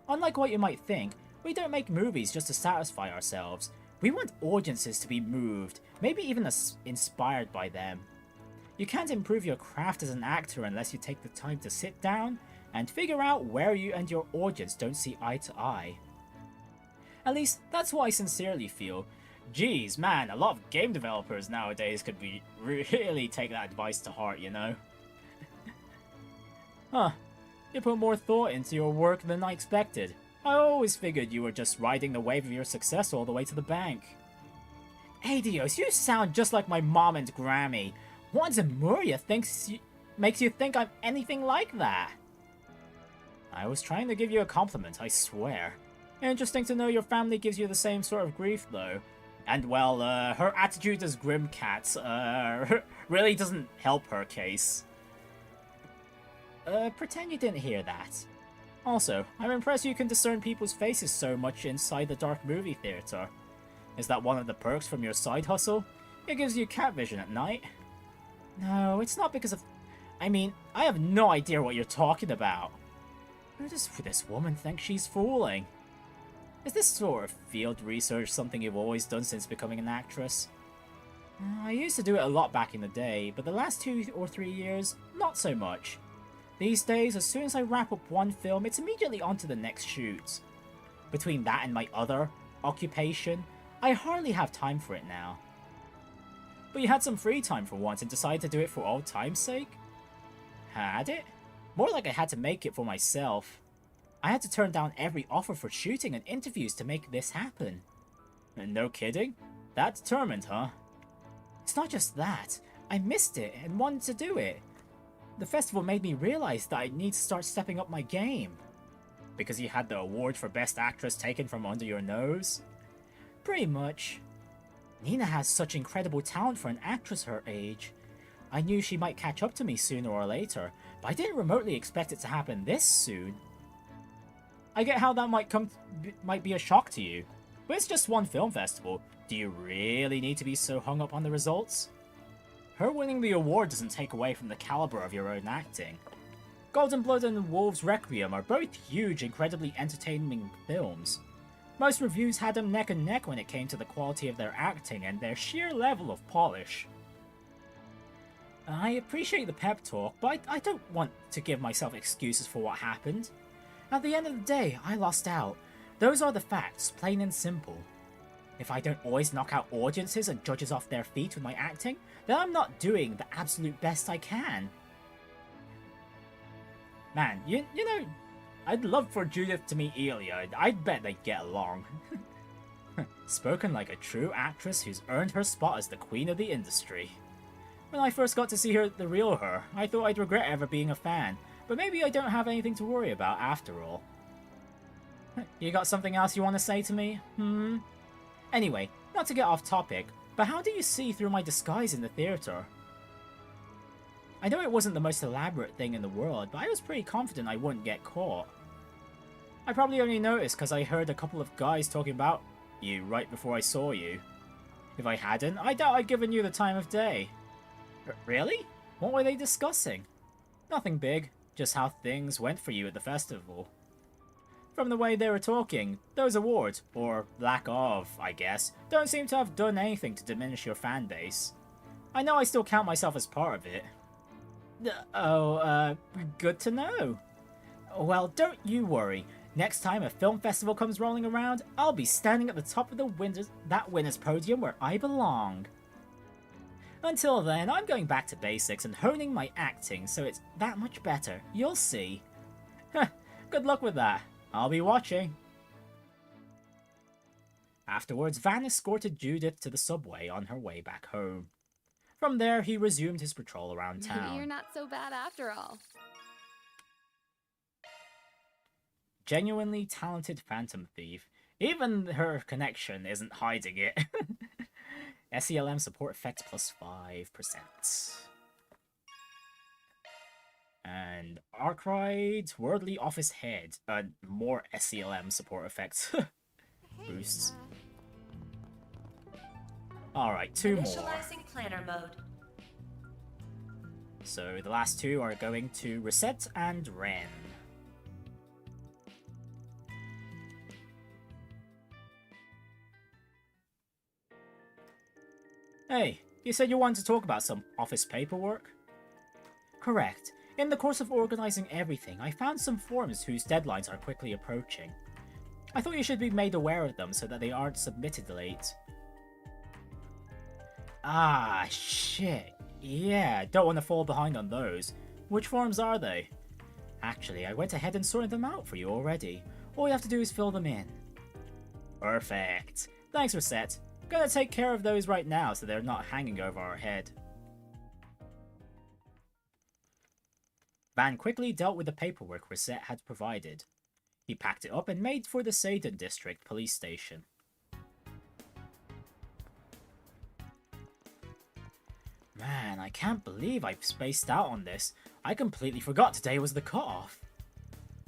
Unlike what you might think, we don't make movies just to satisfy ourselves. We want audiences to be moved, maybe even inspired by them. You can't improve your craft as an actor unless you take the time to sit down and figure out where you and your audience don't see eye to eye. At least, that's what I sincerely feel. Geez, man, a lot of game developers nowadays could really take that advice to heart, you know? Huh. You put more thought into your work than I expected. I always figured you were just riding the wave of your success all the way to the bank. Adios, you sound just like my mom and Grammy. What in Muria makes you think I'm anything like that? I was trying to give you a compliment, I swear. Interesting to know your family gives you the same sort of grief, though. And, well, her attitude as Grim Cat, really doesn't help her case. Pretend you didn't hear that. Also, I'm impressed you can discern people's faces so much inside the dark movie theater. Is that one of the perks from your side hustle? It gives you cat vision at night. No, it's not because of... I mean, I have no idea what you're talking about. Who does this woman think she's fooling? Is this sort of field research something you've always done since becoming an actress? I used to do it a lot back in the day, but the last 2 or 3 years, not so much. These days, as soon as I wrap up one film, it's immediately on to the next shoot. Between that and my other occupation, I hardly have time for it now. But you had some free time for once and decided to do it for old time's sake? Had it? More like I had to make it for myself. I had to turn down every offer for shooting and interviews to make this happen. No kidding? That determined, huh? It's not just that. I missed it and wanted to do it. The festival made me realize that I need to start stepping up my game. Because you had the award for Best Actress taken from under your nose? Pretty much. Nina has such incredible talent for an actress her age. I knew she might catch up to me sooner or later, but I didn't remotely expect it to happen this soon. I get how that might be a shock to you, but it's just one film festival. Do you really need to be so hung up on the results? Her winning the award doesn't take away from the caliber of your own acting. Golden Blood and Wolves Requiem are both huge, incredibly entertaining films. Most reviews had them neck and neck when it came to the quality of their acting and their sheer level of polish. I appreciate the pep talk, but I don't want to give myself excuses for what happened. At the end of the day, I lost out. Those are the facts, plain and simple. If I don't always knock out audiences and judges off their feet with my acting, then I'm not doing the absolute best I can. Man, you know, I'd love for Judith to meet Elia. I'd bet they'd get along. Spoken like a true actress who's earned her spot as the queen of the industry. When I first got to see her, the real her, I thought I'd regret ever being a fan, but maybe I don't have anything to worry about after all. You got something else you want to say to me? Anyway, not to get off topic, but how do you see through my disguise in the theater? I know it wasn't the most elaborate thing in the world, but I was pretty confident I wouldn't get caught. I probably only noticed because I heard a couple of guys talking about you right before I saw you. If I hadn't, I doubt I'd given you the time of day. Really? What were they discussing? Nothing big, just how things went for you at the festival. From the way they were talking, those awards, or lack of, I guess, don't seem to have done anything to diminish your fan base. I know I still count myself as part of it. Good to know. Well, don't you worry. Next time a film festival comes rolling around, I'll be standing at the top of that winner's podium where I belong. Until then, I'm going back to basics and honing my acting so it's that much better. You'll see. Good luck with that. I'll be watching. Afterwards, Van escorted Judith to the subway on her way back home. From there, he resumed his patrol around town. Maybe you're not so bad after all. Genuinely talented phantom thief. Even her connection isn't hiding it. SELM support effect plus 5%. And Arkride, Worldly Office Head. More SELM support effects. Boosts. Alright, 2 more. Initializing planner mode. So the last two are going to Risette and Renne. Hey, you said you wanted to talk about some office paperwork? Correct. In the course of organizing everything, I found some forms whose deadlines are quickly approaching. I thought you should be made aware of them so that they aren't submitted late. Ah, shit. Yeah, don't want to fall behind on those. Which forms are they? Actually, I went ahead and sorted them out for you already. All you have to do is fill them in. Perfect. Thanks, Risette. Gonna take care of those right now so they're not hanging over our head. Van quickly dealt with the paperwork Risette had provided. He packed it up and made for the Seidon District police station. Man, I can't believe I've spaced out on this. I completely forgot today was the cutoff.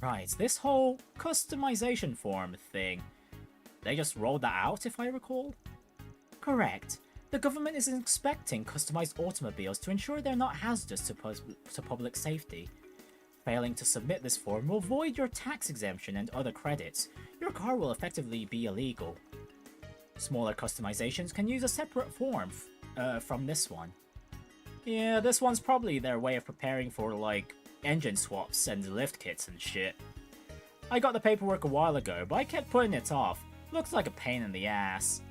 Right, this whole customization form thing. They just rolled that out, if I recall? Correct. The government is inspecting customized automobiles to ensure they're not hazardous to public safety. Failing to submit this form will void your tax exemption and other credits. Your car will effectively be illegal. Smaller customizations can use a separate form from this one. Yeah, this one's probably their way of preparing for, like, engine swaps and lift kits and shit. I got the paperwork a while ago, but I kept putting it off. Looks like a pain in the ass.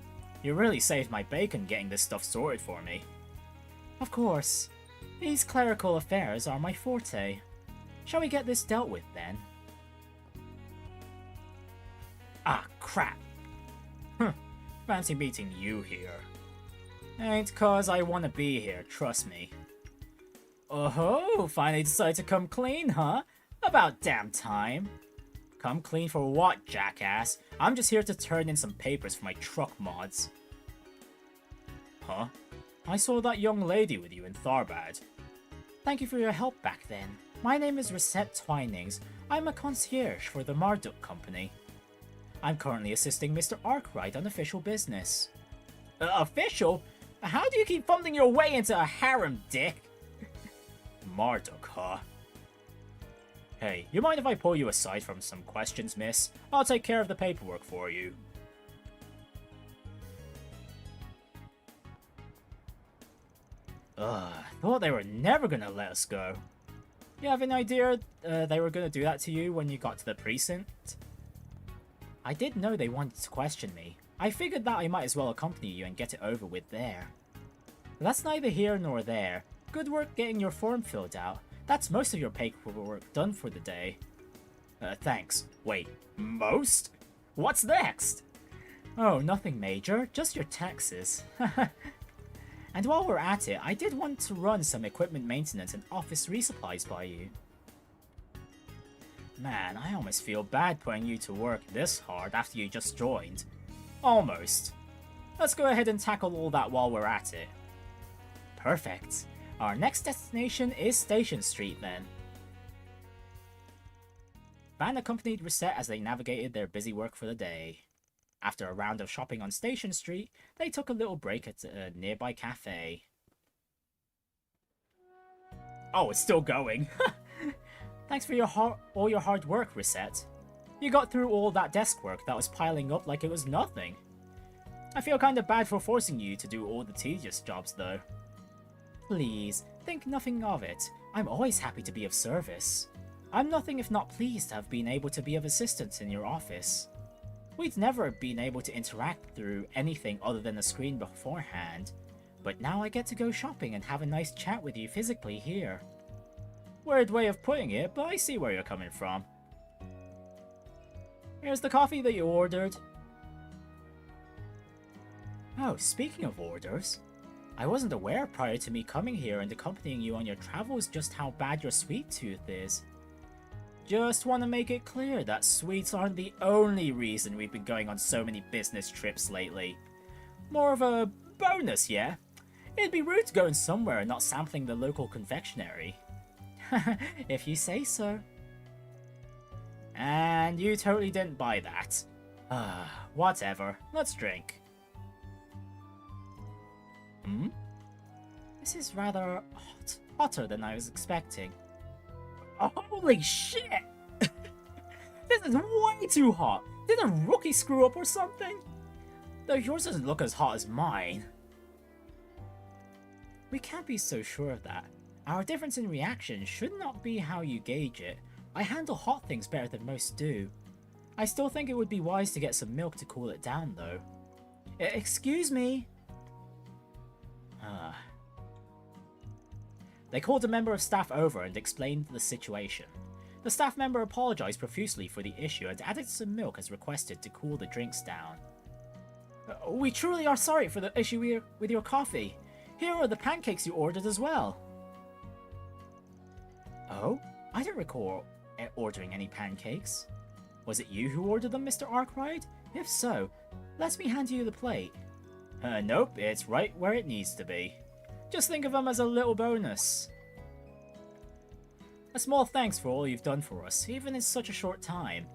You really saved my bacon getting this stuff sorted for me. Of course. These clerical affairs are my forte. Shall we get this dealt with, then? Ah, crap. Fancy meeting you here. Ain't cause I wanna be here, trust me. Oh-ho, finally decided to come clean, huh? About damn time. Come clean for what, jackass? I'm just here to turn in some papers for my truck mods. Huh? I saw that young lady with you in Tharbad. Thank you for your help back then. My name is Risette Twinings. I'm a concierge for the Marduk Company. I'm currently assisting Mr. Arkride on official business. Official? How do you keep fumbling your way into a harem, dick? Marduk, huh? Hey, you mind if I pull you aside from some questions, miss? I'll take care of the paperwork for you. Thought they were never gonna let us go. You have an idea they were gonna do that to you when you got to the precinct? I did know they wanted to question me. I figured that I might as well accompany you and get it over with there. But that's neither here nor there. Good work getting your form filled out. That's most of your paperwork done for the day. Thanks. Wait, most? What's next? Oh, nothing major, just your taxes. And while we're at it, I did want to run some equipment maintenance and office resupplies by you. Man, I almost feel bad putting you to work this hard after you just joined. Almost. Let's go ahead and tackle all that while we're at it. Perfect. Our next destination is Station Street then. Van accompanied Risette as they navigated their busy work for the day. After a round of shopping on Station Street, they took a little break at a nearby cafe. Oh, it's still going. Thanks for all your hard work, Risette. You got through all that desk work that was piling up like it was nothing. I feel kinda bad for forcing you to do all the tedious jobs, though. Please, think nothing of it. I'm always happy to be of service. I'm nothing if not pleased to have been able to be of assistance in your office. We'd never been able to interact through anything other than a screen beforehand, but now I get to go shopping and have a nice chat with you physically here. Weird way of putting it, but I see where you're coming from. Here's the coffee that you ordered. Oh, speaking of orders, I wasn't aware prior to me coming here and accompanying you on your travels just how bad your sweet tooth is. Just want to make it clear that sweets aren't the only reason we've been going on so many business trips lately. More of a bonus, yeah? It'd be rude to go in somewhere and not sampling the local confectionery. If you say so. And you totally didn't buy that. Whatever. Let's drink. This is rather hot. hotter than I was expecting. Oh, holy shit! This is way too hot! Did a rookie screw up or something? Though yours doesn't look as hot as mine. We can't be so sure of that. Our difference in reaction should not be how you gauge it. I handle hot things better than most do. I still think it would be wise to get some milk to cool it down, though. Excuse me? They called a member of staff over and explained the situation. The staff member apologized profusely for the issue and added some milk as requested to cool the drinks down. We truly are sorry for the issue with your coffee. Here are the pancakes you ordered as well. Oh? I don't recall ordering any pancakes. Was it you who ordered them, Mr. Arkride? If so, let me hand you the plate. Nope, it's right where it needs to be. Just think of them as a little bonus. A small thanks for all you've done for us, even in such a short time.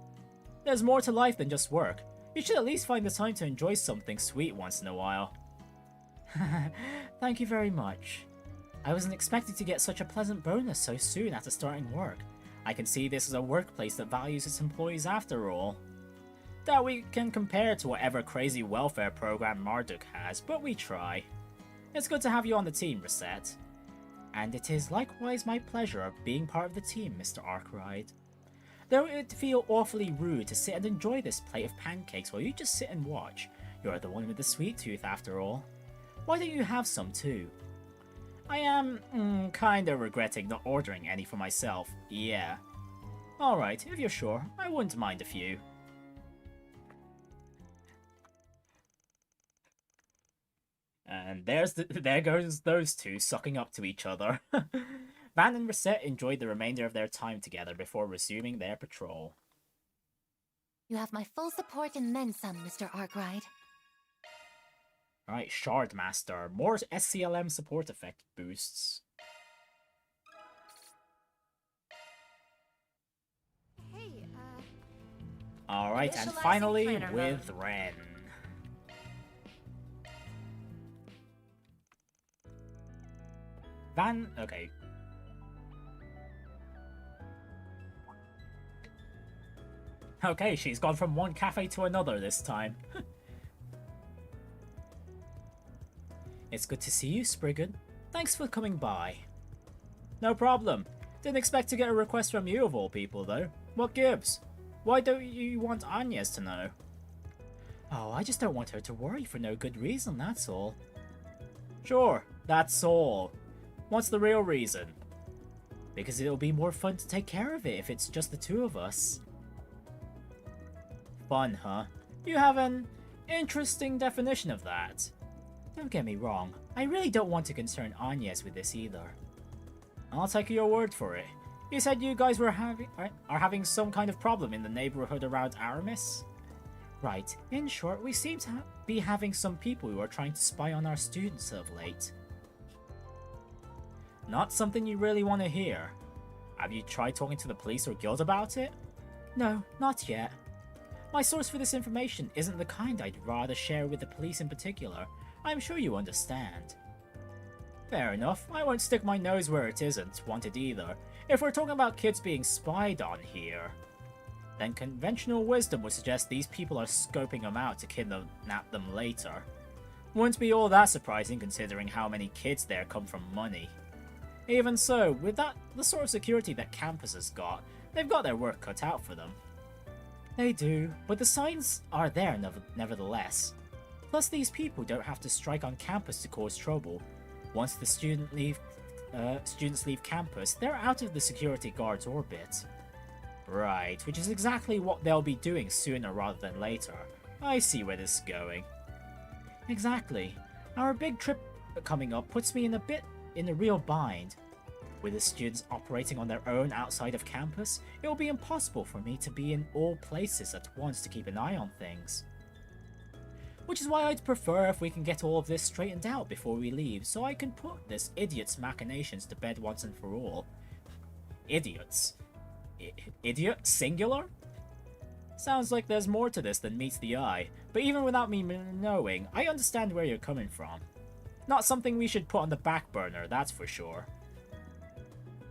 There's more to life than just work. You should at least find the time to enjoy something sweet once in a while. Thank you very much. I wasn't expecting to get such a pleasant bonus so soon after starting work. I can see this as a workplace that values its employees after all. That we can compare to whatever crazy welfare program Marduk has, but we try. It's good to have you on the team, Risette. And it is likewise my pleasure of being part of the team, Mr. Arkride. Though it would feel awfully rude to sit and enjoy this plate of pancakes while you just sit and watch. You're the one with the sweet tooth after all. Why don't you have some too? I am, kinda regretting not ordering any for myself, yeah. Alright, if you're sure, I wouldn't mind a few. And there goes those two sucking up to each other. Van and Risette enjoyed the remainder of their time together before resuming their patrol. You have my full support and then some, Mr. Arkride. Alright, Shard Master. More SCLM support effect boosts. Hey, Alright, and finally with Renne. Van, okay. Okay, she's gone from one cafe to another this time. It's good to see you, Spriggan. Thanks for coming by. No problem. Didn't expect to get a request from you of all people, though. What gives? Why don't you want Agnes to know? Oh, I just don't want her to worry for no good reason, that's all. Sure, that's all. What's the real reason? Because it'll be more fun to take care of it if it's just the two of us. Fun, huh? You have an interesting definition of that. Don't get me wrong, I really don't want to concern Agnes with this either. I'll take your word for it. You said you guys were are having some kind of problem in the neighborhood around Aramis? Right, in short, we seem to be having some people who are trying to spy on our students of late. Not something you really want to hear. Have you tried talking to the police or guild about it? No, not yet. My source for this information isn't the kind I'd rather share with the police in particular. I'm sure you understand. Fair enough, I won't stick my nose where it isn't wanted either. If we're talking about kids being spied on here, then conventional wisdom would suggest these people are scoping them out to kidnap them later. Wouldn't be all that surprising considering how many kids there come from money. Even so, with that, the sort of security that campus has got, they've got their work cut out for them. They do, but the signs are there nevertheless. Plus, these people don't have to strike on campus to cause trouble. Once the students leave campus, they're out of the security guard's orbit. Right, which is exactly what they'll be doing sooner rather than later. I see where this is going. Exactly. Our big trip coming up puts me in a real bind. With the students operating on their own outside of campus, it will be impossible for me to be in all places at once to keep an eye on things. Which is why I'd prefer if we can get all of this straightened out before we leave, so I can put this idiot's machinations to bed once and for all. Idiots? Idiot? Singular? Sounds like there's more to this than meets the eye, but even without me knowing, I understand where you're coming from. Not something we should put on the back burner, that's for sure.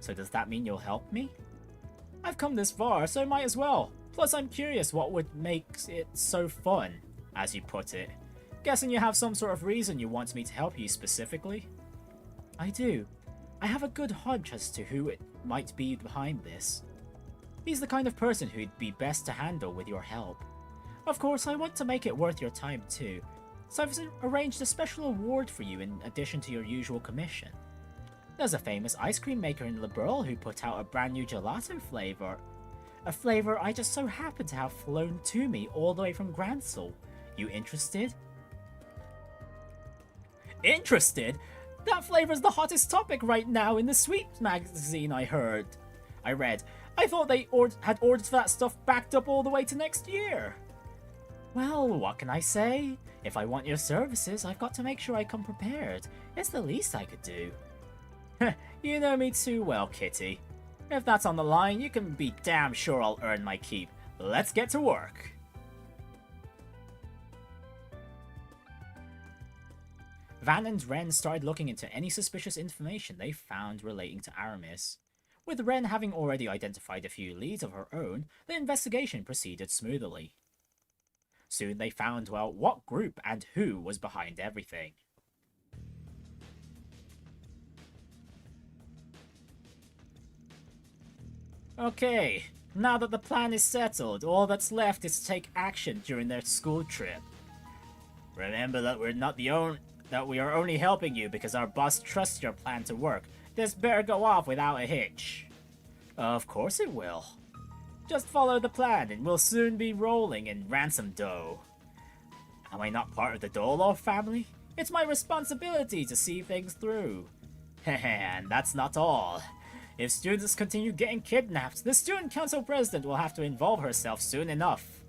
So does that mean you'll help me? I've come this far, so might as well. Plus I'm curious what would make it so fun, as you put it. Guessing you have some sort of reason you want me to help you specifically? I do. I have a good hunch as to who it might be behind this. He's the kind of person who'd be best to handle with your help. Of course, I want to make it worth your time too, so I've arranged a special award for you in addition to your usual commission. There's a famous ice cream maker in Brawl who put out a brand new gelato flavor. A flavor I just so happen to have flown to me all the way from Gransel. You interested? Interested? That flavor's the hottest topic right now in the Sweets magazine I read. I thought they had orders for that stuff backed up all the way to next year. Well, what can I say? If I want your services, I've got to make sure I come prepared. It's the least I could do. You know me too well, Kitty. If that's on the line, you can be damn sure I'll earn my keep. Let's get to work. Van and Renne started looking into any suspicious information they found relating to Aramis. With Renne having already identified a few leads of her own, the investigation proceeded smoothly. Soon they found out what group and who was behind everything. Okay, now that the plan is settled, all that's left is to take action during their school trip. Remember that we are only helping you because our boss trusts your plan to work. This better go off without a hitch. Of course it will. Just follow the plan and we'll soon be rolling in ransom dough. Am I not part of the Dolor family? It's my responsibility to see things through. And that's not all. If students continue getting kidnapped, the student council president will have to involve herself soon enough.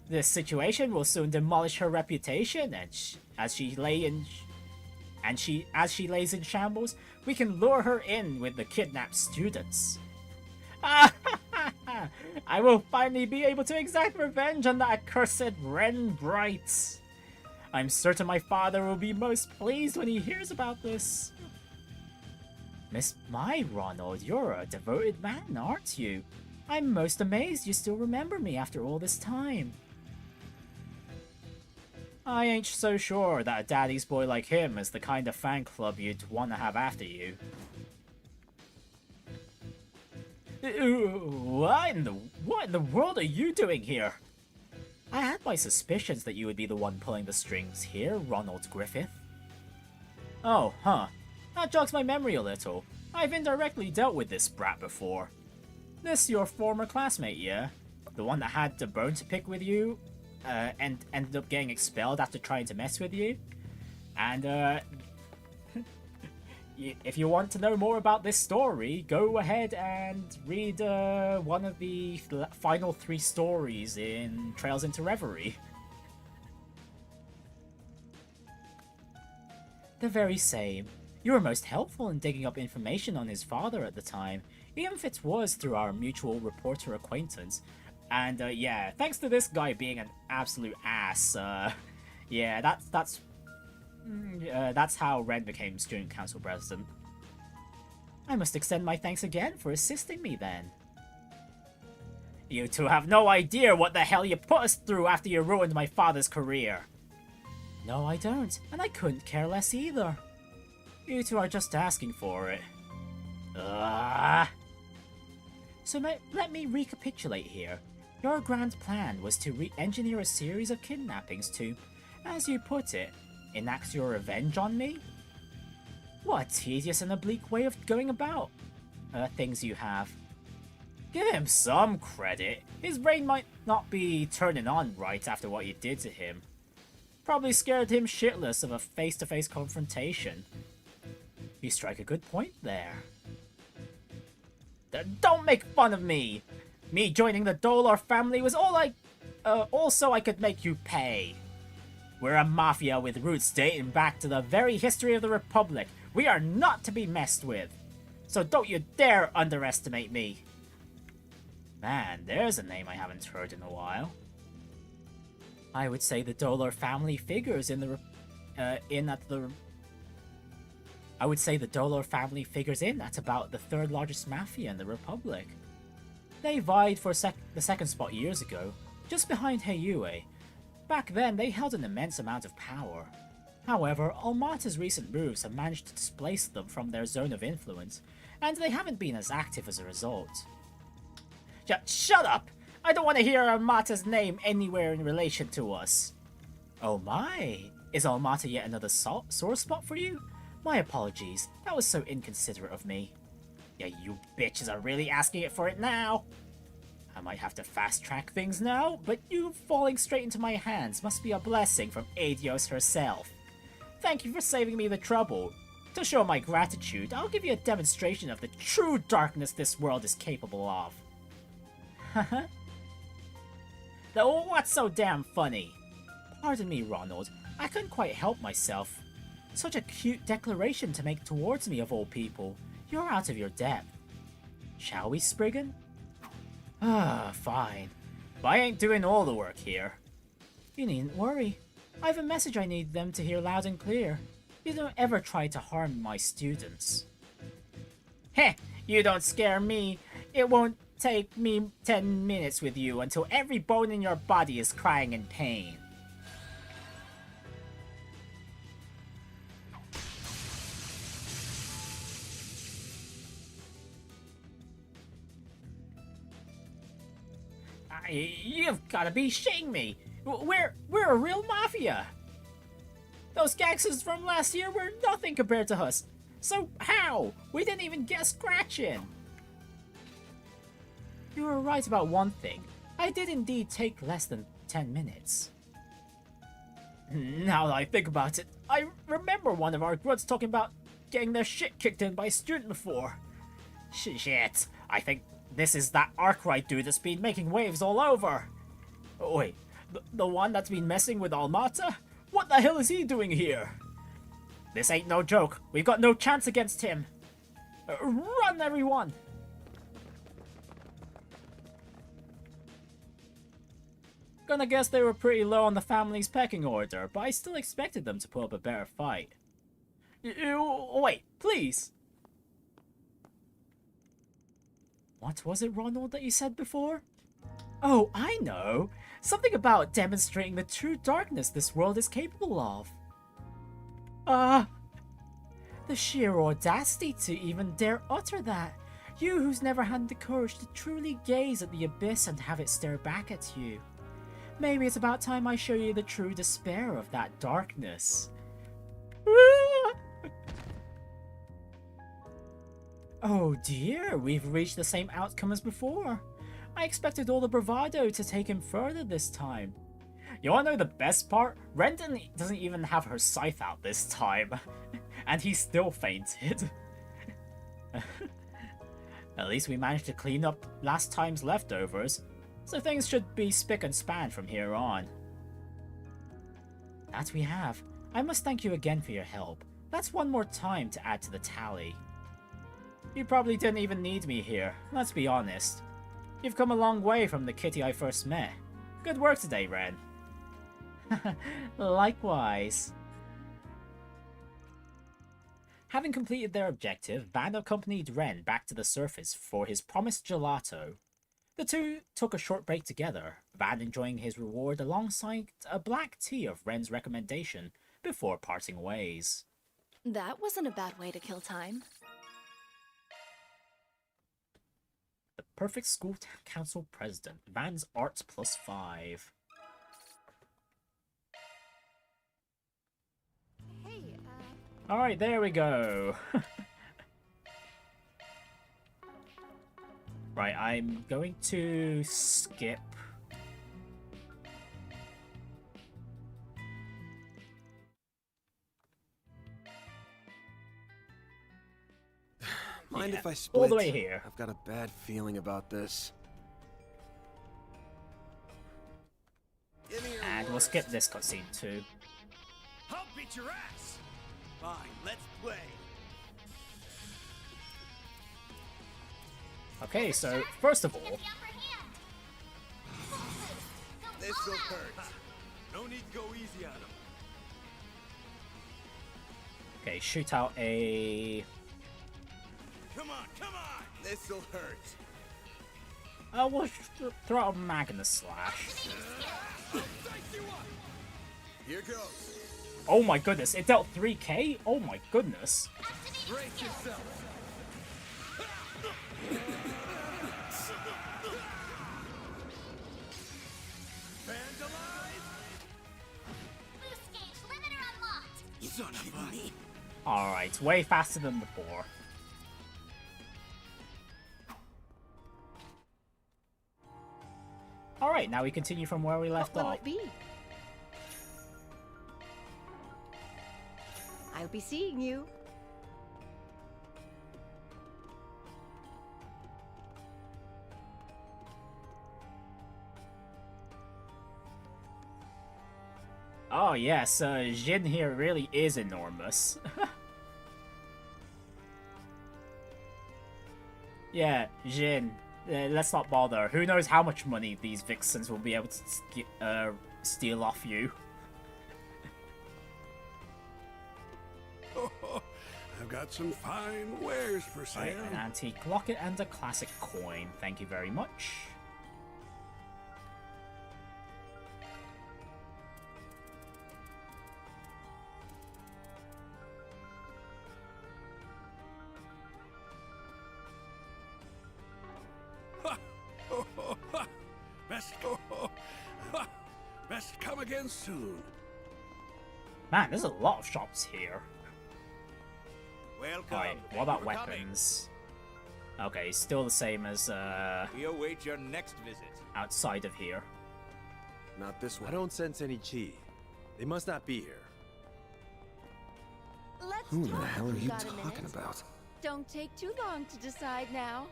This situation will soon demolish her reputation, and as she lays in shambles, we can lure her in with the kidnapped students. I will finally be able to exact revenge on that accursed Renne Bright. I'm certain my father will be most pleased when he hears about this. My Ronald, you're a devoted man, aren't you? I'm most amazed you still remember me after all this time. I ain't so sure that a daddy's boy like him is the kind of fan club you'd want to have after you. What in the world are you doing here? I had my suspicions that you would be the one pulling the strings here, Ronald Griffith. Oh, huh. That jogs my memory a little. I've indirectly dealt with this brat before. This your former classmate, yeah? The one that had the bone to pick with you, and ended up getting expelled after trying to mess with you? And, if you want to know more about this story, go ahead and read one of the final 3 stories in Trails into Reverie. The very same. You were most helpful in digging up information on his father at the time, even if it was through our mutual reporter acquaintance. And yeah, thanks to this guy being an absolute ass, yeah, that's how Renne became student council president. I must extend my thanks again for assisting me then. You two have no idea what the hell you put us through after you ruined my father's career. No, I don't, and I couldn't care less either. You two are just asking for it. So let me recapitulate here. Your grand plan was to re-engineer a series of kidnappings to, as you put it, enact your revenge on me? What a tedious and oblique way of going about things you have. Give him some credit. His brain might not be turning on right after what you did to him. Probably scared him shitless of a face-to-face confrontation. You strike a good point there. Don't make fun of me! Me joining the Dolor family was also I could make you pay. We're a mafia with roots dating back to the very history of the Republic. We are not to be messed with. So don't you dare underestimate me. Man, there's a name I haven't heard in a while. I would say the Dolor family figures in the I would say the Dolor family figures in at about the third largest mafia in the Republic. They vied for the second spot years ago, just behind Yumé. Back then, they held an immense amount of power. However, Almata's recent moves have managed to displace them from their zone of influence, and they haven't been as active as a result. Shut up! I don't want to hear Almata's name anywhere in relation to us. Oh my! Is Almata yet another sore spot for you? My apologies, that was so inconsiderate of me. Yeah, you bitches are really asking it for it now! I might have to fast-track things now, but you falling straight into my hands must be a blessing from Adios herself. Thank you for saving me the trouble. To show my gratitude, I'll give you a demonstration of the true darkness this world is capable of. Haha. Though what's so damn funny? Pardon me, Ronald, I couldn't quite help myself. Such a cute declaration to make towards me of all people. You're out of your depth. Shall we, Spriggan? Ah, fine. But I ain't doing all the work here. You needn't worry. I have a message I need them to hear loud and clear. You don't ever try to harm my students. Heh! You don't scare me. It won't take me 10 minutes with you until every bone in your body is crying in pain. You've gotta be shitting me! We're a real mafia! Those gangsters from last year were nothing compared to us! So how? We didn't even get a scratch in! You were right about one thing. I did indeed take less than 10 minutes. Now that I think about it, I remember one of our grunts talking about getting their shit kicked in by a student before. Shit, I think this is that Arkride dude that's been making waves all over. Oh, wait, the one that's been messing with Almata? What the hell is he doing here? This ain't no joke. We've got no chance against him. Run, everyone! Gonna guess they were pretty low on the family's pecking order, but I still expected them to put up a better fight. Wait, please! What was it, Ronald, that you said before? Oh, I know! Something about demonstrating the true darkness this world is capable of. The sheer audacity to even dare utter that. You who's never had the courage to truly gaze at the abyss and have it stare back at you. Maybe it's about time I show you the true despair of that darkness. Oh dear, we've reached the same outcome as before. I expected all the bravado to take him further this time. You wanna know the best part? Renne doesn't even have her scythe out this time. And he still fainted. At least we managed to clean up last time's leftovers, so things should be spick and span from here on. That we have. I must thank you again for your help. That's one more time to add to the tally. You probably didn't even need me here, let's be honest. You've come a long way from the kitty I first met. Good work today, Renne. Likewise. Having completed their objective, Van accompanied Renne back to the surface for his promised gelato. The two took a short break together, Van enjoying his reward alongside a black tea of Renne's recommendation before parting ways. That wasn't a bad way to kill time. The perfect school council president, Van's arts +5. Hey, Alright, there we go. Right, I'm going to skip. Mind if I split? All the way here. I've got a bad feeling about this. And we'll skip this cutscene too. I'll beat your ass! Fine, let's play. Okay, so first of all, This'll hurt. No need to go easy on him. Okay, shoot out a... Come on, come on! This'll hurt. We'll throw out a Magnus Slash. Here goes. Oh my goodness, it dealt 3k? Oh my goodness. Brace yourself. Boost gauge limiter unlocked. Son of a... Alright, way faster than before. Alright, now we continue from where we left What will off. it be? I'll be seeing you. Oh yes, Jin here really is enormous. Yeah, Jin. Let's not bother. Who knows how much money these vixens will be able to steal off you. I've got some fine wares for sale. Right, an antique locket and a classic coin. Thank you very much. Best come again soon. Man, there's a lot of shops here. Welcome. Alright, what about weapons? Okay, still the same as We await your next visit. outside of here. Not this one. I don't sense any chi. They must not be here. Let's Who the talk. hell are You you got a talking minute? about? Don't take too long to decide now.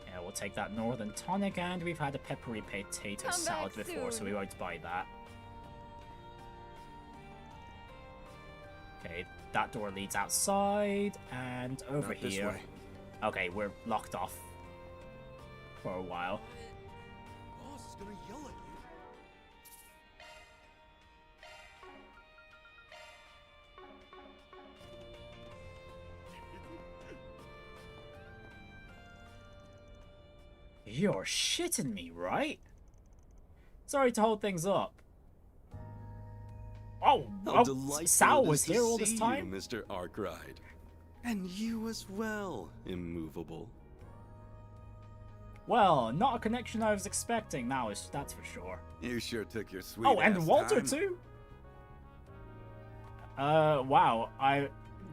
Yeah, we'll take that northern tonic, and we've had a peppery potato Come salad back before, so soon. we won't buy that. Okay, that door leads outside, and over Not this here. way. Okay, we're locked off for a while. Boss is gonna yell at You're shitting me, right? Sorry to hold things up. Oh, How delightful Sal it is was to here all see this time? you, Mr. Arkride. And you as well, immovable. Well, not a connection I was expecting, that's for sure. You sure took your sweet Oh, and ass Walter time. too? Wow,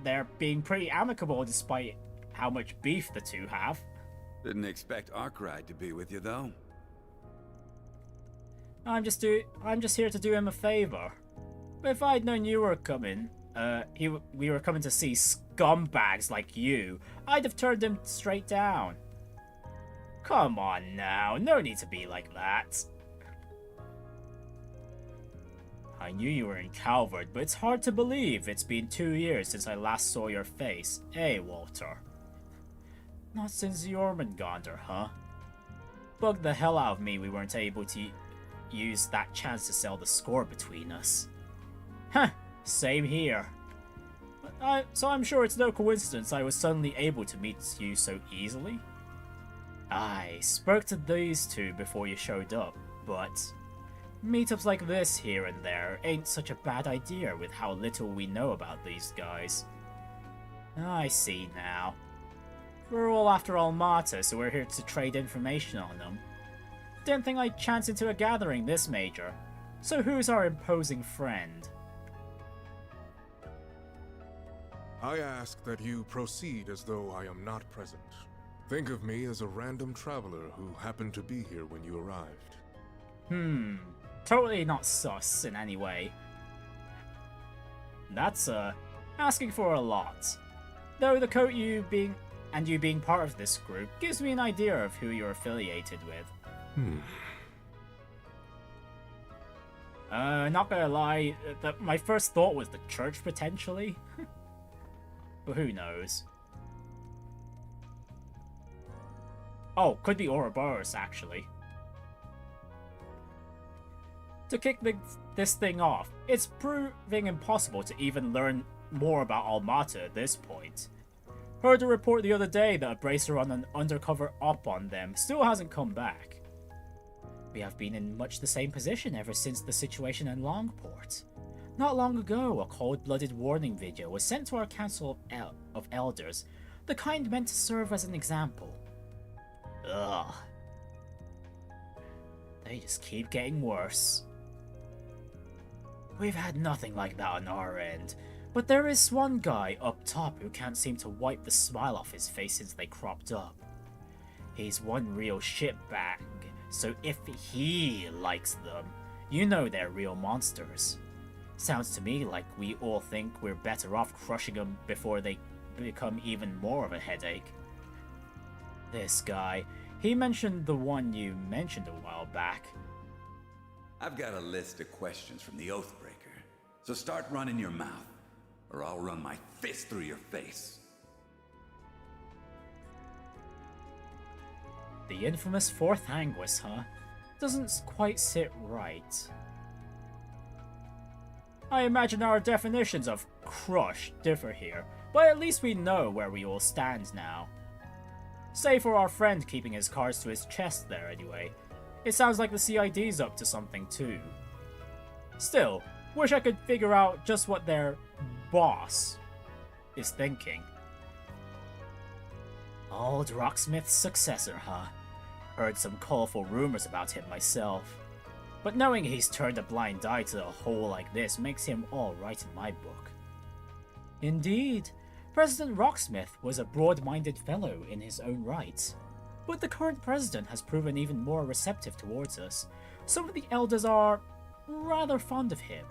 they're being pretty amicable despite how much beef the two have. Didn't expect Arkride to be with you though. I'm just here to do him a favor. But if I'd known you were coming, we were coming to see scumbags like you, I'd have turned him straight down. Come on now, no need to be like that. I knew you were in Calvard, but it's hard to believe it's been 2 years since I last saw your face. Hey, Walter. Not since the Jormungandr, huh? Bugged the hell out of me we weren't able to use that chance to settle the score between us. Huh, same here. So I'm sure it's no coincidence I was suddenly able to meet you so easily. I spoke to these two before you showed up, but meetups like this here and there ain't such a bad idea with how little we know about these guys. I see now. We're all after Almata, so we're here to trade information on them. Didn't think I'd chance into a gathering this major. So who's our imposing friend? I ask that you proceed as though I am not present. Think of me as a random traveler who happened to be here when you arrived. Totally not sus in any way. That's, asking for a lot. Though the coat you being part of this group gives me an idea of who you're affiliated with. Not gonna lie, my first thought was the church, potentially. But who knows? Oh, could be Ouroboros, actually. To kick this thing off, it's proving impossible to even learn more about Almata at this point. Heard a report the other day that a bracer on an undercover op on them still hasn't come back. We have been in much the same position ever since the situation in Longport. Not long ago, a cold-blooded warning video was sent to our Council of Elders, the kind meant to serve as an example. Ugh. They just keep getting worse. We've had nothing like that on our end, but there is one guy up top who can't seem to wipe the smile off his face since they cropped up. He's one real shitbag, so if he likes them, you know they're real monsters. Sounds to me like we all think we're better off crushing them before they become even more of a headache. This guy, he mentioned the one you mentioned a while back. I've got a list of questions from the Oathbreaker, so start running your mouth, or I'll run my fist through your face. The infamous Fourth Anguis, huh? Doesn't quite sit right. I imagine our definitions of crush differ here, but at least we know where we all stand now. Save for our friend keeping his cards to his chest there anyway. It sounds like the CID's up to something too. Still, wish I could figure out just what their boss is thinking. Old Rocksmith's successor, huh? Heard some colorful rumors about him myself. But knowing he's turned a blind eye to a hole like this makes him alright in my book. Indeed, President Rocksmith was a broad-minded fellow in his own right. But the current president has proven even more receptive towards us. Some of the elders are rather fond of him,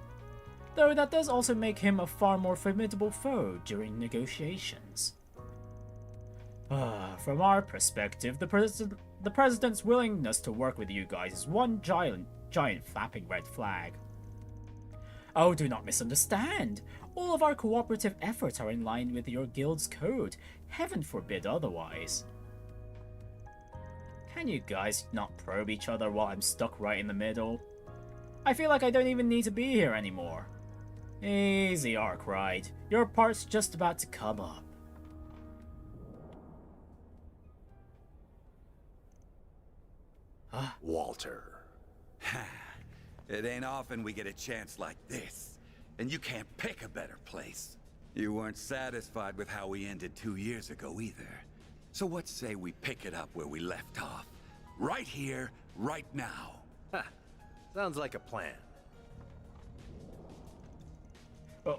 though that does also make him a far more formidable foe during negotiations. From our perspective, the president's willingness to work with you guys is one giant flapping red flag. Oh, do not misunderstand. All of our cooperative efforts are in line with your guild's code. Heaven forbid otherwise. Can you guys not probe each other while I'm stuck right in the middle? I feel like I don't even need to be here anymore. Easy, Arkride. Your part's just about to come up. Walter. It ain't often we get a chance like this, and you can't pick a better place. You weren't satisfied with how we ended 2 years ago either. So what say we pick it up where we left off? Right here, right now. Sounds like a plan.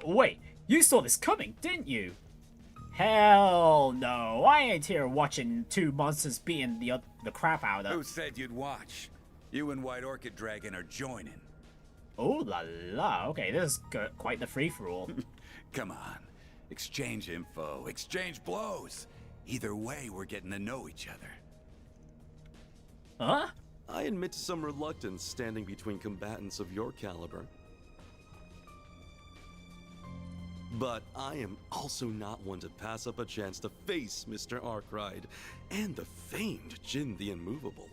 Wait, you saw this coming, didn't you? Hell no, I ain't here watching two monsters beating the crap out of. Who said you'd watch? You and White Orchid Dragon are joining. Oh la la, okay, this is quite the free-for-all. Come on, exchange info, exchange blows. Either way, we're getting to know each other. Huh? I admit to some reluctance standing between combatants of your caliber. But I am also not one to pass up a chance to face Mr. Arkride and the famed Jin the Immovable.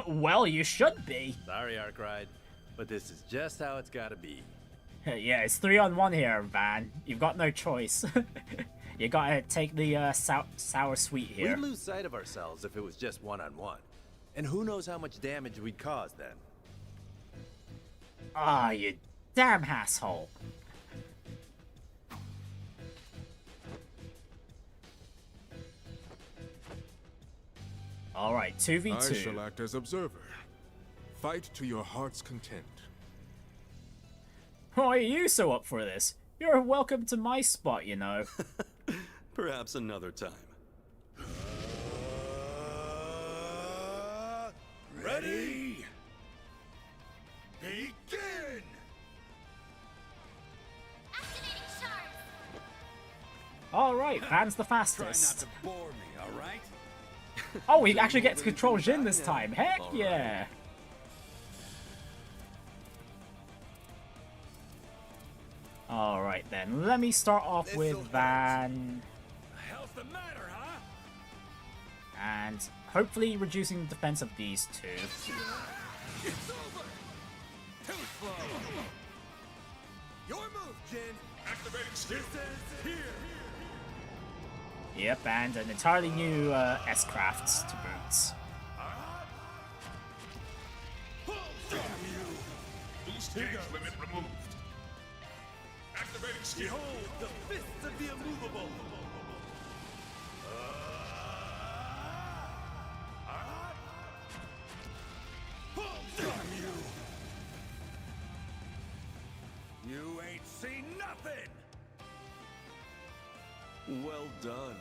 Well, you should be. Sorry, Arkride, but this is just how it's gotta be. Yeah, it's 3-on-1 here, Van. You've got no choice. You gotta take the sour sweet here. We'd lose sight of ourselves if it was just 1-on-1. And who knows how much damage we'd cause then. Ah, you damn asshole. Alright, 2v2. I shall act as observer. Fight to your heart's content. Why are you so up for this? You're welcome to my spot, you know. Perhaps another time. Ready? Begin! Alright, Van's the fastest. Try not to bore me, alright? Oh, we actually get to control Jin this time. Heck yeah! Alright then, let me start off with Van. The hell's the matter, huh? And hopefully reducing the defense of these two. It's over! Too slow! Your move, Jin. Activating skill. Here. Yep, and an entirely new S-Crafts to boot. Boost gauge limit removed. Activating skill. Behold the fists of the immovable. You ain't seen nothing! Well done.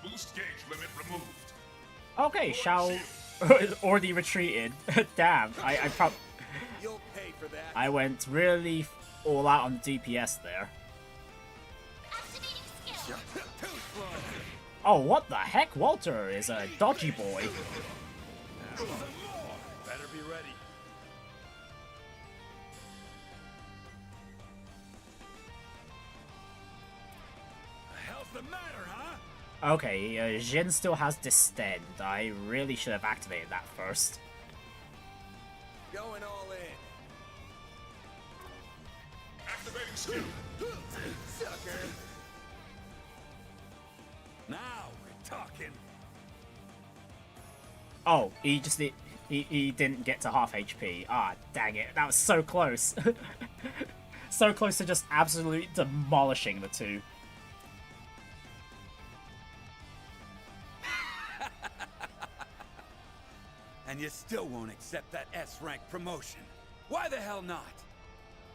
Boost gauge limit removed. Okay, shall already retreated. Damn, I You'll pay for that. I went really all out on the DPS there. Oh, what the heck? Walter is a dodgy boy. Better be ready. The hell's the matter, huh? Okay, Jin still has Distend. I really should have activated that first. Going all in. Activating skill. Sucker. Now we're talking. Oh, he didn't get to half HP. Ah, dang it. That was so close. So close to just absolutely demolishing the two. And you still won't accept that S-rank promotion. Why the hell not?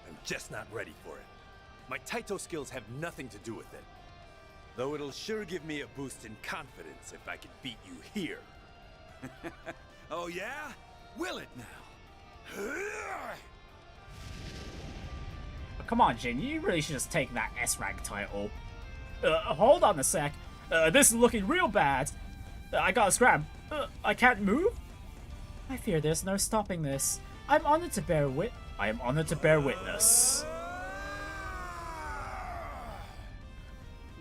I'm just not ready for it. My Taito skills have nothing to do with it. Though it'll sure give me a boost in confidence if I can beat you here. Oh yeah? Will it now? Come on, Jin, you really should just take that S-rank title. Hold on a sec. This is looking real bad. I gotta scram. I can't move? I fear there's no stopping this. I am honored to bear witness.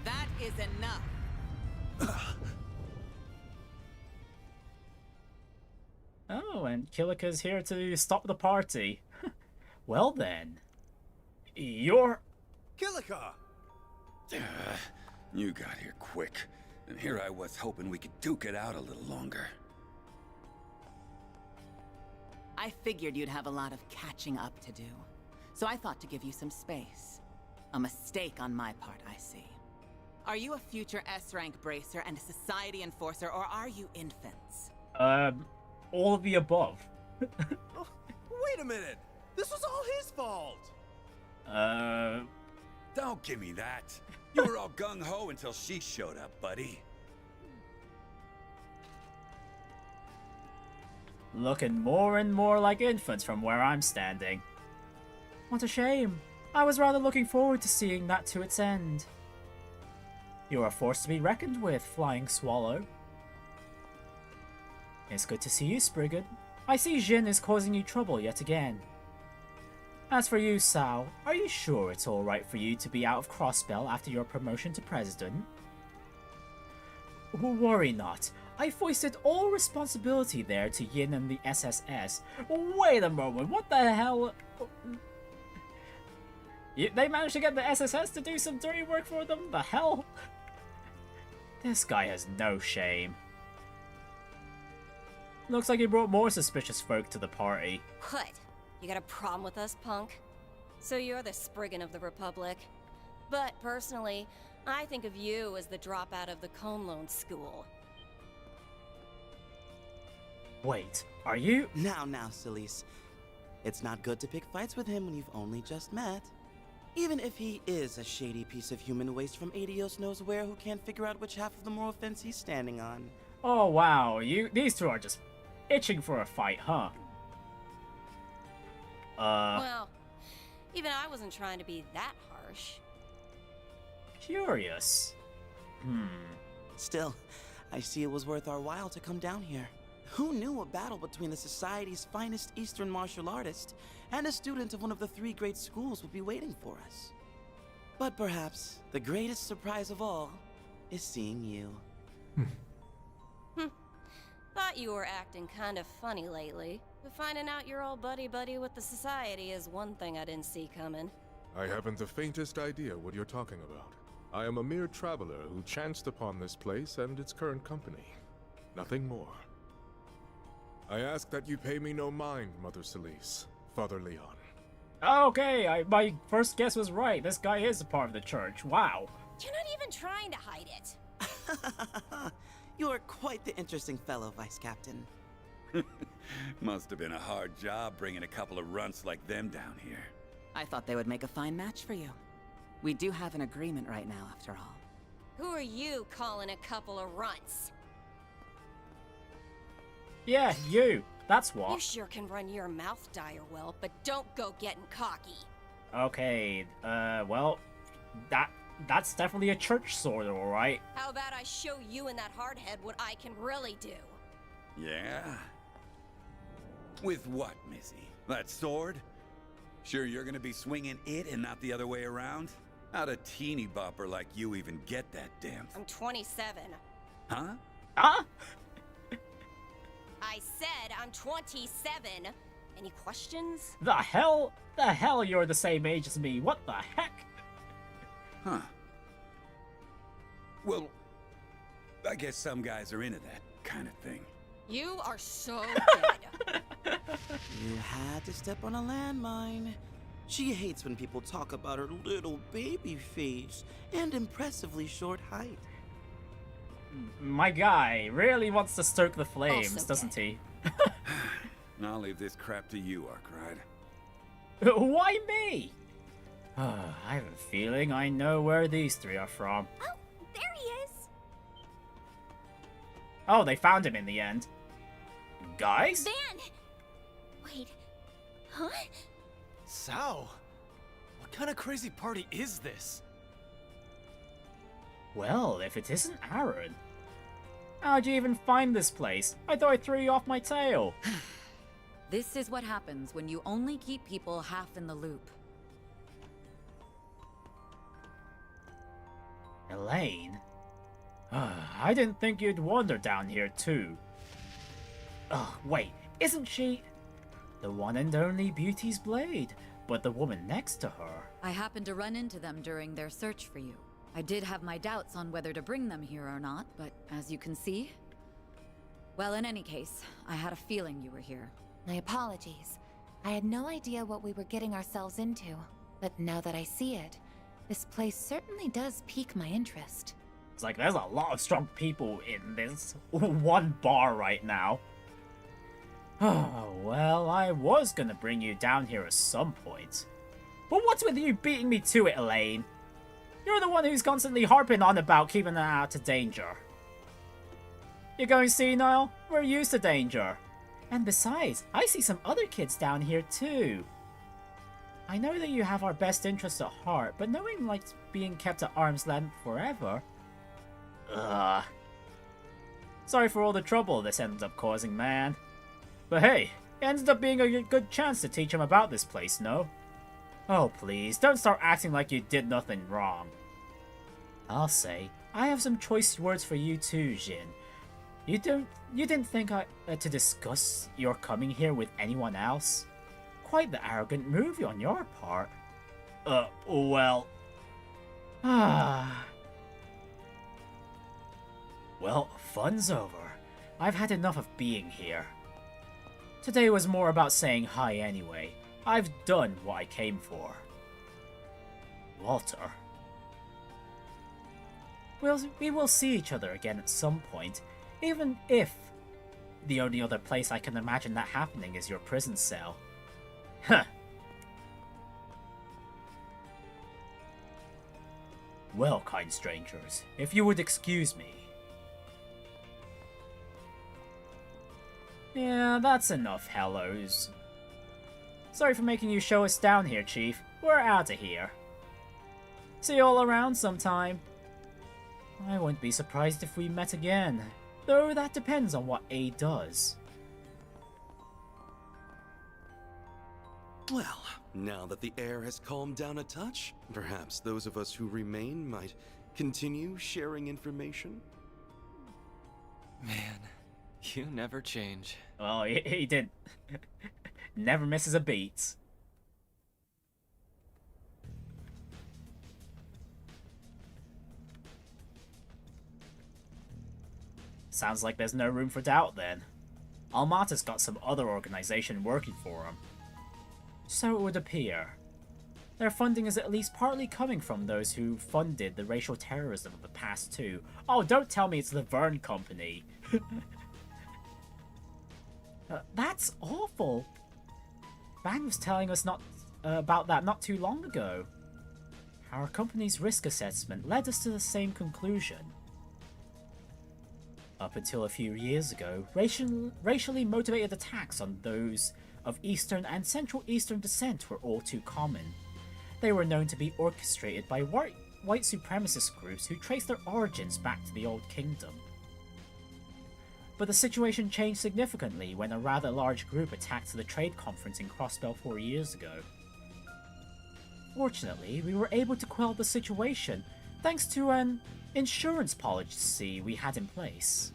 That is enough. Oh, and Killika's here to stop the party. Well then. You're... Killika! You got here quick. And here I was hoping we could duke it out a little longer. I figured you'd have a lot of catching up to do. So I thought to give you some space. A mistake on my part, I see. Are you a future S-rank bracer and a society enforcer, or are you infants? All of the above. Oh, wait a minute! This was all his fault! Don't give me that. You were all gung-ho until she showed up, buddy. Looking more and more like infants from where I'm standing. What a shame. I was rather looking forward to seeing that to its end. You are a force to be reckoned with, Flying Swallow. It's good to see you, Spriggan. I see Jin is causing you trouble yet again. As for you, Sao, are you sure it's alright for you to be out of Crossbell after your promotion to president? Worry not. I foisted all responsibility there to Yin and the SSS. Wait a moment, what the hell? They managed to get the SSS to do some dirty work for them? The hell? This guy has no shame. Looks like he brought more suspicious folk to the party. What? You got a problem with us, punk? So you're the Spriggan of the Republic. But personally, I think of you as the dropout of the Conlone School. Wait, are you? Now, sillies. It's not good to pick fights with him when you've only just met. Even if he is a shady piece of human waste from Adios knows where who can't figure out which half of the moral fence he's standing on. Oh wow, these two are just itching for a fight, huh? Well, even I wasn't trying to be that harsh. Curious. Still, I see it was worth our while to come down here. Who knew a battle between the Society's finest Eastern martial artist and a student of one of the 3 great schools would be waiting for us? But perhaps the greatest surprise of all is seeing you. Thought you were acting kind of funny lately. But finding out you're all buddy-buddy with the Society is one thing I didn't see coming. I haven't the faintest idea what you're talking about. I am a mere traveler who chanced upon this place and its current company. Nothing more. I ask that you pay me no mind, Mother Celise, Father Leon. Okay, my first guess was right. This guy is a part of the church. Wow. You're not even trying to hide it. You are quite the interesting fellow, Vice Captain. Must have been a hard job bringing a couple of runts like them down here. I thought they would make a fine match for you. We do have an agreement right now, after all. Who are you calling a couple of runts? Yeah, you. That's what. You sure can run your mouth dire well, but don't go getting cocky. Okay, well, that's definitely a church sword, alright? How about I show you and that hardhead what I can really do? Yeah? With what, Missy? That sword? Sure you're gonna be swinging it and not the other way around? How'd a teeny bopper like you even get that damn I'm 27. Huh? Huh? I said I'm 27. Any questions? The hell? The hell you're the same age as me. What the heck? Huh. Well, I guess some guys are into that kind of thing. You are so dead. You had to step on a landmine. She hates when people talk about her little baby face and impressively short height. My guy really wants to stoke the flames, Also doesn't he? I'll leave this crap to you, Arkride. Why me? I have a feeling I know where these three are from. Oh, there he is. Oh, they found him in the end. Guys? Van! Wait. Huh? Sao? What kind of crazy party is this? Well, if it isn't Aaron. How'd you even find this place? I thought I threw you off my tail. This is what happens when you only keep people half in the loop. Elaine? I didn't think you'd wander down here too. Wait, isn't she the one and only Beauty's Blade, but the woman next to her? I happened to run into them during their search for you. I did have my doubts on whether to bring them here or not, but as you can see... Well, in any case, I had a feeling you were here. My apologies. I had no idea what we were getting ourselves into. But now that I see it, this place certainly does pique my interest. It's like there's a lot of strong people in this one bar right now. Oh, well, I was gonna bring you down here at some point. But what's with you beating me to it, Elaine? You're the one who's constantly harping on about keeping them out of danger. You're going senile? We're used to danger. And besides, I see some other kids down here too. I know that you have our best interests at heart, but knowing like being kept at arm's length forever... Ugh. Sorry for all the trouble this ended up causing, man. But hey, it ended up being a good chance to teach him about this place, no? Oh please, don't start acting like you did nothing wrong. I'll say, I have some choice words for you too, Jin. You didn't think to discuss your coming here with anyone else? Quite the arrogant move on your part. Well... Well, fun's over. I've had enough of being here. Today was more about saying hi anyway. I've done what I came for. Walter. We will see each other again at some point, even if the only other place I can imagine that happening is your prison cell. Huh. Well, kind strangers, if you would excuse me. Yeah, that's enough hellos. Sorry for making you show us down here, Chief. We're out of here. See you all around sometime. I wouldn't be surprised if we met again, though that depends on what A does. Well, now that the air has calmed down a touch, perhaps those of us who remain might continue sharing information? Man, You never change. Well, he did. Never misses a beat. Sounds like there's no room for doubt then. Almata's got some other organization working for him. So it would appear. Their funding is at least partly coming from those who funded the racial terrorism of the past too. Oh, don't tell me it's the Vern Company. That's awful. Van was telling us about that not too long ago. Our company's risk assessment led us to the same conclusion. Up until a few years ago, racially motivated attacks on those of Eastern and Central Eastern descent were all too common. They were known to be orchestrated by white supremacist groups who trace their origins back to the Old Kingdom. But the situation changed significantly when a rather large group attacked the trade conference in Crossbell 4 years ago. Fortunately, we were able to quell the situation thanks to an insurance policy we had in place.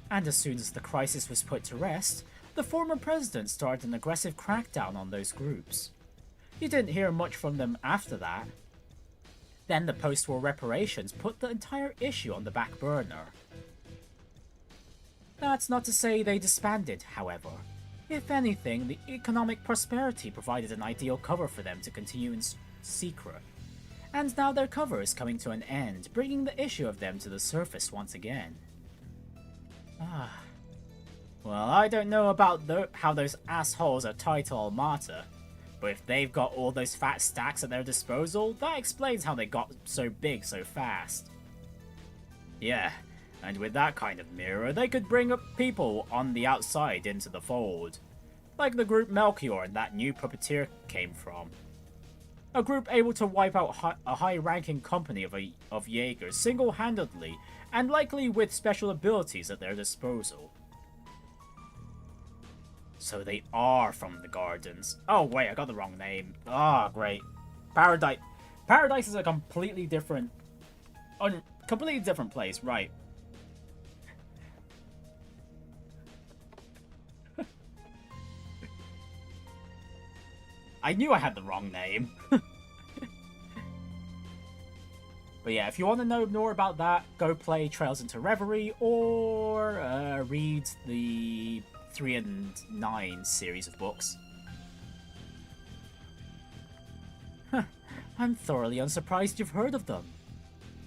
And as soon as the crisis was put to rest, the former president started an aggressive crackdown on those groups. You didn't hear much from them after that. Then the post-war reparations put the entire issue on the back burner. That's not to say they disbanded, however. If anything, the economic prosperity provided an ideal cover for them to continue in secret. And now their cover is coming to an end, bringing the issue of them to the surface once again. Well, I don't know about how those assholes are tied to Almata, but if they've got all those fat stacks at their disposal, that explains how they got so big so fast. Yeah, and with that kind of mirror, they could bring up people on the outside into the fold, like the group Melchior and that new puppeteer came from. A group able to wipe out a high-ranking company of Jaegers single-handedly, and likely with special abilities at their disposal. So they are from the Gardens. Oh wait, I got the wrong name. Ah, great. Paradise is a completely different place, right? I knew I had the wrong name. But yeah, if you want to know more about that, go play Trails into Reverie or read the 3 and 9 series of books. I'm thoroughly unsurprised you've heard of them.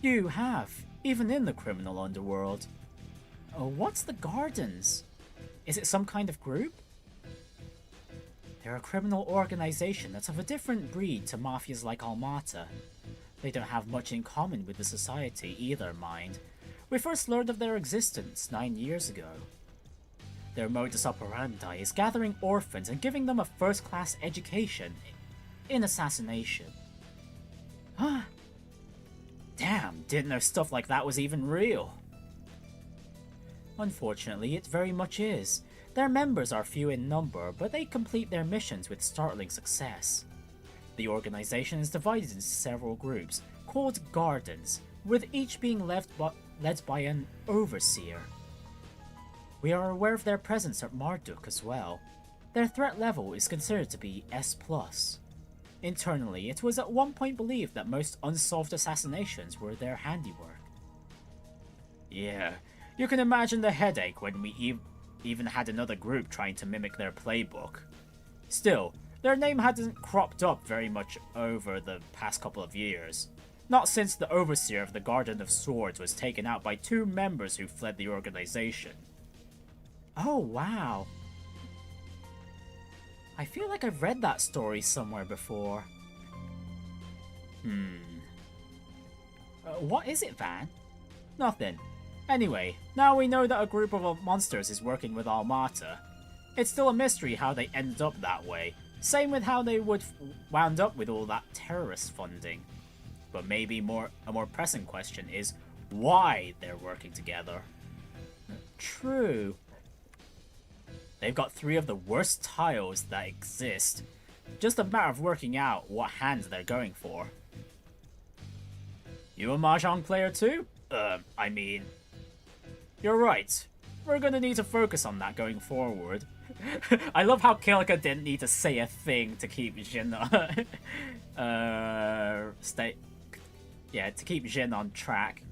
You have, even in the criminal underworld. Oh, what's the Gardens? Is it some kind of group? They're a criminal organization that's of a different breed to mafias like Almata. They don't have much in common with the society either, mind. We first learned of their existence 9 years ago. Their modus operandi is gathering orphans and giving them a first-class education in assassination. Huh? Damn, didn't know stuff like that was even real. Unfortunately, it very much is. Their members are few in number, but they complete their missions with startling success. The organization is divided into several groups, called Gardens, with each being led by an overseer. We are aware of their presence at Marduk as well. Their threat level is considered to be S+. Internally, it was at one point believed that most unsolved assassinations were their handiwork. Yeah, you can imagine the headache when we even had another group trying to mimic their playbook. Still, their name hasn't cropped up very much over the past couple of years. Not since the overseer of the Garden of Swords was taken out by 2 members who fled the organization. Oh, wow. I feel like I've read that story somewhere before. What is it, Van? Nothing. Anyway, now we know that a group of monsters is working with Almata. It's still a mystery how they ended up that way. Same with how they would wound up with all that terrorist funding. But maybe a more pressing question is why they're working together. True. They've got 3 of the worst tiles that exist. Just a matter of working out what hands they're going for. You a Mahjong player too? I mean... You're right. We're gonna need to focus on that going forward. I love how Kilika didn't need to say a thing to keep Jin to keep Jin on track.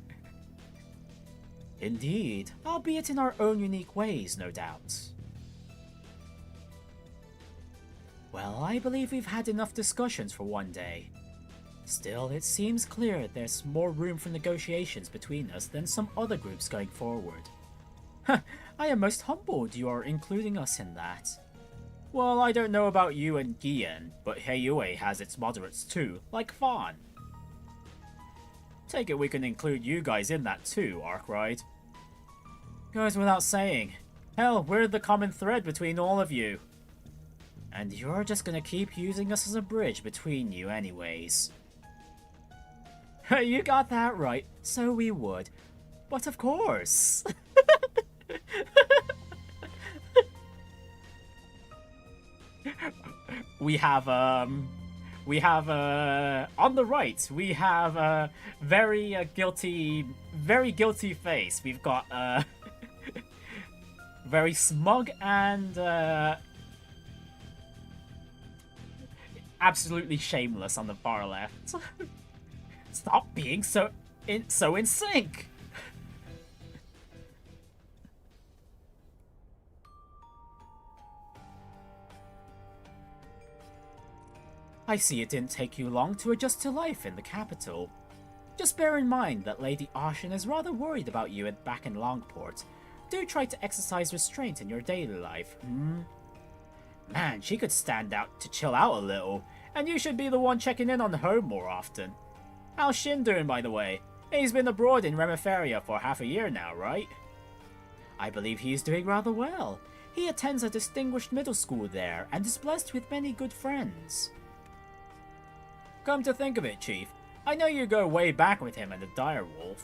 Indeed, albeit in our own unique ways, no doubt. Well, I believe we've had enough discussions for one day. Still, it seems clear there's more room for negotiations between us than some other groups going forward. I am most humbled you are including us in that. Well, I don't know about you and Gian, but Heiyue has its moderates too, like Fawn. Take it we can include you guys in that too, Arkride. Goes without saying. Hell, we're the common thread between all of you. And you're just gonna keep using us as a bridge between you anyways. You got that right, so we would. But of course. we have on the right, we have a very guilty face. We've got very smug and absolutely shameless on the far left. Stop being so in sync. I see it didn't take you long to adjust to life in the capital. Just bear in mind that Lady Ashen is rather worried about you back in Longport. Do try to exercise restraint in your daily life, Man, she could stand out to chill out a little, and you should be the one checking in on her more often. How's Shin doing, by the way? He's been abroad in Remeferia for half a year now, right? I believe he's doing rather well. He attends a distinguished middle school there, and is blessed with many good friends. Come to think of it, Chief, I know you go way back with him and the Direwolf,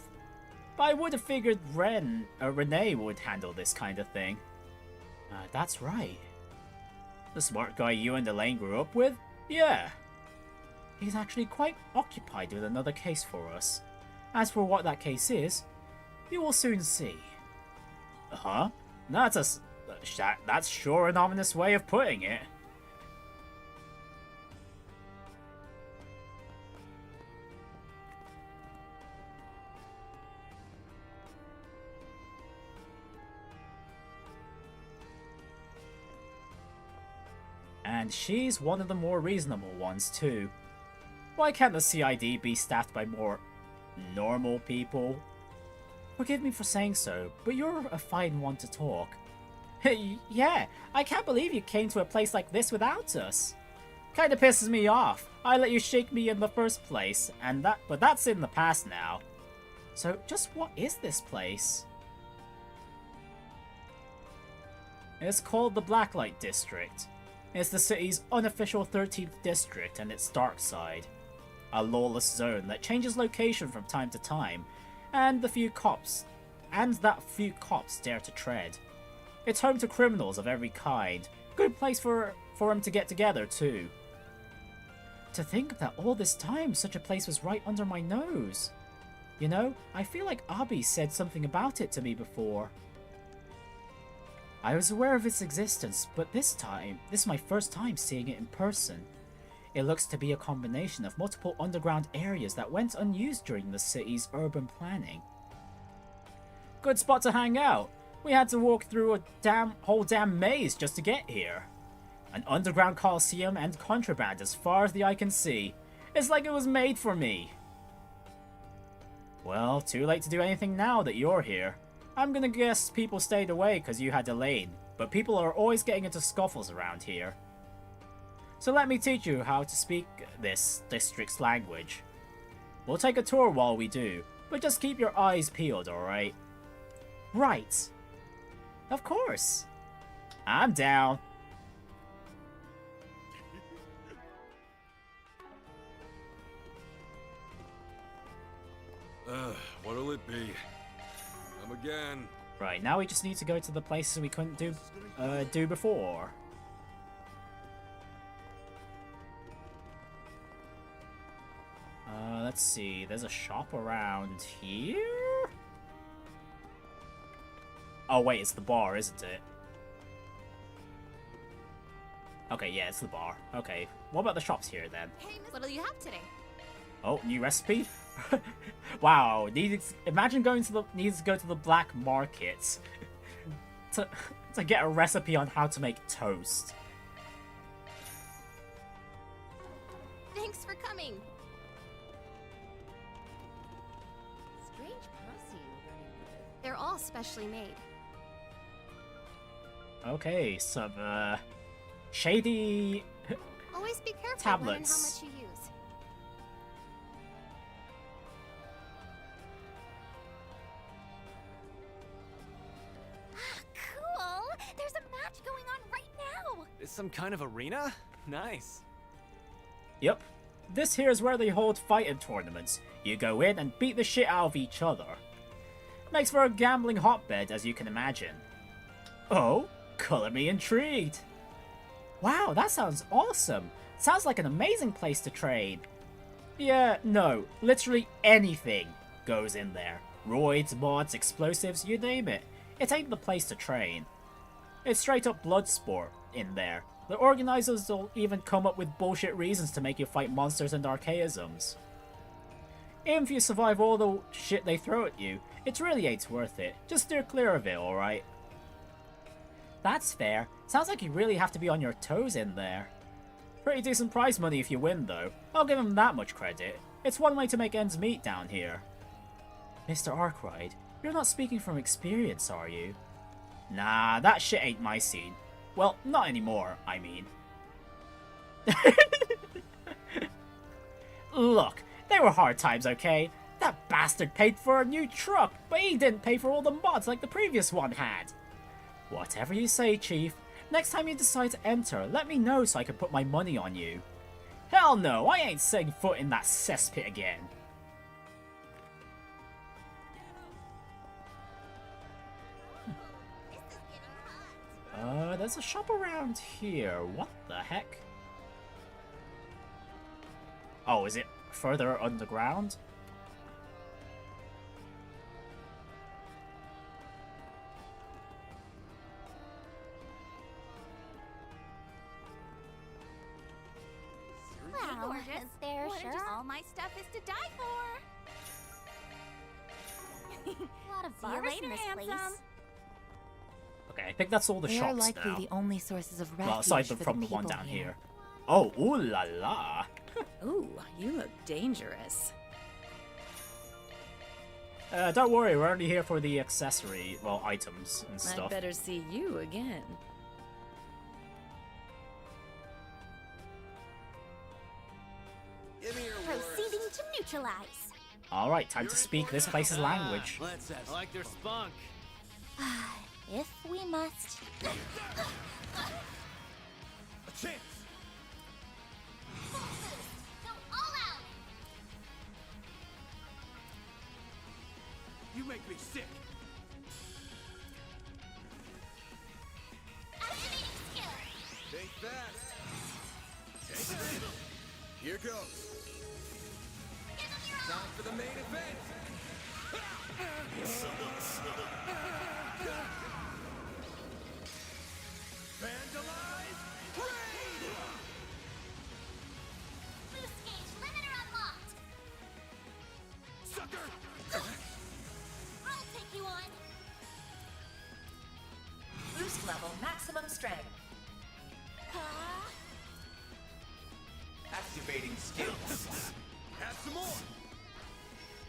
but I would have figured Renne would handle this kind of thing. That's right. The smart guy you and Elaine grew up with? Yeah. He's actually quite occupied with another case for us. As for what that case is, you will soon see. Huh? That's sure an ominous way of putting it. And she's one of the more reasonable ones too. Why can't the CID be staffed by more normal people? Forgive me for saying so, but you're a fine one to talk. Yeah, I can't believe you came to a place like this without us. Kinda pisses me off. I let you shake me in the first place, but that's in the past now. So just what is this place? It's called the Blacklight District. It's the city's unofficial 13th district and its dark side. A lawless zone that changes location from time to time, and that few cops dare to tread. It's home to criminals of every kind. Good place for them to get together too. To think that all this time such a place was right under my nose. You know, I feel like Abi said something about it to me before. I was aware of its existence, but this is my first time seeing it in person. It looks to be a combination of multiple underground areas that went unused during the city's urban planning. Good spot to hang out. We had to walk through a whole damn maze just to get here. An underground coliseum and contraband as far as the eye can see. It's like it was made for me. Well, too late to do anything now that you're here. I'm gonna guess people stayed away because you had Elaine, but people are always getting into scuffles around here. So let me teach you how to speak this district's language. We'll take a tour while we do, but just keep your eyes peeled, alright? Right. Of course. I'm down. What'll it be? Come again. Right, now we just need to go to the places we couldn't do before. Let's see, there's a shop around here? Oh wait, it's the bar, isn't it? Okay, yeah, it's the bar. Okay, what about the shops here then? Hey, what'll you have today? Oh, new recipe? Wow, imagine needs to go to the black market to get a recipe on how to make toast. Thanks for coming. Strange posse you're running with. They're all specially made. Okay, some shady Always be careful tablets. when and how much you use. Cool! There's a match going on right now! Is some kind of arena? Nice. Yep. This here is where they hold fighting tournaments. You go in and beat the shit out of each other. Makes for a gambling hotbed, as you can imagine. Oh, color me intrigued. Wow, that sounds awesome. Sounds like an amazing place to train. Yeah, no, literally anything goes in there. Roids, mods, explosives, you name it. It ain't the place to train. It's straight up blood sport in there. The organizers will even come up with bullshit reasons to make you fight monsters and archaisms. Even if you survive all the shit they throw at you, it really ain't worth it. Just steer clear of it, alright? That's fair. Sounds like you really have to be on your toes in there. Pretty decent prize money if you win, though. I'll give him that much credit. It's one way to make ends meet down here. Mr. Arkride, you're not speaking from experience, are you? Nah, that shit ain't my scene. Well, not anymore, I mean. Look, they were hard times, okay? That bastard paid for a new truck, but he didn't pay for all the mods like the previous one had. Whatever you say, Chief. Next time you decide to enter, let me know so I can put my money on you. Hell no, I ain't setting foot in that cesspit again. There's a shop around here. What the heck? Oh, is it further underground? Wow, there sure all my stuff is to die for. A lot of bars in this place. Okay, I think that's all the They shops are likely now. the only sources of refuge Well, aside for from the one people down here. here. Oh, ooh la la. Ooh, you look dangerous. Don't worry, we're only here for the accessory, well, items and I'd stuff. better see you again. Proceeding to neutralize. Alright, time to speak this place's language. I like their spunk. If we must. A chance! Go all out! You make me sick! Activating skill! Think fast! Take it! Here goes! Time for the main event! Vandalize! Raid! Boost gauge limiter unlocked! Sucker! I'll take you on! Boost level maximum strength. Activating skills. Have some more!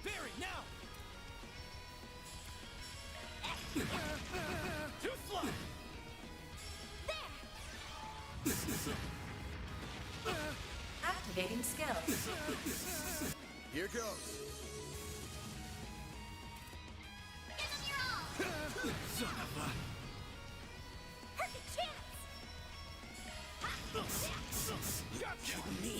Very now! Too slow! Activating skills. Here goes! Son of a... Perfect chance! Gotcha! Me.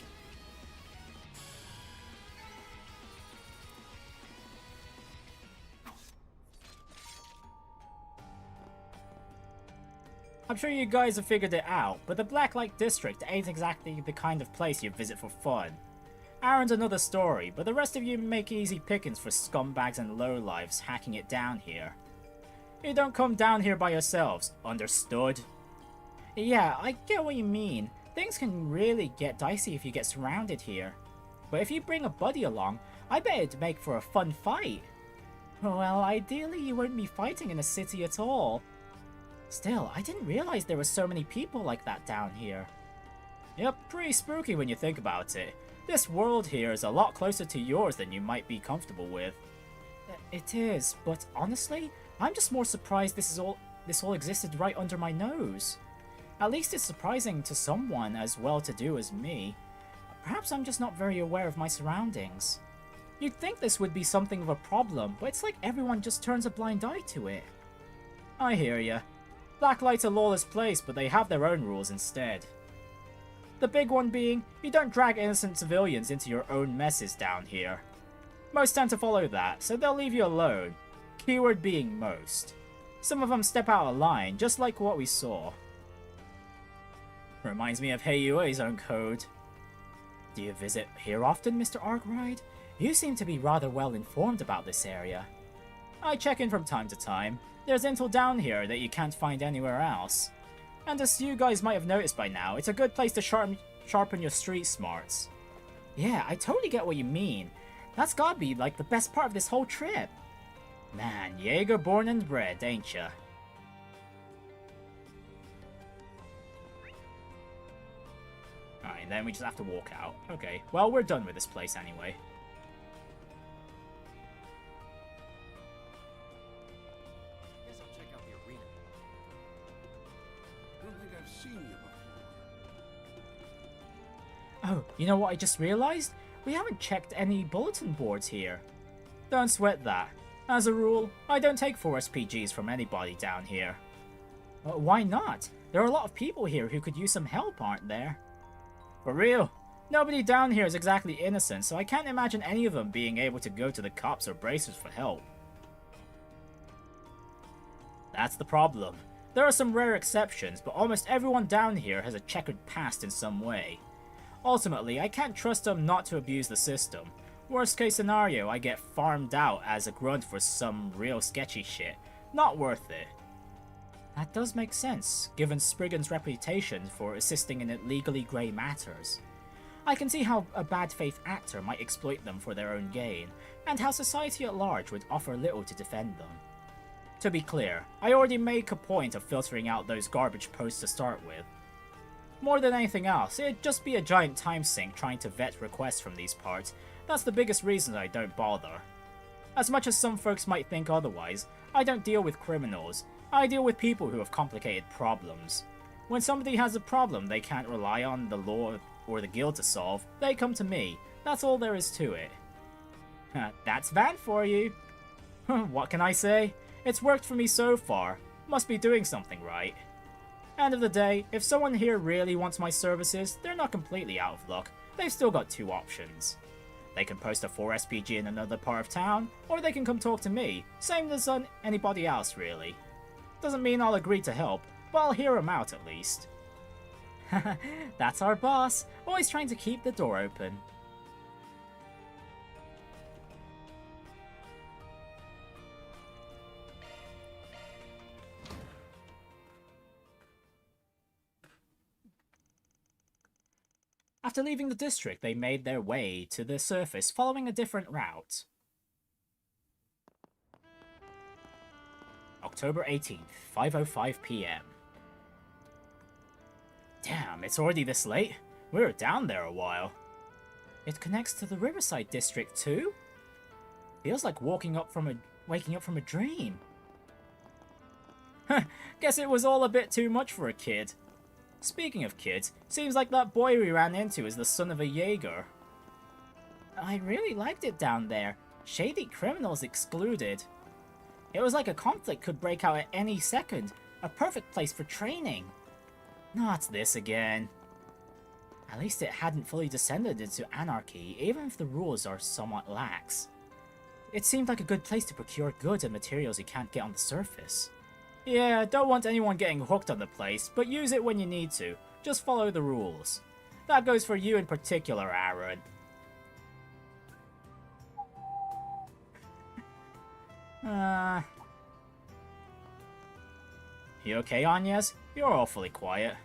I'm sure you guys have figured it out, but the Blacklight District ain't exactly the kind of place you visit for fun. Aaron's another story, but the rest of you make easy pickings for scumbags and lowlifes hacking it down here. You don't come down here by yourselves, understood? Yeah, I get what you mean. Things can really get dicey if you get surrounded here. But if you bring a buddy along, I bet it'd make for a fun fight. Well, ideally you won't be fighting in a city at all. Still, I didn't realize there were so many people like that down here. Yep, pretty spooky when you think about it. This world here is a lot closer to yours than you might be comfortable with. It is, but honestly, I'm just more surprised this all existed right under my nose. At least it's surprising to someone as well-to-do as me. Perhaps I'm just not very aware of my surroundings. You'd think this would be something of a problem, but it's like everyone just turns a blind eye to it. I hear ya. Blacklight's a lawless place, but they have their own rules instead. The big one being, you don't drag innocent civilians into your own messes down here. Most tend to follow that, so they'll leave you alone. Keyword being most. Some of them step out of line, just like what we saw. Reminds me of Heiyue's own code. Do you visit here often, Mr. Arkride? You seem to be rather well informed about this area. I check in from time to time. There's intel down here that you can't find anywhere else. And as you guys might have noticed by now, it's a good place to sharpen your street smarts. Yeah, I totally get what you mean. That's gotta be like the best part of this whole trip. Man, Jaeger born and bred, ain't ya? Alright, then we just have to walk out. Okay, well, we're done with this place anyway. Guess I'll check out the arena. I don't think I've seen you before. Oh, you know what I just realized? We haven't checked any bulletin boards here. Don't sweat that. As a rule, I don't take 4 SPGs from anybody down here. Why not? There are a lot of people here who could use some help, aren't there? For real, nobody down here is exactly innocent, so I can't imagine any of them being able to go to the cops or bracers for help. That's the problem. There are some rare exceptions, but almost everyone down here has a checkered past in some way. Ultimately, I can't trust them not to abuse the system. Worst case scenario, I get farmed out as a grunt for some real sketchy shit. Not worth it. That does make sense, given Spriggan's reputation for assisting in illegally grey matters. I can see how a bad faith actor might exploit them for their own gain, and how society at large would offer little to defend them. To be clear, I already make a point of filtering out those garbage posts to start with. More than anything else, it'd just be a giant time sink trying to vet requests from these parts. That's the biggest reason I don't bother. As much as some folks might think otherwise, I don't deal with criminals. I deal with people who have complicated problems. When somebody has a problem they can't rely on the law or the guild to solve, they come to me. That's all there is to it. That's Van for you. What can I say? It's worked for me so far. Must be doing something right. End of the day, if someone here really wants my services, they're not completely out of luck. They've still got 2 options. They can post a 4 SPG in another part of town, or they can come talk to me. Same as on anybody else, really. Doesn't mean I'll agree to help, but I'll hear him out at least. That's our boss, always trying to keep the door open. After leaving the district, they made their way to the surface, following a different route. October 18th, 5:05 PM. Damn, it's already this late? We were down there a while. It connects to the Riverside district too? Feels like waking up from a dream. Guess it was all a bit too much for a kid. Speaking of kids, seems like that boy we ran into is the son of a Jaeger. I really liked it down there. Shady criminals excluded. It was like a conflict could break out at any second. A perfect place for training. Not this again. At least it hadn't fully descended into anarchy, even if the rules are somewhat lax. It seemed like a good place to procure goods and materials you can't get on the surface. Yeah, don't want anyone getting hooked on the place, but use it when you need to. Just follow the rules. That goes for you in particular, Aaron. You okay, Agnes? You're awfully quiet.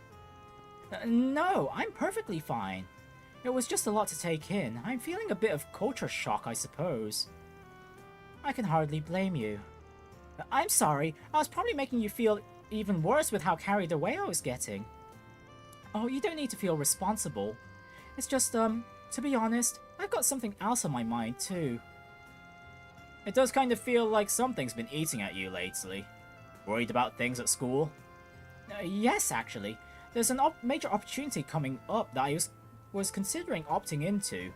No, I'm perfectly fine. It was just a lot to take in. I'm feeling a bit of culture shock, I suppose. I can hardly blame you. I'm sorry, I was probably making you feel even worse with how carried away I was getting. Oh, you don't need to feel responsible. It's just, to be honest, I've got something else on my mind too. It does kind of feel like something's been eating at you lately. Worried about things at school? Yes, actually. There's an major opportunity coming up that I was considering opting into,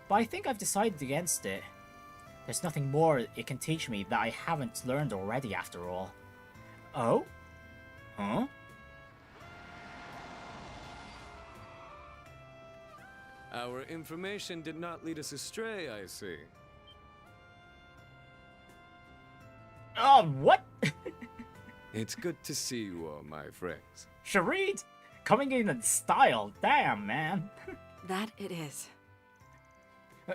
but I think I've decided against it. There's nothing more it can teach me that I haven't learned already after all. Oh? Huh? Our information did not lead us astray, I see. Oh, what? It's good to see you all, my friends. Sherid! Coming in style, damn, man. That it is.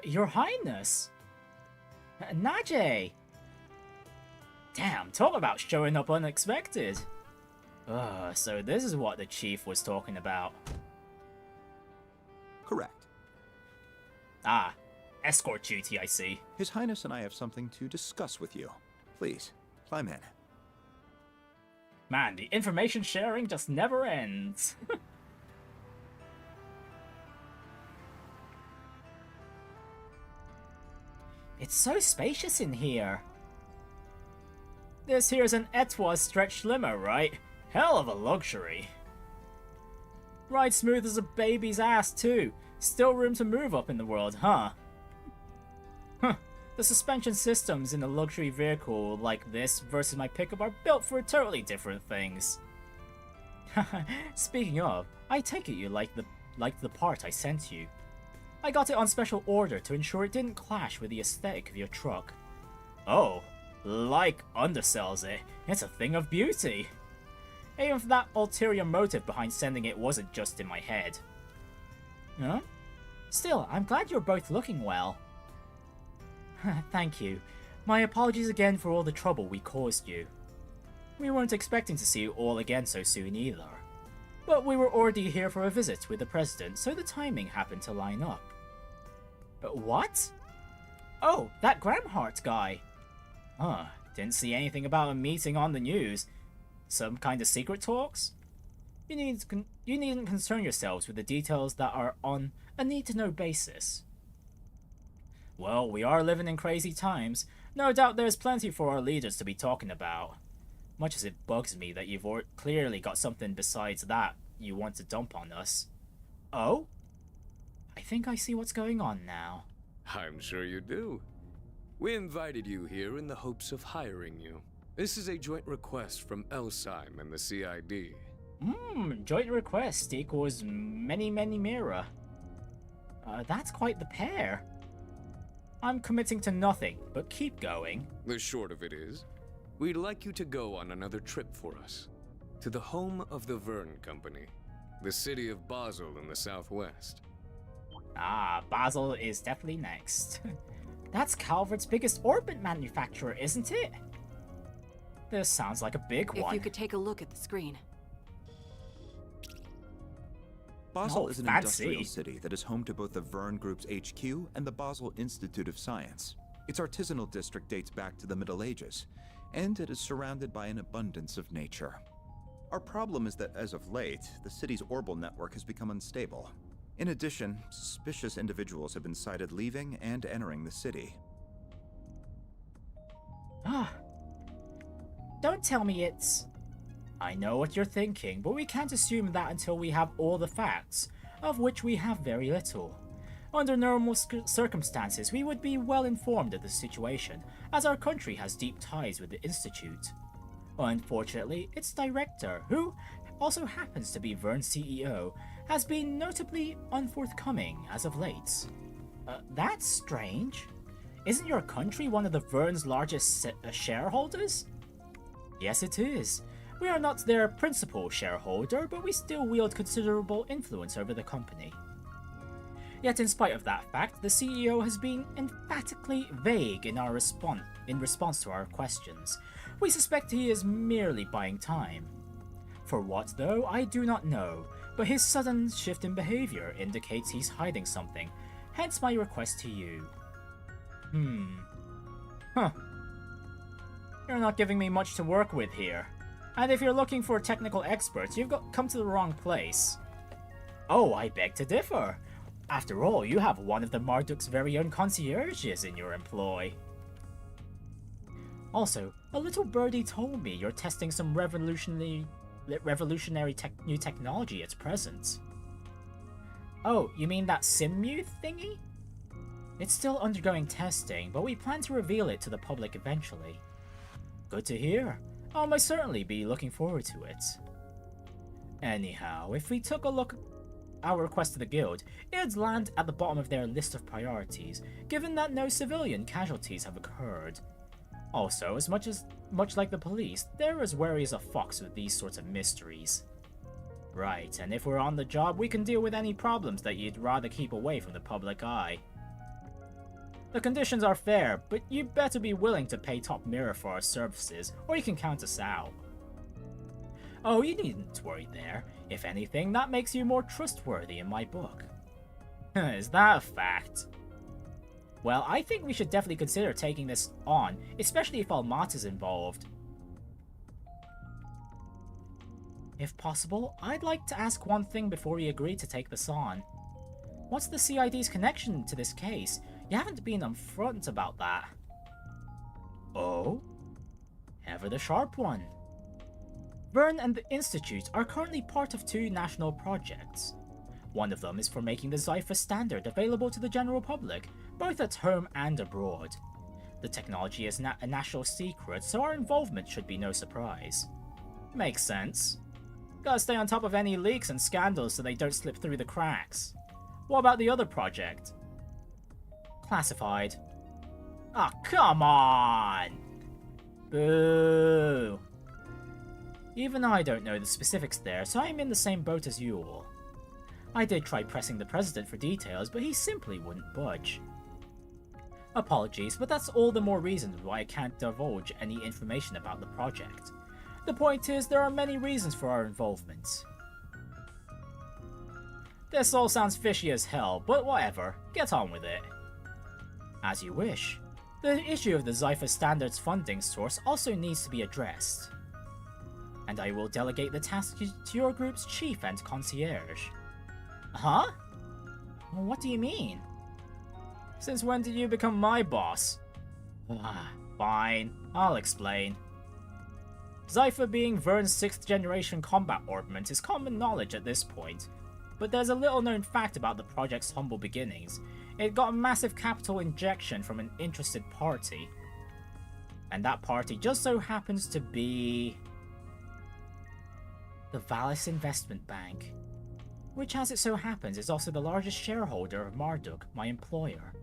Your Highness! Najee! Damn, talk about showing up unexpected. So this is what the chief was talking about. Correct. Ah, escort duty, I see. His Highness and I have something to discuss with you. Please, climb in. Man, the information sharing just never ends. It's so spacious in here. This here's an Etoile stretched limo, right? Hell of a luxury. Ride smooth as a baby's ass, too. Still room to move up in the world, huh? Huh. The suspension systems in a luxury vehicle like this versus my pickup are built for totally different things. Speaking of, I take it you like the part I sent you. I got it on special order to ensure it didn't clash with the aesthetic of your truck. Oh, like undersells it. It's a thing of beauty. Even if that ulterior motive behind sending it wasn't just in my head. Huh? Still, I'm glad you're both looking well. Thank you. My apologies again for all the trouble we caused you. We weren't expecting to see you all again so soon either. But we were already here for a visit with the President, so the timing happened to line up. But what? Oh, that Gramhart guy. Huh, didn't see anything about a meeting on the news. Some kind of secret talks? You needn't concern yourselves with the details that are on a need-to-know basis. Well, we are living in crazy times. No doubt there's plenty for our leaders to be talking about. Much as it bugs me that you've clearly got something besides that you want to dump on us. Oh? I think I see what's going on now. I'm sure you do. We invited you here in the hopes of hiring you. This is a joint request from Elsheim and the CID. Joint request equals many Mare. That's quite the pair. I'm committing to nothing, but keep going. The short of it is, we'd like you to go on another trip for us. To the home of the Verne Company, the city of Basel in the southwest. Ah, Basel is definitely next. That's Calvert's biggest orbit manufacturer, isn't it? This sounds like a big one. If you could take a look at the screen. Basel is an industrial city that is home to both the Verne Group's HQ and the Basel Institute of Science. Its artisanal district dates back to the Middle Ages, and it is surrounded by an abundance of nature. Our problem is that as of late, the city's orbital network has become unstable. In addition, suspicious individuals have been sighted leaving and entering the city. Don't tell me it's... I know what you're thinking, but we can't assume that until we have all the facts, of which we have very little. Under normal circumstances, we would be well informed of the situation, as our country has deep ties with the Institute. Unfortunately, its director, who also happens to be Verne's CEO, has been notably unforthcoming as of late. That's strange. Isn't your country one of the Verne's largest shareholders? Yes, it is. We are not their principal shareholder, but we still wield considerable influence over the company. Yet in spite of that fact, the CEO has been emphatically vague in response to our questions. We suspect he is merely buying time. For what, though, I do not know, but his sudden shift in behavior indicates he's hiding something, hence my request to you. Huh. You're not giving me much to work with here. And if you're looking for technical experts, you've come to the wrong place. Oh, I beg to differ. After all, you have one of the Marduk's very own concierges in your employ. Also, a little birdie told me you're testing some revolutionary new technology at present. Oh, you mean that Simu thingy? It's still undergoing testing, but we plan to reveal it to the public eventually. Good to hear. I'll most certainly be looking forward to it. Anyhow, if we took a look at our request to the guild, it'd land at the bottom of their list of priorities, given that no civilian casualties have occurred. Also, much like the police, they're as wary as a fox with these sorts of mysteries. Right, and if we're on the job, we can deal with any problems that you'd rather keep away from the public eye. The conditions are fair, but you better be willing to pay top mirror for our services, or you can count us out. Oh, you needn't worry there. If anything, that makes you more trustworthy in my book. Is that a fact? Well, I think we should definitely consider taking this on, especially if Almata's involved. If possible, I'd like to ask one thing before we agree to take this on. What's the CID's connection to this case? You haven't been upfront about that. Oh? Ever the sharp one. Vern and the Institute are currently part of two national projects. One of them is for making the Zypher standard available to the general public, both at home and abroad. The technology is a national secret, so our involvement should be no surprise. Makes sense. Gotta stay on top of any leaks and scandals so they don't slip through the cracks. What about the other project? Classified. Ah, oh, come on! Boo! Even I don't know the specifics there, so I'm in the same boat as you all. I did try pressing the president for details, but he simply wouldn't budge. Apologies, but that's all the more reason why I can't divulge any information about the project. The point is, there are many reasons for our involvement. This all sounds fishy as hell, but whatever, get on with it. As you wish. The issue of the Zypher Standards funding source also needs to be addressed. And I will delegate the task to your group's chief and concierge. Huh? What do you mean? Since when did you become my boss? Fine, I'll explain. Zypher being Vern's 6th generation combat orbment is common knowledge at this point, but there's a little known fact about the project's humble beginnings. It got a massive capital injection from an interested party. And that party just so happens to be the Valis Investment Bank, which as it so happens is also the largest shareholder of Marduk, my employer.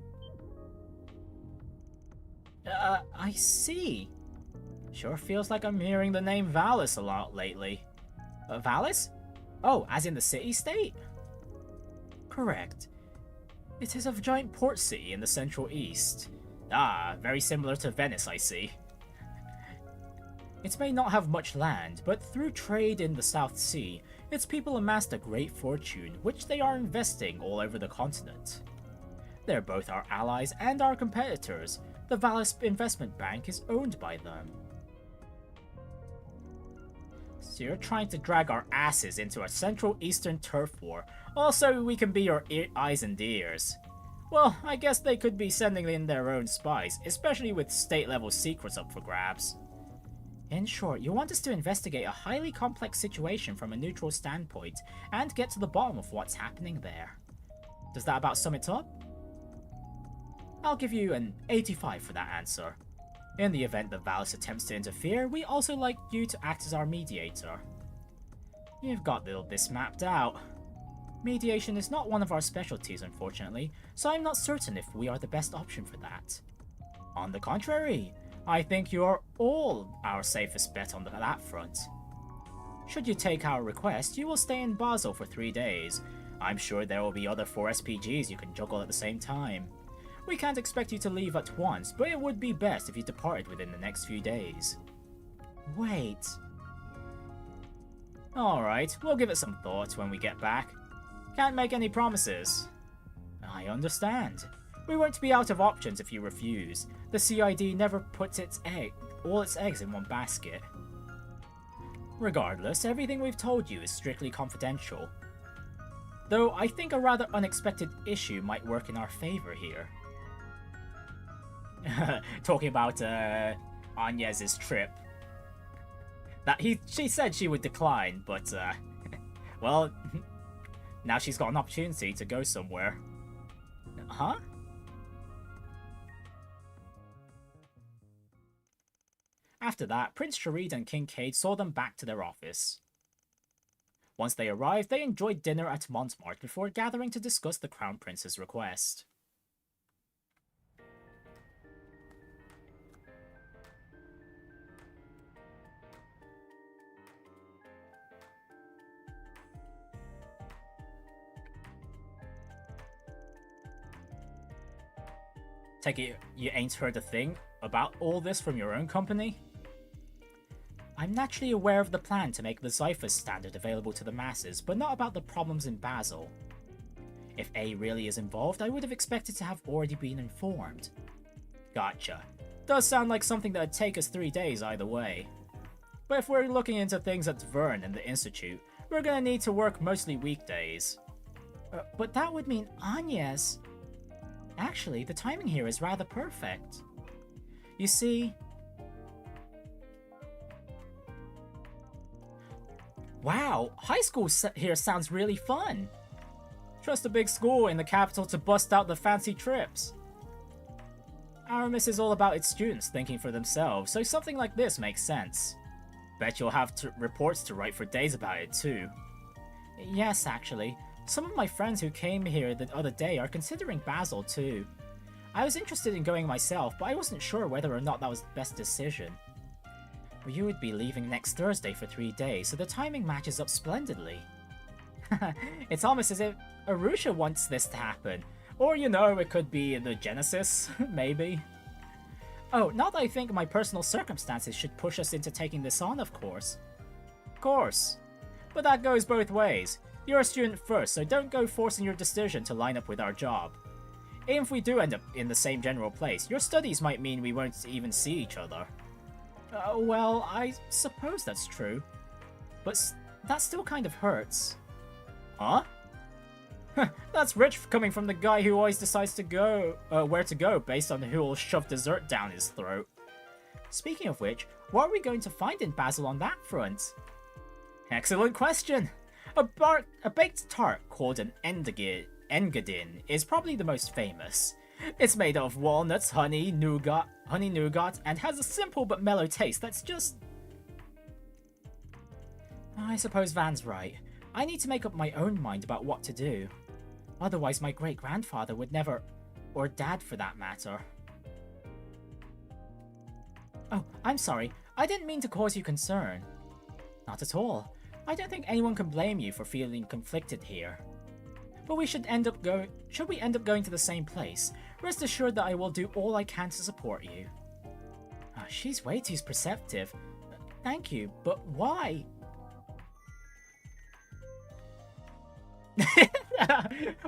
I see. Sure feels like I'm hearing the name Valis a lot lately. Valis? Oh, as in the city-state? Correct. It is a giant port city in the Central East. Ah, very similar to Venice, I see. It may not have much land, but through trade in the South Sea, its people amassed a great fortune, which they are investing all over the continent. They're both our allies and our competitors. The Valis Investment Bank is owned by them. So you're trying to drag our asses into a Central Eastern turf war, all so we can be your eyes and ears. Well, I guess they could be sending in their own spies, especially with state-level secrets up for grabs. In short, you want us to investigate a highly complex situation from a neutral standpoint, and get to the bottom of what's happening there. Does that about sum it up? I'll give you an 85 for that answer. In the event that Valis attempts to interfere, we also like you to act as our mediator. You've got this mapped out. Mediation is not one of our specialties, unfortunately, so I'm not certain if we are the best option for that. On the contrary, I think you are all our safest bet on that front. Should you take our request, you will stay in Basel for 3 days. I'm sure there will be other 4 SPGs you can juggle at the same time. We can't expect you to leave at once, but it would be best if you departed within the next few days. Wait. Alright, we'll give it some thought when we get back. Can't make any promises. I understand. We won't be out of options if you refuse. The CID never puts all its eggs in one basket. Regardless, everything we've told you is strictly confidential. Though I think a rather unexpected issue might work in our favor here. Talking about Agnes's trip. She said she would decline, but well, now she's got an opportunity to go somewhere. Huh? After that, Prince Sherid and Kincaid saw them back to their office. Once they arrived, they enjoyed dinner at Montmartre before gathering to discuss the Crown Prince's request. Take it you ain't heard a thing about all this from your own company? I'm naturally aware of the plan to make the Zyphus standard available to the masses, but not about the problems in Basel. If A really is involved, I would have expected to have already been informed. Gotcha. Does sound like something that'd take us 3 days either way. But if we're looking into things at Vern and the Institute, we're gonna need to work mostly weekdays. But that would mean Agnes... Actually, the timing here is rather perfect. You see... Wow, high school here sounds really fun. Trust a big school in the capital to bust out the fancy trips. Aramis is all about its students thinking for themselves, so something like this makes sense. Bet you'll have reports to write for days about it too. Yes, actually. Some of my friends who came here the other day are considering Basel too. I was interested in going myself, but I wasn't sure whether or not that was the best decision. Well, you would be leaving next Thursday for 3 days, so the timing matches up splendidly. It's almost as if Arusha wants this to happen. Or, you know, it could be the Genesis, maybe. Oh, not that I think my personal circumstances should push us into taking this on, of course. Of course. But that goes both ways. You're a student first, so don't go forcing your decision to line up with our job. Even if we do end up in the same general place, your studies might mean we won't even see each other. Well, I suppose that's true. But that still kind of hurts. Huh? That's rich coming from the guy who always decides to go where to go based on who will shove dessert down his throat. Speaking of which, what are we going to find in Basel on that front? Excellent question! A baked tart called an engadin is probably the most famous. It's made of walnuts, honey nougat, and has a simple but mellow taste that's just... I suppose Van's right. I need to make up my own mind about what to do. Otherwise my great-grandfather would never... or dad for that matter. Oh, I'm sorry. I didn't mean to cause you concern. Not at all. I don't think anyone can blame you for feeling conflicted here. But we should we end up going to the same place, rest assured that I will do all I can to support you. She's way too perceptive. Thank you, but why?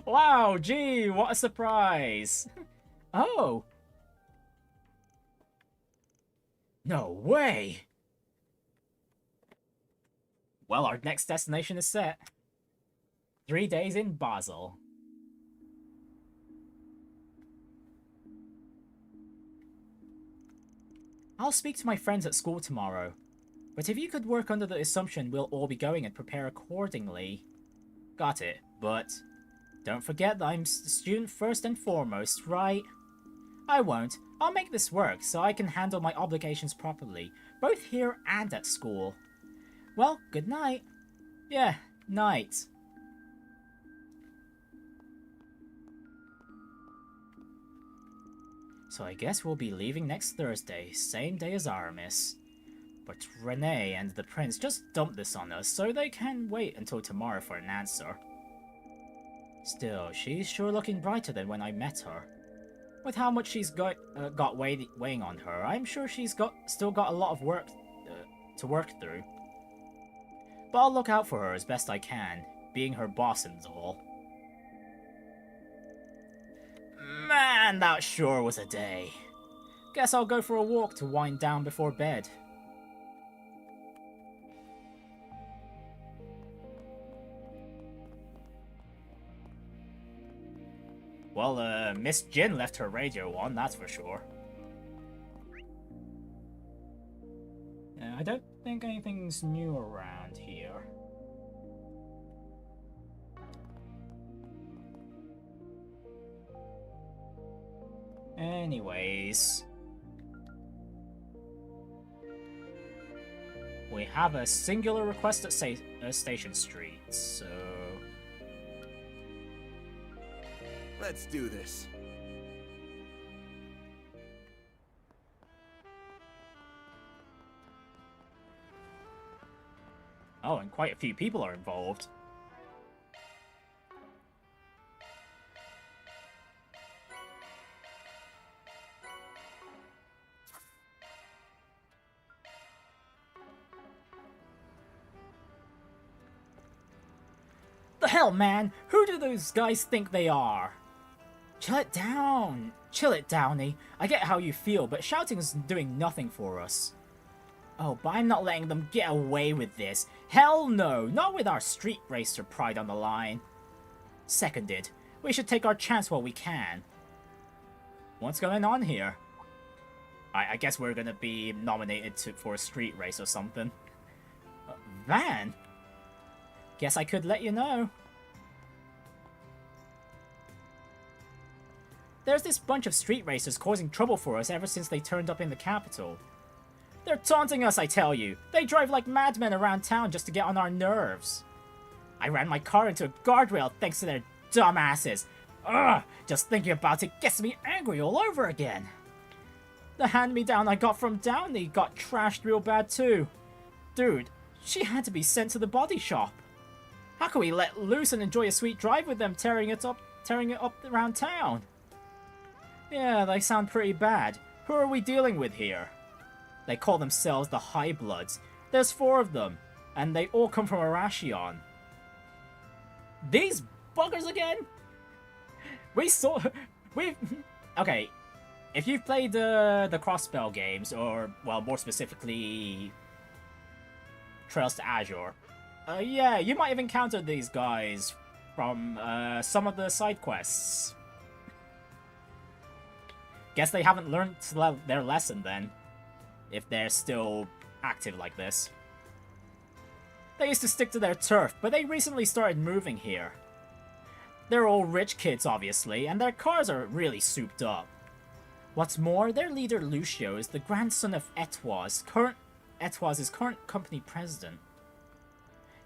Wow, gee, what a surprise! Oh! No way! Well, our next destination is set. 3 days in Basel. I'll speak to my friends at school tomorrow, but if you could work under the assumption we'll all be going and prepare accordingly. Got it, but don't forget that I'm student first and foremost, right? I won't. I'll make this work so I can handle my obligations properly, both here and at school. Well, good night. Yeah, night. So I guess we'll be leaving next Thursday, same day as Aramis. But Renne and the prince just dumped this on us, so they can wait until tomorrow for an answer. Still, she's sure looking brighter than when I met her. With how much she's got weighing on her, I'm sure she's still got a lot of work to work through. but I'll look out for her as best I can, being her boss and all. Man, that sure was a day. Guess I'll go for a walk to wind down before bed. Well, Miss Jin left her radio on, that's for sure. I don't think anything's new around here. Anyways, we have a singular request at Station Street, so... Let's do this. Oh, and quite a few people are involved. The hell, man? Who do those guys think they are? Chill it down. Chill it, Downey. I get how you feel, but shouting's doing nothing for us. Oh, but I'm not letting them get away with this. Hell no, not with our street racer pride on the line. Seconded. We should take our chance while we can. What's going on here? I guess we're gonna be nominated for a street race or something. Van? Guess I could let you know. There's this bunch of street racers causing trouble for us ever since they turned up in the capital. They're taunting us, I tell you. They drive like madmen around town just to get on our nerves. I ran my car into a guardrail thanks to their dumb asses. Ugh, just thinking about it gets me angry all over again. The hand-me-down I got from Downey got trashed real bad too. Dude, she had to be sent to the body shop. How can we let loose and enjoy a sweet drive with them tearing it up around town? Yeah, they sound pretty bad. Who are we dealing with here? They call themselves the High Bloods. There's 4 of them, and they all come from Arashion. These buggers again? Okay, if you've played the Crossbell games, or, well, more specifically, Trails to Azure, yeah, you might have encountered these guys from some of the side quests. Guess they haven't learned their lesson then, if they're still active like this. They used to stick to their turf, but they recently started moving here. They're all rich kids, obviously, and their cars are really souped up. What's more, their leader Lucio is the grandson of Etoise's current company president.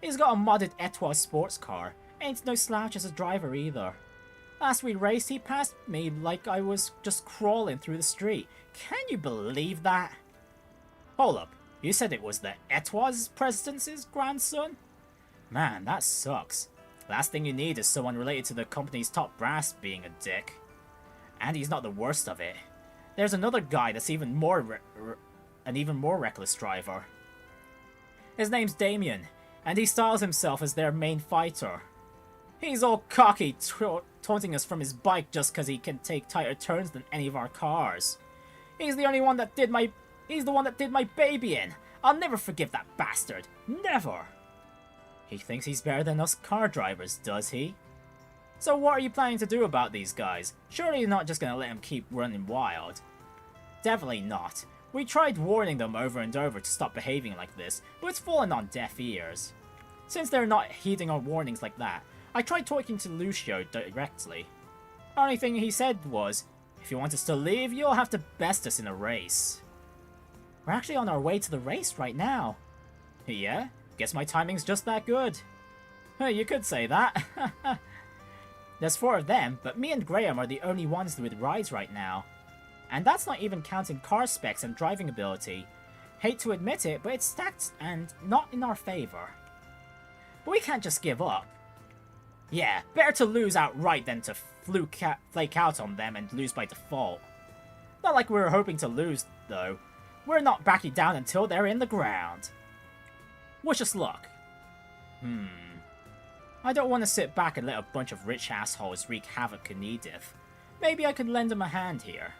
He's got a modded Etoise sports car, ain't no slouch as a driver either. Last we raced, he passed me like I was just crawling through the street. Can you believe that? Hold up, you said it was the Etoise president's grandson? Man, that sucks. Last thing you need is someone related to the company's top brass being a dick. And he's not the worst of it. There's another guy that's an even more reckless driver. His name's Damien, and he styles himself as their main fighter. He's all cocky, taunting us from his bike just because he can take tighter turns than any of our cars. He's the one that did my baby in. I'll never forgive that bastard. Never. He thinks he's better than us car drivers, does he? So what are you planning to do about these guys? Surely you're not just gonna let them keep running wild. Definitely not. We tried warning them over and over to stop behaving like this, but it's fallen on deaf ears. Since they're not heeding our warnings like that, I tried talking to Lucio directly. The only thing he said was, if you want us to leave, you'll have to best us in a race. We're actually on our way to the race right now. Yeah? Guess my timing's just that good. You could say that. There's 4 of them, but me and Graham are the only ones with rides right now. And that's not even counting car specs and driving ability. Hate to admit it, but it's stacked and not in our favor. But we can't just give up. Yeah, better to lose outright than to flake out on them and lose by default. Not like we were hoping to lose, though. We're not backing down until they're in the ground. Wish us luck. I don't want to sit back and let a bunch of rich assholes wreak havoc on Edith. Maybe I could lend him a hand here.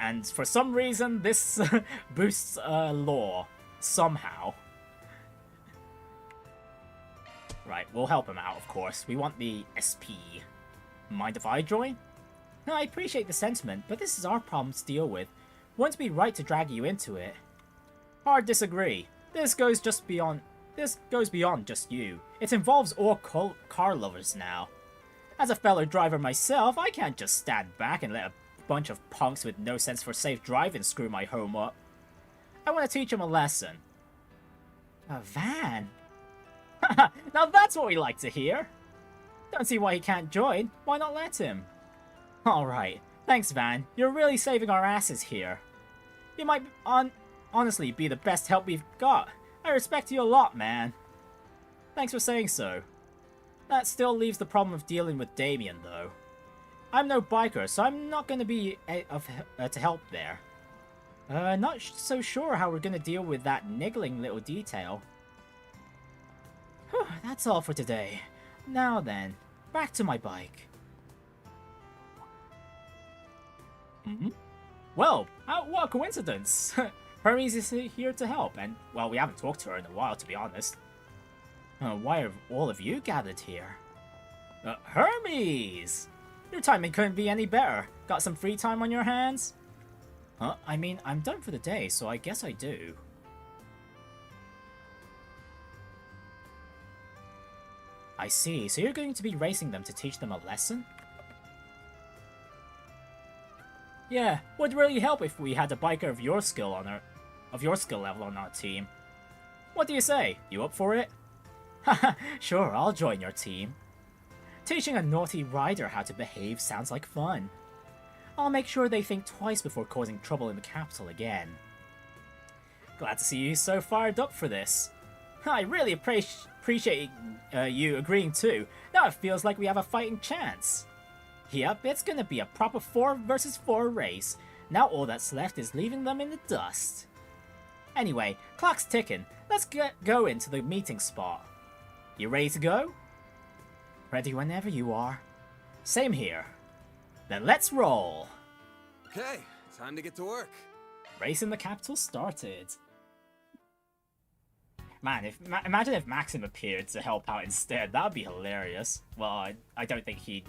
And for some reason, this boosts lore. Somehow. Right, we'll help him out, of course. We want the SP. Mind if I join? No, I appreciate the sentiment, but this is our problem to deal with. Wouldn't it be right to drag you into it? Hard disagree. This goes beyond just you. It involves all car lovers now. As a fellow driver myself, I can't just stand back and let a bunch of punks with no sense for safe driving screw my home up. I want to teach him a lesson. A van? Now that's what we like to hear. Don't see why he can't join. Why not let him? Alright. Thanks, Van. You're really saving our asses here. You might honestly be the best help we've got. I respect you a lot, man. Thanks for saying so. That still leaves the problem of dealing with Damien, though. I'm no biker, so I'm not going to be to help there. Not so sure how we're going to deal with that niggling little detail. Whew, that's all for today. Now then, back to my bike. Well, what a coincidence. Hermes is here to help, and, well, we haven't talked to her in a while, to be honest. Why have all of you gathered here? Hermes! Your timing couldn't be any better. Got some free time on your hands? I mean, I'm done for the day, so I guess I do. I see, so you're going to be racing them to teach them a lesson? Yeah, would really help if we had a biker of your skill level on our team. What do you say? You up for it? Haha, sure, I'll join your team. Teaching a naughty rider how to behave sounds like fun. I'll make sure they think twice before causing trouble in the capital again. Glad to see you so fired up for this. I really appreciate you agreeing too. Now it feels like we have a fighting chance. Yep, it's gonna be a proper 4 versus 4 race. Now all that's left is leaving them in the dust. Anyway, clock's ticking. Let's go into the meeting spot. You ready to go? Ready whenever you are. Same here. Then let's roll. Okay, time to get to work. Race in the capital started. Man, imagine if Maxim appeared to help out instead. That would be hilarious. Well, I don't think he'd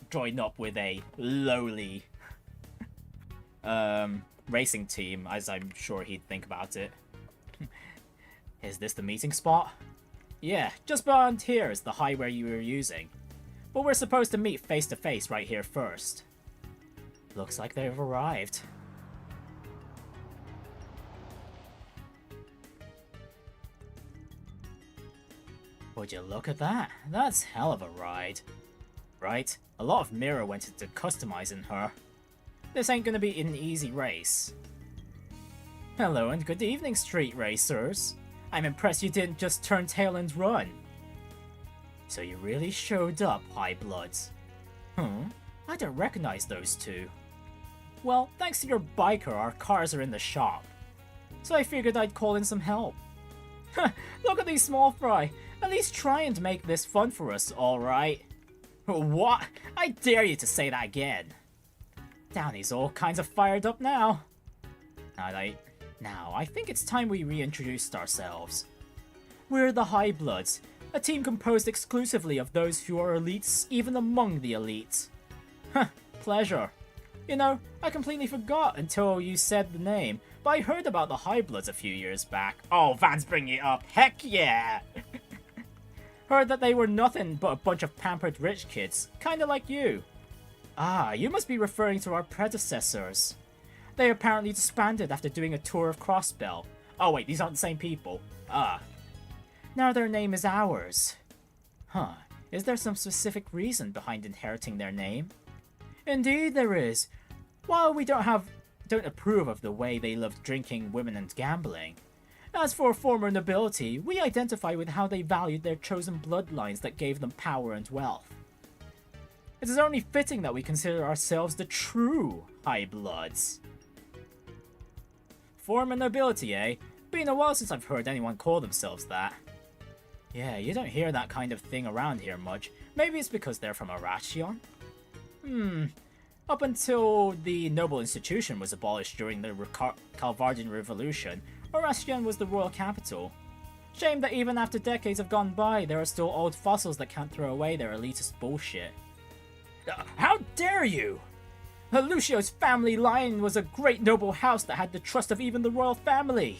join up with a lowly racing team, as I'm sure he'd think about it. Is this the meeting spot? Yeah, just beyond here is the highway you were using. But we're supposed to meet face to face right here first. Looks like they've arrived. Would you look at that? That's hell of a ride. Right? A lot of Mare went into customizing her. This ain't gonna be an easy race. Hello and good evening, street racers. I'm impressed you didn't just turn tail and run. So you really showed up, High Bloods. I don't recognize those two. Well, thanks to your biker, our cars are in the shop. So I figured I'd call in some help. Look at these small fry. At least try and make this fun for us, alright? What? I dare you to say that again. Downey's all kinds of fired up now. Now, I think it's time we reintroduced ourselves. We're the High Bloods, a team composed exclusively of those who are elites even among the elites. Pleasure. You know, I completely forgot until you said the name, but I heard about the High Bloods a few years back. Oh, Van's bringing it up. Heck yeah! Heard that they were nothing but a bunch of pampered rich kids, kinda like you. Ah, you must be referring to our predecessors. They apparently disbanded after doing a tour of Crossbell. Oh wait, these aren't the same people. Ah. Now their name is ours. Huh. Is there some specific reason behind inheriting their name? Indeed there is. While we don't approve of the way they loved drinking, women, and gambling. As for former nobility, we identify with how they valued their chosen bloodlines that gave them power and wealth. It is only fitting that we consider ourselves the true High Bloods. Former nobility, eh? Been a while since I've heard anyone call themselves that. Yeah, you don't hear that kind of thing around here much. Maybe it's because they're from Arashion? Up until the noble institution was abolished during the Calvardian Revolution, Arashion was the royal capital. Shame that even after decades have gone by, there are still old fossils that can't throw away their elitist bullshit. How dare you! Lucio's family line was a great noble house that had the trust of even the royal family.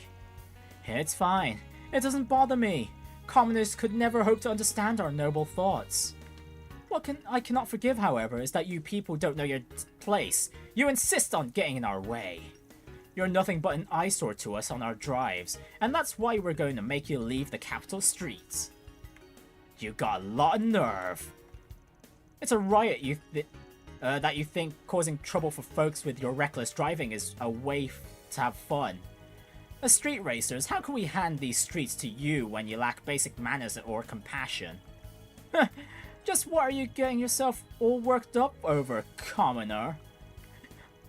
It's fine. It doesn't bother me. Commoners could never hope to understand our noble thoughts. What I cannot forgive, however, is that you people don't know your place. You insist on getting in our way. You're nothing but an eyesore to us on our drives, and that's why we're going to make you leave the capital streets. You got a lot of nerve. It's a riot that you think causing trouble for folks with your reckless driving is a way to have fun. As street racers, how can we hand these streets to you when you lack basic manners or compassion? Just what are you getting yourself all worked up over, commoner?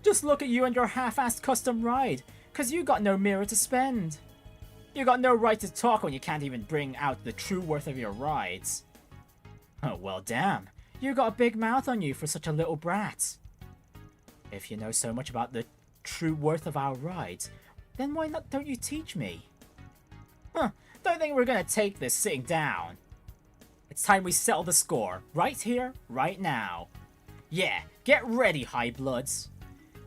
Just look at you and your half-assed custom ride, cause you got no mirror to spend. You got no right to talk when you can't even bring out the true worth of your rides. Oh, well damn, you got a big mouth on you for such a little brat. If you know so much about the true worth of our rides, then why not don't you teach me? Don't think we're gonna take this sitting down. It's time we settle the score, right here, right now. Yeah, get ready, high bloods.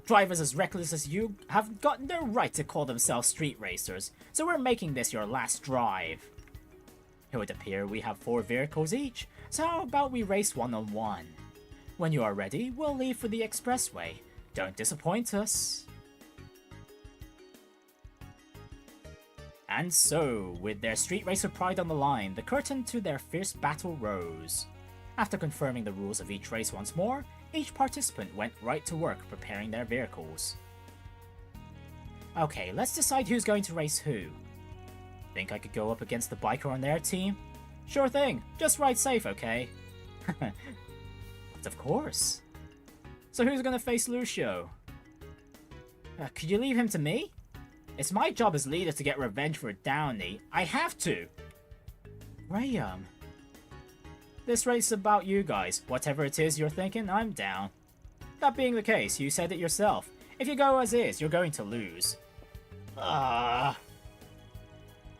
Drivers as reckless as you have got no right to call themselves street racers, so we're making this your last drive. It would appear we have 4 vehicles each, so how about we race one-on-one? When you are ready, we'll leave for the expressway. Don't disappoint us. And so, with their street racer pride on the line, the curtain to their fierce battle rose. After confirming the rules of each race once more, each participant went right to work preparing their vehicles. Okay, let's decide who's going to race who. Think I could go up against the biker on their team? Sure thing, just ride safe, okay? But of course. So who's gonna face Lucio? Could you leave him to me? It's my job as leader to get revenge for Downey. I have to! Requiem. This race is about you guys. Whatever it is you're thinking, I'm down. That being the case, you said it yourself. If you go as is, you're going to lose. I'm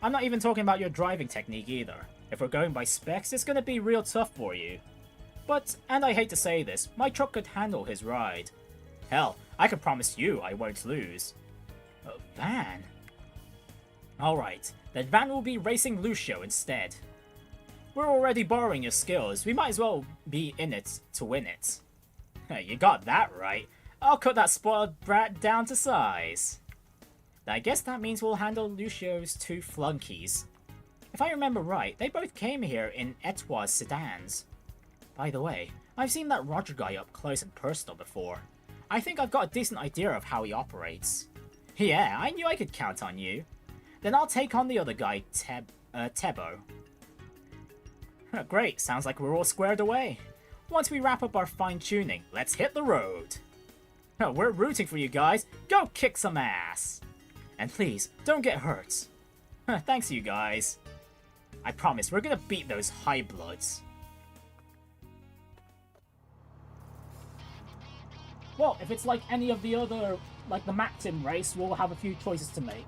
not even talking about your driving technique either. If we're going by specs, it's gonna be real tough for you. But, and I hate to say this, my truck could handle his ride. Hell, I can promise you I won't lose. Van? Alright, then Van will be racing Lucio instead. We're already borrowing your skills, we might as well be in it to win it. You got that right. I'll cut that spoiled brat down to size. I guess that means we'll handle Lucio's 2 flunkies. If I remember right, they both came here in Etoile's sedans. By the way, I've seen that Roger guy up close and personal before. I think I've got a decent idea of how he operates. Yeah, I knew I could count on you. Then I'll take on the other guy, Tebo. Great, sounds like we're all squared away. Once we wrap up our fine-tuning, let's hit the road. We're rooting for you guys. Go kick some ass. And please, don't get hurt. Thanks you guys. I promise we're gonna beat those high bloods. Well, if it's like any of the other, like the Maxim race, we'll have a few choices to make.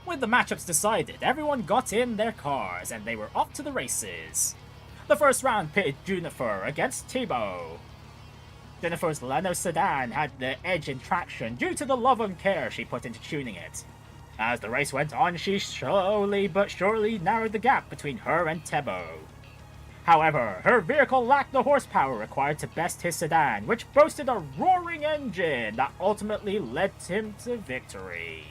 With the matchups decided, everyone got in their cars and they were off to the races. The first round pitted Junifer against Thibaut. Jennifer's Leno sedan had the edge in traction due to the love and care she put into tuning it. As the race went on, she slowly but surely narrowed the gap between her and Thibaut. However, her vehicle lacked the horsepower required to best his sedan, which boasted a roaring engine that ultimately led him to victory.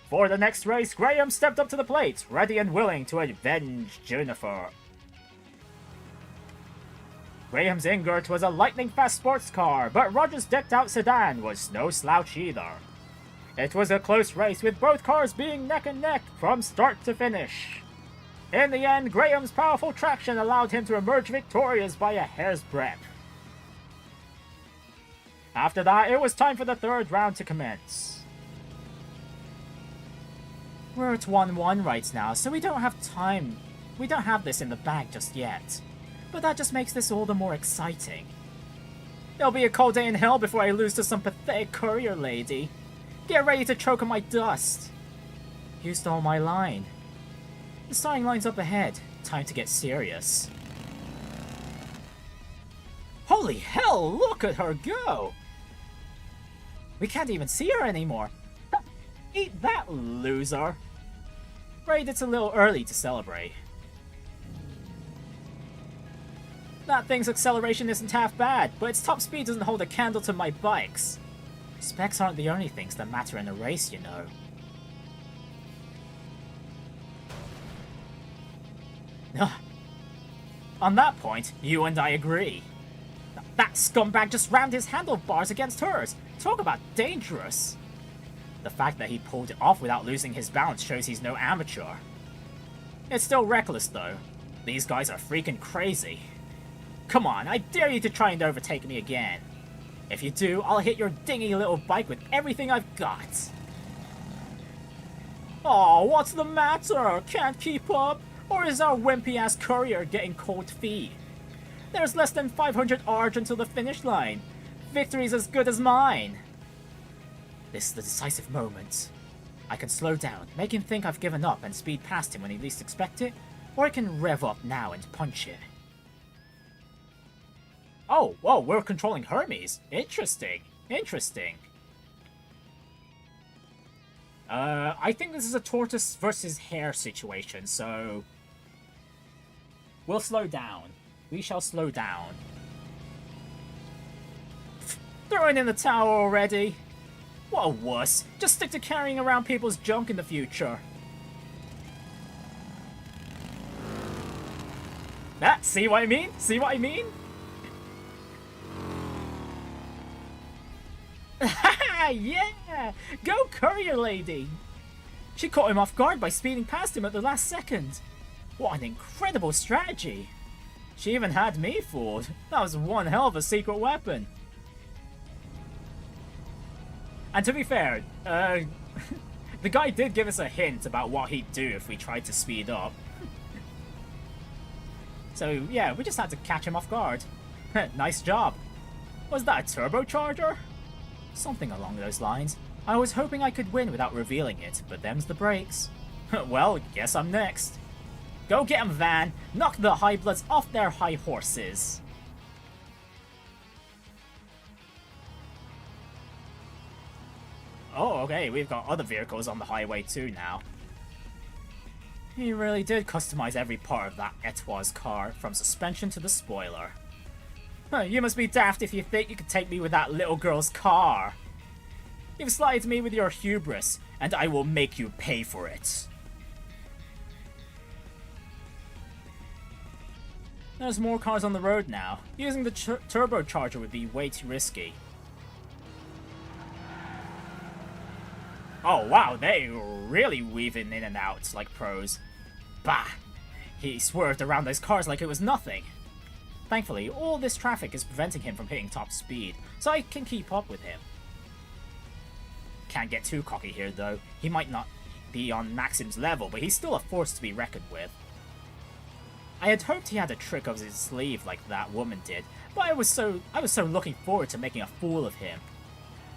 For the next race, Graham stepped up to the plate, ready and willing to avenge Jennifer. Graham's Ingert was a lightning-fast sports car, but Roger's decked-out sedan was no slouch either. It was a close race, with both cars being neck and neck from start to finish. In the end, Graham's powerful traction allowed him to emerge victorious by a hair's breadth. After that, it was time for the third round to commence. We're at 1-1 right now, so we don't have time. We don't have this in the bag just yet. But that just makes this all the more exciting. There'll be a cold day in hell before I lose to some pathetic courier lady. Get ready to choke on my dust. You stole my line. The starting line's up ahead. Time to get serious. Holy hell, look at her go! We can't even see her anymore. Eat that, loser. Right, it's a little early to celebrate. That thing's acceleration isn't half bad, but its top speed doesn't hold a candle to my bike's. Specs aren't the only things that matter in a race, you know. On that point, you and I agree. That scumbag just rammed his handlebars against hers. Talk about dangerous. The fact that he pulled it off without losing his balance shows he's no amateur. It's still reckless, though. These guys are freaking crazy. Come on, I dare you to try and overtake me again. If you do, I'll hit your dingy little bike with everything I've got. Oh, what's the matter? Can't keep up? Or is our wimpy-ass courier getting cold feet? There's less than 500 Arg until the finish line. Victory's as good as mine. This is the decisive moment. I can slow down, make him think I've given up and speed past him when he least expects it, or I can rev up now and punch it. Oh, whoa, we're controlling Hermes. Interesting. Interesting. I think this is a tortoise versus hare situation, so... we'll slow down. We shall slow down. Throwing in the towel already? What a wuss. Just stick to carrying around people's junk in the future. See what I mean? See what I mean? Yeah! Go courier lady! She caught him off guard by speeding past him at the last second. What an incredible strategy! She even had me fooled. That was one hell of a secret weapon. And to be fair, the guy did give us a hint about what he'd do if we tried to speed up. So yeah, we just had to catch him off guard. Nice job. Was that a turbocharger? Something along those lines. I was hoping I could win without revealing it, but them's the breaks. Well, guess I'm next. Go get 'em, Van! Knock the high bloods off their high horses! Oh, okay, we've got other vehicles on the highway too now. He really did customize every part of that Etoile's car, from suspension to the spoiler. You must be daft if you think you could take me with that little girl's car. You've slighted me with your hubris, and I will make you pay for it. There's more cars on the road now. Using the turbocharger would be way too risky. Oh wow, they really weaving in and out like pros. Bah! He swerved around those cars like it was nothing. Thankfully, all this traffic is preventing him from hitting top speed, so I can keep up with him. Can't get too cocky here though. He might not be on Maxim's level, but he's still a force to be reckoned with. I had hoped he had a trick up his sleeve like that woman did, but I was so looking forward to making a fool of him.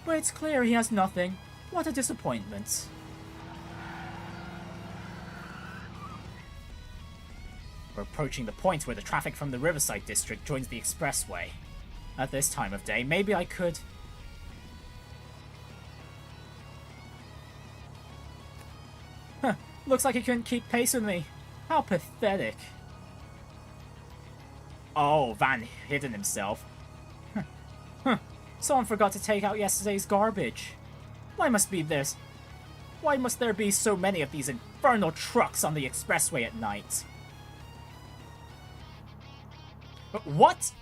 But it's clear he has nothing. What a disappointment. We're approaching the point where the traffic from the Riverside district joins the expressway. At this time of day, maybe I could... Huh, looks like he couldn't keep pace with me. How pathetic. Oh, Van hidden himself. Someone forgot to take out yesterday's garbage. Why must there be so many of these infernal trucks on the expressway at night? What?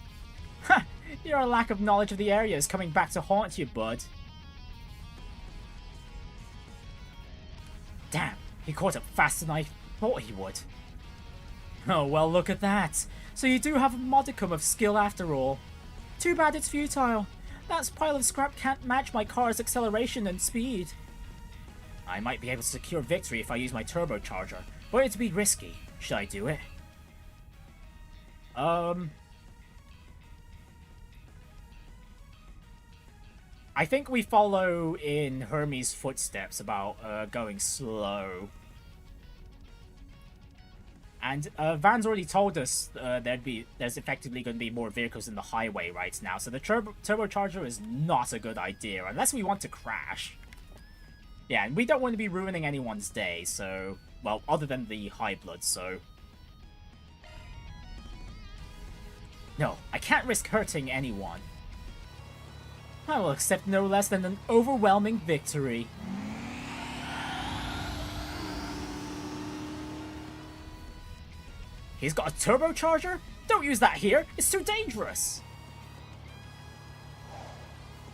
Your lack of knowledge of the area is coming back to haunt you, bud. Damn, he caught up faster than I thought he would. Oh, well, look at that. So you do have a modicum of skill after all. Too bad it's futile. That pile of scrap can't match my car's acceleration and speed. I might be able to secure victory if I use my turbocharger, but it'd be risky. Should I do it? I think we follow in Hermes' footsteps about going slow. And Van's already told us there's effectively going to be more vehicles in the highway right now, so the turbocharger is not a good idea, unless we want to crash. Yeah, and we don't want to be ruining anyone's day, so... Well, other than the high blood, so... No, I can't risk hurting anyone. I will accept no less than an overwhelming victory. He's got a turbocharger? Don't use that here, it's too dangerous!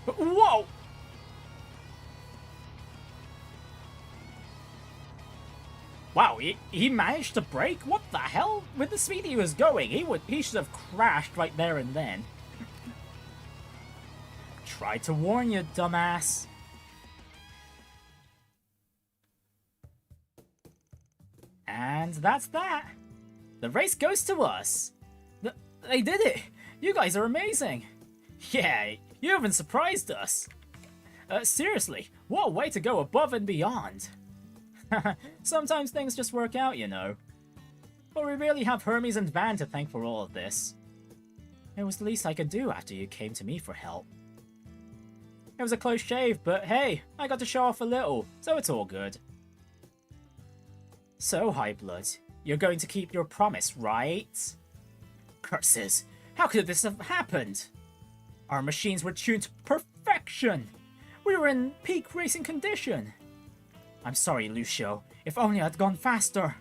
Whoa! Wow, he managed to brake? What the hell? With the speed he was going, he should have crashed right there and then. Tried to warn you, dumbass. And that's that. The race goes to us. They did it. You guys are amazing. Yeah, you even surprised us. Seriously, what a way to go above and beyond. Sometimes things just work out, you know. But we really have Hermes and Van to thank for all of this. It was the least I could do after you came to me for help. It was a close shave, but hey, I got to show off a little, so it's all good. So, Highblood, you're going to keep your promise, right? Curses! How could this have happened? Our machines were tuned to perfection! We were in peak racing condition! I'm sorry, Lucio. If only I'd gone faster.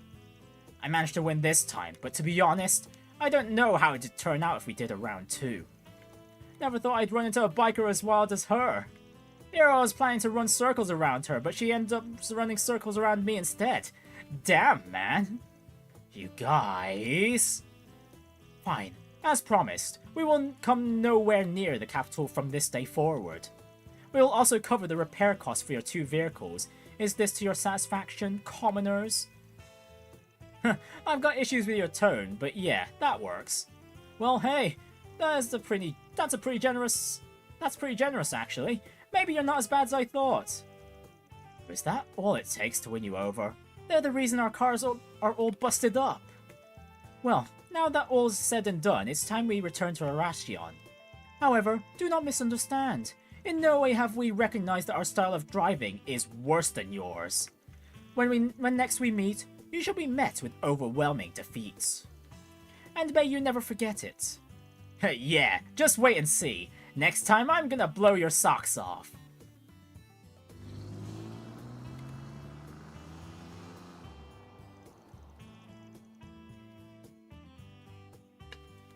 I managed to win this time, but to be honest, I don't know how it'd turn out if we did a round 2. Never thought I'd run into a biker as wild as her. Here I was planning to run circles around her, but she ended up running circles around me instead. Damn, man. You guys... Fine. As promised, we will come nowhere near the capital from this day forward. We will also cover the repair costs for your 2 vehicles. Is this to your satisfaction, commoners? I've got issues with your tone, but yeah, that works. Well, hey, that's pretty generous actually. Maybe you're not as bad as I thought. But is that all it takes to win you over? They're the reason our cars are all busted up. Well, now that all's said and done, it's time we return to Arashion. However, do not misunderstand. In no way have we recognized that our style of driving is worse than yours. When next we meet, you shall be met with overwhelming defeats. And may you never forget it. Yeah, just wait and see. Next time I'm gonna blow your socks off.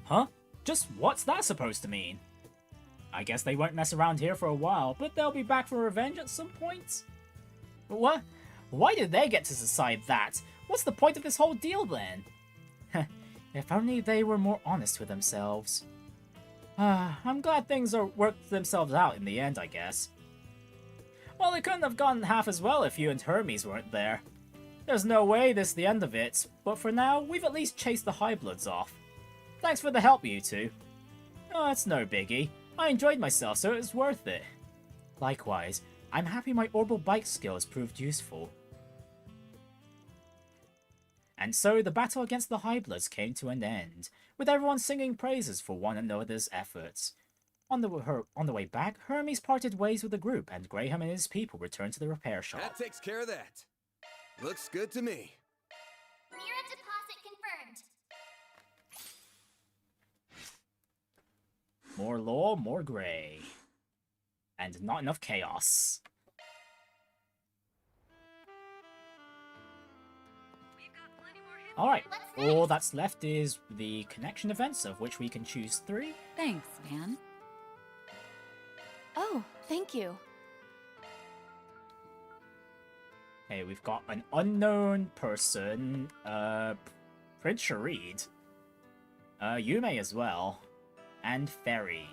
Huh? Just what's that supposed to mean? I guess they won't mess around here for a while, but they'll be back for revenge at some point? What? Why did they get to decide that? What's the point of this whole deal then? If only they were more honest with themselves. I'm glad things worked themselves out in the end, I guess. Well, it couldn't have gone half as well if you and Hermes weren't there. There's no way this is the end of it, but for now, we've at least chased the Highbloods off. Thanks for the help, you two. Oh, it's no biggie. I enjoyed myself, so it was worth it. Likewise, I'm happy my orbital bike skills proved useful. And so the battle against the Highbloods came to an end, with everyone singing praises for one another's efforts. On the way back, Hermes parted ways with the group, and Graham and his people returned to the repair shop. That takes care of that. Looks good to me. Mira deposit confirmed. More law, more grey. And not enough chaos. Alright, all that's left is the connection events, of which we can choose 3. Thanks, Van. Oh, thank you. Okay, we've got an unknown person, Prince Sherid, Yumé as well, and Ferry.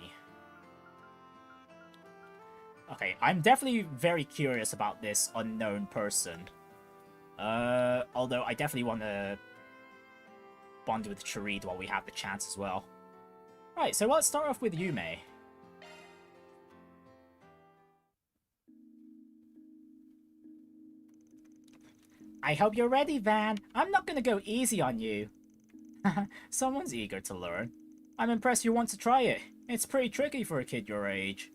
Okay, I'm definitely very curious about this unknown person. Although I definitely want to bond with Sherid while we have the chance as well. Right, so let's start off with Yumé. I hope you're ready, Van. I'm not gonna go easy on you. Someone's eager to learn. I'm impressed you want to try it. It's pretty tricky for a kid your age.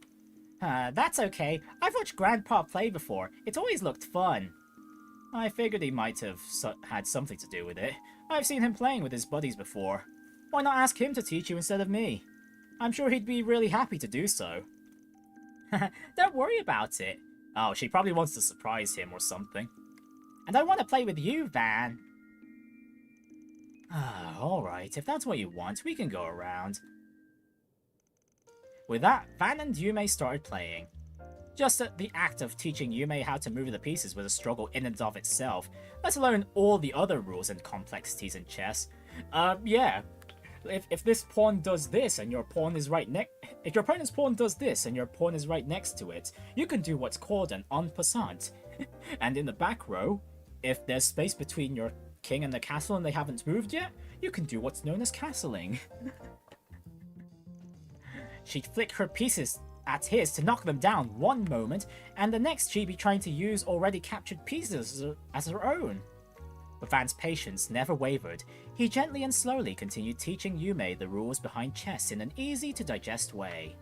That's okay. I've watched Grandpa play before. It's always looked fun. I figured he might have had something to do with it. I've seen him playing with his buddies before. Why not ask him to teach you instead of me? I'm sure he'd be really happy to do so. Don't worry about it. Oh, she probably wants to surprise him or something. And I want to play with you, Van. Alright, if that's what you want, we can go around. With that, Van and Yumé started playing. Just that the act of teaching Yumé how to move the pieces was a struggle in and of itself, let alone all the other rules and complexities in chess. Yeah. If this pawn does this and your pawn is right next... If your opponent's pawn does this and your pawn is right next to it, you can do what's called an en passant. And in the back row, if there's space between your king and the castle and they haven't moved yet, you can do what's known as castling. She'd flick her pieces at his to knock them down one moment, and the next she'd be trying to use already captured pieces as her own. But Van's patience never wavered. He gently and slowly continued teaching Yumé the rules behind chess in an easy-to-digest way.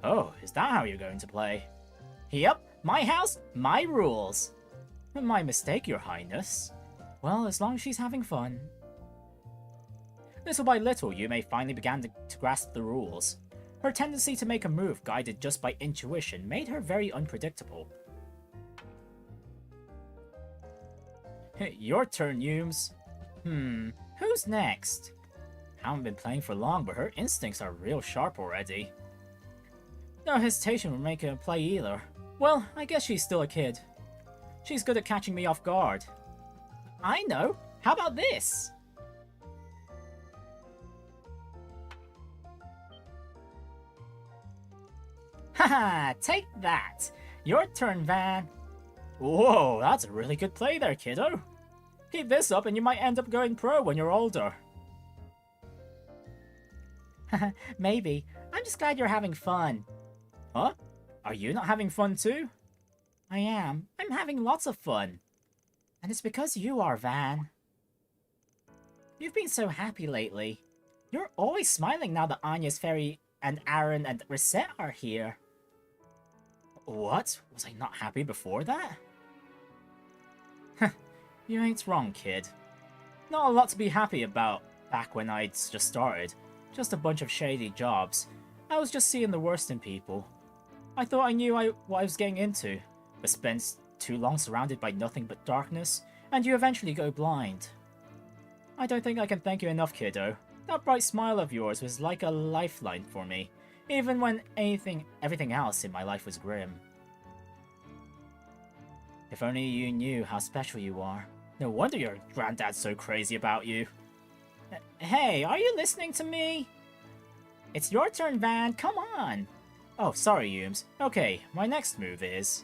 Oh, is that how you're going to play? Yep, my house, my rules. My mistake, Your Highness. Well, as long as she's having fun. Little by little, Yumé finally began to grasp the rules. Her tendency to make a move guided just by intuition made her very unpredictable. Your turn, Yumes. Who's next? Haven't been playing for long, but her instincts are real sharp already. No hesitation would make her play either. Well, I guess she's still a kid. She's good at catching me off guard. I know! How about this? Haha, take that! Your turn, Van. Whoa, that's a really good play there, kiddo. Keep this up and you might end up going pro when you're older. Maybe. I'm just glad you're having fun. Huh? Are you not having fun too? I am. I'm having lots of fun. And it's because you are, Van. You've been so happy lately. You're always smiling now that Anya's Fairy and Aaron and Risette are here. What? Was I not happy before that? You ain't wrong, kid. Not a lot to be happy about back when I'd just started. Just a bunch of shady jobs. I was just seeing the worst in people. I thought I knew what I was getting into, but spent too long surrounded by nothing but darkness, and you eventually go blind. I don't think I can thank you enough, kiddo. That bright smile of yours was like a lifeline for me, even when everything else in my life was grim. If only you knew how special you are. No wonder your granddad's so crazy about you. Hey, are you listening to me? It's your turn, Van, come on! Oh, sorry, Yumes. Okay, my next move is...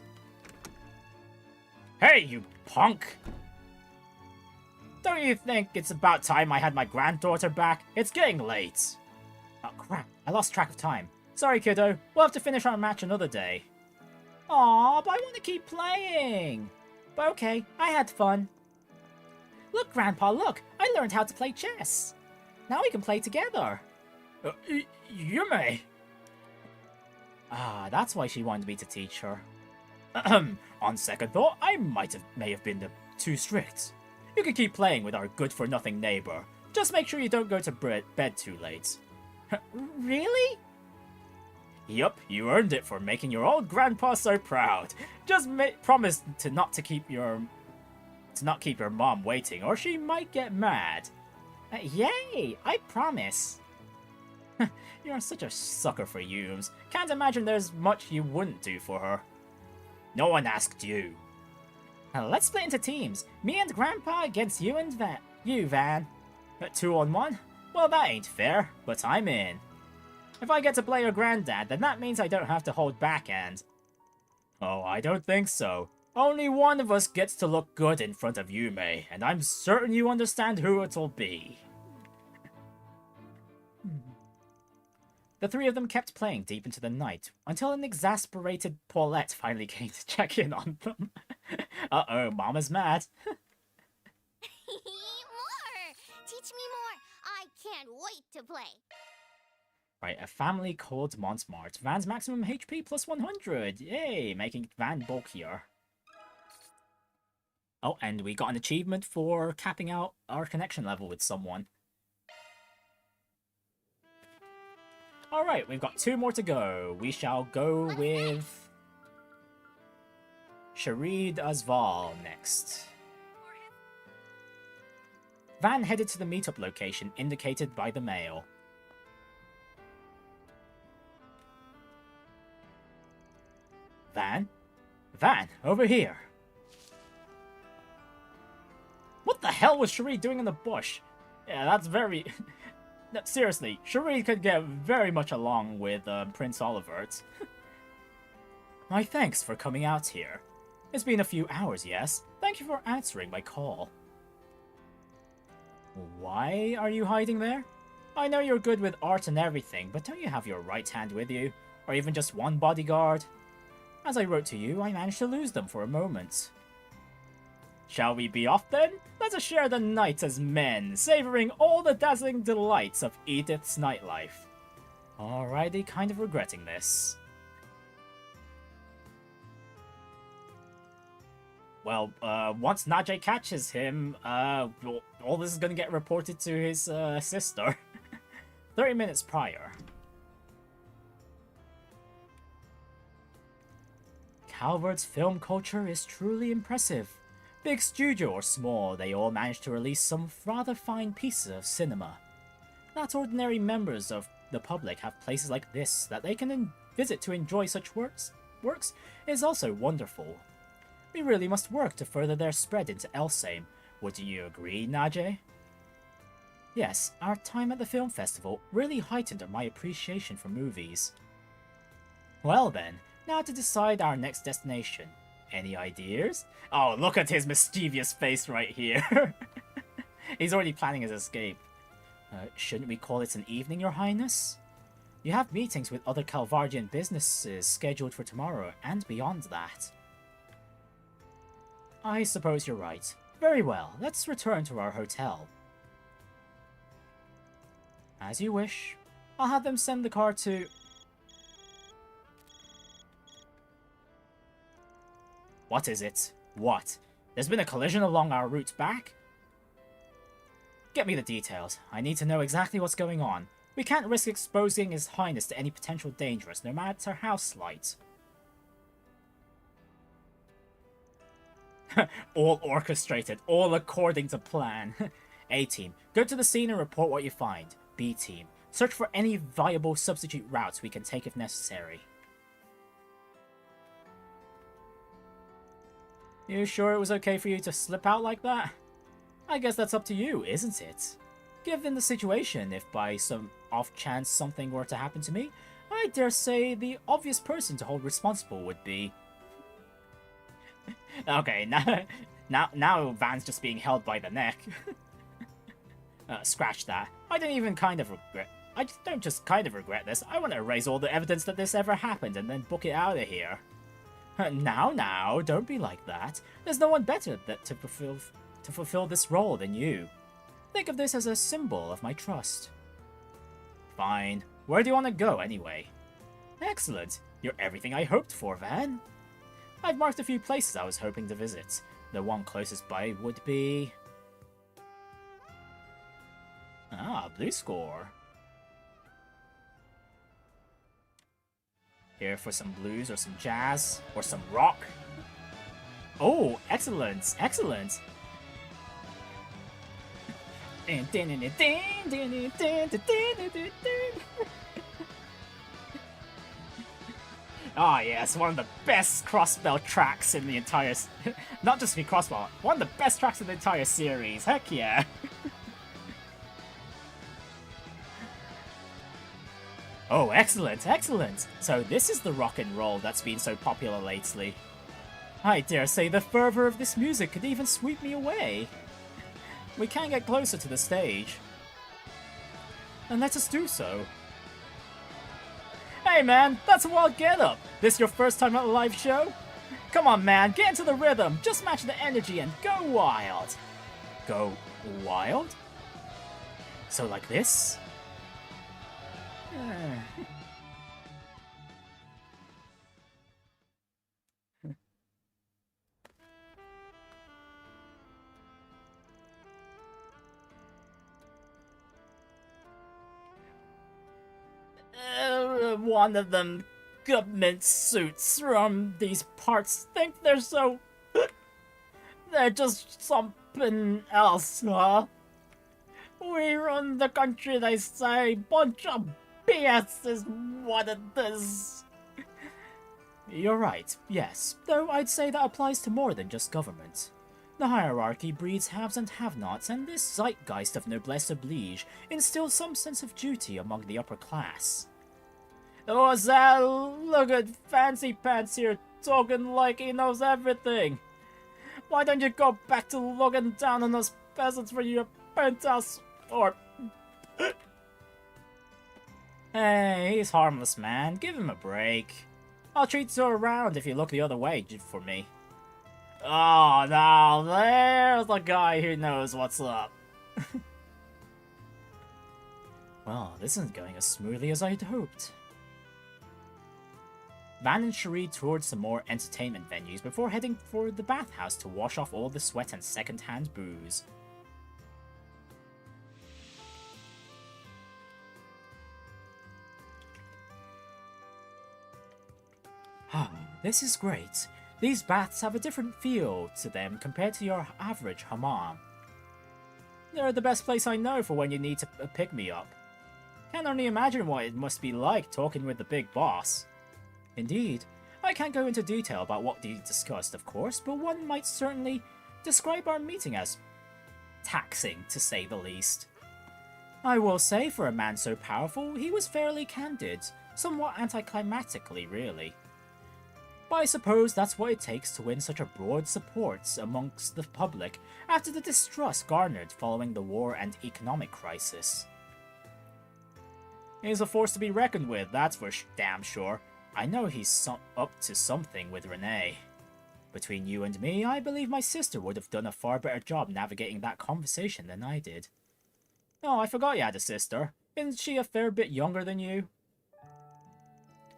Hey, you punk! Don't you think it's about time I had my granddaughter back? It's getting late. Oh, crap. I lost track of time. Sorry, kiddo. We'll have to finish our match another day. Aw, but I want to keep playing. But okay, I had fun. Look, Grandpa, look. I learned how to play chess. Now we can play together. Yumé. Ah, that's why she wanted me to teach her. On second thought, I may have been too strict. You can keep playing with our good-for-nothing neighbor. Just make sure you don't go to bed too late. Really? Yup, you earned it for making your old grandpa so proud. Just promise to not keep your mom waiting, or she might get mad. Yay! I promise. You're such a sucker for Yumes. Can't imagine there's much you wouldn't do for her. No one asked you. Let's split into teams. Me and Grandpa against you and Van. 2-on-1? Well, that ain't fair, but I'm in. If I get to play your granddad, then that means I don't have to hold back and... Oh, I don't think so. Only one of us gets to look good in front of Yumé, and I'm certain you understand who it'll be. The three of them kept playing deep into the night, until an exasperated Paulette finally came to check in on them. Uh-oh, Mama's mad. More! Teach me more! I can't wait to play! Right, a family called Montmartre. Van's maximum HP plus 100. Yay, making Van bulkier. Oh, and we got an achievement for capping out our connection level with someone. Alright, we've got 2 more to go. We shall go with... Sherid Asval next. Van headed to the meetup location indicated by the mail. Van? Van, over here. What the hell was Sherid doing in the bush? Yeah, that's very... No, seriously, Sherid could get very much along with Prince Olivert. My thanks for coming out here. It's been a few hours, yes? Thank you for answering my call. Why are you hiding there? I know you're good with art and everything, but don't you have your right hand with you? Or even just one bodyguard? As I wrote to you, I managed to lose them for a moment. Shall we be off then? Let us share the night as men, savoring all the dazzling delights of Edith's nightlife. Alrighty, kind of regretting this. Well, once Najee catches him, all this is gonna get reported to his sister. 30 minutes prior. Calvert's film culture is truly impressive. Big studio or small, they all manage to release some rather fine pieces of cinema. Not ordinary members of the public have places like this that they can visit to enjoy such works is also wonderful. We really must work to further their spread into Elsame. Would you agree, Najee? Yes, our time at the film festival really heightened my appreciation for movies. Well then, now to decide our next destination. Any ideas? Oh, look at his mischievous face right here. He's already planning his escape. Shouldn't we call it an evening, Your Highness? You have meetings with other Calvardian businesses scheduled for tomorrow and beyond that. I suppose you're right. Very well, let's return to our hotel. As you wish. I'll have them send the car to... What is it? What? There's been a collision along our route back? Get me the details. I need to know exactly what's going on. We can't risk exposing His Highness to any potential dangers, no matter how slight. All orchestrated, all according to plan. A-Team, go to the scene and report what you find. B-Team, search for any viable substitute routes we can take if necessary. You sure it was okay for you to slip out like that? I guess that's up to you, isn't it? Given the situation, if by some off chance something were to happen to me, I dare say the obvious person to hold responsible would be... Okay, now Van's just being held by the neck. Scratch that. I don't just kind of regret this. I want to erase all the evidence that this ever happened and then book it out of here. Now, don't be like that. There's no one better to fulfill this role than you. Think of this as a symbol of my trust. Fine. Where do you want to go, anyway? Excellent. You're everything I hoped for, Van. I've marked a few places I was hoping to visit. The one closest by would be... Ah, blue score. Here for some blues or some jazz or some rock. Oh, excellent, excellent. Ah, yes, one of the best crossbell tracks in the entire... Not just the crossbell, one of the best tracks in the entire series. Heck yeah. Oh, excellent, excellent! So this is the rock and roll that's been so popular lately. I dare say the fervor of this music could even sweep me away. We can get closer to the stage. And let us do so. Hey man, that's a wild get-up! This your first time at a live show? Come on man, get into the rhythm, just match the energy and go wild! Go wild? So like this? One of them government suits from these parts think they're so... they're just something else, huh? We run the country, they say. Bunch of BS is what it is. You're right, yes. Though I'd say that applies to more than just government. The hierarchy breeds haves and have-nots, and this zeitgeist of noblesse oblige instills some sense of duty among the upper class. What's that? Look at Fancy Pants here, talking like he knows everything. Why don't you go back to looking down on us peasants for your penthouse, or... Hey, he's harmless, man. Give him a break. I'll treat you around if you look the other way for me. Oh, now there's the guy who knows what's up. Well, this isn't going as smoothly as I'd hoped. Van and Sherid toured some more entertainment venues before heading for the bathhouse to wash off all the sweat and second-hand booze. This is great. These baths have a different feel to them compared to your average hammam. They're the best place I know for when you need to pick me up. Can only imagine what it must be like talking with the big boss. Indeed, I can't go into detail about what you discussed, of course, but one might certainly describe our meeting as taxing, to say the least. I will say, for a man so powerful, he was fairly candid, somewhat anticlimactically, really. But I suppose that's what it takes to win such a broad support amongst the public after the distrust garnered following the war and economic crisis. He's a force to be reckoned with, that's for damn sure. I know he's up to something with Renne. Between you and me, I believe my sister would have done a far better job navigating that conversation than I did. Oh, I forgot you had a sister. Isn't she a fair bit younger than you?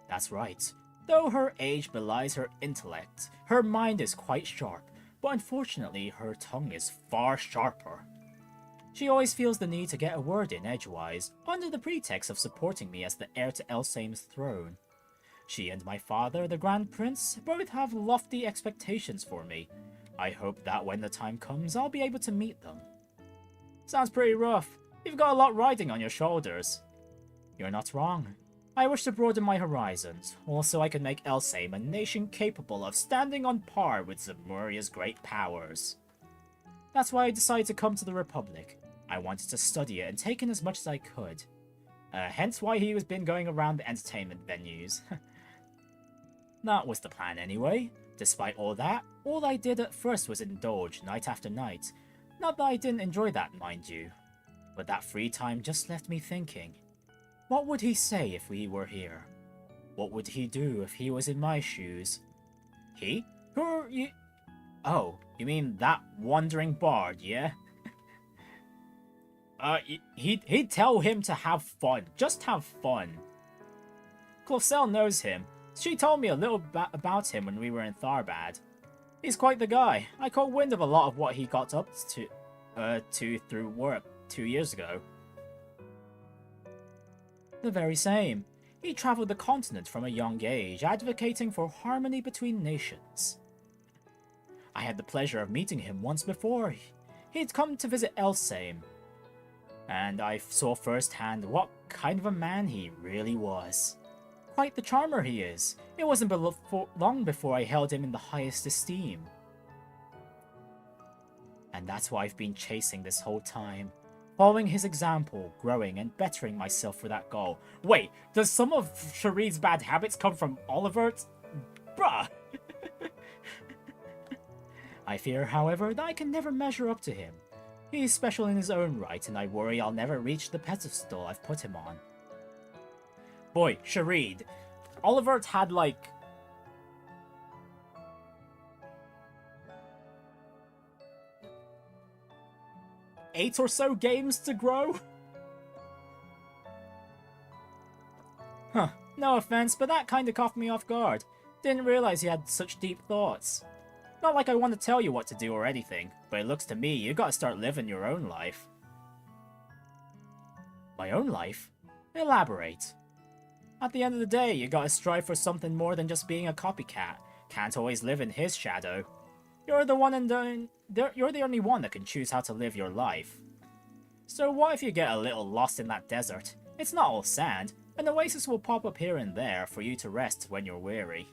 That's right. Though her age belies her intellect, her mind is quite sharp, but unfortunately her tongue is far sharper. She always feels the need to get a word in edgewise, under the pretext of supporting me as the heir to Elsaim's throne. She and my father, the Grand Prince, both have lofty expectations for me. I hope that when the time comes, I'll be able to meet them. Sounds pretty rough. You've got a lot riding on your shoulders. You're not wrong. I wish to broaden my horizons. Also, I can make Elsaim a nation capable of standing on par with Zemuria's great powers. That's why I decided to come to the Republic. I wanted to study it and take in as much as I could. Hence why he has been going around the entertainment venues. That was the plan anyway. Despite all that, all I did at first was indulge night after night. Not that I didn't enjoy that, mind you. But that free time just left me thinking. What would he say if we were here? What would he do if he was in my shoes? He? Who are you? Oh, you mean that wandering bard, yeah? He'd tell him to have fun. Just have fun. Clossel knows him. She told me a little about him when we were in Tharbad. He's quite the guy. I caught wind of a lot of what he got up to through work 2 years ago. The very same. He travelled the continent from a young age, advocating for harmony between nations. I had the pleasure of meeting him once before. He'd come to visit Elsaim, and I saw firsthand what kind of a man he really was. Quite the charmer he is. It wasn't long before I held him in the highest esteem. And that's what I've been chasing this whole time. following his example, growing and bettering myself for that goal. Wait, does some of Sherid's bad habits come from Oliver's? Bruh! I fear, however, that I can never measure up to him. He is special in his own right, and I worry I'll never reach the pedestal I've put him on. Boy, Sherid, Oliver's had like 8 or so games to grow? Huh, no offense, but that kinda caught me off guard. Didn't realize you had such deep thoughts. Not like I want to tell you what to do or anything, but it looks to me you gotta start living your own life. My own life? Elaborate. At the end of the day, you gotta strive for something more than just being a copycat. Can't always live in his shadow. You're the only one that can choose how to live your life. So what if you get a little lost in that desert? It's not all sand. An oasis will pop up here and there for you to rest when you're weary.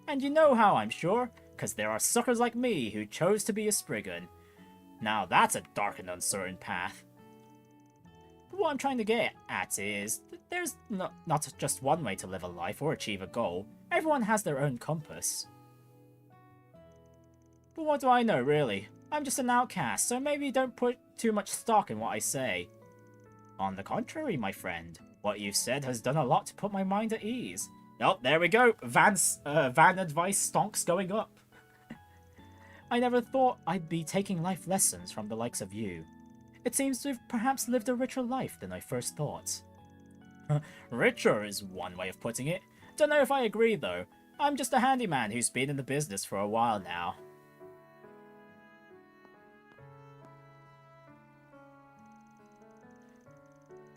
And you know how, I'm sure, because there are suckers like me who chose to be a Spriggan. Now that's a dark and uncertain path. But what I'm trying to get at is, there's not just one way to live a life or achieve a goal. Everyone has their own compass. But what do I know, really? I'm just an outcast, so maybe don't put too much stock in what I say. On the contrary, my friend, what you've said has done a lot to put my mind at ease. Oh, there we go. Van advice stonks going up. I never thought I'd be taking life lessons from the likes of you. It seems to have perhaps lived a richer life than I first thought. Richer is one way of putting it. Don't know if I agree, though. I'm just a handyman who's been in the business for a while now.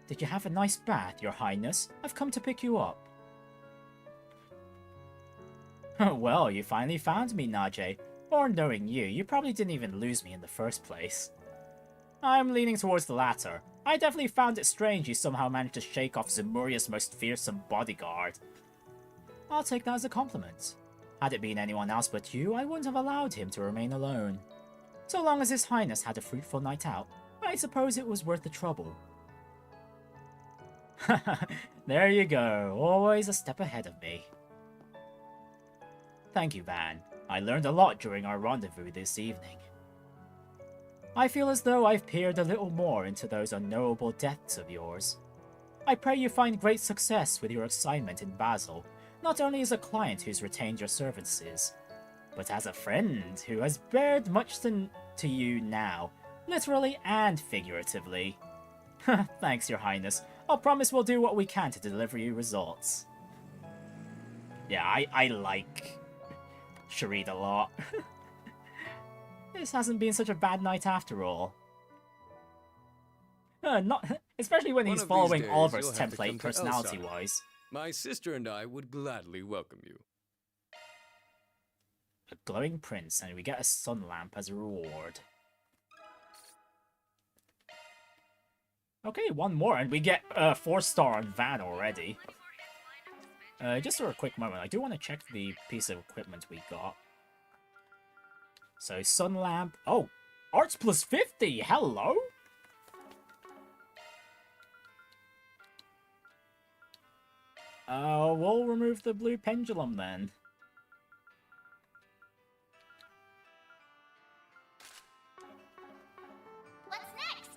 Did you have a nice bath, Your Highness? I've come to pick you up. Well, you finally found me, Najee. Or knowing you, you probably didn't even lose me in the first place. I'm leaning towards the latter. I definitely found it strange you somehow managed to shake off Zemuria's most fearsome bodyguard. I'll take that as a compliment. Had it been anyone else but you, I wouldn't have allowed him to remain alone. So long as His Highness had a fruitful night out, I suppose it was worth the trouble. There you go, always a step ahead of me. Thank you, Van. I learned a lot during our rendezvous this evening. I feel as though I've peered a little more into those unknowable depths of yours. I pray you find great success with your assignment in Basel, not only as a client who's retained your services, but as a friend who has bared much to you now, literally and figuratively. Thanks, Your Highness. I'll promise we'll do what we can to deliver you results. Yeah, I like Sherid a lot. This hasn't been such a bad night after all. Especially when he's following Oliver's template personality-wise. My sister and I would gladly welcome you. A glowing prince, and we get a sun lamp as a reward. Okay, one more, and we get a 4-star on Van already. Just for a quick moment, I do want to check the piece of equipment we got. So, sun lamp. Oh, arts plus 50. Hello. We'll remove the blue pendulum then.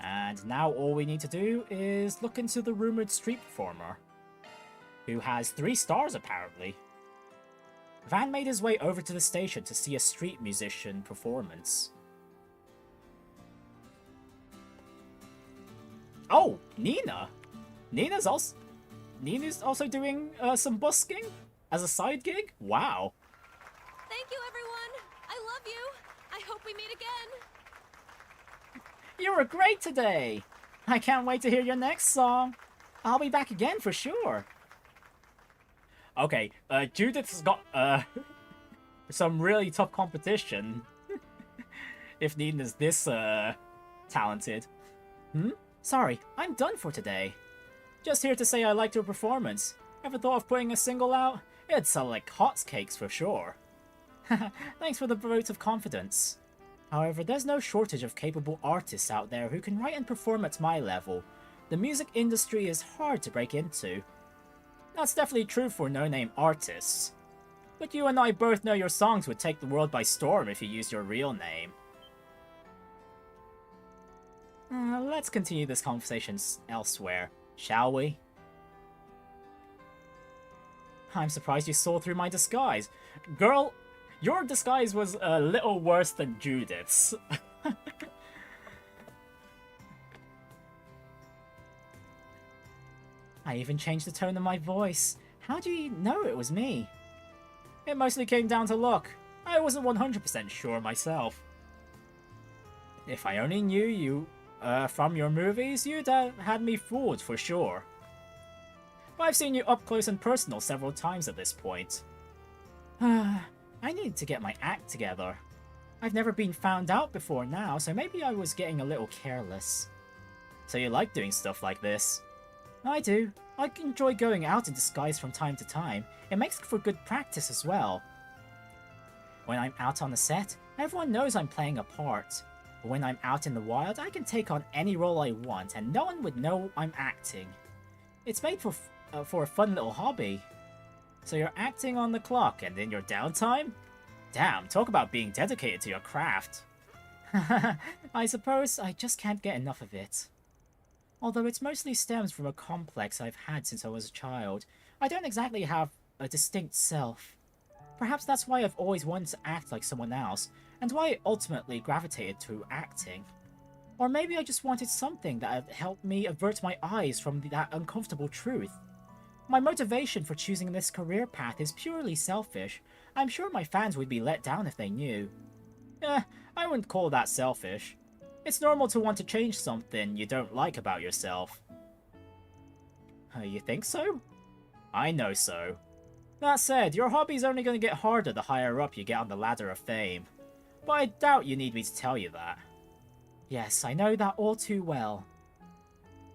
And now all we need to do is look into the rumored street performer, who has 3 stars apparently. Van made his way over to the station to see a street musician performance. Oh, Nina! Nina's also doing some busking as a side gig? Wow. Thank you, everyone! I love you! I hope we meet again! You were great today! I can't wait to hear your next song. I'll be back again for sure. Okay, Judith's got some really tough competition. If Nina's this talented. Sorry, I'm done for today. Just here to say I liked your performance. Ever thought of putting a single out? It'd sell like hotcakes for sure. Thanks for the vote of confidence. However, there's no shortage of capable artists out there who can write and perform at my level. The music industry is hard to break into. That's definitely true for no-name artists. But you and I both know your songs would take the world by storm if you used your real name. Let's continue this conversation elsewhere, shall we? I'm surprised you saw through my disguise. Girl, your disguise was a little worse than Judith's. I even changed the tone of my voice. How do you know it was me? It mostly came down to luck. I wasn't 100% sure myself. If I only knew you from your movies, you'd have had me fooled for sure. But I've seen you up close and personal several times at this point. I need to get my act together. I've never been found out before now, so maybe I was getting a little careless. So you like doing stuff like this? I do. I enjoy going out in disguise from time to time. It makes for good practice as well. When I'm out on the set, everyone knows I'm playing a part. But when I'm out in the wild, I can take on any role I want and no one would know I'm acting. It's made for a fun little hobby. So you're acting on the clock and in your downtime? Damn, talk about being dedicated to your craft. I suppose I just can't get enough of it. Although it mostly stems from a complex I've had since I was a child, I don't exactly have a distinct self. Perhaps that's why I've always wanted to act like someone else, and why I ultimately gravitated to acting. Or maybe I just wanted something that would help me avert my eyes from that uncomfortable truth. My motivation for choosing this career path is purely selfish. I'm sure my fans would be let down if they knew. I wouldn't call that selfish. It's normal to want to change something you don't like about yourself. You think so? I know so. That said, your hobby's only going to get harder the higher up you get on the ladder of fame. But I doubt you need me to tell you that. Yes, I know that all too well.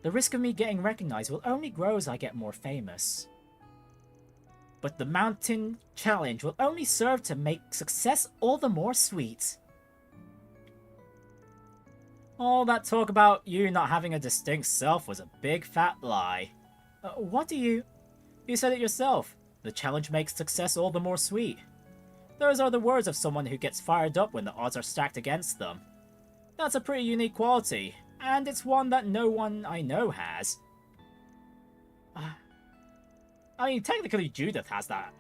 The risk of me getting recognized will only grow as I get more famous. But the mountain challenge will only serve to make success all the more sweet. All that talk about you not having a distinct self was a big fat lie. What do you... You said it yourself. The challenge makes success all the more sweet. Those are the words of someone who gets fired up when the odds are stacked against them. That's a pretty unique quality, and it's one that no one I know has. I mean, technically Judith has that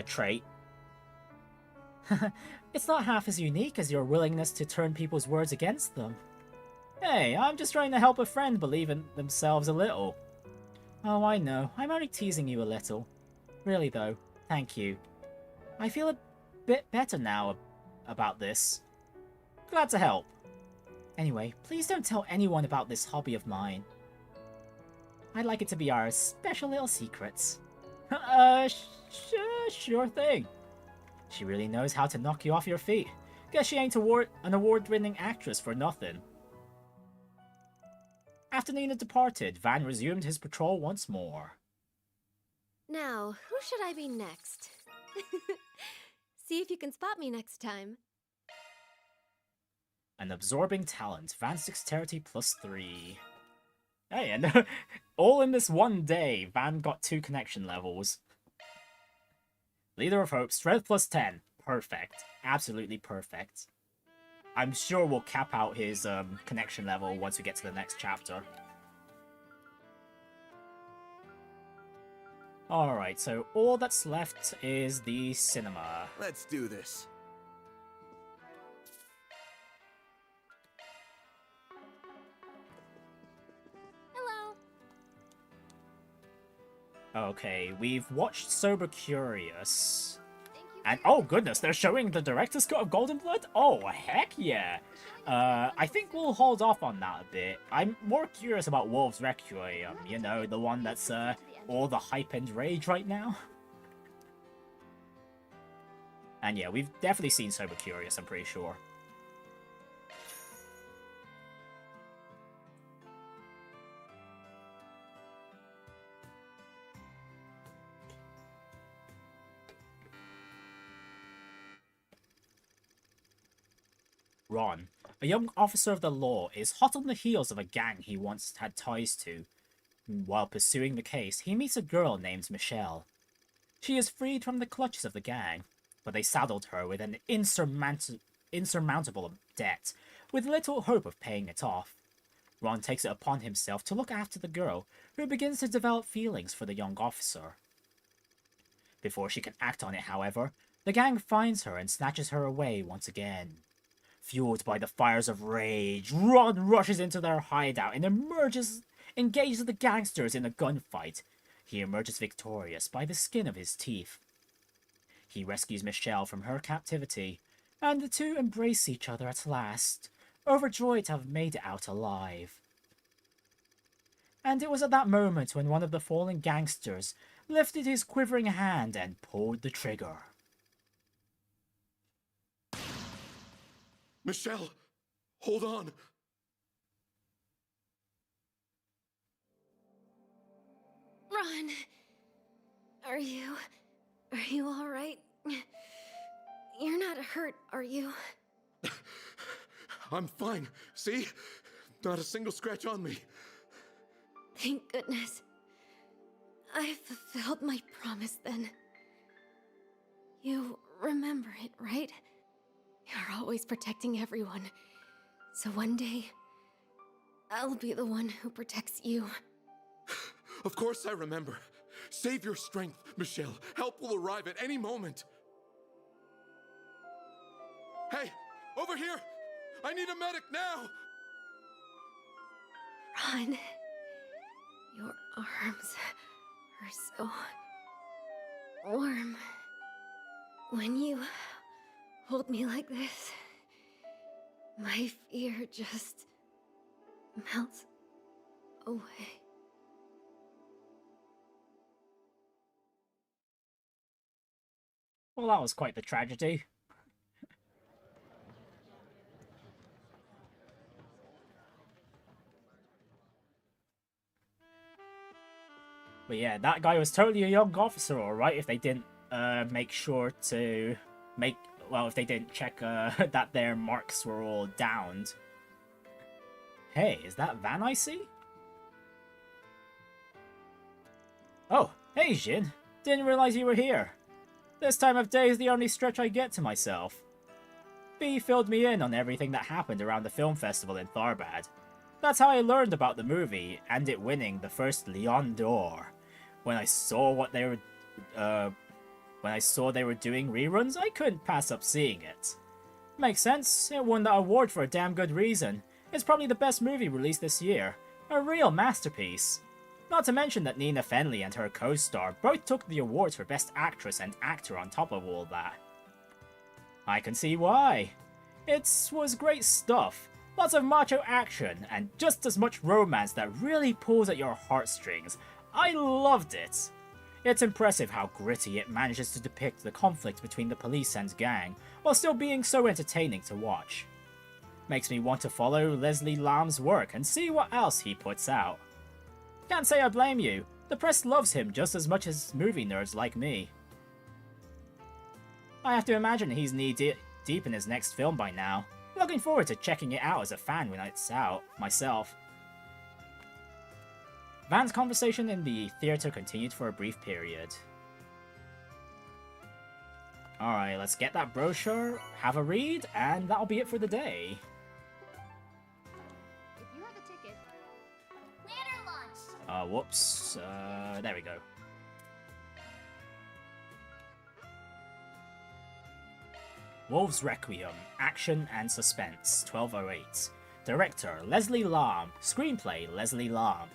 trait. It's not half as unique as your willingness to turn people's words against them. Hey, I'm just trying to help a friend believe in themselves a little. Oh, I know. I'm only teasing you a little. Really though, thank you. I feel a bit better now about this. Glad to help. Anyway, please don't tell anyone about this hobby of mine. I'd like it to be our special little secrets. Sure thing. She really knows how to knock you off your feet. Guess she ain't an award-winning actress for nothing. After Nina departed, Van resumed his patrol once more. Now, who should I be next? See if you can spot me next time. An absorbing talent, Van's dexterity +3. Hey, and all in this one day, Van got 2 connection levels. Leader of Hope, strength +10. Perfect. Absolutely perfect. I'm sure we'll cap out his connection level once we get to the next chapter. Alright, so all that's left is the cinema. Let's do this. Hello. Okay, we've watched Sober Curious. And oh goodness, they're showing the director's cut of Golden Blood? Oh, heck yeah! I think we'll hold off on that a bit. I'm more curious about Wolves Requiem, you know, the one that's all the hype and rage right now. And yeah, we've definitely seen Sober Curious, I'm pretty sure. Ron, a young officer of the law, is hot on the heels of a gang he once had ties to. While pursuing the case, he meets a girl named Michelle. She is freed from the clutches of the gang, but they saddled her with an insurmountable debt, with little hope of paying it off. Ron takes it upon himself to look after the girl, who begins to develop feelings for the young officer. Before she can act on it, however, the gang finds her and snatches her away once again. Fueled by the fires of rage, Ron rushes into their hideout and engages the gangsters in a gunfight. He emerges victorious by the skin of his teeth. He rescues Michelle from her captivity, and the two embrace each other at last, overjoyed to have made it out alive. And it was at that moment when one of the fallen gangsters lifted his quivering hand and pulled the trigger. Michelle, hold on. Ron, are you all right? You're not hurt, are you? I'm fine. See? Not a single scratch on me. Thank goodness. I fulfilled my promise then. You remember it, right? You're always protecting everyone. So one day, I'll be the one who protects you. Of course I remember. Save your strength, Michelle. Help will arrive at any moment. Hey, over here! I need a medic now! Ron, your arms are so warm. When you hold me like this, my fear just melts away. Well, that was quite the tragedy. But yeah, that guy was totally a young officer, alright, if they didn't make sure to if they didn't check that their marks were all downed. Hey, is that Van I see? Oh, hey Jin. Didn't realize you were here. This time of day is the only stretch I get to myself. B filled me in on everything that happened around the film festival in Tharbad. That's how I learned about the movie and it winning the first Lion d'Or. When I saw they were doing reruns, I couldn't pass up seeing it. Makes sense. It won the award for a damn good reason. It's probably the best movie released this year. A real masterpiece. Not to mention that Nina Fenley and her co-star both took the awards for Best Actress and Actor on top of all that. I can see why. It was great stuff. Lots of macho action, and just as much romance that really pulls at your heartstrings. I loved it. It's impressive how gritty it manages to depict the conflict between the police and gang, while still being so entertaining to watch. Makes me want to follow Leslie Lam's work and see what else he puts out. Can't say I blame you. The press loves him just as much as movie nerds like me. I have to imagine he's knee-deep in his next film by now. Looking forward to checking it out as a fan when it's out, myself. Van's conversation in the theater continued for a brief period. Alright, let's get that brochure, have a read, and that'll be it for the day. If you have a ticket, ladder launch. Whoops. There we go. Wolves Requiem, Action and Suspense, 1208. Director, Leslie Lam. Screenplay, Leslie Lam.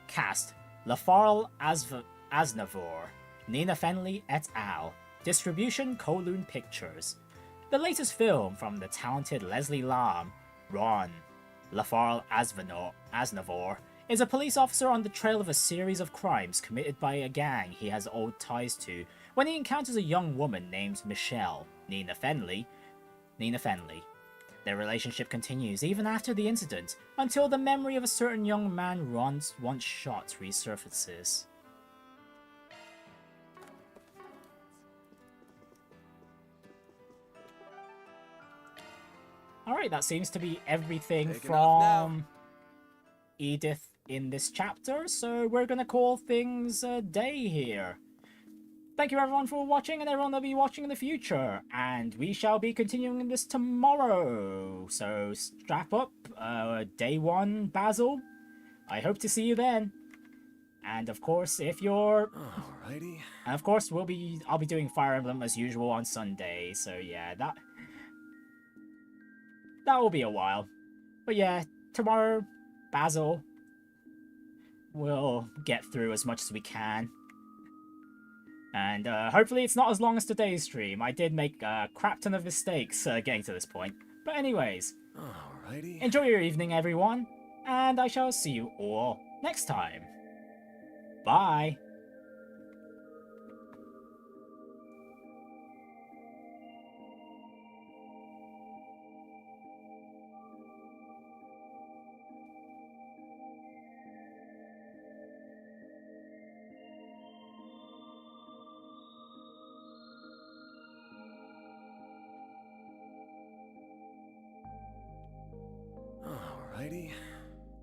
Cast, Lafarl Aznavour, Nina Fenley et al. Distribution, Kowloon Pictures. The latest film from the talented Leslie Lam, Ron. Lafarl Aznavour is a police officer on the trail of a series of crimes committed by a gang he has old ties to when he encounters a young woman named Michelle, Nina Fenley. Their relationship continues even after the incident, until the memory of a certain young man Ron once shot resurfaces. Alright, that seems to be everything Taking off from Edith in this chapter, so we're gonna call things a day here. Thank you everyone for watching, and everyone that'll be watching in the future, and we shall be continuing this tomorrow. So strap up, day 1 Basil. I hope to see you then. And of course, if you're... Alrighty. And of course, I'll be doing Fire Emblem as usual on Sunday, so yeah, that will be a while. But yeah, tomorrow, Basil, we'll get through as much as we can. And hopefully it's not as long as today's stream. I did make a crap ton of mistakes getting to this point. But anyways, alrighty. Enjoy your evening, everyone, and I shall see you all next time. Bye!